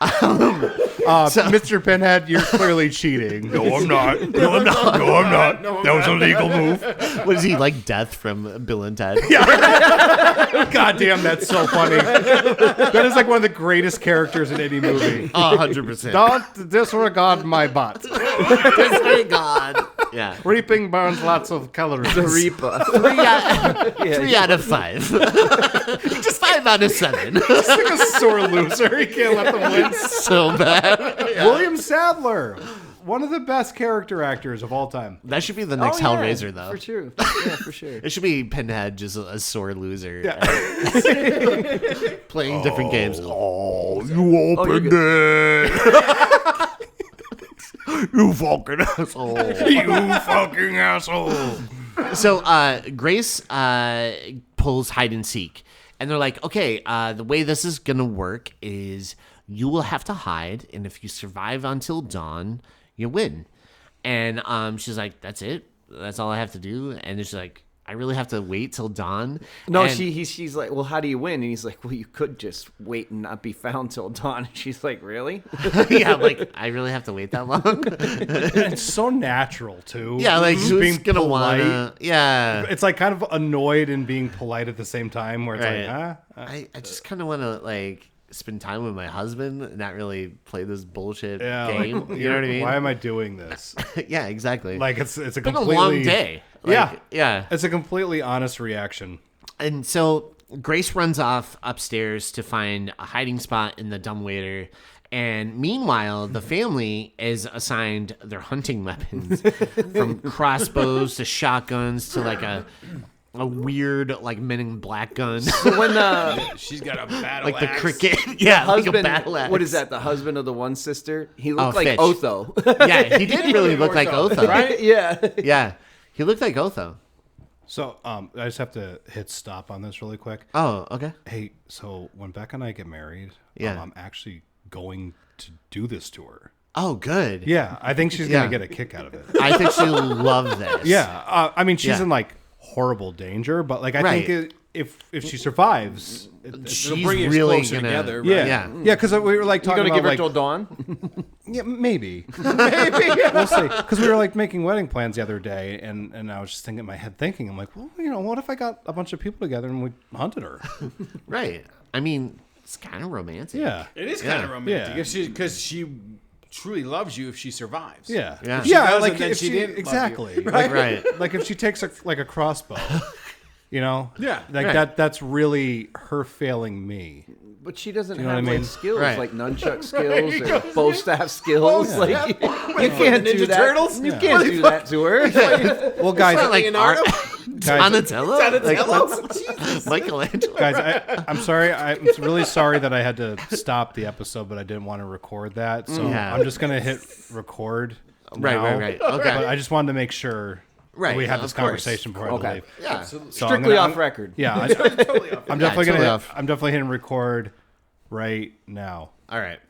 Speaker 2: Mr. Pinhead, you're clearly cheating. No, I'm not. No, I'm not. No, I'm not. That was a legal move.
Speaker 1: What is he, like Death from Bill and Ted?
Speaker 2: God damn, that's so funny. That is like one of the greatest characters in any movie.
Speaker 1: 100%.
Speaker 2: Don't disregard my butt.
Speaker 1: Thank God. Yeah.
Speaker 2: Reaping burns lots of calories.
Speaker 4: The Reaper.
Speaker 1: 3 out of 5. Just 5 out of 7.
Speaker 2: He's like a sore loser. He can't let them win.
Speaker 1: So bad.
Speaker 2: William Sadler, one of the best character actors of all time.
Speaker 1: That should be the next
Speaker 4: Oh, yeah,
Speaker 1: Hellraiser, though.
Speaker 4: For sure. Yeah, for sure.
Speaker 1: It should be Pinhead, just a sore loser.
Speaker 2: Yeah.
Speaker 1: Playing different games.
Speaker 2: Oh, you opened
Speaker 1: it. You fucking asshole.
Speaker 2: You fucking asshole.
Speaker 1: So Grace pulls hide and seek. And they're like, okay, the way this is going to work is you will have to hide. And if you survive until dawn, you win. And she's like, that's it? That's all I have to do? And then she's like, I really have to wait till dawn?
Speaker 4: No,
Speaker 1: And-
Speaker 4: she's like, well, how do you win? And he's like, well, you could just wait and not be found till dawn. And she's like, really?
Speaker 1: Yeah, like, I really have to wait that long?
Speaker 2: It's so natural, too.
Speaker 1: Yeah, like,
Speaker 2: Just
Speaker 1: who's
Speaker 2: being
Speaker 1: going to
Speaker 2: polite.
Speaker 1: want to... Yeah.
Speaker 2: It's like kind of annoyed and being polite at the same time where it's
Speaker 1: Right.
Speaker 2: like,
Speaker 1: I just kind of want to, like, spend time with my husband and not really play this bullshit
Speaker 2: yeah,
Speaker 1: game.
Speaker 2: like,
Speaker 1: You know what I mean?
Speaker 2: Why am I doing this?
Speaker 1: Yeah, exactly.
Speaker 2: Like it's a
Speaker 1: been
Speaker 2: completely
Speaker 1: a long day. Like,
Speaker 2: yeah,
Speaker 1: yeah.
Speaker 2: It's a completely honest reaction.
Speaker 1: And so Grace runs off upstairs to find a hiding spot in the dumbwaiter. And meanwhile, the family is assigned their hunting weapons from crossbows to shotguns to like a weird like Men in Black gun,
Speaker 4: When
Speaker 3: She's got a battle
Speaker 1: like the
Speaker 3: axe.
Speaker 1: cricket. Yeah, like a
Speaker 4: husband,
Speaker 1: battle axe.
Speaker 4: what is that? The husband of the one sister? He looked
Speaker 1: Oh,
Speaker 4: like
Speaker 1: Fitch.
Speaker 4: Otho.
Speaker 1: Yeah, he did really look like Otho.
Speaker 3: Right?
Speaker 4: Yeah.
Speaker 1: Yeah, he looked like Otho.
Speaker 2: So I just have to hit stop on this really quick.
Speaker 1: Oh, okay.
Speaker 2: Hey, so when Becca and I get married,
Speaker 1: Yeah.
Speaker 2: I'm actually going to do this to her.
Speaker 1: Oh, good.
Speaker 2: Yeah, I think she's
Speaker 1: Yeah.
Speaker 2: gonna get a kick out of it.
Speaker 1: I think she'll love this.
Speaker 2: Yeah, I mean she's
Speaker 1: Yeah.
Speaker 2: in like horrible danger, but like I
Speaker 1: Right.
Speaker 2: think if she survives,
Speaker 1: She's
Speaker 3: It'll bring us
Speaker 1: really
Speaker 3: closer
Speaker 1: gonna,
Speaker 3: together. Right?
Speaker 2: yeah,
Speaker 1: Yeah.
Speaker 2: yeah, because we were like
Speaker 4: You
Speaker 2: talking
Speaker 4: gonna give
Speaker 2: about
Speaker 4: her
Speaker 2: like
Speaker 4: till dawn?
Speaker 2: yeah, maybe we'll see, because we were like making wedding plans the other day, and I was just thinking in my head I'm like, well, you know, what if I got a bunch of people together and we hunted her?
Speaker 1: Right. I mean, it's kind of romantic.
Speaker 2: Yeah,
Speaker 3: It is kind of
Speaker 1: Yeah.
Speaker 3: romantic
Speaker 2: Yeah.
Speaker 3: because she truly loves you if she survives.
Speaker 2: yeah,
Speaker 1: Yeah.
Speaker 2: yeah,
Speaker 3: doesn't,
Speaker 2: like
Speaker 3: then
Speaker 2: if
Speaker 3: she
Speaker 2: she
Speaker 3: didn't love you.
Speaker 2: exactly
Speaker 1: Right.
Speaker 2: like if she takes a crossbow You know?
Speaker 3: Yeah.
Speaker 2: Like
Speaker 1: Right.
Speaker 2: that's really her failing me.
Speaker 4: But she doesn't
Speaker 2: know
Speaker 4: have
Speaker 2: what I mean?
Speaker 4: like skills,
Speaker 1: Right.
Speaker 4: like nunchuck skills or bow staff skills. Like you can't do
Speaker 3: Ninja
Speaker 4: that.
Speaker 3: Turtles?
Speaker 4: You can't do that to her.
Speaker 2: Well, guys,
Speaker 1: like
Speaker 3: Leonardo?
Speaker 1: Donatello?
Speaker 3: Donatello?
Speaker 1: Like, Michelangelo?
Speaker 2: guys, I'm sorry. I'm really sorry that I had to stop the episode, but I didn't want to record that. So
Speaker 1: Yeah.
Speaker 2: I'm just gonna hit record.
Speaker 1: Right,
Speaker 2: now.
Speaker 1: right. Okay.
Speaker 2: But I just wanted to make sure
Speaker 1: Right,
Speaker 2: that we had
Speaker 1: of
Speaker 2: this
Speaker 1: course.
Speaker 2: conversation before I
Speaker 4: Okay.
Speaker 2: leave.
Speaker 1: Yeah.
Speaker 2: So I'm
Speaker 4: Strictly
Speaker 2: gonna-
Speaker 4: off record.
Speaker 2: Yeah, I'm definitely
Speaker 1: totally off.
Speaker 2: I'm definitely hitting record right now.
Speaker 1: All right.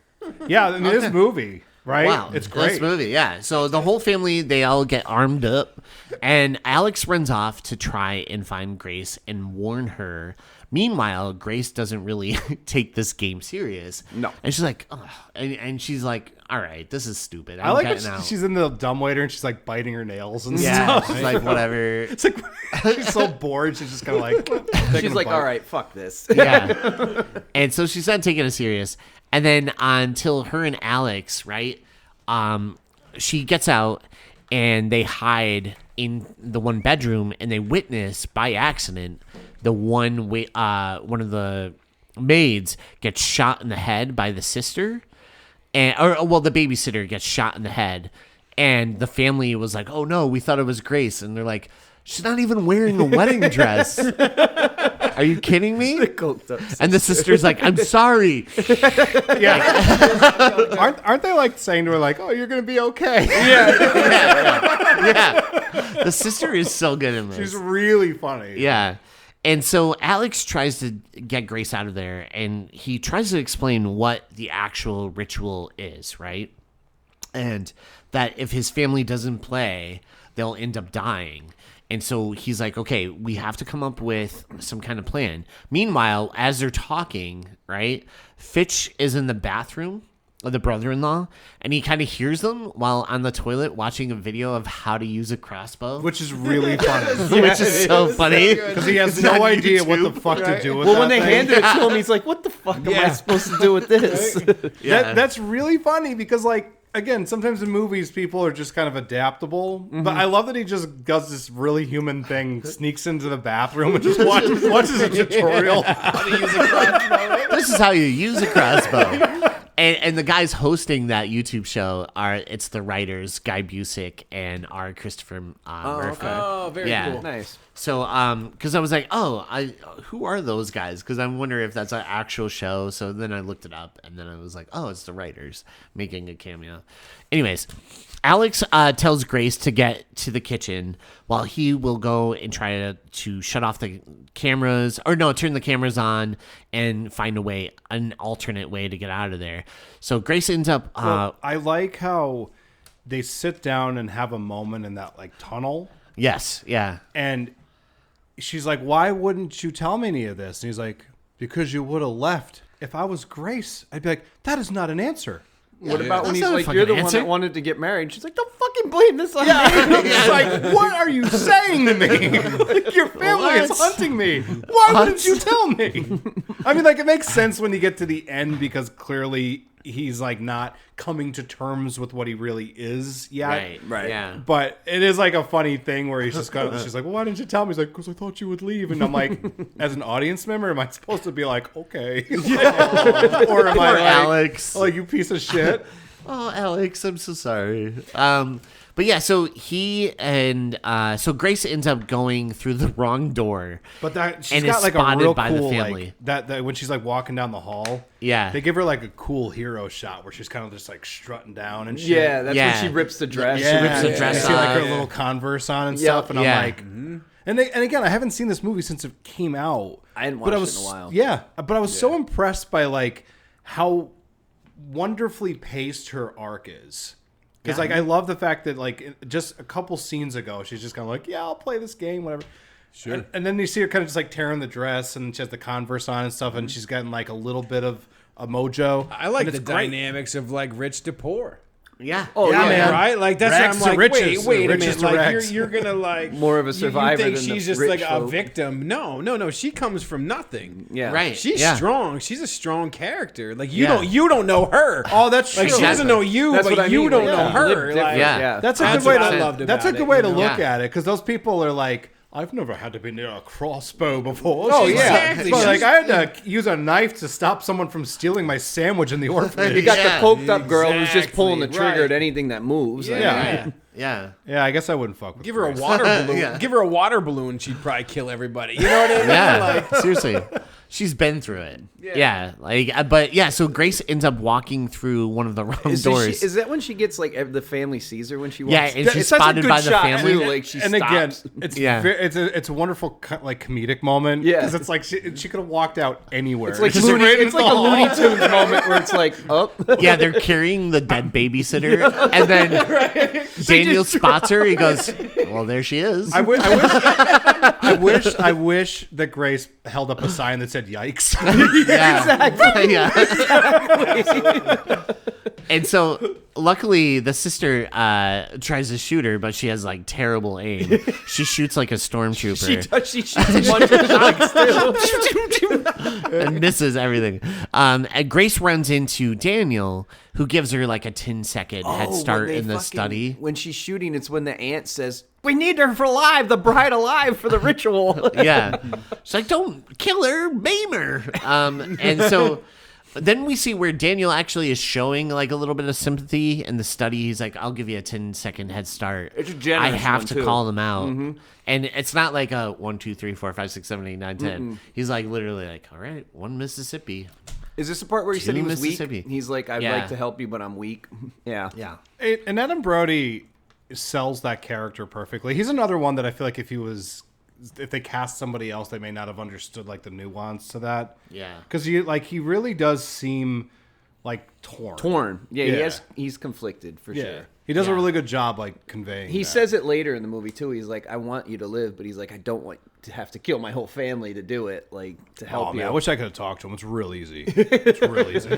Speaker 2: Yeah, I mean this movie, right?
Speaker 1: Wow,
Speaker 2: It's great.
Speaker 1: This movie, yeah. So the whole family, they all get armed up, and Alex runs off to try and find Grace and warn her. Meanwhile, Grace doesn't really take this game serious.
Speaker 4: No.
Speaker 1: And she's like, ugh. And she's like, all right, this is stupid.
Speaker 2: I like
Speaker 1: getting
Speaker 2: that
Speaker 1: out.
Speaker 2: she's in the dumbwaiter and she's like biting her nails and
Speaker 1: yeah,
Speaker 2: stuff.
Speaker 1: she's like, whatever.
Speaker 2: It's like she's so bored. She's just kind of like.
Speaker 4: She's like, all right, fuck this.
Speaker 1: Yeah. And so she's not taking it serious. And then until her and Alex, right? She gets out and they hide in the one bedroom and they witness by accident one of the maids gets shot in the head by the sister. The babysitter gets shot in the head. And the family was like, oh no, we thought it was Grace. And they're like, she's not even wearing a wedding dress. Are you kidding me? And the sister's like, I'm sorry.
Speaker 2: Yeah. aren't they like saying to her like, oh, you're gonna be okay?
Speaker 1: Yeah. The sister is so good in this.
Speaker 2: She's really funny.
Speaker 1: Yeah. And so Alex tries to get Grace out of there, and he tries to explain what the actual ritual is, right? And that if his family doesn't play, they'll end up dying. And so he's like, okay, we have to come up with some kind of plan. Meanwhile, as they're talking, right, Fitch is in the bathroom, the brother-in-law, and he kind of hears them while on the toilet watching a video of how to use a crossbow.
Speaker 2: Which is really funny.
Speaker 1: Which is so funny.
Speaker 2: Because he has no idea what the fuck to do with
Speaker 4: Well,
Speaker 2: that
Speaker 4: when they
Speaker 2: thing.
Speaker 4: handed it to him, he's like, what the fuck am I supposed to do with this?
Speaker 2: That's really funny because, like, again, sometimes in movies, people are just kind of adaptable. But I love that he just does this really human thing, sneaks into the bathroom and just watches a tutorial how to use a crossbow.
Speaker 1: This is how you use a crossbow. And the guys hosting that YouTube show it's the writers Guy Busick and R. Christopher Murphy.
Speaker 3: Oh, very cool.
Speaker 4: Nice.
Speaker 1: So, because I was like, who are those guys? Because I wonder if that's an actual show. So then I looked it up, and then I was like, oh, it's the writers making a cameo. Anyways, Alex tells Grace to get to the kitchen while he will go and try to shut off the cameras, turn the cameras on and find an alternate way to get out of there. So Grace ends up.
Speaker 2: I like how they sit down and have a moment in that like tunnel.
Speaker 1: Yes, yeah.
Speaker 2: And she's like, why wouldn't you tell me any of this? And he's like, because you would have left. If I was Grace, I'd be like, that is not an answer.
Speaker 4: What about when
Speaker 1: That's
Speaker 4: he's
Speaker 1: not a
Speaker 4: like,
Speaker 1: fucking
Speaker 4: you're the one
Speaker 1: answer.
Speaker 4: that wanted to get married? She's like, don't fucking blame this on me.
Speaker 2: It's like, what are you saying to me? Like, your family is
Speaker 1: What?
Speaker 2: hunting me. Why wouldn't you tell me? I mean, like, it makes sense when you get to the end because clearly he's like not coming to terms with what he really is yet.
Speaker 1: Right. Yeah.
Speaker 2: But it is like a funny thing where he's just she's like, well, why didn't you tell me? He's like, because I thought you would leave. And I'm like, as an audience member, am I supposed to be like, okay? Or am I
Speaker 1: Poor
Speaker 2: like,
Speaker 1: Alex.
Speaker 2: oh, you piece of shit?
Speaker 1: Oh, Alex, I'm so sorry. But yeah, so so Grace ends up going through the wrong door.
Speaker 2: But that she's
Speaker 1: And
Speaker 2: got
Speaker 1: is
Speaker 2: like a
Speaker 1: spotted
Speaker 2: real
Speaker 1: by the
Speaker 2: cool
Speaker 1: family.
Speaker 2: like that when she's like walking down the hall.
Speaker 1: Yeah.
Speaker 2: They give her like a cool hero shot where she's kind of just like strutting down and shit.
Speaker 4: Yeah, that's
Speaker 1: Yeah.
Speaker 4: when she rips the dress.
Speaker 1: She rips the
Speaker 2: You
Speaker 1: dress
Speaker 2: see like her
Speaker 1: off.
Speaker 2: little Converse on and
Speaker 4: Yep.
Speaker 2: stuff, and
Speaker 1: Yeah.
Speaker 2: I'm like, and again, I haven't seen this movie since it came out.
Speaker 4: I hadn't
Speaker 2: but
Speaker 4: watched
Speaker 2: was,
Speaker 4: it in a while.
Speaker 2: Yeah, but I was so impressed by like how wonderfully paced her arc is. Because like I love the fact that like just a couple scenes ago, she's just kind of like, yeah, I'll play this game, whatever. Sure. And then you see her kind of just like tearing the dress, and she has the Converse on and stuff, and she's gotten like a little bit of a mojo.
Speaker 3: I like
Speaker 2: and
Speaker 3: the
Speaker 2: it's great.
Speaker 3: dynamics of like rich to poor.
Speaker 1: Yeah.
Speaker 4: Oh,
Speaker 2: Yeah,
Speaker 4: yeah,
Speaker 2: man.
Speaker 3: Right? Like that's
Speaker 2: Rags
Speaker 3: what I'm
Speaker 2: to
Speaker 3: like,
Speaker 2: riches,
Speaker 3: wait a
Speaker 2: riches
Speaker 3: minute.
Speaker 2: to
Speaker 3: Like
Speaker 2: rags.
Speaker 3: you're gonna like
Speaker 4: More of a
Speaker 3: you
Speaker 4: survivor
Speaker 3: think
Speaker 4: than the
Speaker 3: she's just
Speaker 4: rich
Speaker 3: like a
Speaker 4: folk.
Speaker 3: victim. No. She comes from nothing.
Speaker 4: Yeah.
Speaker 1: Right.
Speaker 3: She's
Speaker 1: Yeah.
Speaker 3: strong. She's a strong character. Like
Speaker 1: Yeah.
Speaker 3: you don't know her.
Speaker 2: Oh, that's true.
Speaker 3: Like she doesn't know you,
Speaker 4: That's
Speaker 3: but
Speaker 4: what I
Speaker 3: you
Speaker 4: mean.
Speaker 3: don't
Speaker 4: Yeah.
Speaker 3: know her.
Speaker 4: Live different.
Speaker 3: Like,
Speaker 1: Yeah.
Speaker 4: Yeah.
Speaker 2: That's a
Speaker 3: That's
Speaker 2: good way
Speaker 3: what I
Speaker 2: to
Speaker 3: loved
Speaker 2: that's a
Speaker 3: about
Speaker 2: good
Speaker 3: it,
Speaker 2: way
Speaker 3: you
Speaker 2: to
Speaker 3: know?
Speaker 2: look
Speaker 1: Yeah.
Speaker 2: at it because those people are like, I've never had to be near a crossbow before.
Speaker 3: Oh,
Speaker 2: She's
Speaker 3: yeah.
Speaker 2: like, but, like, I had to use a knife to stop someone from stealing my sandwich in the orphanage.
Speaker 4: You got
Speaker 1: Yeah,
Speaker 4: the poked up girl who's just pulling the
Speaker 3: exactly,
Speaker 4: trigger
Speaker 3: right.
Speaker 4: at anything that moves. Like,
Speaker 2: Yeah.
Speaker 1: Yeah.
Speaker 2: Yeah, I guess I wouldn't fuck with
Speaker 3: Give her a
Speaker 2: Grace.
Speaker 3: water balloon.
Speaker 1: Yeah.
Speaker 3: Give her a water balloon. She'd probably kill everybody. You know what I mean?
Speaker 1: Yeah, seriously. She's been through it. Yeah. So Grace ends up walking through one of the wrong doors.
Speaker 4: Is that when she gets like the family sees her when she walks?
Speaker 1: Yeah, and she's
Speaker 4: It's such a
Speaker 1: spotted
Speaker 4: good
Speaker 1: by the
Speaker 4: shot,
Speaker 1: family.
Speaker 4: too, like she
Speaker 2: And
Speaker 4: stops.
Speaker 2: again, it's
Speaker 1: Yeah.
Speaker 2: it's a wonderful like comedic moment.
Speaker 4: Yeah.
Speaker 2: because it's like she could have walked out anywhere.
Speaker 4: It's like,
Speaker 2: Just
Speaker 4: Looney,
Speaker 2: right in
Speaker 4: it's
Speaker 2: the
Speaker 4: like a
Speaker 2: hall.
Speaker 4: Looney Tunes moment where it's like, oh,
Speaker 1: Yeah, they're carrying the dead babysitter, and then Daniel spots her. He goes, "Well, there she is."
Speaker 2: I wish that Grace held up a sign that said "Yikes."
Speaker 1: Yeah. And so, luckily, the sister tries to shoot her, but she has like terrible aim. She shoots like a stormtrooper
Speaker 4: she shoots a bunch of shots too.
Speaker 1: and misses everything. And Grace runs into Daniel, who gives her like a 10-second head
Speaker 4: when
Speaker 1: start
Speaker 4: they
Speaker 1: in the
Speaker 4: fucking-
Speaker 1: study.
Speaker 4: When she's shooting, it's when the aunt says, "We need her for alive, the bride alive for the ritual."
Speaker 1: Yeah. She's like, don't kill her, maim her. And so then we see where Daniel actually is showing like a little bit of sympathy in the study. He's like, I'll give you a 10-second head start.
Speaker 4: It's a generous
Speaker 1: I have
Speaker 4: one,
Speaker 1: to
Speaker 4: too.
Speaker 1: call them out. And it's not like a 1, 2, 3, 4, 5, 6, 7, 8, 9, 10. He's like literally like, all right, 1 Mississippi.
Speaker 4: Is this the part where he said he
Speaker 1: To
Speaker 4: was weak?
Speaker 1: Mississippi.
Speaker 4: He's like, "I'd
Speaker 1: Yeah.
Speaker 4: like to help you, but I'm weak." Yeah.
Speaker 1: Yeah.
Speaker 2: And Adam Brody sells that character perfectly. He's another one that I feel like if they cast somebody else, they may not have understood like the nuance to that.
Speaker 1: Yeah.
Speaker 2: because he really does seem like torn.
Speaker 4: Yeah,
Speaker 2: Yeah.
Speaker 4: he's conflicted for
Speaker 2: Yeah,
Speaker 4: sure.
Speaker 2: he does a really good job like conveying.
Speaker 4: He
Speaker 2: that.
Speaker 4: says it later in the movie too. He's like, "I want you to live," but he's like, "I don't want to have to kill my whole family to do it, like to help
Speaker 2: "Oh
Speaker 4: you."
Speaker 2: man, I wish I could have talked to him. It's real easy. It's real easy."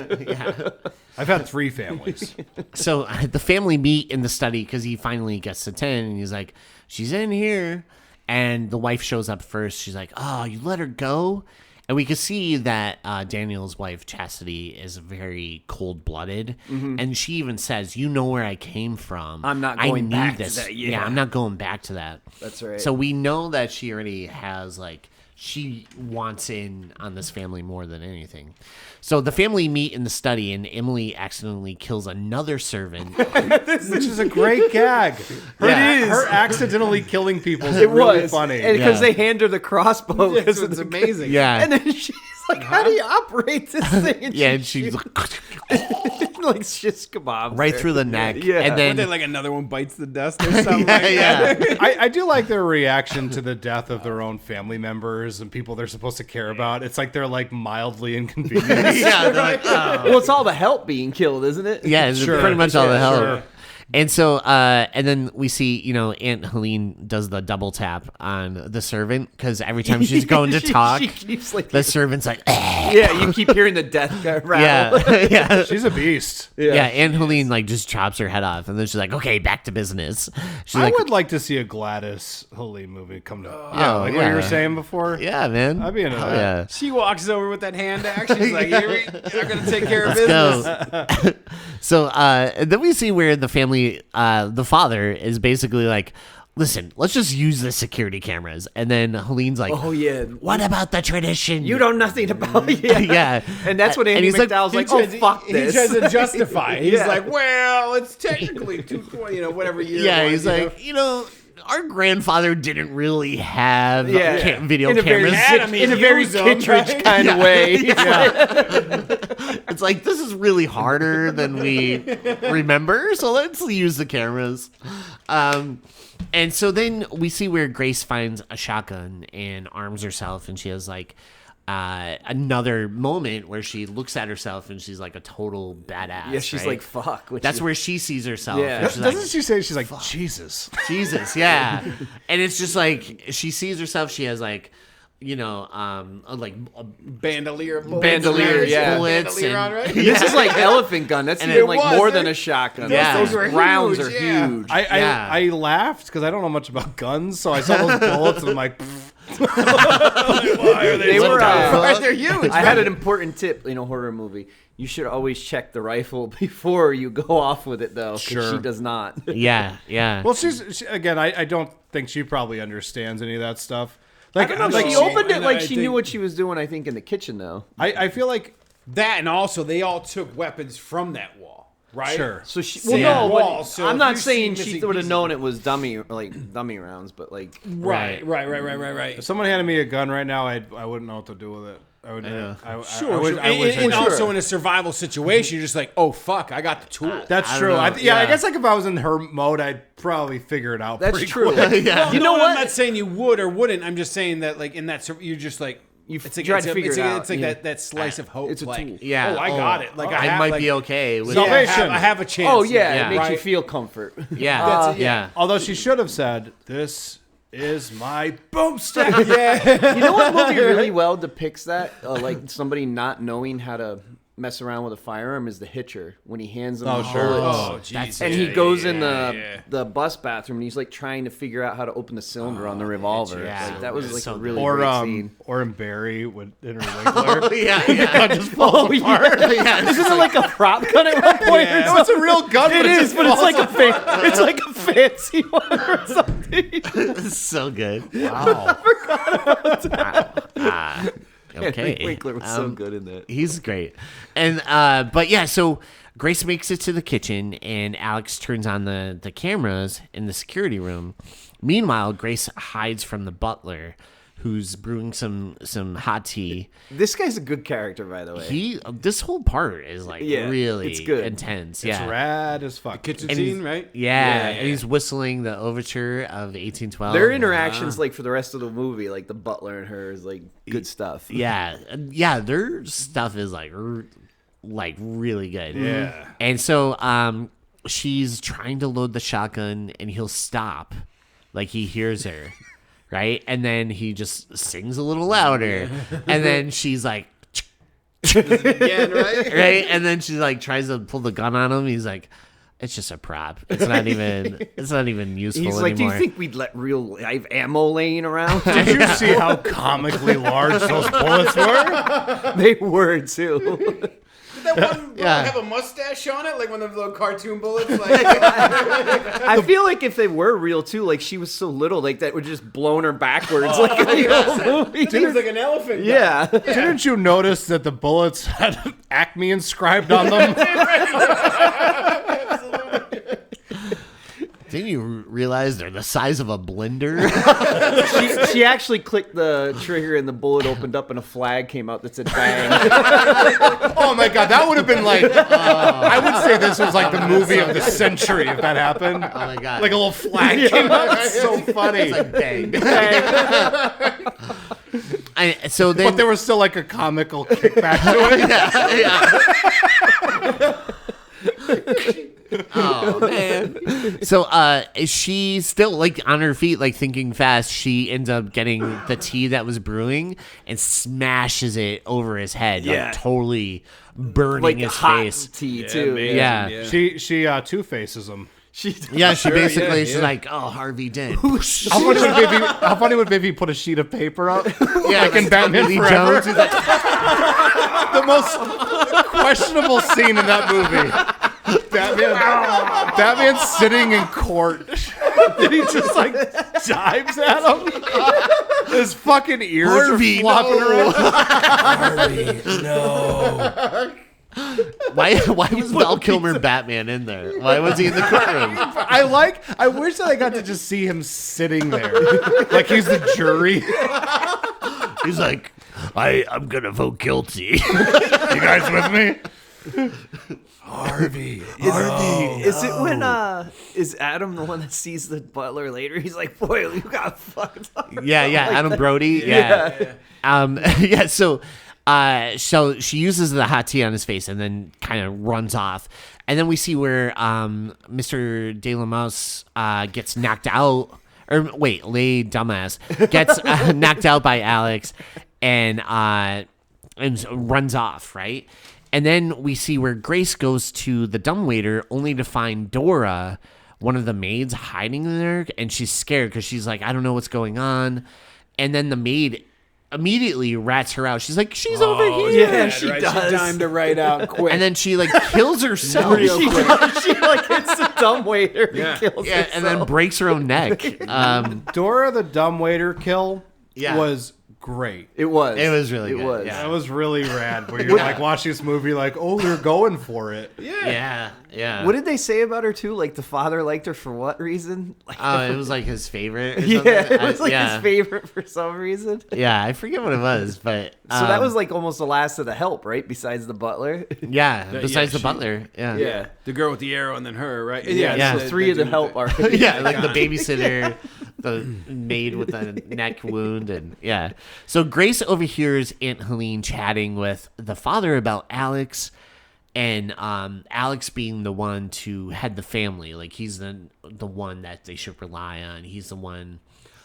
Speaker 2: I've had 3 families.
Speaker 1: So the family meet in the study because he finally gets to 10, and he's like, she's in here. And the wife shows up first. She's like, oh, you let her go? And we can see that Daniel's wife, Chastity, is very cold-blooded. And she even says, you know where I came from.
Speaker 4: I'm not
Speaker 1: I
Speaker 4: going
Speaker 1: need
Speaker 4: back to
Speaker 1: this.
Speaker 4: that,
Speaker 1: Yeah,
Speaker 4: yeah.
Speaker 1: I'm not going back to that.
Speaker 4: That's right.
Speaker 1: So we know that she already has, like, she wants in on this family more than anything. So the family meet in the study, and Emily accidentally kills another servant.
Speaker 2: Which is a great gag. Her accidentally killing people is really funny.
Speaker 4: and because
Speaker 1: Yeah.
Speaker 4: they hand her the crossbow.
Speaker 3: It's,
Speaker 4: 'cause of
Speaker 3: it's
Speaker 4: the-
Speaker 3: amazing.
Speaker 1: Yeah.
Speaker 4: And then she's like, "How do you operate this thing?" And
Speaker 1: Yeah, and she's like,
Speaker 4: like shish kebabs
Speaker 1: right
Speaker 4: her.
Speaker 1: through the neck.
Speaker 4: Yeah.
Speaker 1: And
Speaker 3: And
Speaker 1: then,
Speaker 3: then like another one bites the dust or something. like that.
Speaker 1: yeah.
Speaker 2: I do like their reaction to the death of their own family members and people they're supposed to care about. It's like they're like mildly inconvenienced.
Speaker 1: Yeah, they're like, oh.
Speaker 4: Well, it's all the help being killed, isn't it?
Speaker 1: Yeah, it's
Speaker 2: Sure.
Speaker 1: pretty much all the hell.
Speaker 2: Sure.
Speaker 1: And so, and then we see, Aunt Helene does the double tap on the servant because every time she's going to talk,
Speaker 4: she keeps like
Speaker 1: the servant's like,
Speaker 4: yeah, you keep hearing the death rattle.
Speaker 1: yeah, yeah.
Speaker 2: She's a beast.
Speaker 1: Yeah, Aunt Helene like just chops her head off, and then she's like, "Okay, back to business." She's
Speaker 2: I
Speaker 1: like,
Speaker 2: would like to see a Gladys Helene movie come to. Like what you
Speaker 1: yeah.
Speaker 2: were saying before.
Speaker 1: "Yeah, man,
Speaker 2: I'd be into
Speaker 1: Hell
Speaker 2: that.
Speaker 1: yeah."
Speaker 3: She walks over with that hand axe. She's like, "Here we, I'm gonna take care of
Speaker 1: Let's
Speaker 3: business."
Speaker 1: go. So then we see where the family, the father is basically like, listen, let's just use the security cameras. And then Helene's like,
Speaker 4: Oh yeah.
Speaker 1: what about the tradition?
Speaker 4: You know nothing about yeah.
Speaker 1: Yeah.
Speaker 4: And that's what
Speaker 1: And
Speaker 4: Andy
Speaker 1: he's like-
Speaker 4: McDowell's like,
Speaker 3: He
Speaker 4: fuck
Speaker 3: he
Speaker 4: this.
Speaker 3: tries to justify. He's
Speaker 4: Yeah.
Speaker 3: like, "Well, it's technically 220, whatever year."
Speaker 1: Yeah,
Speaker 3: it was,
Speaker 1: he's like, our grandfather didn't really have
Speaker 4: Yeah.
Speaker 1: video
Speaker 4: in a very,
Speaker 1: cameras.
Speaker 3: Adam,
Speaker 4: in a very
Speaker 3: use them,
Speaker 4: Kittredge
Speaker 3: right?
Speaker 4: kind of way.
Speaker 1: It's like, this is really harder than we remember, so let's use the cameras. And so then we see where Grace finds a shotgun and arms herself, and she has like another moment where she looks at herself and she's like a total badass.
Speaker 4: Yeah, she's
Speaker 1: right?
Speaker 4: like, fuck. which
Speaker 1: That's
Speaker 4: is-
Speaker 1: where she sees herself.
Speaker 4: Yeah.
Speaker 1: and she's
Speaker 2: Doesn't
Speaker 1: like,
Speaker 2: she say she's like Jesus?
Speaker 1: Jesus, yeah. And it's just like she sees herself. She has like, like a
Speaker 3: bandolier, bullets.
Speaker 4: Bandolier, yeah.
Speaker 1: bullets
Speaker 3: Bandolier
Speaker 1: and-
Speaker 3: on, right?
Speaker 4: This is like elephant gun. That's
Speaker 1: And
Speaker 4: even
Speaker 1: it
Speaker 4: like
Speaker 3: was,
Speaker 4: more
Speaker 3: right?
Speaker 4: than a shotgun.
Speaker 1: Yeah.
Speaker 4: Those
Speaker 3: Those were
Speaker 4: rounds
Speaker 3: huge,
Speaker 4: are
Speaker 3: yeah.
Speaker 4: huge.
Speaker 2: I
Speaker 1: Yeah.
Speaker 2: laughed because I don't know much about guns, so I saw those bullets and I'm like, pfft. Why are
Speaker 4: They were.
Speaker 3: They're huge.
Speaker 4: I had an important tip in a horror movie. You should always check the rifle before you go off with it, though. 'Cause
Speaker 2: Sure.
Speaker 4: she does not.
Speaker 1: Yeah, yeah.
Speaker 2: Well, again. I don't think she probably understands any of that stuff. Like,
Speaker 4: I don't know.
Speaker 2: like
Speaker 4: She opened it
Speaker 3: and
Speaker 4: like
Speaker 3: I
Speaker 4: she
Speaker 3: think-
Speaker 4: knew what she was doing. I think in the kitchen, though.
Speaker 2: I feel like
Speaker 3: That, and also they all took weapons from that wall, right?
Speaker 2: sure.
Speaker 4: So she.
Speaker 3: Same
Speaker 4: Well, no,
Speaker 3: wall,
Speaker 4: but
Speaker 3: so
Speaker 4: I'm
Speaker 3: if
Speaker 4: not
Speaker 3: you
Speaker 4: saying
Speaker 3: see
Speaker 4: she
Speaker 3: missing
Speaker 4: would have
Speaker 3: pieces-
Speaker 4: known it was dummy rounds, but like.
Speaker 3: Right.
Speaker 2: If someone handed me a gun right now, I wouldn't know what to do with it. I would.
Speaker 3: Sure,
Speaker 2: wish
Speaker 3: and
Speaker 2: I
Speaker 3: also in a survival situation, you're just like, oh fuck, I got the tool.
Speaker 2: That's
Speaker 1: I
Speaker 2: true.
Speaker 1: don't know.
Speaker 2: I
Speaker 1: Yeah.
Speaker 2: guess like if I was in her mode, I'd probably figure it out.
Speaker 4: That's
Speaker 2: pretty
Speaker 4: true.
Speaker 2: quick.
Speaker 1: Yeah.
Speaker 4: You know
Speaker 3: I'm
Speaker 4: what?
Speaker 3: not saying you would or wouldn't. I'm just saying that like in that you're just like it's like
Speaker 4: try to figure it out,
Speaker 3: It's like
Speaker 4: yeah.
Speaker 3: that slice of hope.
Speaker 4: It's a
Speaker 3: like,
Speaker 4: tool.
Speaker 1: Yeah.
Speaker 3: Oh, I got it. Like
Speaker 1: I
Speaker 3: have,
Speaker 1: might
Speaker 3: like,
Speaker 1: be okay with
Speaker 3: yeah,
Speaker 2: Salvation.
Speaker 3: I have a chance.
Speaker 4: Oh yeah,
Speaker 1: Yeah.
Speaker 4: it makes you
Speaker 3: Right.
Speaker 4: feel comfort.
Speaker 1: Yeah,
Speaker 3: That's it,
Speaker 1: yeah.
Speaker 2: Although she should have said, "This is my boomstick."
Speaker 3: yeah.
Speaker 4: You know what movie really well depicts that? Like somebody not knowing how to mess around with a firearm is The Hitcher when he hands them the
Speaker 2: sure.
Speaker 4: bullets.
Speaker 3: Oh, jeez.
Speaker 4: And he goes in the bus bathroom and he's like trying to figure out how to open the cylinder on the revolver.
Speaker 1: yeah.
Speaker 4: Like, that was like
Speaker 1: So
Speaker 4: a really
Speaker 2: Or
Speaker 4: great scene.
Speaker 2: or in Barry with Henry Winkler.
Speaker 1: Yeah, yeah.
Speaker 2: just falls apart.
Speaker 4: Isn't it like a prop gun at one point?
Speaker 3: Yeah.
Speaker 2: No, it's a real gun.
Speaker 4: It
Speaker 2: but
Speaker 4: is,
Speaker 2: just
Speaker 4: but it's
Speaker 2: falls
Speaker 4: like
Speaker 2: apart.
Speaker 4: it's like a fancy one or something.
Speaker 1: This is so good.
Speaker 2: Wow.
Speaker 1: Okay.
Speaker 4: Henry Winkler was so good in that.
Speaker 1: He's great. And but yeah, so Grace makes it to the kitchen and Alex turns on the cameras in the security room. Meanwhile, Grace hides from the butler who's brewing some hot tea.
Speaker 4: This guy's a good character, by the way.
Speaker 1: This whole part is like
Speaker 4: Yeah,
Speaker 1: really
Speaker 4: it's good.
Speaker 1: intense.
Speaker 2: It's
Speaker 1: Yeah.
Speaker 2: rad as fuck.
Speaker 3: Kitchen
Speaker 1: And
Speaker 3: scene,
Speaker 1: he's-
Speaker 3: right?
Speaker 1: Yeah, and he's whistling the overture of 1812.
Speaker 4: Their interactions, like for the rest of the movie, like the butler and her, is like good stuff.
Speaker 1: Yeah, their stuff is like really good.
Speaker 2: Yeah.
Speaker 1: And so she's trying to load the shotgun and he'll stop, like he hears her, right? And then he just sings a little louder, and then she's like,
Speaker 3: Again, right?
Speaker 1: right? And then she like tries to pull the gun on him. He's like, it's just a prop. It's not even useful
Speaker 4: He's like, do
Speaker 1: anymore.
Speaker 4: you think we'd let real live ammo laying around?
Speaker 2: Did you see how comically large those bullets were?
Speaker 4: They were too.
Speaker 3: That one
Speaker 1: Yeah.
Speaker 3: have a mustache on it, like one of the little cartoon bullets. Like,
Speaker 4: I feel like if they were real too, like she was so little, like that would just blown her backwards, like in the whole movie.
Speaker 3: seems like an elephant.
Speaker 4: Yeah.
Speaker 2: Didn't you notice that the bullets had Acme inscribed on them?
Speaker 1: Didn't you realize they're the size of a blender?
Speaker 4: She actually clicked the trigger and the bullet opened up and a flag came out that said bang.
Speaker 2: Oh my god, that would have been like. I would say this was like the movie of the century if that happened.
Speaker 1: Oh my god!
Speaker 2: Like a little flag came out. It's so funny.
Speaker 1: It's like bang. So then,
Speaker 2: But there was still like a comical kickback to it.
Speaker 1: oh man. So she's still like on her feet, like thinking fast. She ends up getting the tea that was brewing and smashes it over his head,
Speaker 4: Yeah.
Speaker 1: like totally burning
Speaker 4: Like
Speaker 1: his
Speaker 4: hot
Speaker 1: face.
Speaker 4: tea too.
Speaker 1: Yeah.
Speaker 2: She two faces him.
Speaker 1: Yeah, she basically
Speaker 3: yeah,
Speaker 1: she's
Speaker 3: yeah.
Speaker 1: like, oh, Harvey dent.
Speaker 2: How funny would Baby put a sheet of paper up?
Speaker 1: Yeah,
Speaker 2: like in Batman
Speaker 1: Lee
Speaker 2: Forever.
Speaker 1: Jones is like,
Speaker 2: The most questionable scene in that movie. Batman's sitting in court. And he just like dives at him. His fucking ears
Speaker 1: Harvey,
Speaker 2: are flopping
Speaker 1: no.
Speaker 2: around.
Speaker 1: why was Val Kilmer Batman in there? Why was he in the courtroom?
Speaker 2: I wish that I got to just see him sitting there. Like he's the jury.
Speaker 1: He's like, I'm gonna vote guilty.
Speaker 2: You guys with me?
Speaker 1: Harvey.
Speaker 4: Is it when is Adam the one that sees the butler later? He's like, boy, you got fucked up.
Speaker 1: Yeah, Adam Brody. Yeah. Yeah, so she uses the hot tea on his face and then kind of runs off. And then we see where Mr. De La Mouse gets knocked out. Or wait, Lay Dumbass gets knocked out by Alex and runs off, right? And then we see where Grace goes to the dumbwaiter only to find Dora, one of the maids, hiding in there. And she's scared because she's like, I don't know what's going on. and then the maid immediately rats her out. She's like, she's over here.
Speaker 3: Yeah,
Speaker 4: she
Speaker 3: right.
Speaker 4: does.
Speaker 3: She timed to write out quick.
Speaker 1: And then she like kills herself.
Speaker 4: she like hits the dumbwaiter and kills
Speaker 1: Yeah, and then breaks her own neck.
Speaker 2: Dora the dumbwaiter kill
Speaker 1: Yeah.
Speaker 2: was great.
Speaker 4: It was.
Speaker 1: It was really
Speaker 4: It
Speaker 1: good,
Speaker 4: was.
Speaker 1: yeah.
Speaker 2: That was really rad. Where you're like watching this movie, like, oh, they're going for it.
Speaker 1: Yeah.
Speaker 4: What did they say about her too? Like the father liked her for what reason? Like,
Speaker 1: It was like his favorite. Or
Speaker 4: yeah,
Speaker 1: something.
Speaker 4: it was like his favorite for some reason.
Speaker 1: Yeah, I forget what it was, but
Speaker 4: So that was like almost the last of the help, right? Besides the butler.
Speaker 1: yeah. Besides the
Speaker 3: she-
Speaker 1: butler, yeah,
Speaker 4: Yeah.
Speaker 3: the girl with the arrow and then her, right?
Speaker 1: Yeah.
Speaker 4: So three of the help are.
Speaker 1: yeah, like the babysitter, the maid with the neck wound, and yeah. So Grace overhears Aunt Helene chatting with the father about Alex, and Alex being the one to head the family. Like he's the one that they should rely on. He's the one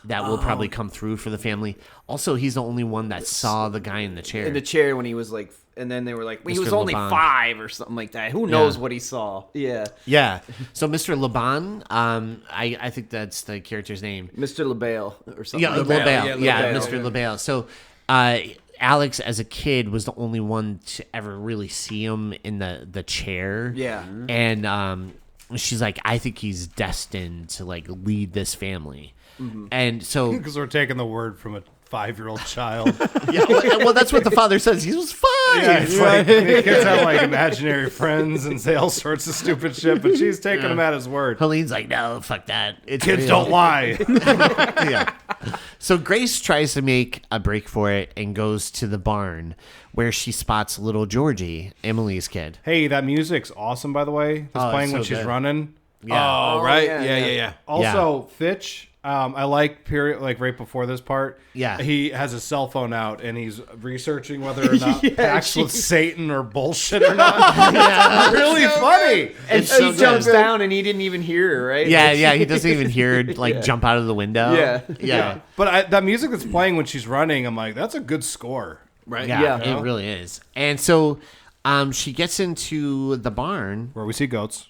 Speaker 1: that will probably come through for the family. Also, he's the only one that saw the guy in the chair.
Speaker 4: In the chair when he was like, and then they were like, well, he
Speaker 1: Mr.
Speaker 4: was only
Speaker 1: Laban.
Speaker 4: 5 or something like that. Who knows what he saw? Yeah.
Speaker 1: Yeah. So Mr. Laban, I think that's the character's name.
Speaker 4: Mr. LaBelle or something.
Speaker 1: Yeah,
Speaker 4: like that.
Speaker 1: LaBelle. Yeah,
Speaker 4: LaBelle.
Speaker 1: Mr. LaBelle. So Alex, as a kid, was the only one to ever really see him in the chair.
Speaker 4: Yeah.
Speaker 1: And she's like, I think he's destined to like lead this family. And so
Speaker 2: Because we're taking the word from a 5-year-old child.
Speaker 1: yeah, well, that's what the father says. He was 5.
Speaker 2: Yeah, it's like the kids have like imaginary friends and say all sorts of stupid shit, but she's taking him at his word.
Speaker 1: Helene's like, no, fuck that. It's
Speaker 2: Kids
Speaker 1: real.
Speaker 2: don't lie.
Speaker 1: Yeah. So Grace tries to make a break for it and goes to the barn where she spots little Georgie, Emily's kid.
Speaker 2: Hey, that music's awesome, by the way. It's
Speaker 1: Oh,
Speaker 2: playing
Speaker 1: it's
Speaker 2: when
Speaker 1: so
Speaker 2: she's
Speaker 1: good.
Speaker 2: running.
Speaker 1: Yeah.
Speaker 3: Oh, right.
Speaker 4: yeah,
Speaker 3: Yeah.
Speaker 4: yeah.
Speaker 2: Also, Fitch, I like period like right before this part.
Speaker 1: Yeah.
Speaker 2: he has a cell phone out and he's researching whether or not
Speaker 4: Yeah,
Speaker 2: pacts with
Speaker 4: she-
Speaker 2: Satan or bullshit or not. Really funny.
Speaker 4: And
Speaker 1: It's
Speaker 4: she
Speaker 1: so
Speaker 4: jumps
Speaker 1: good.
Speaker 4: down and he didn't even hear her, right?
Speaker 1: Yeah, he doesn't even hear her like jump out of the window.
Speaker 4: Yeah.
Speaker 2: But that music that's playing when she's running, I'm like, that's a good score.
Speaker 3: Right.
Speaker 1: Yeah,
Speaker 4: Yeah.
Speaker 1: it really is. And so she gets into the barn,
Speaker 2: Where we see goats.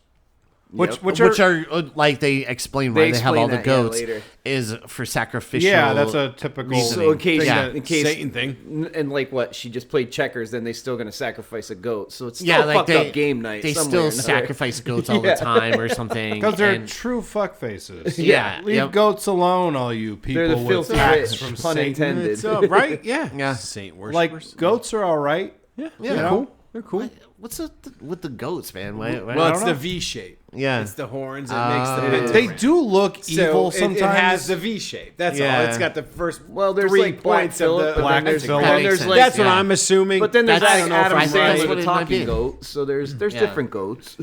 Speaker 4: Yep.
Speaker 2: Which
Speaker 1: which are like they explain why
Speaker 4: They
Speaker 1: they have all the
Speaker 4: explain that,
Speaker 1: goats
Speaker 4: later.
Speaker 1: is for sacrificial.
Speaker 2: yeah, that's a typical
Speaker 1: reasoning.
Speaker 4: So in case,
Speaker 1: Yeah.
Speaker 4: in case,
Speaker 3: Satan thing.
Speaker 4: and like what she just played checkers, then they still gonna sacrifice a goat. So it's still
Speaker 1: yeah,
Speaker 4: a
Speaker 1: like
Speaker 4: fucked up game night.
Speaker 1: They
Speaker 4: somewhere
Speaker 1: still
Speaker 4: or another.
Speaker 1: sacrifice goats all
Speaker 4: Yeah.
Speaker 1: the time or something.
Speaker 2: because they're
Speaker 1: and-
Speaker 2: true fuck faces.
Speaker 1: yeah,
Speaker 2: Leave
Speaker 1: yep.
Speaker 2: goats alone, all you people
Speaker 4: They're the
Speaker 2: with
Speaker 4: filthy
Speaker 2: pacts
Speaker 4: rich,
Speaker 2: from
Speaker 4: pun
Speaker 2: Satan.
Speaker 4: intended.
Speaker 3: It's right. Yeah.
Speaker 1: Yeah.
Speaker 3: Saint
Speaker 2: Like
Speaker 3: worshipers.
Speaker 2: goats are all right.
Speaker 3: Yeah.
Speaker 1: Yeah.
Speaker 3: They're cool. They're cool.
Speaker 1: What's with the goats, man? Why,
Speaker 3: Well, it's
Speaker 2: don't
Speaker 3: the
Speaker 2: know.
Speaker 3: V shape.
Speaker 1: Yeah.
Speaker 3: It's the horns that makes the bit
Speaker 2: They
Speaker 3: different.
Speaker 2: do look
Speaker 3: So
Speaker 2: evil
Speaker 3: it
Speaker 2: sometimes.
Speaker 3: has the V shape. That's all.
Speaker 1: Yeah.
Speaker 3: It's got the first
Speaker 4: Well, there's
Speaker 3: 3
Speaker 4: like Black
Speaker 3: points of
Speaker 4: Phillip,
Speaker 3: the
Speaker 4: but
Speaker 2: Black
Speaker 4: then there's,
Speaker 2: Phillip.
Speaker 4: and then
Speaker 1: That
Speaker 4: there's
Speaker 1: makes
Speaker 4: like,
Speaker 1: sense.
Speaker 3: That's what
Speaker 1: Yeah.
Speaker 3: I'm assuming.
Speaker 4: but then there's
Speaker 1: That's-
Speaker 4: like
Speaker 1: I don't know if
Speaker 4: Adam
Speaker 1: I'm right.
Speaker 4: Sandler,
Speaker 1: What
Speaker 4: the
Speaker 1: it might
Speaker 4: talking
Speaker 1: be.
Speaker 4: goat. So there's
Speaker 1: Yeah.
Speaker 4: different goats.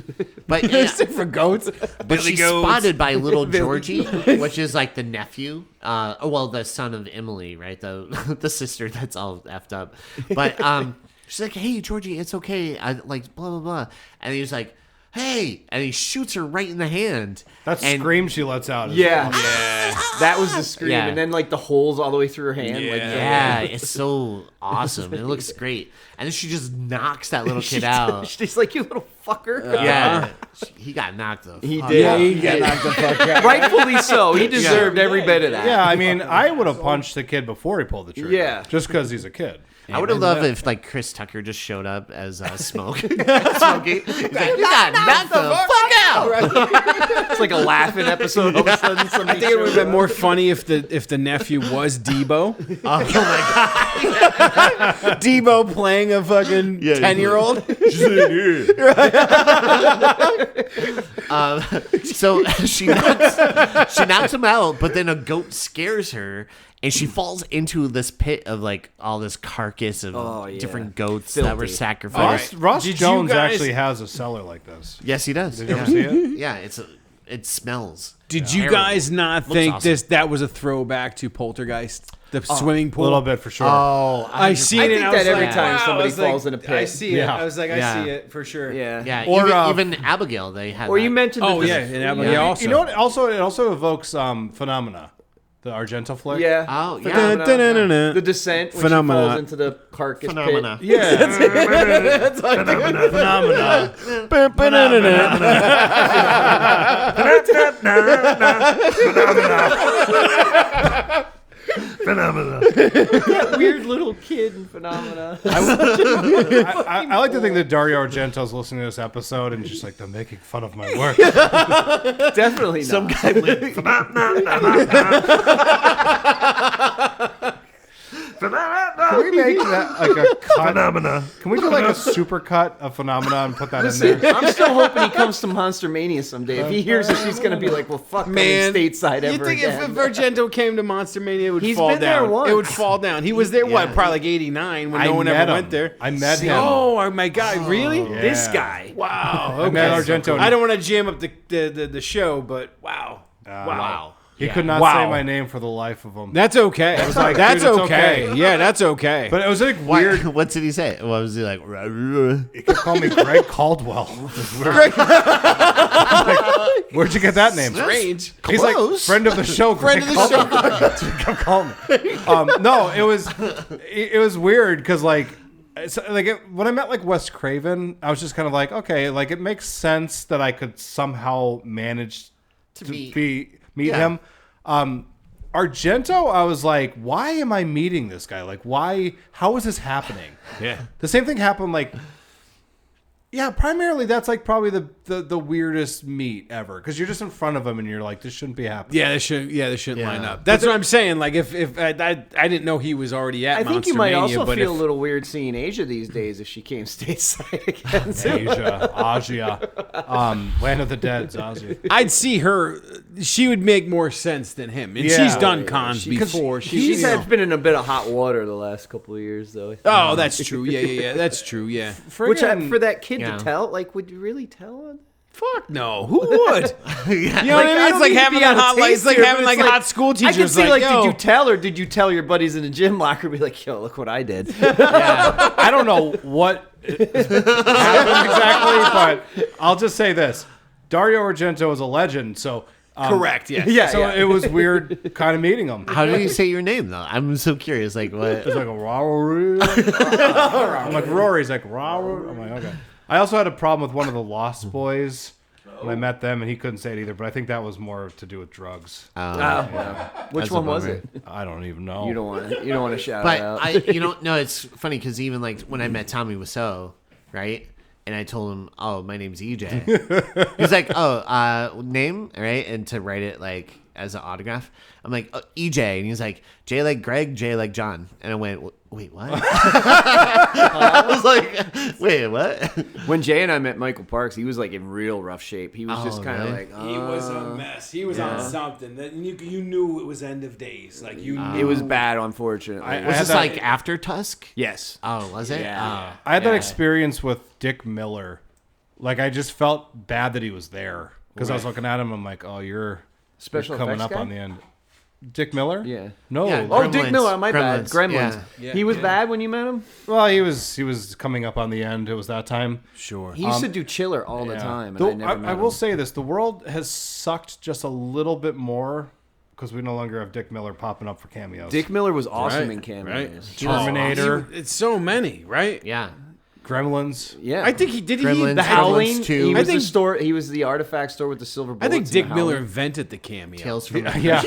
Speaker 1: But yeah,
Speaker 3: There's different goats.
Speaker 1: but she's spotted by little
Speaker 4: Billy
Speaker 1: Georgie, which is like the nephew. The son of Emily, right? The the sister that's all effed up. But she's like, "Hey, Georgie, it's okay. I like blah blah blah," and he's like, "Hey," and he shoots her right in the hand.
Speaker 2: That
Speaker 1: and,
Speaker 2: scream she lets out. Is
Speaker 4: Yeah.
Speaker 2: awesome.
Speaker 4: That was the scream,
Speaker 1: Yeah.
Speaker 4: and then like the holes all the way through her hand. Like,
Speaker 1: Yeah, it's so awesome. It looks great, and then she just knocks that little kid out.
Speaker 4: She's like, "You little fucker."
Speaker 1: Yeah, he got knocked though.
Speaker 4: He
Speaker 1: Fuck
Speaker 4: did.
Speaker 1: out.
Speaker 3: He got knocked the fuck out.
Speaker 4: Rightfully so. He deserved every bit of that.
Speaker 2: Yeah, I mean, I would have punched the kid before he pulled the trigger.
Speaker 4: Yeah.
Speaker 2: Just because he's a kid.
Speaker 1: I would have loved if like Chris Tucker just showed up as Smoke. Smokey. He's like, you got knocked the fuck out.
Speaker 4: It's like a laughing episode. All of a sudden,
Speaker 3: I think it would have been more funny if the nephew was Debo.
Speaker 1: Oh my god.
Speaker 3: Debo playing a fucking 10-year-old.
Speaker 1: So she knocks him out, but then a goat scares her, and she falls into this pit of like all this carcass of
Speaker 4: yeah.
Speaker 1: different goats that were
Speaker 4: Filthy.
Speaker 1: sacrificed.
Speaker 2: Ross
Speaker 3: Did you
Speaker 2: Jones
Speaker 3: guys-
Speaker 2: actually has a cellar like this.
Speaker 1: Yes, he does.
Speaker 2: Did you ever see it?
Speaker 1: Yeah, it smells.
Speaker 3: Did you
Speaker 1: terrible.
Speaker 3: guys not
Speaker 1: Looks
Speaker 3: think
Speaker 1: awesome.
Speaker 3: that was a throwback to Poltergeist, the swimming
Speaker 2: A
Speaker 3: pool?
Speaker 2: little bit for sure.
Speaker 1: Oh,
Speaker 3: I seen
Speaker 4: I
Speaker 3: it.
Speaker 4: think
Speaker 3: I
Speaker 4: that
Speaker 3: was
Speaker 4: every
Speaker 3: like,
Speaker 4: time
Speaker 3: wow.
Speaker 4: somebody
Speaker 3: I was like,
Speaker 4: falls in a pit.
Speaker 3: I see it.
Speaker 2: Yeah.
Speaker 3: I was like,
Speaker 1: Yeah.
Speaker 3: I see it for sure.
Speaker 4: Yeah.
Speaker 1: yeah.
Speaker 2: Or,
Speaker 1: even Abigail, they had.
Speaker 4: Or
Speaker 1: that.
Speaker 4: you mentioned.
Speaker 3: Oh
Speaker 4: that
Speaker 3: yeah,
Speaker 4: this-
Speaker 3: and Abigail also.
Speaker 2: You know what? It also evokes Phenomena, the Argento flick.
Speaker 4: Yeah.
Speaker 1: Oh yeah.
Speaker 4: Phenomena. The descent when
Speaker 3: Phenomena.
Speaker 4: she falls into the carcass
Speaker 1: Phenomena.
Speaker 4: pit.
Speaker 2: Yeah. Phenomena.
Speaker 1: Phenomena.
Speaker 4: Weird little kid and phenomena.
Speaker 2: I like to think that Dario Argento's listening to this episode and just like, they're making fun of my work.
Speaker 4: Definitely not.
Speaker 1: Some guy went.
Speaker 2: Can we make that like a cut?
Speaker 1: Phenomena.
Speaker 2: Can we do like a super cut of Phenomena and put that in there?
Speaker 4: I'm still hoping he comes to Monster Mania someday. If he hears it, she's gonna be like, "Well, fuck,
Speaker 3: Man,
Speaker 4: coming stateside
Speaker 3: you
Speaker 4: ever
Speaker 3: think
Speaker 4: again."
Speaker 3: if Argento came to Monster Mania, it would
Speaker 4: He's
Speaker 3: fall
Speaker 4: been there
Speaker 3: down?
Speaker 4: once.
Speaker 3: It would fall down. He was there, what, probably like 89 when no one ever went there.
Speaker 2: I met him.
Speaker 3: Oh my God! Really?
Speaker 2: Yeah.
Speaker 4: This guy.
Speaker 3: Wow.
Speaker 2: I met Argento.
Speaker 3: I don't want to jam up the show, but wow. Wow.
Speaker 2: He could not say my name for the life of him.
Speaker 3: That's okay.
Speaker 2: I was like,
Speaker 3: that's
Speaker 2: dude, it's
Speaker 3: okay.
Speaker 2: okay.
Speaker 3: Yeah, that's okay.
Speaker 2: But it was like weird.
Speaker 1: What did he say? What was he like?
Speaker 2: He kept calling me Greg Caldwell. Like, where'd you get that name?
Speaker 3: Strange.
Speaker 2: He's like,
Speaker 1: Close.
Speaker 2: friend of the show.
Speaker 3: Friend of the show.
Speaker 2: Kept calling me. No, it was weird because like when I met like Wes Craven, I was just kind of like, okay, like it makes sense that I could somehow manage to meet him. Argento, I was like, why am I meeting this guy? Like, why? How is this happening?
Speaker 3: Yeah.
Speaker 2: The same thing happened like. Yeah, primarily that's like probably the weirdest meet ever because you're just in front of him and you're like, this shouldn't be happening.
Speaker 3: Yeah, they shouldn't line up. That's what I'm saying. Like if I didn't know he was already at
Speaker 4: I think
Speaker 3: Monster
Speaker 4: you might
Speaker 3: Mania,
Speaker 4: also
Speaker 3: but
Speaker 4: feel a little weird seeing Asia these days if she came stateside again.
Speaker 2: Asia, Land of the Dead, Asia.
Speaker 3: I'd see her. She would make more sense than him, and she's done cons before.
Speaker 4: He's been in a bit of hot water the last couple of years, though.
Speaker 3: Oh, that's true. Yeah. That's true. Yeah.
Speaker 4: Which for that kid to tell, like, would you really tell him?
Speaker 3: Fuck no. Who would? You know what I mean?
Speaker 4: I
Speaker 3: It's
Speaker 4: don't
Speaker 3: like
Speaker 4: mean to
Speaker 3: having
Speaker 4: be
Speaker 3: a
Speaker 4: out of
Speaker 3: hot.
Speaker 4: taste
Speaker 3: It's like
Speaker 4: here,
Speaker 3: having
Speaker 4: but
Speaker 3: like
Speaker 4: it's
Speaker 3: hot school teachers.
Speaker 4: I can see, like,
Speaker 3: yo.
Speaker 4: did you tell, or did you tell your buddies in the gym locker? Be like, yo, look what I did.
Speaker 2: I don't know what happened exactly, but I'll just say this: Dario Argento is a legend. So
Speaker 3: Correct. Yes.
Speaker 4: Yeah.
Speaker 2: So it was weird, kind of meeting him.
Speaker 1: How did you say your name though? I'm so curious. Like what?
Speaker 2: It's like a Rory. I'm like Rory. He's like Rory. I'm like okay. I also had a problem with one of the Lost Boys when I met them, and he couldn't say it either. But I think that was more to do with drugs.
Speaker 4: Which
Speaker 1: That's a
Speaker 4: one was
Speaker 1: bummer.
Speaker 4: it?
Speaker 2: I don't even know.
Speaker 4: You don't want to shout
Speaker 1: But
Speaker 4: it out.
Speaker 1: no, it's funny because even like when I met Tommy Wiseau, right? And I told him, "Oh, my name's EJ." He's like, "Oh, name, right?" And to write it like as an autograph, I'm like, oh, "EJ," and he's like, "J like Greg, J like John," and I went, "Wait, what?" I was like, "Wait, what?"
Speaker 4: When Jay and I met Michael Parks, he was like in real rough shape. He was just kind of
Speaker 1: really?
Speaker 4: like,
Speaker 3: He was a mess. He was on something that you knew it was end of days. Like you knew.
Speaker 4: it was bad, unfortunately.
Speaker 2: I
Speaker 1: Was
Speaker 2: had
Speaker 1: this
Speaker 2: that-
Speaker 1: like after Tusk?
Speaker 4: yes.
Speaker 1: Oh, was it?
Speaker 4: Yeah.
Speaker 1: Oh.
Speaker 2: I had that experience with Dick Miller. Like I just felt bad that he was there because I was looking at him. I'm like, oh, you're
Speaker 4: Special
Speaker 2: coming
Speaker 4: effects
Speaker 2: up
Speaker 4: guy?
Speaker 2: on the end. Dick Miller?
Speaker 4: Yeah.
Speaker 2: No.
Speaker 1: Yeah,
Speaker 4: Oh, Dick
Speaker 1: Gremlins.
Speaker 4: Miller, my bad.
Speaker 1: Gremlins,
Speaker 4: Gremlins.
Speaker 3: yeah.
Speaker 4: He was
Speaker 3: Yeah.
Speaker 4: bad when you met him?
Speaker 2: Well, he was coming up on the end. It was that time.
Speaker 3: Sure.
Speaker 4: He used to do Chiller all the
Speaker 2: Yeah.
Speaker 4: time, and
Speaker 2: Though
Speaker 4: I never met
Speaker 2: I
Speaker 4: him.
Speaker 2: will say this: the world has sucked just a little bit more because we no longer have Dick Miller popping up for cameos.
Speaker 4: Dick Miller was awesome
Speaker 3: Right,
Speaker 4: in cameos.
Speaker 3: right.
Speaker 2: Terminator,
Speaker 3: It's so many, right?
Speaker 1: Yeah.
Speaker 2: Gremlins.
Speaker 4: Yeah.
Speaker 3: I think he did.
Speaker 1: Gremlins.
Speaker 4: the Howling.
Speaker 1: too.
Speaker 4: He
Speaker 1: I
Speaker 4: was
Speaker 3: think-
Speaker 4: the store. He was the artifact store with the silver bullets.
Speaker 3: I think
Speaker 4: and
Speaker 3: Dick
Speaker 4: the
Speaker 3: Miller
Speaker 4: Howling.
Speaker 3: invented the cameo.
Speaker 1: Tales from
Speaker 2: Yeah.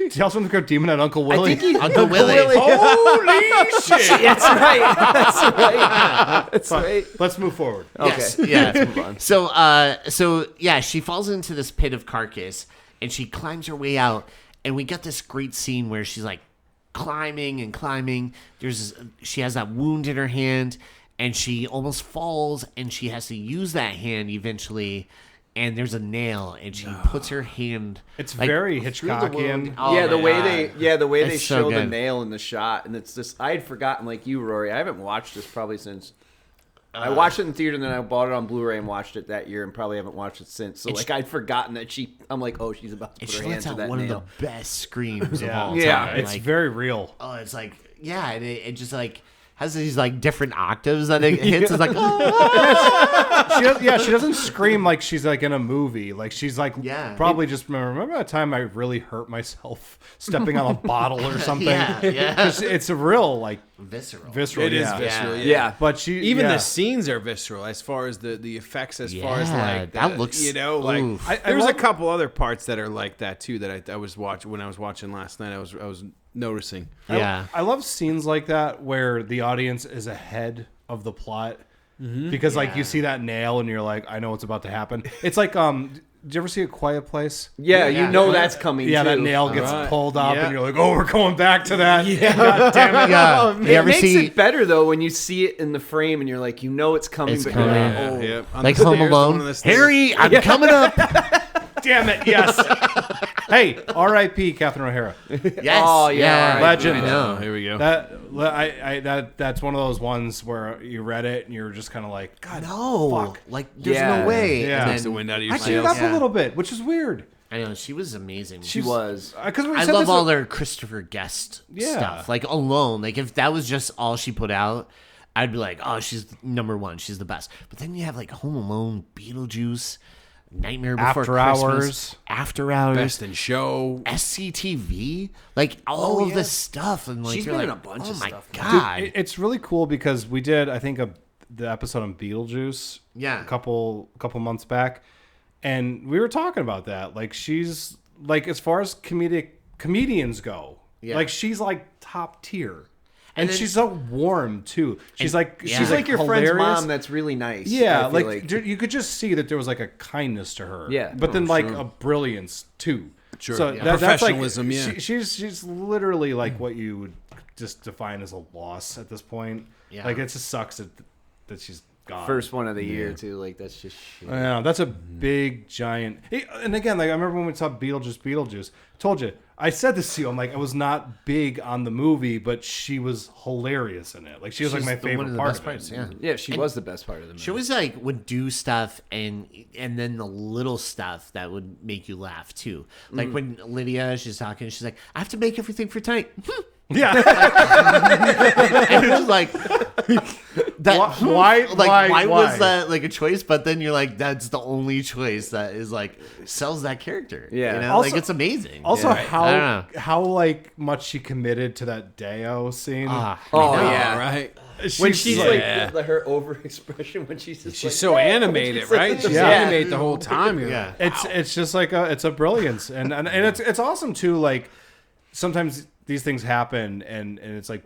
Speaker 2: Tales from the Crypt Demon and Uncle
Speaker 4: I
Speaker 2: Willie.
Speaker 4: think he.
Speaker 1: Uncle Willie.
Speaker 3: Holy shit!
Speaker 4: That's right. That's right. That's right.
Speaker 2: Let's move forward.
Speaker 1: Yes.
Speaker 4: Okay.
Speaker 1: Yeah.
Speaker 4: Let's move on.
Speaker 1: So yeah, she falls into this pit of carcass and she climbs her way out, and we got this great scene where she's like climbing and climbing. She has that wound in her hand, and she almost falls, and she has to use that hand eventually. And there's a nail, and she puts her hand.
Speaker 2: It's
Speaker 1: like,
Speaker 2: very
Speaker 1: through the wound.
Speaker 2: Hitchcockian.
Speaker 1: Oh,
Speaker 4: Yeah, the
Speaker 1: my
Speaker 4: way
Speaker 1: God.
Speaker 4: they
Speaker 1: It's so
Speaker 4: show the
Speaker 1: good.
Speaker 4: nail in the shot, and it's just I had forgotten, like you, Rory. I haven't watched this probably since I watched it in theater, and then I bought it on Blu-ray and watched it that year, and probably haven't watched it since. So like I'd forgotten that I'm like, oh, she's about to
Speaker 1: And
Speaker 4: put
Speaker 1: she
Speaker 4: her hand
Speaker 1: lets
Speaker 4: to
Speaker 1: out
Speaker 4: that
Speaker 1: one
Speaker 4: nail.
Speaker 1: of the best screams of all
Speaker 4: Yeah,
Speaker 1: time.
Speaker 2: It's
Speaker 1: Like,
Speaker 2: very real.
Speaker 1: oh, it's like, yeah, and it just like has these like different octaves that it hits. It's like, oh,
Speaker 2: She doesn't scream like she's like in a movie. Like she's like probably just remember that time I really hurt myself stepping on a bottle or something.
Speaker 1: yeah.
Speaker 2: It's a real like
Speaker 1: visceral.
Speaker 3: It is
Speaker 2: yeah.
Speaker 3: visceral.
Speaker 4: Yeah.
Speaker 2: But she
Speaker 3: Even
Speaker 2: yeah.
Speaker 3: the scenes are visceral as far as the effects, as far as
Speaker 1: Yeah,
Speaker 3: like
Speaker 1: that looks-
Speaker 3: like
Speaker 1: oof.
Speaker 2: I
Speaker 3: there's a
Speaker 2: love-
Speaker 3: couple other parts that are like that too that I was watching when I was watching last night. I was noticing.
Speaker 1: Yeah.
Speaker 2: I love scenes like that where the audience is ahead of the plot because like you see that nail and you're like, I know what's about to happen. It's like, did you ever see A Quiet Place?
Speaker 4: Yeah, you know that's coming.
Speaker 2: Yeah,
Speaker 4: too.
Speaker 2: that nail gets
Speaker 3: Right.
Speaker 2: pulled up
Speaker 3: Yeah.
Speaker 2: and you're like, oh, we're going back to that. Yeah. God damn it.
Speaker 1: Yeah.
Speaker 4: It
Speaker 1: You ever
Speaker 4: makes
Speaker 1: see
Speaker 4: it better though when you see it in the frame and you're like, you know it's coming.
Speaker 1: It's
Speaker 4: but
Speaker 1: coming.
Speaker 4: You're like,
Speaker 3: Yeah,
Speaker 4: oh.
Speaker 3: yeah. On
Speaker 1: like
Speaker 3: the
Speaker 1: Home
Speaker 3: stairs, one
Speaker 1: Alone?
Speaker 3: of the stairs.
Speaker 1: Harry, I'm coming up.
Speaker 2: Damn it. Yes. Hey, R.I.P. Catherine O'Hara.
Speaker 1: Yes.
Speaker 4: Oh, yeah,
Speaker 2: Legend.
Speaker 1: I know.
Speaker 3: Here we go.
Speaker 2: That's one of those ones where you read it and you're just kind of like, God,
Speaker 1: No.
Speaker 2: fuck.
Speaker 1: Like, there's
Speaker 4: Yeah.
Speaker 1: no way.
Speaker 2: Yeah.
Speaker 1: And
Speaker 3: Takes the
Speaker 1: then,
Speaker 3: wind out of your
Speaker 2: I teared
Speaker 3: sails.
Speaker 2: up
Speaker 1: Yeah.
Speaker 2: a little bit, which is weird.
Speaker 1: I know, she was amazing.
Speaker 4: She was.
Speaker 2: Because
Speaker 1: I love all their Christopher Guest
Speaker 2: Yeah.
Speaker 1: stuff. Like, alone. Like, if that was just all she put out, I'd be like, oh, she's number one. She's the best. But then you have, like, Home Alone, Beetlejuice, Nightmare Before
Speaker 2: After
Speaker 1: Christmas,
Speaker 2: Hours.
Speaker 1: After Hours,
Speaker 3: Best in Show.
Speaker 1: SCTV. Like, all of this stuff. And, like,
Speaker 4: She's
Speaker 1: you're
Speaker 4: been in
Speaker 1: like,
Speaker 4: a bunch
Speaker 1: oh
Speaker 4: of
Speaker 1: my
Speaker 4: stuff.
Speaker 1: God.
Speaker 2: It's really cool because we did, I think, the episode on Beetlejuice.
Speaker 1: Yeah.
Speaker 2: A couple months back, and we were talking about that. Like, she's like, as far as comedians go,
Speaker 1: Yeah.
Speaker 2: like she's like top tier, and
Speaker 1: then-
Speaker 2: she's so warm too. She's like
Speaker 1: yeah.
Speaker 4: She's like your friend's
Speaker 2: hilarious.
Speaker 4: mom that's really nice.
Speaker 2: Yeah,
Speaker 4: I feel
Speaker 2: like you could just see that there was like a kindness to her.
Speaker 4: Yeah.
Speaker 2: but then like
Speaker 3: sure.
Speaker 2: a brilliance too.
Speaker 3: Sure.
Speaker 2: So
Speaker 3: Yeah.
Speaker 2: that's like,
Speaker 3: Professionalism, yeah.
Speaker 2: she's literally like what you would just define as a loss at this point.
Speaker 1: Yeah.
Speaker 2: Like it just sucks that she's gone.
Speaker 4: First one of the year too. Like that's just shit.
Speaker 2: Yeah, that's a big giant. And again, like I remember when we saw Beetlejuice. I told you, I said this to you. I'm like, I was not big on the movie, but she was hilarious in it. Like she was
Speaker 1: She's
Speaker 2: like my
Speaker 1: one
Speaker 2: favorite
Speaker 1: of the
Speaker 2: part
Speaker 1: best
Speaker 2: of
Speaker 1: parts,
Speaker 2: it.
Speaker 1: yeah.
Speaker 4: Yeah, she was the best part of the movie.
Speaker 1: She always like would do stuff and then the little stuff that would make you laugh too. Like when Lydia, she's talking, she's like, I have to make everything for tonight.
Speaker 2: Yeah.
Speaker 1: And it's like that
Speaker 2: Why
Speaker 1: was that like a choice? But then you're like, that's the only choice that is like sells that character.
Speaker 4: Yeah.
Speaker 1: You know?
Speaker 2: Also-
Speaker 1: like it's amazing.
Speaker 2: Also,
Speaker 1: Yeah. I don't know.
Speaker 2: how like much she committed to that Deo scene.
Speaker 1: Ah,
Speaker 4: Oh
Speaker 1: I know.
Speaker 4: yeah,
Speaker 3: Right.
Speaker 4: when she's
Speaker 2: like-
Speaker 4: like
Speaker 3: Yeah.
Speaker 4: her over expression when she's just
Speaker 3: She's
Speaker 4: like,
Speaker 3: so animated, right? She's
Speaker 2: Yeah.
Speaker 3: animated the whole time. You're
Speaker 1: Yeah.
Speaker 3: like,
Speaker 2: It's just like it's a brilliance, and it's awesome too. Like sometimes these things happen, and it's like,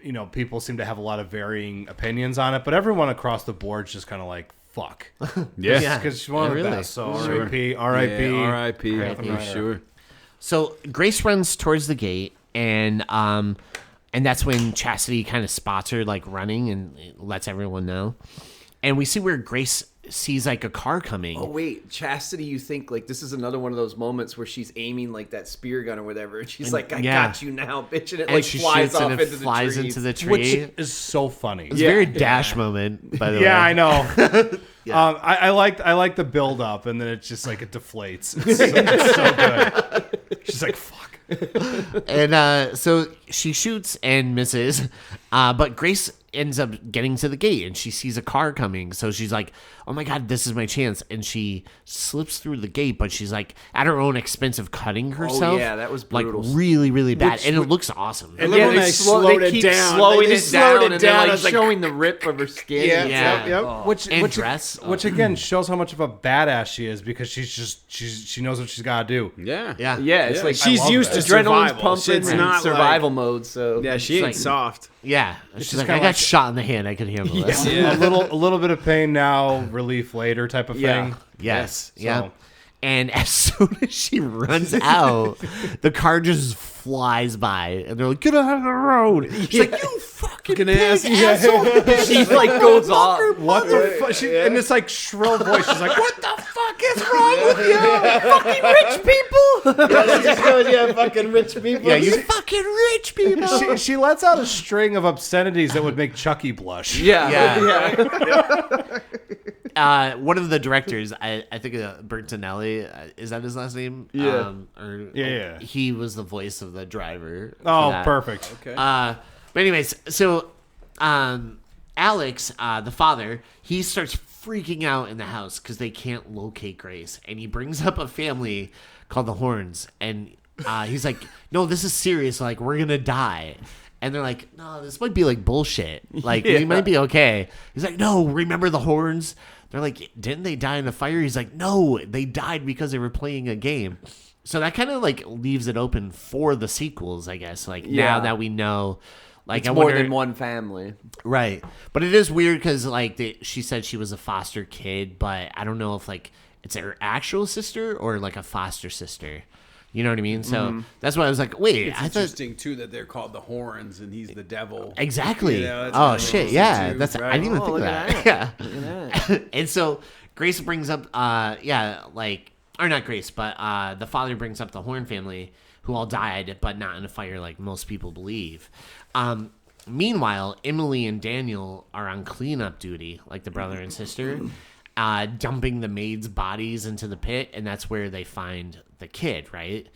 Speaker 2: you know, people seem to have a lot of varying opinions on it, but everyone across the board is just kind of like, fuck,
Speaker 3: yeah.
Speaker 2: because she's one of the
Speaker 1: really.
Speaker 2: best. So
Speaker 3: Sure.
Speaker 2: R.I.P.
Speaker 3: Yeah,
Speaker 2: R.I.P.
Speaker 3: R.I.P.
Speaker 1: R.I.P.
Speaker 3: For sure.
Speaker 1: So Grace runs towards the gate, and that's when Chastity kind of spots her like running and lets everyone know. And we see where Grace sees like a car coming.
Speaker 4: oh wait, Chastity, you think like this is another one of those moments where she's aiming like that spear gun or whatever, and she's like, I
Speaker 1: yeah.
Speaker 4: got you now, bitch, and it
Speaker 1: and
Speaker 4: like
Speaker 1: she
Speaker 4: flies
Speaker 1: shoots
Speaker 4: off
Speaker 1: and it
Speaker 4: into
Speaker 1: flies
Speaker 4: the trees.
Speaker 1: into the tree.
Speaker 2: Which is so funny.
Speaker 1: It's a very Dash moment, by the way.
Speaker 2: Yeah, I know. I like the build up, and then it's just like it deflates. It's so good. She's like, fuck.
Speaker 1: And so she shoots and misses, but Grace ends up getting to the gate and she sees a car coming. So she's like, oh my God, this is my chance. And she slips through the gate, but she's like at her own expense of cutting herself.
Speaker 4: yeah, that was
Speaker 1: like
Speaker 4: brutal.
Speaker 1: really, really bad. And it looks awesome.
Speaker 3: And then when they slowed it
Speaker 4: keep
Speaker 3: down,
Speaker 4: slowing
Speaker 3: they
Speaker 4: it
Speaker 3: slowed
Speaker 4: down,
Speaker 3: it
Speaker 4: and
Speaker 3: down. I
Speaker 4: they're
Speaker 3: was
Speaker 4: like
Speaker 3: like,
Speaker 4: showing the rip of her skin.
Speaker 3: Yeah,
Speaker 1: Yeah.
Speaker 3: yep.
Speaker 4: Oh.
Speaker 2: Which
Speaker 1: dress.
Speaker 2: which again shows how much of a badass she is, because she knows what she's got to do.
Speaker 3: Yeah.
Speaker 1: Yeah.
Speaker 4: Yeah, it's like
Speaker 3: she's
Speaker 2: love
Speaker 3: used
Speaker 2: that.
Speaker 3: to
Speaker 4: adrenaline's
Speaker 3: survival.
Speaker 4: pumping.
Speaker 3: It's
Speaker 4: and
Speaker 3: not
Speaker 4: survival mode. So
Speaker 3: Yeah, she ain't
Speaker 1: like-
Speaker 3: soft.
Speaker 1: Yeah. She's
Speaker 2: just
Speaker 1: like, I
Speaker 2: kinda
Speaker 1: got
Speaker 2: like-
Speaker 1: shot in the hand. I could handle this.
Speaker 3: Yeah.
Speaker 2: A little bit of pain now, relief later type of
Speaker 4: Yeah.
Speaker 2: thing.
Speaker 1: Yes.
Speaker 2: So-
Speaker 1: Yeah. And as soon as she runs out, the car just flies by, and they're like, "Get out of the road!" She's like, "You fucking
Speaker 3: Fucking
Speaker 1: pig,
Speaker 3: ass.
Speaker 1: asshole!"
Speaker 4: she like goes off.
Speaker 2: What the fuck? In this like shrill voice, she's like, "What the fuck is wrong with you?
Speaker 4: Fucking rich people. She just goes, yeah, fucking rich people.
Speaker 1: Yeah, you fucking rich people.
Speaker 2: She lets out a string of obscenities that would make Chucky blush.
Speaker 4: Yeah.
Speaker 1: One of the directors, I think Bertinelli, is that his last name?
Speaker 4: Yeah.
Speaker 2: Yeah.
Speaker 1: He was the voice of the driver. for
Speaker 2: Oh,
Speaker 1: that.
Speaker 2: perfect.
Speaker 3: Okay.
Speaker 1: But anyways, so Alex, the father, he starts freaking out in the house because they can't locate Grace, and he brings up a family called the Horns, and he's like, "No, this is serious. Like, we're gonna die." And they're like, "No, this might be like bullshit. Like, we might be okay." He's like, "No, remember the Horns?" They're like, "Didn't they die in a fire?" He's like, "No, they died because they were playing a game." So that kind of like leaves it open for the sequels, I guess. Like now
Speaker 4: Yeah.
Speaker 1: that we know, like
Speaker 4: It's
Speaker 1: I
Speaker 4: more
Speaker 1: wonder,
Speaker 4: than one family.
Speaker 1: right? But it is weird because like she said she was a foster kid, but I don't know if like it's her actual sister or like a foster sister. You know what I mean? So that's why I was like, wait,
Speaker 3: It's
Speaker 1: I thought
Speaker 3: interesting too that they're called the Horns and he's the devil.
Speaker 1: exactly.
Speaker 3: You know, that's
Speaker 1: Oh
Speaker 3: kinda
Speaker 1: shit,
Speaker 3: interesting,
Speaker 1: yeah,
Speaker 3: too,
Speaker 1: that's I
Speaker 3: right?
Speaker 1: didn't even
Speaker 4: Oh,
Speaker 1: think of
Speaker 4: look
Speaker 1: that.
Speaker 4: at
Speaker 1: Yeah.
Speaker 4: Look at that.
Speaker 1: And so Grace brings up, like, or not Grace, but the father brings up the Horn family who all died, but not in a fire like most people believe. Meanwhile, Emily and Daniel are on cleanup duty, like the brother and sister, dumping the maids' bodies into the pit, and that's where they find the kid, right?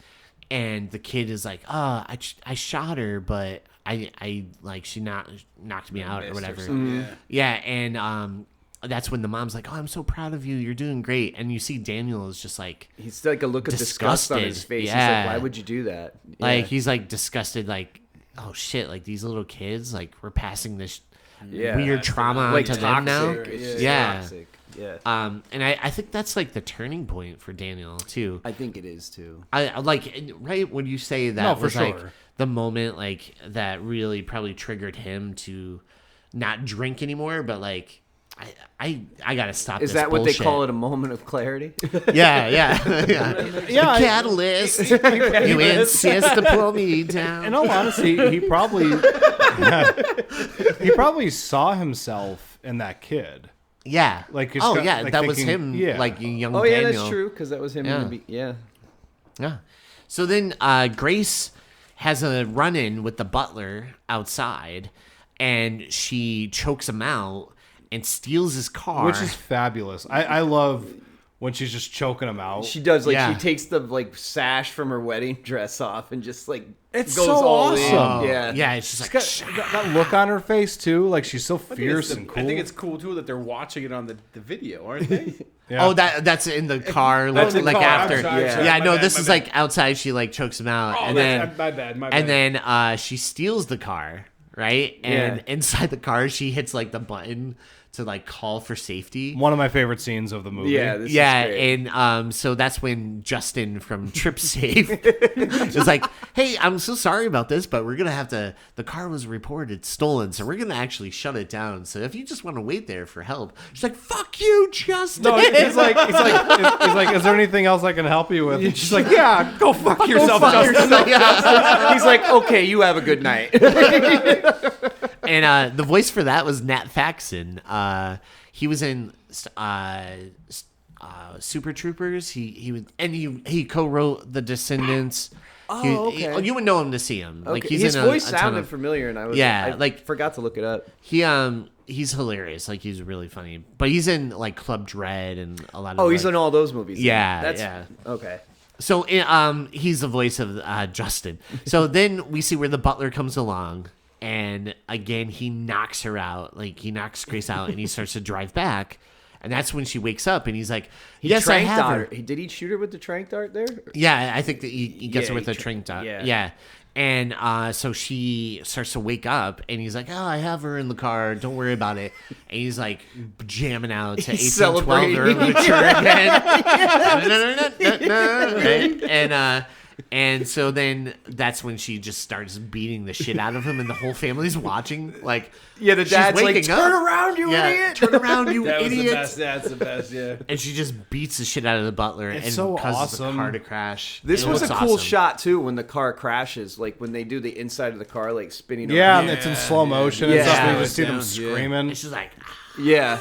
Speaker 1: And the kid is like, "Oh, I shot her, but I like she knocked me out or whatever." Yeah, and that's when the mom's like, "Oh, I'm so proud of you. You're doing great." And you see Daniel is just like,
Speaker 4: He's like a look of disgust on his
Speaker 1: Disgusted.
Speaker 4: face. He's
Speaker 1: Yeah.
Speaker 4: like, why would you do that?
Speaker 1: like
Speaker 4: Yeah.
Speaker 1: he's like disgusted, like, "Oh shit, like these little kids, like we're passing this
Speaker 4: Yeah.
Speaker 1: weird trauma
Speaker 4: like
Speaker 1: onto them now."
Speaker 4: toxic. It's just
Speaker 1: Yeah.
Speaker 4: toxic. Yeah.
Speaker 1: And I think that's like the turning point for Daniel too.
Speaker 4: I think it is too.
Speaker 1: I like right when you say that
Speaker 2: No, for
Speaker 1: was like
Speaker 2: sure.
Speaker 1: the moment like that really probably triggered him to not drink anymore, but like I gotta stop.
Speaker 4: Is
Speaker 1: this
Speaker 4: that what
Speaker 1: bullshit.
Speaker 4: they call it? A moment of clarity?
Speaker 1: Yeah, yeah, yeah. The catalyst. You insist to pull me down.
Speaker 2: In all honesty, he probably saw himself in that kid.
Speaker 1: Yeah.
Speaker 2: Like, it's
Speaker 1: oh
Speaker 2: got-
Speaker 1: yeah,
Speaker 2: like
Speaker 1: that was
Speaker 2: thinking-
Speaker 1: him.
Speaker 2: yeah.
Speaker 1: Like young.
Speaker 4: Oh yeah,
Speaker 1: Daniel.
Speaker 4: that's true. Because that was him.
Speaker 1: Yeah.
Speaker 4: Yeah.
Speaker 1: Yeah. So then Grace has a run-in with the butler outside, and she chokes him out and steals his car.
Speaker 2: Which is fabulous. I love when she's just choking him out.
Speaker 4: She does like
Speaker 1: Yeah.
Speaker 4: she takes the like sash from her wedding dress off and just like
Speaker 2: It's
Speaker 4: goes
Speaker 2: so
Speaker 4: all in.
Speaker 2: awesome.
Speaker 4: Yeah.
Speaker 1: yeah, it's just
Speaker 2: She's
Speaker 1: like
Speaker 2: got that look on her face too. Like she's so fierce and cool.
Speaker 3: I think it's cool too that they're watching it on the video, aren't they?
Speaker 2: Yeah.
Speaker 1: Oh, that's in the car,
Speaker 3: That's
Speaker 1: like,
Speaker 3: in the
Speaker 1: like
Speaker 3: car. I'm
Speaker 1: after.
Speaker 3: sorry,
Speaker 1: yeah,
Speaker 3: sorry.
Speaker 1: yeah.
Speaker 3: My
Speaker 1: No,
Speaker 3: bad,
Speaker 1: this
Speaker 3: my
Speaker 1: is
Speaker 3: bad.
Speaker 1: like outside. She like chokes him out,
Speaker 3: Oh,
Speaker 1: and then
Speaker 3: my bad.
Speaker 1: and then she steals the car, right? And
Speaker 4: Yeah.
Speaker 1: inside the car, she hits like the button to like call for safety.
Speaker 2: one of my favorite scenes of the movie.
Speaker 4: Yeah. This
Speaker 1: Yeah,
Speaker 4: is great.
Speaker 1: and so that's when Justin from Trip Safe is like, "Hey, I'm so sorry about this, but we're gonna have to. The car was reported stolen, so we're gonna actually shut it down. So if you just want to wait there for help," she's like, "Fuck you, Justin."
Speaker 2: No, he's like, is there anything else I can help you with? And she's like, yeah, go fuck yourself, Justin.
Speaker 4: He's like, okay, you have a good night.
Speaker 1: And the voice for that was Nat Faxon. He was in Super Troopers. He co-wrote The Descendants.
Speaker 4: Oh, okay.
Speaker 1: You would know him to see him. Like
Speaker 4: Okay.
Speaker 1: he's
Speaker 4: His
Speaker 1: in
Speaker 4: voice
Speaker 1: a ton
Speaker 4: sounded
Speaker 1: of,
Speaker 4: familiar, and
Speaker 1: Yeah,
Speaker 4: I
Speaker 1: like-
Speaker 4: forgot to look it up.
Speaker 1: he's hilarious. Like he's really funny. But he's in like Club Dread and a lot of.
Speaker 4: Oh, he's
Speaker 1: like,
Speaker 4: in all those movies. then.
Speaker 1: Yeah,
Speaker 4: That's,
Speaker 1: yeah.
Speaker 4: Okay.
Speaker 1: So he's the voice of Justin. So then we see where the butler comes along, and again he knocks her out. Like he knocks Grace out, and he starts to drive back, and that's when she wakes up, and he's like, "Yes, I
Speaker 4: Trank
Speaker 1: have her."
Speaker 4: dart. Did he shoot her with the trank dart there?
Speaker 1: Yeah, I think that he gets
Speaker 4: Yeah,
Speaker 1: her with
Speaker 4: he
Speaker 1: a trank dart.
Speaker 4: yeah.
Speaker 1: Yeah. And so she starts to wake up, and he's like, "Oh, I have her in the car. Don't worry about it." And he's like jamming out to
Speaker 4: He's
Speaker 1: 1812 or
Speaker 4: celebrating.
Speaker 1: mature again. Right? And so then that's when she just starts beating the shit out of him, and the whole family's watching. Like,
Speaker 4: Yeah, the
Speaker 1: she's
Speaker 4: dad's like,
Speaker 1: waking
Speaker 4: "Turn
Speaker 1: up.
Speaker 4: around, you
Speaker 1: Yeah,
Speaker 4: idiot!"
Speaker 1: turn around, you
Speaker 3: That was the
Speaker 1: idiot.
Speaker 3: best. That's the best. Yeah.
Speaker 1: And she just beats the shit out of the butler and
Speaker 2: so
Speaker 1: causes
Speaker 2: awesome.
Speaker 1: the car to crash.
Speaker 4: This
Speaker 1: It
Speaker 4: was a
Speaker 1: looks
Speaker 4: cool
Speaker 1: awesome.
Speaker 4: shot too when the car crashes, like when they do the inside of the car, like spinning.
Speaker 2: Yeah,
Speaker 4: around.
Speaker 2: and it's in slow motion
Speaker 4: Yeah.
Speaker 2: and stuff. And
Speaker 1: Yeah.
Speaker 2: you just see them
Speaker 3: Yeah.
Speaker 2: screaming.
Speaker 1: And she's like,
Speaker 4: Yeah.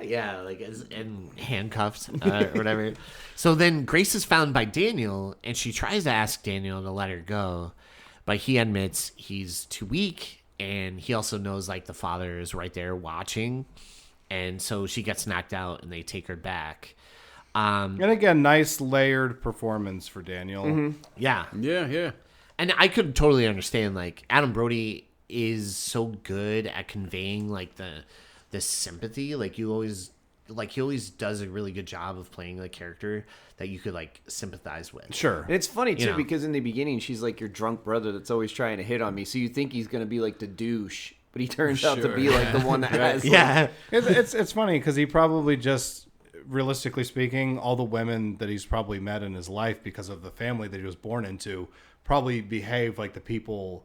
Speaker 1: yeah, like and handcuffed or whatever. So then Grace is found by Daniel, and she tries to ask Daniel to let her go, but he admits he's too weak, and he also knows like the father is right there watching, and so she gets knocked out, and they take her back.
Speaker 2: And again, nice layered performance for Daniel.
Speaker 1: Yeah,
Speaker 3: Yeah.
Speaker 1: and I could totally understand like Adam Brody is so good at conveying like the sympathy, like he always does a really good job of playing the character that you could like sympathize with.
Speaker 2: Sure.
Speaker 4: And it's funny too
Speaker 1: You know.
Speaker 4: because in the beginning she's like your drunk brother that's always trying to hit on me, so you think he's gonna be like the douche, but he turns out to
Speaker 3: Sure.
Speaker 4: be like the one that has. like-
Speaker 1: Yeah,
Speaker 2: It's funny because he probably just realistically speaking, all the women that he's probably met in his life because of the family that he was born into probably behave like the people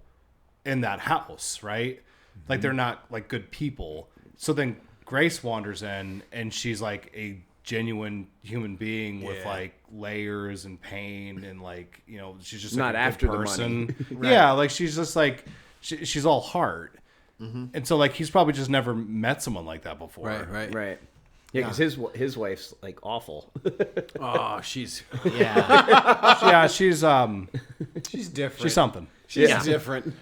Speaker 2: in that house, right? Like they're not like good people. So then Grace wanders in and she's like a genuine human being with like layers and pain and like, you know, she's just like
Speaker 4: Not
Speaker 2: a
Speaker 4: after
Speaker 2: good
Speaker 4: the
Speaker 2: person.
Speaker 4: money.
Speaker 2: Yeah, like she's just like she's all heart. And so like he's probably just never met someone like that before.
Speaker 3: Right.
Speaker 4: Yeah, because his wife's like awful.
Speaker 3: Oh, she's
Speaker 2: Yeah, she's
Speaker 3: different.
Speaker 2: she's something.
Speaker 3: She's different.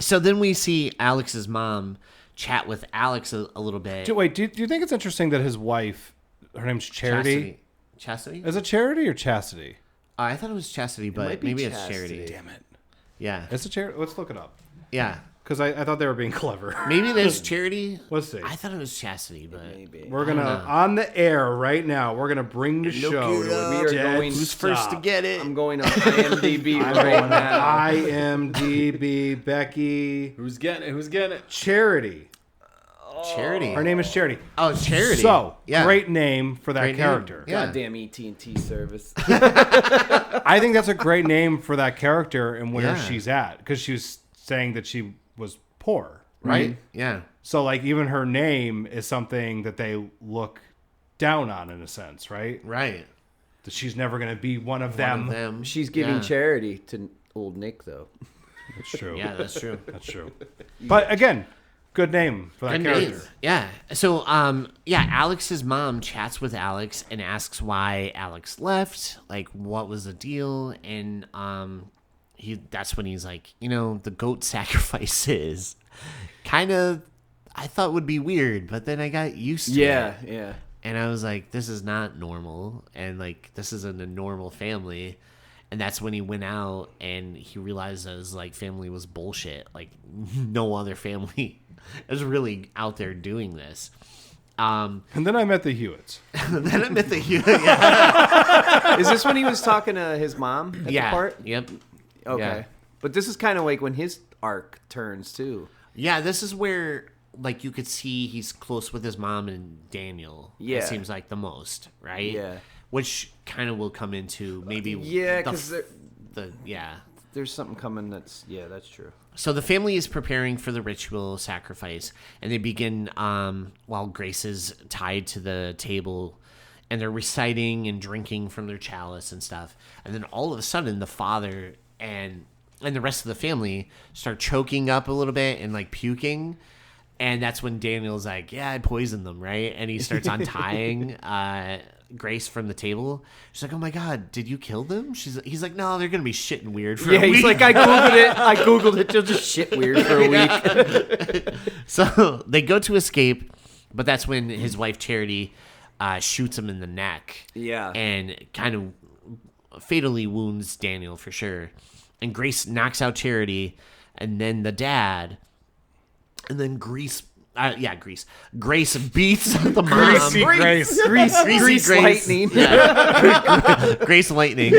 Speaker 1: So then we see Alex's mom chat with Alex a little bit.
Speaker 2: Wait, do you think it's interesting that his wife, her name's Charity?
Speaker 1: Chastity?
Speaker 2: Is it Charity or Chastity?
Speaker 1: I thought it was Chastity, but
Speaker 4: might be
Speaker 1: maybe
Speaker 4: Chastity.
Speaker 1: it's Charity.
Speaker 2: Damn it.
Speaker 1: Yeah.
Speaker 2: Is it Charity? Let's look it up.
Speaker 1: Yeah.
Speaker 2: Because I thought they were being clever.
Speaker 1: Maybe there's Charity.
Speaker 2: Let's see.
Speaker 1: I thought it was Chastity, but
Speaker 4: Maybe.
Speaker 2: We're going to, on the air right now, we're going to bring the show to a
Speaker 4: We are
Speaker 2: dead
Speaker 4: going-
Speaker 1: who's first to
Speaker 2: stop.
Speaker 1: get it?
Speaker 4: I'm going on IMDb
Speaker 2: I'm
Speaker 4: right
Speaker 2: going
Speaker 4: now.
Speaker 2: IMDb, Becky.
Speaker 3: Who's getting it?
Speaker 2: Charity.
Speaker 1: Charity.
Speaker 2: Her name is Charity.
Speaker 1: Oh, Charity.
Speaker 2: So,
Speaker 1: yeah.
Speaker 2: great name for that
Speaker 1: Great name.
Speaker 2: character.
Speaker 1: Yeah.
Speaker 4: Goddamn AT&T service.
Speaker 2: I think that's a great name for that character and where
Speaker 1: Yeah.
Speaker 2: she's at. Because she was saying that she was poor, right?
Speaker 1: Yeah.
Speaker 2: So, like, even her name is something that they look down on in a sense, right?
Speaker 1: Right.
Speaker 2: That she's never going to be one of
Speaker 1: One
Speaker 2: them.
Speaker 1: of them.
Speaker 4: She's giving
Speaker 1: Yeah.
Speaker 4: charity to old Nick, though.
Speaker 2: That's true.
Speaker 1: Yeah, that's true.
Speaker 2: That's true. But again, good name for that
Speaker 1: Good
Speaker 2: character.
Speaker 1: name. Yeah. So, Alex's mom chats with Alex and asks why Alex left, like what was the deal, and that's when he's like, the goat sacrifices, kind of, I thought would be weird, but then I got used to it.
Speaker 4: Yeah.
Speaker 1: And I was like, this is not normal, and like this isn't a normal family. And that's when he went out and he realized that his like family was bullshit. Like no other family is really out there doing this.
Speaker 2: And then I met the Hewitts.
Speaker 1: Then I met the yeah.
Speaker 4: Is this when he was talking to his mom at the part?
Speaker 1: Yep.
Speaker 4: Okay.
Speaker 1: Yeah.
Speaker 4: But this is kind of like when his arc turns, too.
Speaker 1: Yeah, this is where like you could see he's close with his mom and Daniel.
Speaker 4: Yeah.
Speaker 1: It seems like the most, right?
Speaker 4: Yeah.
Speaker 1: Which kind of will come into maybe
Speaker 4: Yeah, because
Speaker 1: yeah.
Speaker 4: there's something coming that's true.
Speaker 1: So the family is preparing for the ritual sacrifice, and they begin while Grace is tied to the table, and they're reciting and drinking from their chalice and stuff. And then all of a sudden, the father and the rest of the family start choking up a little bit and like puking. And that's when Daniel's like, yeah, I poisoned them, right? And he starts untying Grace from the table. She's like, oh my God, did you kill them? He's like, no, they're going to be shitting weird for a week.
Speaker 4: He's like, I Googled it. They'll just shit weird for a week.
Speaker 1: So they go to escape, but that's when his wife Charity shoots him in the neck.
Speaker 4: Yeah.
Speaker 1: And kind of fatally wounds Daniel for sure. And Grace knocks out Charity, and then the dad, and then Grace beats the mom.
Speaker 2: Greasy Grace.
Speaker 4: Grease lightning.
Speaker 1: Yeah. Grace Lightning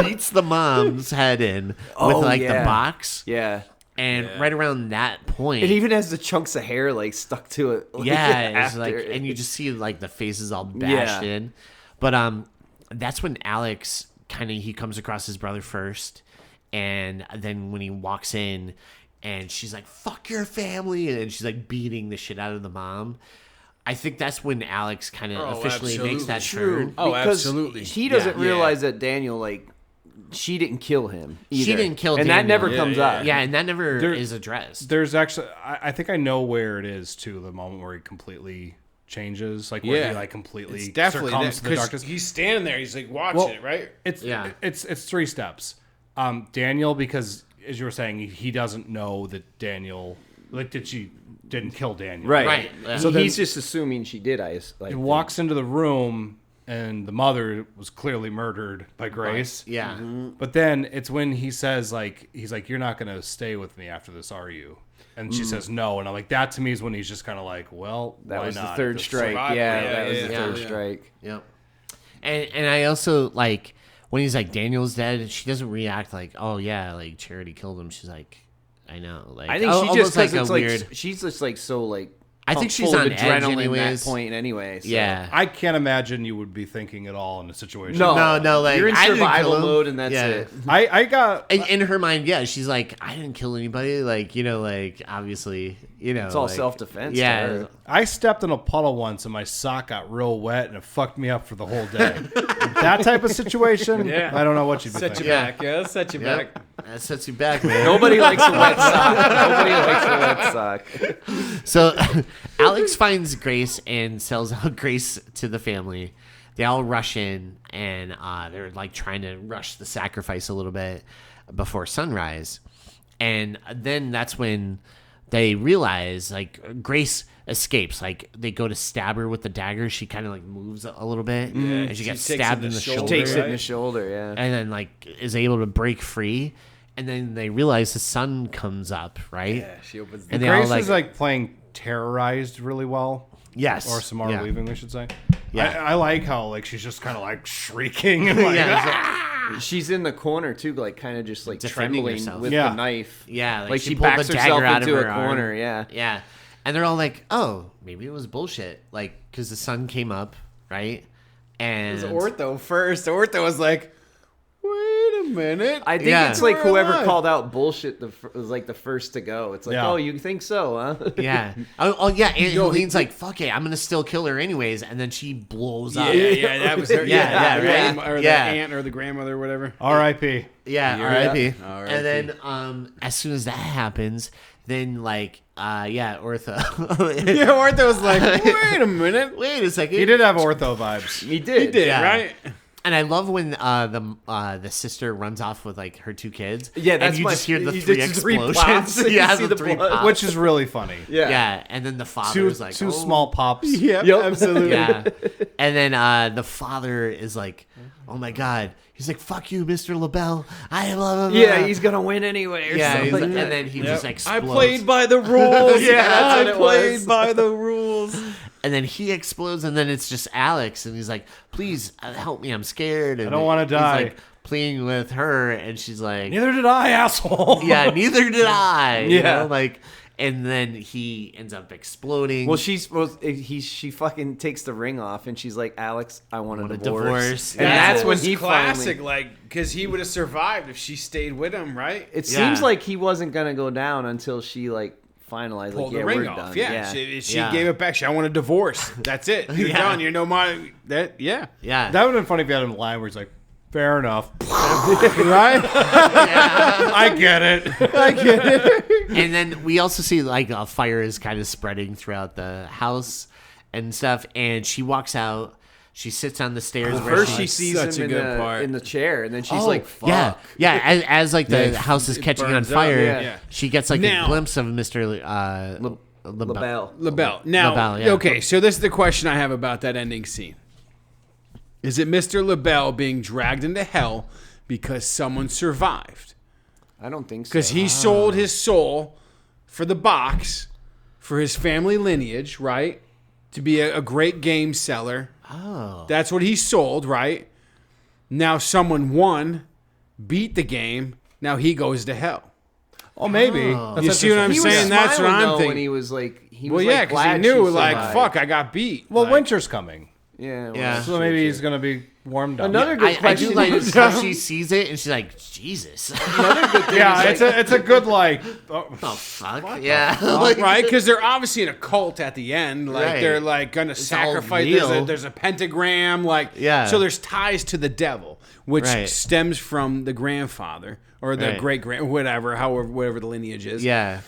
Speaker 1: beats the mom's head in with the box.
Speaker 4: Yeah.
Speaker 1: And right around that point,
Speaker 4: It even has the chunks of hair like stuck to it. Like,
Speaker 1: yeah, it's
Speaker 4: after.
Speaker 1: like, and you just see like the faces all bashed
Speaker 4: Yeah.
Speaker 1: in. But that's when Alex he comes across his brother first, and then when he walks in, and she's like, "Fuck your family," and she's like beating the shit out of the mom. I think that's when Alex kind of officially makes that turn.
Speaker 3: Oh,
Speaker 4: Because
Speaker 3: absolutely.
Speaker 4: He doesn't realize that Daniel she didn't kill him. Either.
Speaker 1: She didn't kill
Speaker 4: and
Speaker 1: Daniel.
Speaker 4: that never comes up.
Speaker 1: Yeah, and that never is addressed.
Speaker 2: There's actually, I think I know where it is too. The moment where he completely changes, like where he like completely
Speaker 3: It's definitely
Speaker 2: succumbs to the
Speaker 3: because
Speaker 2: darkness.
Speaker 3: he's standing there. He's like watching it, right?
Speaker 2: It's three steps. Daniel, because as you were saying, he doesn't know that Daniel, she didn't kill Daniel.
Speaker 4: Right.
Speaker 1: Yeah.
Speaker 4: So
Speaker 2: then-
Speaker 4: he's just assuming she did.
Speaker 2: He walks into the room, and the mother was clearly murdered by Grace.
Speaker 1: Yeah.
Speaker 2: But then it's when he says, he's like, you're not going to stay with me after this, are you? And she says no. And I'm like, that to me is when he's just kind of like, well,
Speaker 4: That
Speaker 2: why
Speaker 4: was
Speaker 2: not?
Speaker 4: the third
Speaker 2: This-
Speaker 4: strike.
Speaker 3: survival.
Speaker 4: That was the
Speaker 3: Yeah.
Speaker 4: third
Speaker 3: Yeah.
Speaker 4: strike.
Speaker 1: Yep. And I also like when he's like Daniel's dead, she doesn't react like, oh yeah, like Charity killed him. She's like, I know. Like
Speaker 4: I think she
Speaker 1: almost
Speaker 4: just because
Speaker 1: a
Speaker 4: it's
Speaker 1: weird.
Speaker 4: like she's just like so like
Speaker 1: I think she's
Speaker 4: full of
Speaker 1: on edge
Speaker 4: adrenaline
Speaker 1: anyways.
Speaker 4: that point anyway. So.
Speaker 1: Yeah.
Speaker 2: I can't imagine you would be thinking at all in a situation.
Speaker 1: No, like
Speaker 4: you're in
Speaker 1: I didn't kill
Speaker 4: survival
Speaker 1: him.
Speaker 4: mode, and that's it.
Speaker 2: I got.
Speaker 1: In her mind, yeah, she's like, I didn't kill anybody. Like, like obviously,
Speaker 4: It's all
Speaker 1: like,
Speaker 4: self-defense.
Speaker 1: Yeah.
Speaker 4: to her.
Speaker 2: I stepped in a puddle once and my sock got real wet and it fucked me up for the whole day. That type of situation,
Speaker 3: Yeah.
Speaker 2: I don't know what you'd be
Speaker 3: Set you
Speaker 2: thinking.
Speaker 3: back. Yeah, let's set you back.
Speaker 1: That sets you back, man.
Speaker 4: Nobody likes a wet sock. Nobody likes a wet sock.
Speaker 1: So Alex finds Grace and sells out Grace to the family. They all rush in and they're like trying to rush the sacrifice a little bit before sunrise. And then that's when they realize like Grace escapes. Like they go to stab her with the dagger. She kind of like moves a little bit and she gets
Speaker 3: takes
Speaker 1: stabbed
Speaker 3: it
Speaker 1: in the
Speaker 3: shoulder,
Speaker 1: shoulder.
Speaker 4: Takes it in
Speaker 3: right?
Speaker 4: the shoulder, yeah.
Speaker 1: And then like is able to break free. And then they realize the sun comes up, right?
Speaker 3: Yeah, she opens the
Speaker 1: And they
Speaker 2: Grace
Speaker 1: all
Speaker 2: is like playing terrorized really well.
Speaker 1: yes,
Speaker 2: Or Samara
Speaker 1: yeah.
Speaker 2: leaving, we should say.
Speaker 1: Yeah.
Speaker 2: I like how like she's just kind of like shrieking and like,
Speaker 1: Yeah,
Speaker 4: She's in the corner too, like kind of just like
Speaker 1: Defending
Speaker 4: trembling
Speaker 1: herself.
Speaker 4: with
Speaker 2: Yeah.
Speaker 4: the knife.
Speaker 1: Yeah,
Speaker 4: like
Speaker 1: she
Speaker 4: she
Speaker 1: pulled
Speaker 4: backs
Speaker 1: the
Speaker 4: herself
Speaker 1: dagger out of
Speaker 4: into
Speaker 1: her
Speaker 4: a
Speaker 1: arm.
Speaker 4: corner. Yeah.
Speaker 1: Yeah. And they're all like, oh, maybe it was bullshit. Like, because the sun came up, right? And
Speaker 3: It was Ortho first. Ortho was like, wait a minute.
Speaker 4: I think
Speaker 1: Yeah.
Speaker 4: it's like
Speaker 3: We're
Speaker 4: whoever
Speaker 3: alive.
Speaker 4: called out bullshit was like the first to go. It's like,
Speaker 2: Yeah.
Speaker 4: oh, you think so, huh?
Speaker 1: yeah. Oh, yeah. And Helene's like, fuck it. I'm going to still kill her anyways. And then she blows up.
Speaker 3: yeah, that was her.
Speaker 1: Yeah,
Speaker 3: the
Speaker 1: right?
Speaker 3: grandma- or
Speaker 1: Yeah.
Speaker 3: the aunt or the grandmother or whatever.
Speaker 2: R.I.P.
Speaker 1: Yeah,
Speaker 3: Yeah.
Speaker 1: R.I.P.
Speaker 3: R.I.P.
Speaker 1: And then as soon as that happens, then like, Ortho.
Speaker 3: Yeah, Ortho was like, wait a minute.
Speaker 1: Wait a second.
Speaker 2: He did have ortho vibes.
Speaker 4: He did.
Speaker 3: He did,
Speaker 1: Yeah.
Speaker 3: right?
Speaker 1: And I love when the sister runs off with like her two kids.
Speaker 4: Yeah, that's
Speaker 1: and you
Speaker 4: my-
Speaker 1: just hear the
Speaker 4: you
Speaker 1: three
Speaker 4: did the three
Speaker 1: explosions.
Speaker 4: pops. You
Speaker 1: yeah,
Speaker 4: see
Speaker 1: the
Speaker 4: the
Speaker 1: three
Speaker 4: blood.
Speaker 1: pops.
Speaker 2: Which is really funny.
Speaker 4: Yeah.
Speaker 1: Yeah, and then the father
Speaker 2: Two,
Speaker 1: is like,
Speaker 2: two
Speaker 1: oh.
Speaker 2: small pops.
Speaker 3: Yep,
Speaker 4: Yep.
Speaker 3: absolutely.
Speaker 1: Yeah, and then the father is like, oh my god. He's like, fuck you, Mr. LaBelle. I love him.
Speaker 4: Yeah, he's gonna win anyway. Or
Speaker 1: yeah,
Speaker 4: something
Speaker 1: he's
Speaker 4: like
Speaker 1: like,
Speaker 4: that.
Speaker 1: and then he just explodes.
Speaker 3: I played by the rules.
Speaker 4: Yeah, that's what
Speaker 3: I
Speaker 4: it
Speaker 3: played
Speaker 4: was.
Speaker 3: by the rules.
Speaker 1: and then he explodes, and then it's just Alex, and he's like, please help me, I'm scared. And
Speaker 2: I don't wanna die.
Speaker 1: He's like pleading with her, and she's like,
Speaker 2: Neither did I, asshole.
Speaker 1: yeah, neither did I. You
Speaker 4: Yeah.
Speaker 1: know, like, and then he ends up exploding.
Speaker 4: Well, she fucking takes the ring off, and she's like, Alex, I want a divorce.
Speaker 1: divorce.
Speaker 4: And
Speaker 1: Yeah.
Speaker 4: that's when
Speaker 3: was
Speaker 4: he
Speaker 3: classic,
Speaker 4: finally.
Speaker 3: like, because he would have survived if she stayed with him, right?
Speaker 4: It
Speaker 1: Yeah.
Speaker 4: seems like he wasn't gonna go down until she like finalized.
Speaker 3: Pulled
Speaker 4: like,
Speaker 3: the
Speaker 4: yeah,
Speaker 3: ring
Speaker 4: we're
Speaker 3: off.
Speaker 4: done.
Speaker 3: Yeah, she
Speaker 1: Yeah.
Speaker 3: gave it back. I want a divorce. That's it. You're
Speaker 1: Yeah.
Speaker 3: done. You're no more. That yeah.
Speaker 1: yeah.
Speaker 2: That would have been funny if you had him in line where he's like, fair enough. Right? I get it.
Speaker 1: And then we also see like a fire is kind of spreading throughout the house and stuff. And she walks out. She sits on the stairs. where
Speaker 4: First, she
Speaker 1: like,
Speaker 4: sees
Speaker 3: such a
Speaker 4: him
Speaker 3: good part.
Speaker 4: in the chair, and then she's
Speaker 1: oh,
Speaker 4: like, "Fuck."
Speaker 1: yeah. As like the
Speaker 3: Yeah,
Speaker 1: house is
Speaker 3: it
Speaker 1: catching on
Speaker 3: burns up,
Speaker 1: fire,
Speaker 3: yeah.
Speaker 1: she gets like
Speaker 3: Now-
Speaker 1: a glimpse of Mr.
Speaker 4: LaBelle.
Speaker 3: LaBelle. Now,
Speaker 1: LaBelle, yeah.
Speaker 3: okay, so this is the question I have about that ending scene. Is it Mr. LaBelle being dragged into hell because someone survived?
Speaker 4: I don't think so.
Speaker 3: Because he sold his soul for the box, for his family lineage, right? To be a great game seller.
Speaker 1: Oh.
Speaker 3: That's what he sold, right? Now someone won, beat the game. Now he goes to hell.
Speaker 2: Oh, maybe. That's
Speaker 3: You see what I'm
Speaker 4: He was
Speaker 3: saying? That's what
Speaker 4: smiling,
Speaker 3: I'm
Speaker 4: though,
Speaker 3: thinking.
Speaker 4: when he was like, he
Speaker 3: Well,
Speaker 4: was
Speaker 3: yeah,
Speaker 4: like,
Speaker 3: because he
Speaker 4: glad
Speaker 3: knew,
Speaker 4: she
Speaker 3: like,
Speaker 4: survived.
Speaker 3: fuck, I got beat.
Speaker 2: Well,
Speaker 3: Like,
Speaker 2: winter's coming.
Speaker 4: Yeah. well,
Speaker 3: Yeah.
Speaker 2: So maybe he's going to be warmed up.
Speaker 4: Another good
Speaker 1: I
Speaker 4: question
Speaker 1: do like
Speaker 4: is,
Speaker 1: how she sees it and she's like, Jesus.
Speaker 4: another good thing
Speaker 2: Yeah,
Speaker 4: is,
Speaker 2: it's a good, like, oh,
Speaker 1: Oh, fuck. Yeah. Like,
Speaker 3: right? Because they're obviously in a cult at the end. Like
Speaker 1: Right.
Speaker 3: they're like gonna
Speaker 1: all
Speaker 3: sacrifice.
Speaker 1: real.
Speaker 3: There's a pentagram. Like
Speaker 1: Yeah.
Speaker 3: So there's ties to the devil, which
Speaker 1: Right.
Speaker 3: stems from the grandfather or the
Speaker 1: Right.
Speaker 3: great grand, whatever, however, whatever the lineage is.
Speaker 1: Yeah.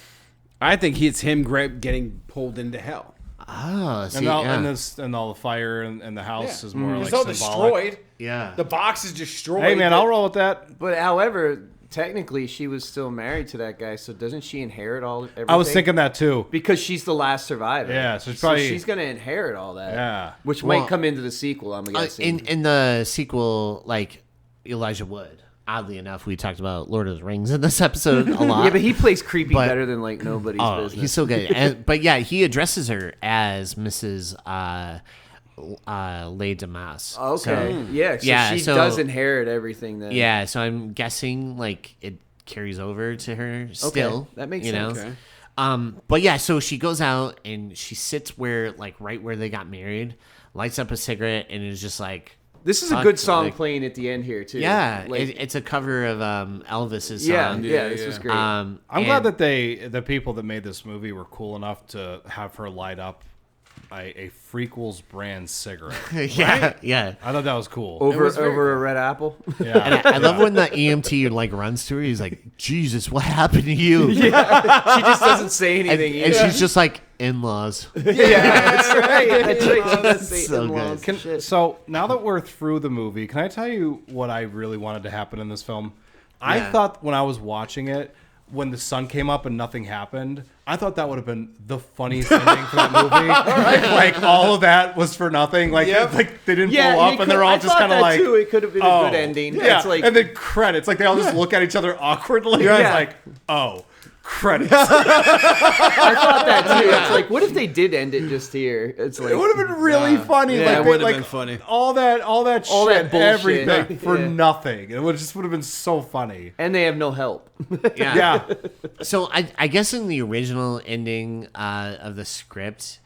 Speaker 3: I think it's him getting pulled into hell.
Speaker 1: Oh, see,
Speaker 2: and all,
Speaker 1: yeah.
Speaker 2: and all the fire and the house is more
Speaker 3: It's
Speaker 2: like
Speaker 3: all
Speaker 2: symbolic.
Speaker 3: destroyed.
Speaker 1: yeah.
Speaker 3: The box is destroyed.
Speaker 2: Hey, man, I'll roll with that.
Speaker 4: but however, technically she was still married to that guy, so doesn't she inherit everything?
Speaker 2: I was thinking that too.
Speaker 4: because she's the last survivor.
Speaker 2: Yeah, so she's probably-
Speaker 4: she's gonna inherit all that.
Speaker 2: Yeah.
Speaker 4: which
Speaker 1: Well,
Speaker 4: might come into the sequel. I'm guessing.
Speaker 1: in the sequel, like Elijah Wood. Oddly enough, we talked about Lord of the Rings in this episode a lot.
Speaker 4: yeah, but he plays creepy
Speaker 1: But-
Speaker 4: better than like nobody's
Speaker 1: oh,
Speaker 4: business.
Speaker 1: he's so good. But yeah, he addresses her as Mrs. Lay Damas.
Speaker 4: Okay.
Speaker 1: So,
Speaker 4: yeah. So
Speaker 1: yeah,
Speaker 4: she
Speaker 1: so-
Speaker 4: does inherit everything then.
Speaker 1: yeah, so I'm guessing like it carries over to her still.
Speaker 4: that makes
Speaker 1: you
Speaker 4: sense.
Speaker 1: know?
Speaker 3: Okay.
Speaker 1: But yeah, so she goes out and she sits right where they got married, lights up a cigarette, and is just like,
Speaker 4: This is a good song playing at the end here too.
Speaker 1: yeah,
Speaker 4: Like,
Speaker 1: it's a cover of Elvis's
Speaker 4: yeah,
Speaker 1: song.
Speaker 4: yeah, this was great.
Speaker 2: I'm glad that the people that made this movie were cool enough to have her light up a Frequels brand cigarette.
Speaker 1: Yeah.
Speaker 2: I thought that was cool.
Speaker 4: over a red apple.
Speaker 2: Yeah.
Speaker 1: And I love when the EMT runs to her. He's like, Jesus, what happened to you?
Speaker 4: She just doesn't say
Speaker 1: And,
Speaker 4: anything.
Speaker 1: and she's just like, in-laws.
Speaker 4: yeah, that's right. That's right. She does say
Speaker 1: So
Speaker 4: in-laws.
Speaker 1: good.
Speaker 2: So now that we're through the movie, can I tell you what I really wanted to happen in this film? I thought when I was watching it, when the sun came up and nothing happened, I thought that would have been the funniest ending for that movie. Like all of that was for nothing. Like, like they didn't blow up and they're all just kind of like.
Speaker 4: Too. It could have been a good ending.
Speaker 2: Yeah,
Speaker 4: It's like,
Speaker 2: and then credits. Like they all just look at each other awkwardly. I was like, oh, credits.
Speaker 4: I thought that too. It's like, what if they did end it just here? It's like
Speaker 2: It would have been really funny.
Speaker 3: Yeah,
Speaker 2: like,
Speaker 3: it would have been funny.
Speaker 2: All that shit,
Speaker 4: that bullshit.
Speaker 2: everything for
Speaker 4: Yeah.
Speaker 2: nothing. It would have been so funny.
Speaker 4: and they have no help.
Speaker 2: Yeah.
Speaker 1: So I guess in the original ending of the script,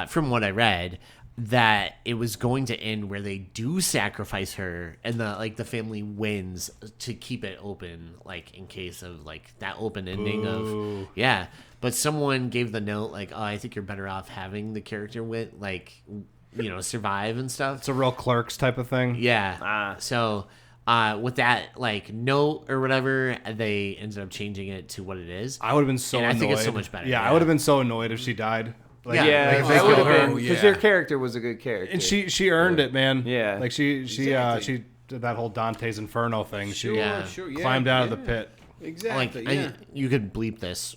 Speaker 1: from what I read, that it was going to end where they do sacrifice her and the family wins to keep it open, in case of that open ending of but someone gave the note I think you're better off having the character survive and stuff.
Speaker 2: It's a real Clerks type of thing.
Speaker 1: So with that note or whatever, they ended up changing it to what it is.
Speaker 2: I would have been so annoyed.
Speaker 1: I think it's so much better.
Speaker 2: Yeah, I would have been so annoyed if she died.
Speaker 1: Yeah.
Speaker 4: That would have been
Speaker 3: Oh,
Speaker 4: because
Speaker 3: yeah.
Speaker 4: your character was a good character.
Speaker 2: And she earned it, man.
Speaker 4: Yeah.
Speaker 2: Like she did that whole Dante's Inferno thing. She
Speaker 1: Yeah.
Speaker 2: climbed out of the pit.
Speaker 3: Exactly.
Speaker 1: You could bleep this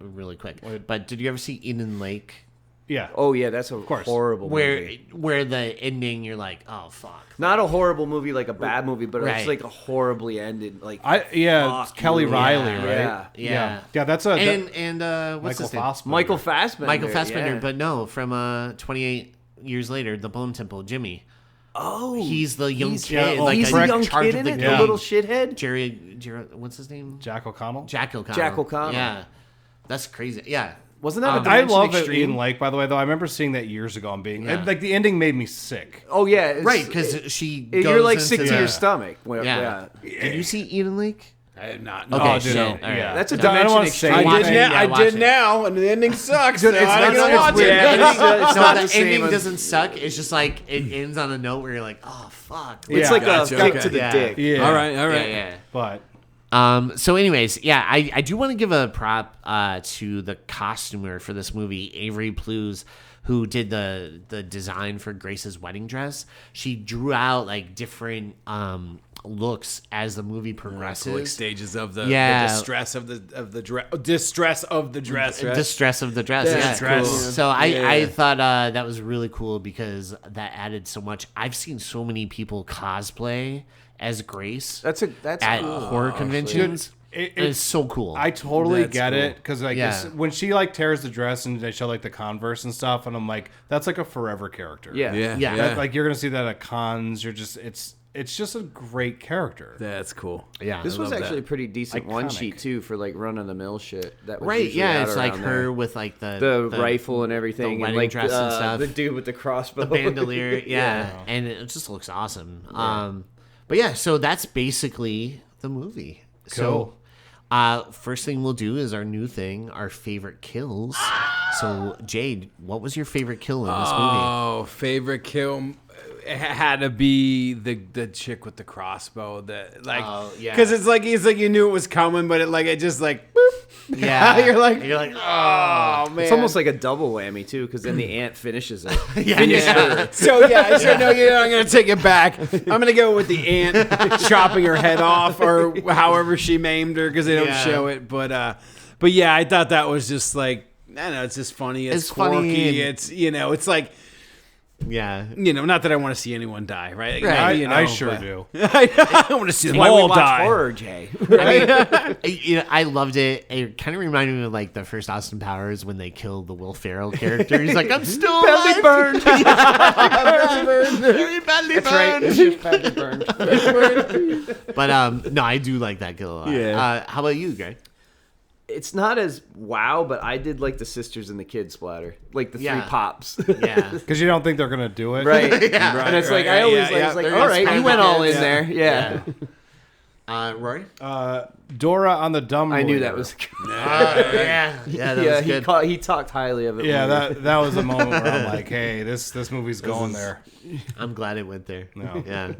Speaker 1: really quick. But did you ever see Eden Lake?
Speaker 2: Yeah.
Speaker 4: Oh yeah, that's a horrible movie.
Speaker 1: Where the ending you're like, oh fuck.
Speaker 4: Not a horrible movie like a bad movie, but
Speaker 1: Right.
Speaker 4: it's like a horribly ended. Like
Speaker 2: It's Kelly Riley, right?
Speaker 4: Yeah.
Speaker 1: Yeah.
Speaker 2: That's
Speaker 1: And what's
Speaker 2: Michael
Speaker 1: his name?
Speaker 2: Fassbender.
Speaker 4: Michael Fassbender.
Speaker 1: Michael Fassbender,
Speaker 4: yeah.
Speaker 1: but no, from 28 years later, The Bone Temple, Jimmy.
Speaker 4: Oh,
Speaker 1: He's the young kid,
Speaker 4: he's
Speaker 1: a
Speaker 4: a young
Speaker 1: charge
Speaker 4: kid
Speaker 1: of
Speaker 4: in
Speaker 1: the
Speaker 4: it,
Speaker 1: gang.
Speaker 4: the little shithead.
Speaker 1: Jared, what's his name?
Speaker 2: Jack O'Connell.
Speaker 1: Jack O'Connell.
Speaker 4: Jack O'Connell.
Speaker 1: Yeah, that's crazy. Yeah,
Speaker 4: Wasn't that a
Speaker 2: I
Speaker 4: Dimension
Speaker 2: love
Speaker 4: Extreme?
Speaker 2: Eden Lake, by the way. Though I remember seeing that years ago and being
Speaker 1: Yeah.
Speaker 2: like the ending made me sick.
Speaker 4: Oh yeah, it's-
Speaker 1: right. Because she,
Speaker 4: you're
Speaker 1: goes
Speaker 4: like sick
Speaker 1: into
Speaker 4: to
Speaker 1: the-
Speaker 4: your stomach. Well,
Speaker 1: Yeah. Did you see Eden Lake?
Speaker 3: I have not.
Speaker 1: Okay,
Speaker 2: Oh, dude,
Speaker 1: shit.
Speaker 2: no.
Speaker 1: All right.
Speaker 2: Yeah.
Speaker 4: That's a
Speaker 2: I don't
Speaker 4: Dimension
Speaker 2: wanna say
Speaker 4: Extreme.
Speaker 1: Watch it. Yeah,
Speaker 3: I
Speaker 1: watch
Speaker 3: did
Speaker 1: it.
Speaker 3: now, and the ending sucks.
Speaker 4: Dude,
Speaker 3: so
Speaker 4: it's
Speaker 3: I
Speaker 4: not-
Speaker 3: gotta
Speaker 4: it's
Speaker 3: watch
Speaker 4: weird.
Speaker 3: it.
Speaker 4: It's
Speaker 1: No,
Speaker 4: not
Speaker 1: the
Speaker 4: the same
Speaker 1: ending
Speaker 4: as-
Speaker 1: doesn't suck. It's just it ends on a note where you're like, oh fuck.
Speaker 2: Yeah.
Speaker 4: It's like
Speaker 3: Gotcha,
Speaker 4: a kick
Speaker 3: okay.
Speaker 4: to the
Speaker 1: Yeah.
Speaker 4: dick.
Speaker 2: Yeah.
Speaker 3: All right.
Speaker 1: Yeah.
Speaker 2: But
Speaker 1: So anyways, yeah, I do want to give a prop to the costumer for this movie, Avery Plews, who did the design for Grace's wedding dress. She drew out different looks as the movie progresses.
Speaker 3: Like stages of the distress of the dress, distress of the dress, right?
Speaker 1: Distress of the dress.
Speaker 3: That's
Speaker 1: yeah.
Speaker 3: cool.
Speaker 1: So I thought that was really cool because that added so much. I've seen so many people cosplay as Grace
Speaker 4: That's
Speaker 1: at
Speaker 4: cool,
Speaker 1: horror conventions. It's so cool.
Speaker 2: I totally
Speaker 3: That's
Speaker 2: get
Speaker 3: cool.
Speaker 2: it because when she tears the dress and they show the Converse and stuff, and I'm like, that's a forever character.
Speaker 4: Yeah.
Speaker 1: Yeah.
Speaker 2: That, you're gonna see that at cons. You're just it's just a great character.
Speaker 3: That's cool.
Speaker 1: yeah.
Speaker 4: This was
Speaker 3: love
Speaker 4: actually
Speaker 3: that.
Speaker 4: a pretty decent one
Speaker 2: Iconic.
Speaker 4: sheet too for run of the mill shit. That was
Speaker 1: Right,
Speaker 4: usually
Speaker 1: yeah,
Speaker 4: out
Speaker 1: it's
Speaker 4: around
Speaker 1: her
Speaker 4: there.
Speaker 1: with
Speaker 4: the rifle and everything,
Speaker 1: the
Speaker 4: and
Speaker 1: wedding dress and stuff.
Speaker 4: the dude with the crossbow,
Speaker 1: the bandolier, yeah, and it just looks awesome. But yeah, so that's basically the movie.
Speaker 2: Cool.
Speaker 1: So, first thing we'll do is our new thing, our favorite kills. So, Jade, what was your favorite kill in this movie?
Speaker 3: Oh, favorite kill had to be the chick with the crossbow. That
Speaker 1: Oh, yeah.
Speaker 3: because it's you knew it was coming, but it just boop.
Speaker 1: Yeah,
Speaker 3: you're like,
Speaker 1: oh,
Speaker 3: man.
Speaker 4: It's almost like a double whammy too, because then the ant finishes it.
Speaker 1: yeah.
Speaker 3: So I said, no, I'm gonna take it back. I'm gonna go with the ant chopping her head off, or however she maimed her, because they don't
Speaker 1: Yeah.
Speaker 3: show it. But yeah, I thought that was just I don't know, it's just funny. It's
Speaker 1: funny
Speaker 3: quirky.
Speaker 1: and-
Speaker 3: It's it's like.
Speaker 1: Yeah.
Speaker 3: Not that I want to see anyone die, right?
Speaker 1: Right.
Speaker 2: I sure do.
Speaker 3: I want to see them
Speaker 4: Why we
Speaker 3: all
Speaker 4: watch
Speaker 3: die.
Speaker 4: horror, Jay?
Speaker 1: I loved it. It kind of reminded me of the first Austin Powers when they killed the Will Ferrell character. He's like, I'm still
Speaker 4: Badly
Speaker 1: alive.
Speaker 4: burned.
Speaker 1: Very badly
Speaker 4: That's right.
Speaker 1: burned.
Speaker 4: It's just badly burned.
Speaker 1: But no, I do like that kill a lot.
Speaker 3: Yeah.
Speaker 1: How about you, Greg?
Speaker 4: It's not as wow, but I did like the sisters and the kids splatter, like the three
Speaker 1: Yeah.
Speaker 4: pops.
Speaker 1: Yeah.
Speaker 2: Because you don't think they're gonna do it,
Speaker 4: Right.
Speaker 1: Yeah.
Speaker 4: And it's like I always I was like, all right, you went all in there. Yeah.
Speaker 1: Rory?
Speaker 2: Dora on the Dumb.
Speaker 4: I knew
Speaker 2: Waiter.
Speaker 4: that was.
Speaker 1: Yeah, that
Speaker 4: Yeah,
Speaker 1: was good.
Speaker 4: he talked highly of it.
Speaker 2: Yeah,
Speaker 4: when we-
Speaker 2: that was a moment where I'm like, hey, this movie's going there.
Speaker 1: I'm glad it went there.
Speaker 2: No.
Speaker 1: Yeah.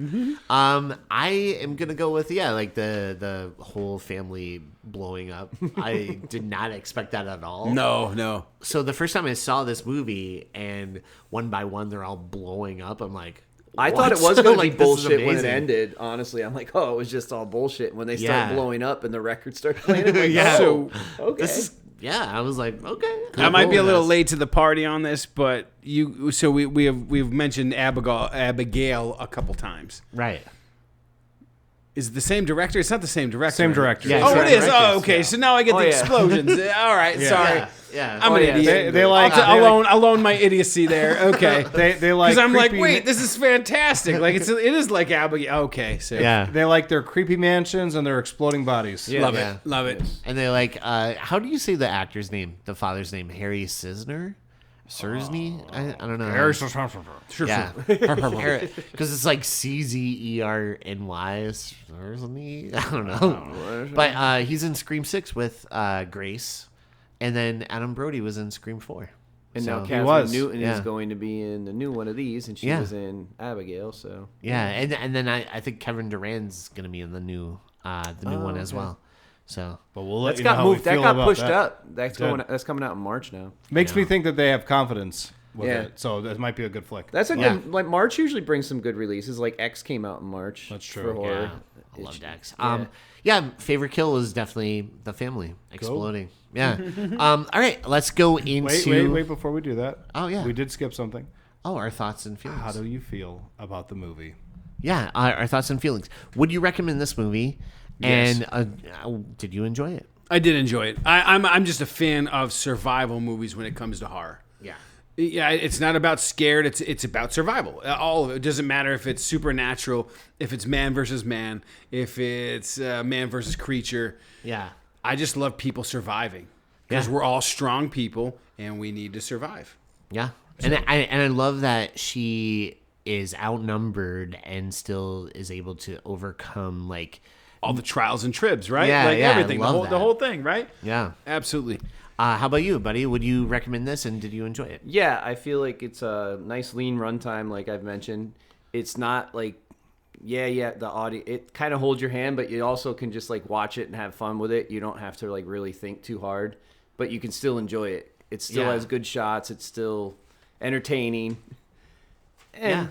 Speaker 1: I am gonna go with like the whole family blowing up. I did not expect that at all.
Speaker 3: No.
Speaker 1: So the first time I saw this movie and one by one they're all blowing up, I'm like,
Speaker 4: I thought it
Speaker 1: what?
Speaker 4: was going to
Speaker 1: Like,
Speaker 4: be
Speaker 1: this is
Speaker 4: bullshit when it
Speaker 1: amazing.
Speaker 4: ended. Honestly, I'm like, oh, it was just all bullshit. When they started
Speaker 1: Yeah.
Speaker 4: blowing up and the record started playing, I'm like,
Speaker 1: Yeah.
Speaker 4: oh,
Speaker 3: So
Speaker 4: okay.
Speaker 1: This is I was like, okay.
Speaker 3: I might be a
Speaker 1: cool.
Speaker 3: little late to the party on this, but we've mentioned Abigail a couple times.
Speaker 1: Right.
Speaker 3: Is it the same director? It's not the same director.
Speaker 2: Same
Speaker 3: right?
Speaker 2: director.
Speaker 1: Yeah,
Speaker 3: Oh,
Speaker 1: same
Speaker 3: it is.
Speaker 1: directors,
Speaker 3: Oh, okay.
Speaker 1: yeah.
Speaker 3: So now I get
Speaker 4: Oh,
Speaker 3: the
Speaker 4: yeah.
Speaker 3: explosions. All right.
Speaker 2: Yeah.
Speaker 3: Sorry.
Speaker 1: Yeah.
Speaker 3: I'm
Speaker 4: Oh,
Speaker 3: an
Speaker 4: yeah.
Speaker 3: idiot.
Speaker 2: They like
Speaker 3: I'll own my idiocy there. Okay.
Speaker 2: they like
Speaker 3: Because I'm like,
Speaker 2: creepy-
Speaker 3: wait, this is fantastic. Like it is like Abigail. Okay. So
Speaker 1: Yeah.
Speaker 2: They like their creepy mansions and their exploding bodies.
Speaker 4: Yeah.
Speaker 3: love
Speaker 1: Yeah.
Speaker 3: it. Love it.
Speaker 1: And they like, how do you say the actor's name? The father's name? Harry Cisner? Sersney? I don't know. Yeah. Because it's like Czerny. Sersney? I don't know. But he's in Scream 6 with Grace. And then Adam Brody was in Scream 4.
Speaker 4: And now
Speaker 1: So-
Speaker 4: Catherine
Speaker 2: was.
Speaker 4: Newton
Speaker 1: Yeah.
Speaker 4: is going to be in the new one of these, and she
Speaker 1: Yeah.
Speaker 4: was in Abigail. So
Speaker 1: Yeah, and then I think Kevin Durant's going to be in the new one as well. So
Speaker 2: But we'll let
Speaker 4: that's
Speaker 2: you know
Speaker 4: got
Speaker 2: how we
Speaker 4: moved. That
Speaker 2: feel
Speaker 4: got
Speaker 2: about
Speaker 4: pushed
Speaker 2: that.
Speaker 4: up. That's
Speaker 2: Did.
Speaker 4: That's coming out in March now.
Speaker 2: Makes me think that they have confidence with
Speaker 4: Yeah.
Speaker 2: it. So that might be a good flick.
Speaker 4: That's a
Speaker 1: Yeah.
Speaker 4: good. Like March usually brings some good releases. Like X came out in March.
Speaker 2: That's true.
Speaker 4: For horror.
Speaker 1: yeah, I love Dex.
Speaker 4: yeah.
Speaker 1: Favorite kill is definitely the family exploding. Yeah. All right, let's go into
Speaker 2: Wait before we do that.
Speaker 1: Oh, yeah.
Speaker 2: We did skip something.
Speaker 1: our thoughts and feelings.
Speaker 2: How do you feel about the movie?
Speaker 1: Yeah, our thoughts and feelings. Would you recommend this movie?
Speaker 3: Yes.
Speaker 1: And did you enjoy it?
Speaker 3: I did enjoy it. I'm just a fan of survival movies when it comes to horror.
Speaker 1: Yeah.
Speaker 3: Yeah, it's not about scared. It's about survival. All of it. It doesn't matter if it's supernatural, if it's man versus man, if it's man versus creature.
Speaker 1: Yeah.
Speaker 3: I just love people surviving because
Speaker 1: Yeah.
Speaker 3: we're all strong people and we need to survive.
Speaker 1: Yeah. And I love that she is outnumbered and still is able to overcome
Speaker 3: All the trials and tribs, right?
Speaker 1: Yeah,
Speaker 3: like
Speaker 1: yeah, I
Speaker 3: everything,
Speaker 1: love
Speaker 3: the
Speaker 1: that.
Speaker 3: whole thing, right?
Speaker 1: Yeah.
Speaker 3: Absolutely.
Speaker 1: How about you, buddy? Would you recommend this and did you enjoy it?
Speaker 4: Yeah, I feel like it's a nice lean runtime, like I've mentioned. It's not like, the audio, it kind of holds your hand, but you also can just like watch it and have fun with it. You don't have to like really think too hard, but you can still enjoy it. It still
Speaker 1: Yeah.
Speaker 4: has good shots. It's still entertaining. And
Speaker 1: Yeah.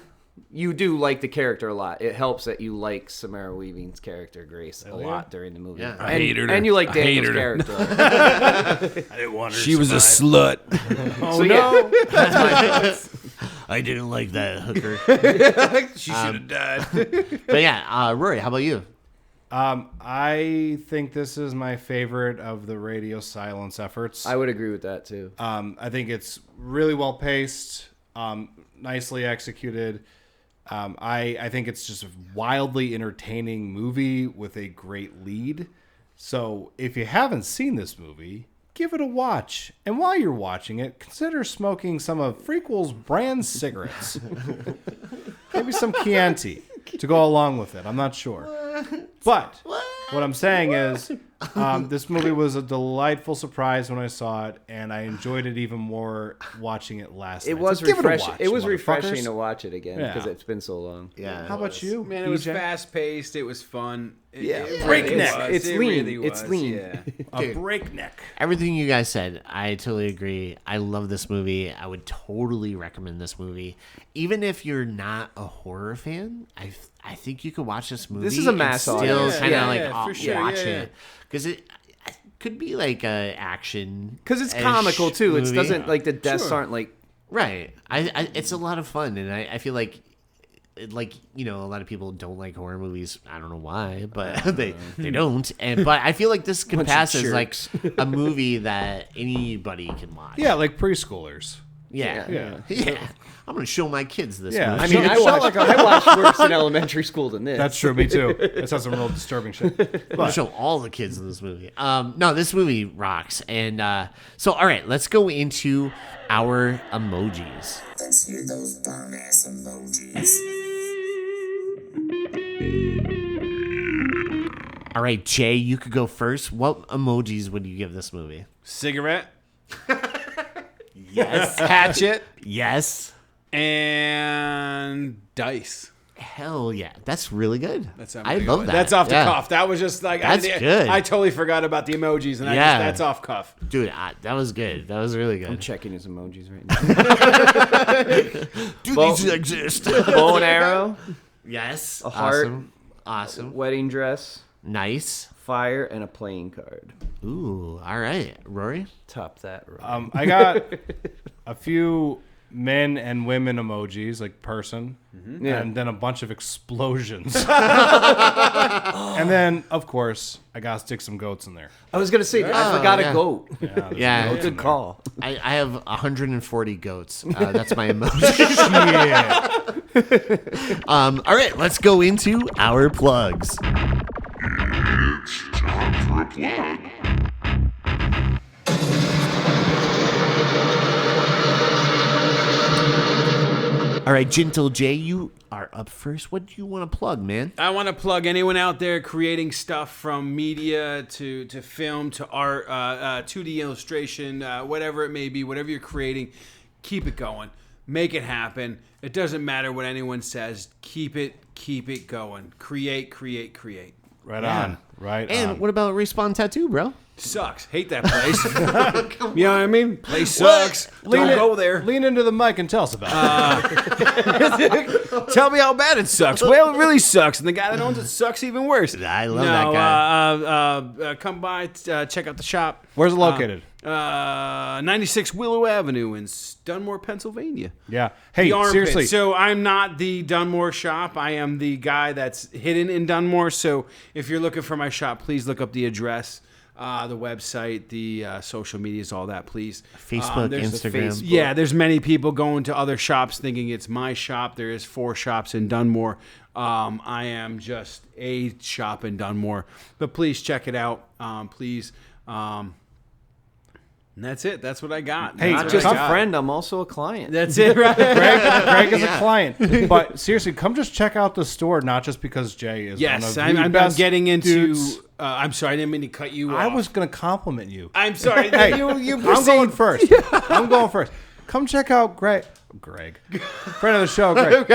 Speaker 4: you do like the character a lot. It helps that you like Samara Weaving's character, Grace, a lot during the movie.
Speaker 1: Yeah.
Speaker 3: I
Speaker 4: And,
Speaker 3: hated her.
Speaker 4: and you like
Speaker 3: I
Speaker 4: Daniel's
Speaker 3: hated her.
Speaker 4: character.
Speaker 2: I didn't want her.
Speaker 3: She was a slut.
Speaker 4: So yeah, that's my thoughts.
Speaker 1: I didn't like that hooker.
Speaker 3: She should have died.
Speaker 1: But yeah, Rory, how about you?
Speaker 2: I think this is my favorite of the radio silence efforts.
Speaker 4: I would agree with that too.
Speaker 2: I think it's really well paced, nicely executed. I think it's just a wildly entertaining movie with a great lead. So if you haven't seen this movie, give it a watch. And while you're watching it, consider smoking some of Frequel's brand cigarettes. Maybe some Chianti to go along with it. I'm not sure. But what I'm saying is this movie was a delightful surprise when I saw it, and I enjoyed it even more watching it last night.
Speaker 4: It was
Speaker 2: So give
Speaker 4: refreshing.
Speaker 2: watch,
Speaker 4: It was
Speaker 2: motherfuckers.
Speaker 4: refreshing to watch it again
Speaker 2: Yeah.
Speaker 4: because it's been so long.
Speaker 1: Yeah.
Speaker 2: How about you?
Speaker 3: Man, it was
Speaker 2: EJ?
Speaker 3: fast paced. It was fun.
Speaker 2: Breakneck.
Speaker 4: It's lean. It's lean.
Speaker 3: Yeah.
Speaker 2: A breakneck.
Speaker 1: Everything you guys said, I totally agree. I love this movie. I would totally recommend this movie. Even if you're not a horror fan, I think you could watch this movie.
Speaker 4: This is a mass
Speaker 1: and
Speaker 4: audience.
Speaker 1: still kind of
Speaker 3: Yeah, for sure.
Speaker 1: watch
Speaker 3: Yeah, yeah.
Speaker 1: it. Because it could be like a action.
Speaker 4: Because it's comical too. It
Speaker 1: movie.
Speaker 4: doesn't like the deaths
Speaker 3: Sure.
Speaker 4: aren't like.
Speaker 1: Right. It's a lot of fun. And I feel like a lot of people don't like horror movies. I don't know why, but they don't. But I feel like this can
Speaker 4: Bunch of
Speaker 1: pass as like
Speaker 4: jerks.
Speaker 1: a movie that anybody can watch.
Speaker 2: Yeah, like preschoolers.
Speaker 1: Yeah. I'm going to show my kids this
Speaker 2: Yeah.
Speaker 1: movie.
Speaker 4: I mean, I watched worse in elementary school than this.
Speaker 2: That's true. Me too. This has some real disturbing shit.
Speaker 1: I'm going to show all the kids in this movie. No, this movie rocks. And so, all right, let's go into our emojis.
Speaker 6: Let's hear those bomb ass emojis.
Speaker 1: All right, Jay, you could go first. What emojis would you give this movie?
Speaker 3: Cigarette,
Speaker 1: Yes.
Speaker 3: hatchet,
Speaker 1: Yes.
Speaker 3: and dice.
Speaker 1: Hell yeah. That's really good. I
Speaker 3: good.
Speaker 1: love that.
Speaker 3: That's off the
Speaker 1: Yeah.
Speaker 3: cuff. That was just like
Speaker 1: That's good.
Speaker 3: I totally forgot about the emojis, and that's off cuff.
Speaker 1: Dude, that was good. That was really
Speaker 4: I'm
Speaker 1: good.
Speaker 4: checking his emojis right now.
Speaker 1: Do these exist?
Speaker 4: Bow and arrow,
Speaker 1: Yes.
Speaker 4: a heart,
Speaker 1: Awesome.
Speaker 4: wedding dress,
Speaker 1: Nice.
Speaker 4: fire, and a playing card.
Speaker 1: Ooh, all right. Rory?
Speaker 4: Top that. Right.
Speaker 2: I got a few men and women emojis, like person,
Speaker 4: Yeah.
Speaker 2: and then a bunch of explosions. And then, of course, I got to stick some goats in there.
Speaker 4: I was gonna say I forgot
Speaker 1: yeah.
Speaker 4: a goat.
Speaker 1: Yeah.
Speaker 4: Good call.
Speaker 1: I have 140 goats. That's my emoji.
Speaker 2: Yeah.
Speaker 1: All right, let's go into our plugs.
Speaker 6: It's time for a plug.
Speaker 1: All right, Gentle Jay, you are up first. What do you want to plug, man?
Speaker 3: I want to plug anyone out there creating stuff from media to film to art, 2D illustration, whatever it may be, whatever you're creating, keep it going. Make it happen. It doesn't matter what anyone says. Keep it going. Create.
Speaker 2: Right on. Right
Speaker 1: And
Speaker 2: on.
Speaker 1: what about Respawn Tattoo, bro?
Speaker 3: Sucks. Hate that place. You know what I mean? Place sucks. Don't go there.
Speaker 2: Lean into the mic and tell us about it.
Speaker 3: Tell me how bad it sucks. Well, it really sucks, and the guy that owns it sucks even worse.
Speaker 1: I love that guy.
Speaker 3: Come by, check out the shop.
Speaker 2: Where's it located?
Speaker 3: 96 Willow Avenue in Dunmore, Pennsylvania.
Speaker 2: Yeah. Hey,
Speaker 3: The Armpit.
Speaker 2: seriously.
Speaker 3: So I'm not the Dunmore shop. I am the guy that's hidden in Dunmore. So if you're looking for my shop, please look up the address, the website, the social medias, all that, please.
Speaker 1: Facebook,
Speaker 3: there's a
Speaker 1: Instagram.
Speaker 3: Yeah, there's many people going to other shops thinking it's my shop. There is 4 shops in Dunmore. I am just a shop in Dunmore. But please check it out. Please. And that's it. That's what I got.
Speaker 2: Hey,
Speaker 3: That's
Speaker 4: Not
Speaker 3: what
Speaker 4: just
Speaker 3: I
Speaker 4: a
Speaker 3: got.
Speaker 4: friend, I'm also a client.
Speaker 3: That's it, right?
Speaker 2: Greg is a client. But seriously, come just check out the store, not just because Jay is one
Speaker 3: Yes,
Speaker 2: of
Speaker 3: I'm
Speaker 2: the best
Speaker 3: getting into.
Speaker 2: dudes.
Speaker 3: I'm sorry, I didn't mean to cut you off.
Speaker 2: I was going to compliment you.
Speaker 3: I'm sorry.
Speaker 2: Hey,
Speaker 3: you
Speaker 2: I'm going
Speaker 3: proceed.
Speaker 2: first. I'm going first. Come check out Greg. Friend of the show, Greg.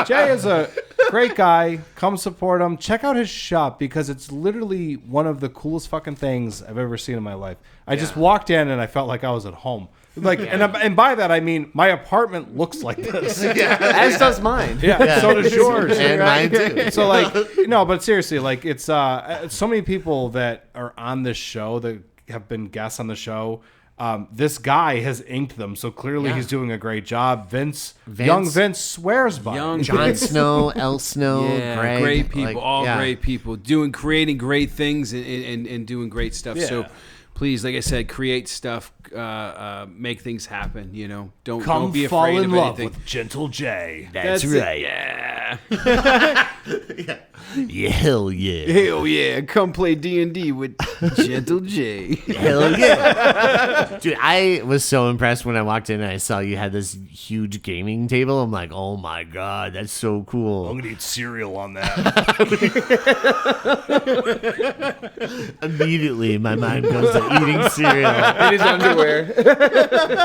Speaker 2: Jay is a great guy. Come support him. Check out his shop because it's literally one of the coolest fucking things I've ever seen in my life. I just walked in and I felt like I was at home. Like, and by that I mean my apartment looks like this.
Speaker 4: As does mine.
Speaker 2: Yeah, so does yours.
Speaker 1: And mine too.
Speaker 2: So like, no, but seriously, like it's so many people that are on this show that have been guests on the show. This guy has inked them, so clearly he's doing a great job. Young Vince swears by
Speaker 3: Young
Speaker 2: him.
Speaker 1: Jon Snow, El Snow,
Speaker 3: Yeah,
Speaker 1: Greg.
Speaker 3: great people,
Speaker 1: like,
Speaker 3: all
Speaker 1: yeah.
Speaker 3: great people, creating great things and doing great stuff. So please, like I said, create stuff, make things happen. You know, don't be
Speaker 2: fall
Speaker 3: afraid
Speaker 2: in
Speaker 3: of
Speaker 2: love
Speaker 3: anything.
Speaker 2: with Gentle Jay.
Speaker 1: That's
Speaker 3: it.
Speaker 1: right.
Speaker 3: Yeah.
Speaker 1: Yeah, hell yeah.
Speaker 3: Hell yeah! Come play D&D with Gentle J.
Speaker 1: Hell yeah. Dude, I was so impressed when I walked in and I saw you had this huge gaming table. I'm like, oh my God, that's so cool.
Speaker 2: I'm gonna eat cereal on that.
Speaker 1: Immediately, my mind goes to eating cereal.
Speaker 4: In his underwear.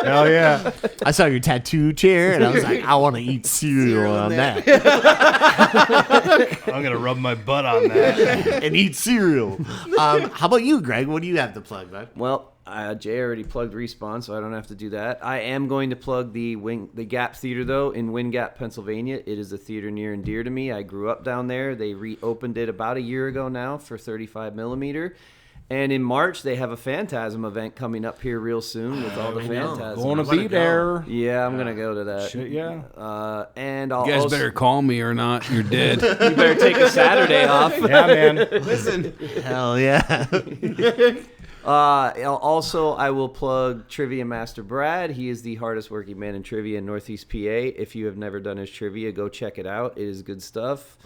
Speaker 2: Hell yeah!
Speaker 1: I saw your tattoo chair and I was like, I want to eat cereal on that.
Speaker 2: I'm gonna rub my butt on that.
Speaker 1: And eat cereal. How about you, Greg? What do you have to plug, bud?
Speaker 4: Well, Jay already plugged Respawn, so I don't have to do that. I am going to plug the Gap Theater, though, in Wind Gap, Pennsylvania. It is a theater near and dear to me. I grew up down there. They reopened it about a year ago now for 35 millimeter. And in March, they have a Phantasm event coming up here real soon with all the Phantasms.
Speaker 2: Gonna be there.
Speaker 4: Yeah, I'm going to go to that.
Speaker 2: Shit, yeah.
Speaker 4: And I'll
Speaker 3: You guys
Speaker 4: also,
Speaker 3: better call me or not. You're dead.
Speaker 4: you better take a Saturday off.
Speaker 2: Yeah, man.
Speaker 3: Listen.
Speaker 1: Hell yeah.
Speaker 4: Also, I will plug Trivia Master Brad. He is the hardest working man in trivia in Northeast PA. If you have never done his trivia, go check it out. It is good stuff.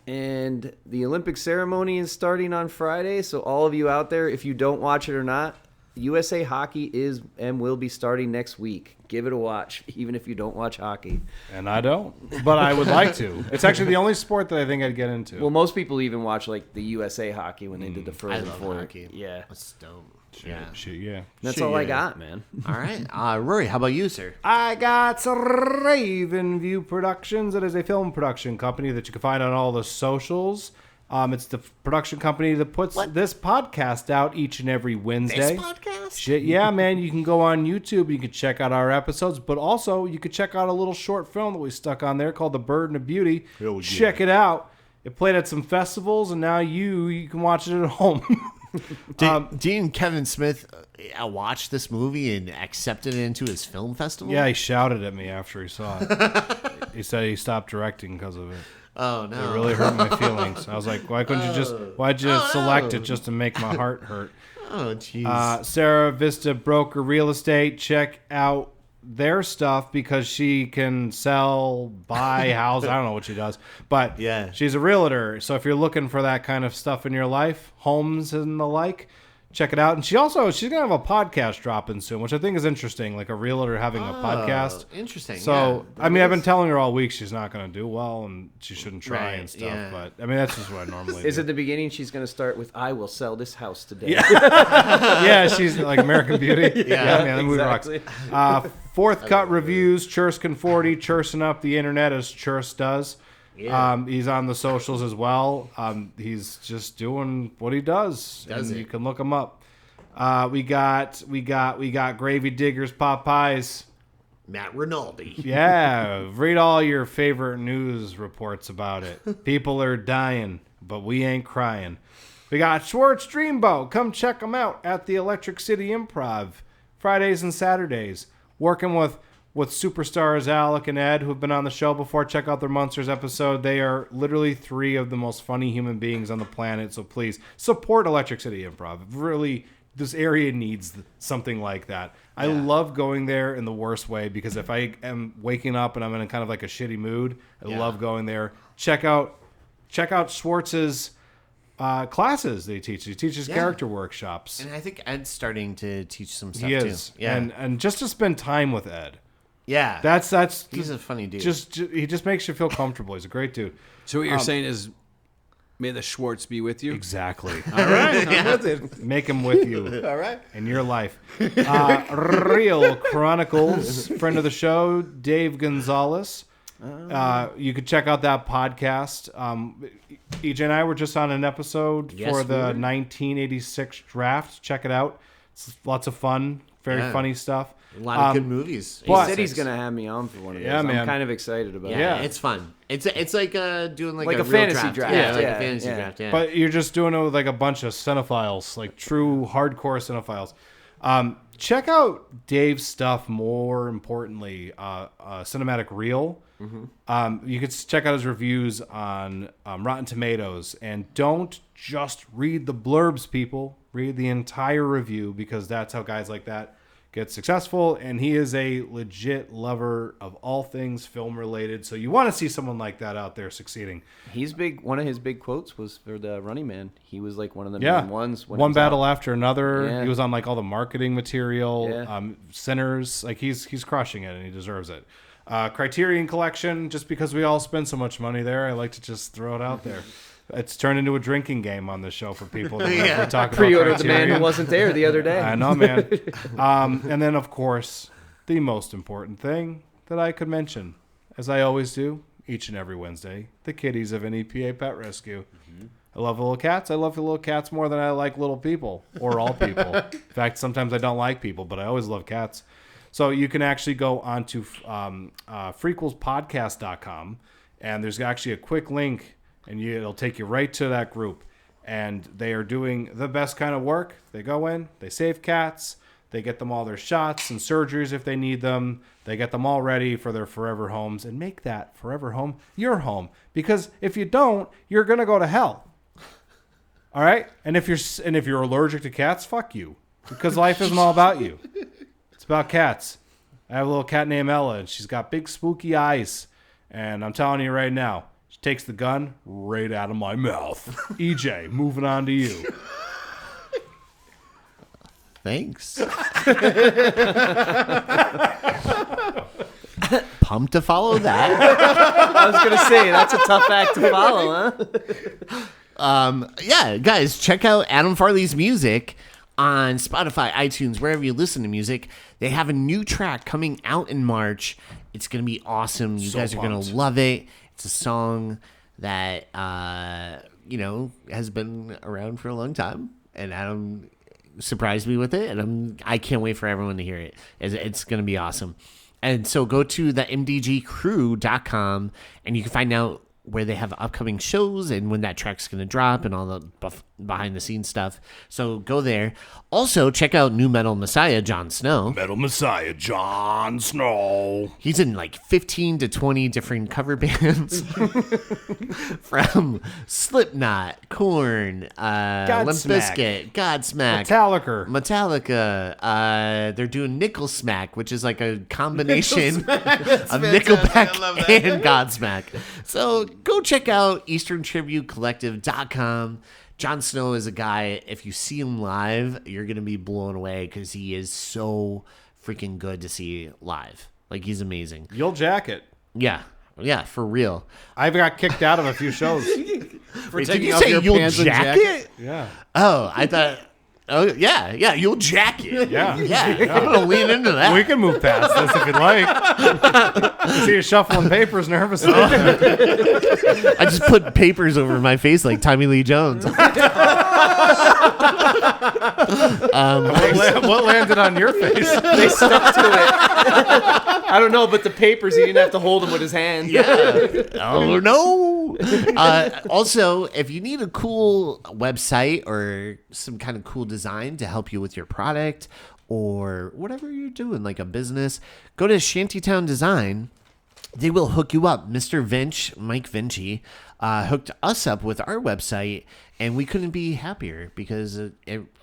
Speaker 4: And the Olympic ceremony is starting on Friday. So all of you out there, if you don't watch it or not, USA Hockey is and will be starting next week. Give it a watch, even if you don't watch hockey.
Speaker 2: And I don't, but I would like to. It's actually the only sport that I think I'd get into.
Speaker 4: Well, most people even watch like the USA Hockey when they did the
Speaker 1: I
Speaker 4: Frozen
Speaker 1: love
Speaker 4: Four.
Speaker 1: hockey.
Speaker 4: Yeah,
Speaker 1: That's dope.
Speaker 2: Yeah.
Speaker 4: that's all I got, man.
Speaker 1: All right. Rory, how about you, sir?
Speaker 2: I got Raven View Productions. It is a film production company that you can find on all the socials. It's the production company that puts this podcast out each and every Wednesday.
Speaker 1: This podcast?
Speaker 2: Shit, yeah, man. You can go on YouTube. You can check out our episodes, but also you could check out a little short film that we stuck on there called The Burden of Beauty. Check it out. It played at some festivals, and now you can watch it at home.
Speaker 1: Didn't Kevin Smith watch this movie and accepted it into his film festival?
Speaker 2: Yeah, he shouted at me after he saw it. He said he stopped directing because of it.
Speaker 1: Oh, no.
Speaker 2: It really hurt my feelings. I was like, why'd you select it just to make my heart hurt?
Speaker 1: Oh, jeez.
Speaker 2: Sarah Vista Broker Real Estate. Check out their stuff because she can buy houses. I don't know what she does, but
Speaker 1: Yeah.
Speaker 2: she's a realtor. So if you're looking for that kind of stuff in your life, homes and the like, check it out. And she's gonna have a podcast dropping soon, which I think is interesting, like a realtor having a podcast.
Speaker 1: Interesting.
Speaker 2: So
Speaker 1: yeah,
Speaker 2: I mean, I've been telling her all week she's not gonna do well and she shouldn't try
Speaker 1: Right,
Speaker 2: and stuff.
Speaker 1: yeah.
Speaker 2: But I mean, that's just what I normally
Speaker 4: Is
Speaker 2: do.
Speaker 4: at the beginning she's going to start with, I will sell this house today.
Speaker 2: Yeah, she's like American Beauty. Yeah, man, that movie
Speaker 4: exactly.
Speaker 2: rocks. Fourth Cut Reviews, Churskin 40, chursing up the internet as Churs does.
Speaker 1: Yeah.
Speaker 2: He's on the socials as well. He's just doing what he does. You can look him up. We got Gravy Diggers Popeyes.
Speaker 1: Matt Rinaldi.
Speaker 2: Yeah, read all your favorite news reports about it. People are dying, but we ain't crying. We got Schwartz Dreamboat. Come check them out at the Electric City Improv, Fridays and Saturdays. Working with superstars Alec and Ed, who have been on the show before. Check out their Monsters episode. They are literally three of the most funny human beings on the planet, so please support Electric City Improv. Really, this area needs something like that. I love going there in the worst way because if I am waking up and I'm in kind of like a shitty mood, I love going there. Check out Schwartz's classes they teach. He teaches character workshops.
Speaker 1: And I think Ed's starting to teach some stuff
Speaker 2: He is.
Speaker 1: too. Yeah.
Speaker 2: And just to spend time with Ed.
Speaker 1: Yeah.
Speaker 2: That's
Speaker 1: He's a funny dude.
Speaker 2: he just makes you feel comfortable. He's a great dude.
Speaker 3: So what you're saying is, may the Schwartz be with you.
Speaker 2: Exactly.
Speaker 3: All right, I'm with it.
Speaker 2: Make him with you.
Speaker 1: All right.
Speaker 2: In your life. Real Chronicles, friend of the show, Dave Gonzalez. You could check out that podcast. EJ and I were just on an episode for the 1986 draft. Check it out. It's lots of fun, very funny stuff.
Speaker 1: A lot of good movies.
Speaker 4: He said he's going to have me on for one of those.
Speaker 2: Yeah, man.
Speaker 4: I'm kind of excited about it.
Speaker 1: Yeah, it's fun. It's like doing like
Speaker 4: a
Speaker 1: real
Speaker 4: fantasy draft.
Speaker 1: Yeah, like
Speaker 4: Yeah,
Speaker 1: a fantasy
Speaker 4: yeah.
Speaker 1: draft. Yeah.
Speaker 2: But you're just doing it with like a bunch of cinephiles, like true hardcore cinephiles. Check out Dave's stuff. More importantly, Cinematic Reel. You could check out his reviews on Rotten Tomatoes, and don't just read the blurbs, people. Read the entire review because that's how guys like that get successful. And he is a legit lover of all things film related. So you want to see someone like that out there succeeding.
Speaker 4: He's big. One of his big quotes was for the Running Man. He was like one of the main ones. When it
Speaker 2: One
Speaker 4: was
Speaker 2: battle
Speaker 4: out.
Speaker 2: after another.
Speaker 4: Yeah.
Speaker 2: He was on like all the marketing material.
Speaker 4: Yeah.
Speaker 2: Sinners. Like he's crushing it and he deserves it. Criterion Collection. Just because we all spend so much money there, I like to just throw it out there. It's turned into a drinking game on this show for people. That we're talking
Speaker 4: Pre-ordered
Speaker 2: about
Speaker 4: the man
Speaker 2: Criterion.
Speaker 4: who wasn't there the other day.
Speaker 2: I know, man. And then, of course, the most important thing that I could mention, as I always do each and every Wednesday, the kitties of an EPA Pet Rescue. I love little cats. I love the little cats more than I like little people or all people. In fact, sometimes I don't like people, but I always love cats. So you can actually go onto frequelspodcast.com, and there's actually a quick link, and it'll take you right to that group. And they are doing the best kind of work. They go in, they save cats, they get them all their shots and surgeries if they need them. They get them all ready for their forever homes and make that forever home your home. Because if you don't, you're going to go to hell. All right, and if you're allergic to cats, fuck you, because life isn't all about you. It's about cats. I have a little cat named Ella, and she's got big spooky eyes. And I'm telling you right now, she takes the gun right out of my mouth. EJ, moving on to you.
Speaker 1: Thanks. Pumped to follow that.
Speaker 4: I was gonna say that's a tough act to follow, huh?
Speaker 1: Yeah, guys, check out Adam Farley's music on Spotify, iTunes, wherever you listen to music. They have a new track coming out in March. It's going to be awesome. You guys are going to love it. It's a song that, has been around for a long time. And Adam surprised me with it. And I can't wait for everyone to hear it. It's going to be awesome. And so go to the mdgcrew.com and you can find out where they have upcoming shows and when that track's going to drop and all the behind the scenes stuff. So go there. Also, check out New Metal Messiah, Jon Snow.
Speaker 2: Metal Messiah, Jon Snow.
Speaker 1: He's in like 15 to 20 different cover bands from Slipknot, Korn, Limp Bizkit, Godsmack, Metallica. They're doing Nickel Smack, which is like a combination of Nickelback and Godsmack. So go check out EasternTributeCollective.com. Jon Snow is a guy, if you see him live, you're going to be blown away because he is so freaking good to see live. Like, he's amazing.
Speaker 2: You'll jack it.
Speaker 1: Yeah, for real.
Speaker 2: I've got kicked out of a few shows.
Speaker 1: Wait, did you say you'll jacket?
Speaker 2: Yeah.
Speaker 1: Oh, I thought... Oh, yeah, you'll jack it.
Speaker 2: Yeah.
Speaker 1: I'm going to lean into that.
Speaker 2: We can move past this if you'd like. I see you shuffling papers nervously.
Speaker 1: I just put papers over my face like Tommy Lee Jones.
Speaker 2: What landed on your face?
Speaker 4: They stuck to it. I don't know, but the papers, he didn't have to hold them with his hand.
Speaker 1: Yeah. Oh, no. Also, if you need a cool website or some kind of cool design to help you with your product or whatever you're doing, like a business, go to Shantytown Design. They will hook you up. Mr. Mike Vinci, hooked us up with our website, and we couldn't be happier because it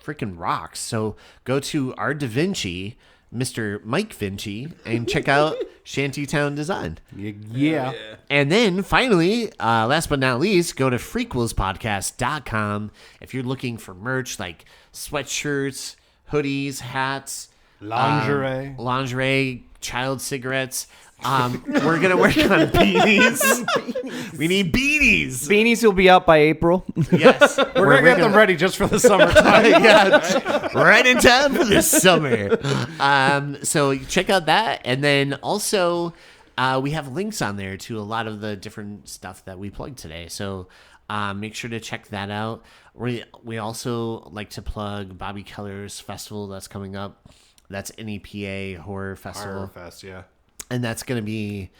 Speaker 1: freaking rocks. So go to our Da Vinci, Mr. Mike Vinci, and check out Shantytown Design.
Speaker 2: Yeah.
Speaker 1: And then finally, last but not least, go to frequelspodcast.com if you're looking for merch like sweatshirts, hoodies, hats, lingerie, child cigarettes. We're going to work on beanies. We need beanies.
Speaker 4: Beanies will be out by April.
Speaker 1: Yes.
Speaker 2: We're going to get them ready just for the summertime.
Speaker 1: Yeah, right in time for this summer. So check out that. And then also, we have links on there to a lot of the different stuff that we plugged today. So make sure to check that out. We also like to plug Bobby Keller's festival that's coming up. That's NEPA Horror Festival.
Speaker 2: Horror Fest, yeah.
Speaker 1: And that's going to be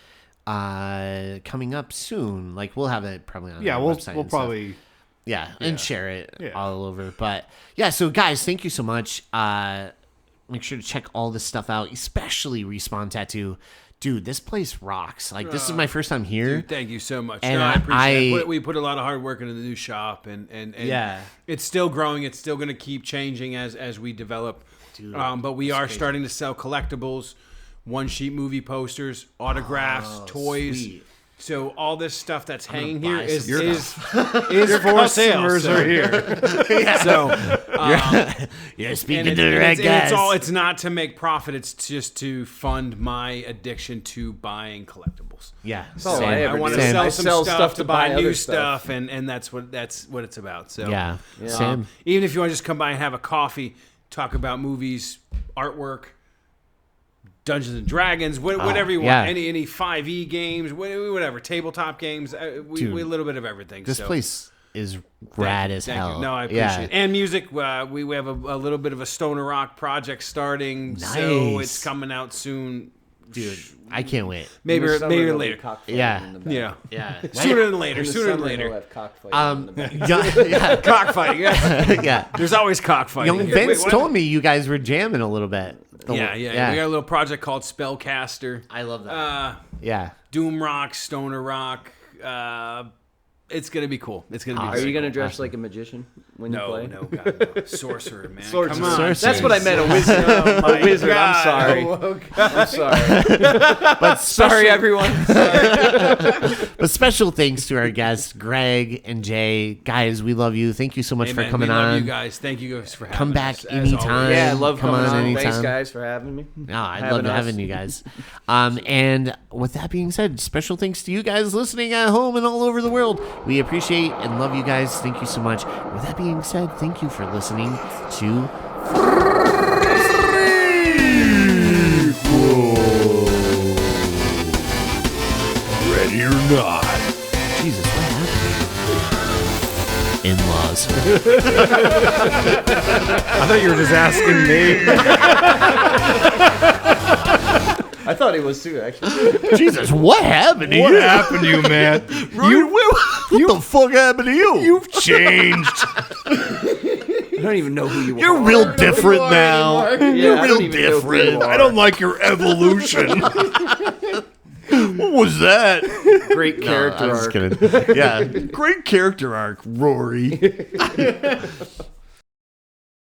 Speaker 1: coming up soon. Like, we'll have it probably on our website.
Speaker 2: We'll probably...
Speaker 1: Yeah, and share it all over. But, yeah, so, guys, thank you so much. Make sure to check all this stuff out, especially Respawn Tattoo. Dude, this place rocks. Like, this is my first time here.
Speaker 3: Dude, thank you so much.
Speaker 1: And
Speaker 3: I appreciate it. We put a lot of hard work into the new shop, and
Speaker 1: yeah,
Speaker 3: it's still growing. It's still going to keep changing as we develop. Dude, but we are starting to sell collectibles, one-sheet movie posters, autographs, toys. Sweet. So all this stuff that's hanging here is for sale.
Speaker 2: Customers are here.
Speaker 1: Yeah.
Speaker 3: So
Speaker 1: you're speaking to the right guys.
Speaker 3: It's not to make profit. It's just to fund my addiction to buying collectibles.
Speaker 1: Yeah.
Speaker 3: So I want to sell some stuff to buy new stuff, and that's what it's about. So
Speaker 1: yeah. Same.
Speaker 3: Even if you want to just come by and have a coffee, talk about movies, artwork, Dungeons and Dragons, whatever you want, any 5e games, whatever, tabletop games, we a little bit of everything.
Speaker 1: This place is rad as hell.
Speaker 3: No, I appreciate it. And music, we have a little bit of a stoner rock project starting, so it's coming out soon.
Speaker 1: Dude, I can't wait.
Speaker 3: Maybe later.
Speaker 1: Yeah.
Speaker 3: Sooner than later.
Speaker 4: We'll have cockfighting.
Speaker 3: Cockfighting.
Speaker 1: Yeah.
Speaker 3: There's always cockfighting.
Speaker 1: Young Vince told me you guys were jamming a little bit.
Speaker 3: Yeah. We got a little project called Spellcaster.
Speaker 1: I love that.
Speaker 3: Doom rock, stoner rock, It's gonna be cool. It's gonna be.
Speaker 4: Are you gonna dress like a magician when you play?
Speaker 3: No, God, no. Sorcerer, man.
Speaker 4: Sorcerer.
Speaker 3: Come on.
Speaker 1: Sorcerer.
Speaker 4: That's what I meant. A wizard. A wizard. I'm sorry. I'm sorry.
Speaker 1: But
Speaker 4: Sorry, everyone.
Speaker 1: But special thanks to our guests, Greg and Jay. Guys, we love you. Thank you so much
Speaker 3: Hey,
Speaker 1: for
Speaker 3: man,
Speaker 1: coming
Speaker 3: we love
Speaker 1: on.
Speaker 3: you guys. Thank you guys for having
Speaker 1: Come back
Speaker 3: us, as
Speaker 1: anytime.
Speaker 3: always.
Speaker 4: Yeah, I love
Speaker 1: Come
Speaker 4: coming
Speaker 1: on
Speaker 4: on.
Speaker 1: anytime.
Speaker 4: Thanks, guys, for having me.
Speaker 1: No, I'd love having you guys. And with that being said, special thanks to you guys listening at home and all over the world. We appreciate and love you guys. Thank you so much. With that being said, thank you for listening to
Speaker 2: Ready or not.
Speaker 1: Jesus, what happened? In-laws.
Speaker 2: I thought you were just asking me.
Speaker 4: I thought he was too, actually.
Speaker 1: Jesus, what happened to
Speaker 2: What
Speaker 1: you?
Speaker 2: happened to you, man?
Speaker 1: What the fuck happened to you?
Speaker 2: You've changed.
Speaker 4: I don't even know who you are.
Speaker 1: You're real different now.
Speaker 4: Yeah,
Speaker 1: You're
Speaker 4: I
Speaker 1: real
Speaker 4: don't even know who you
Speaker 1: different.
Speaker 4: are.
Speaker 2: I don't like your evolution.
Speaker 1: What was that?
Speaker 4: Great character
Speaker 1: I'm just
Speaker 4: arc.
Speaker 1: kidding. Yeah, great character arc, Rory.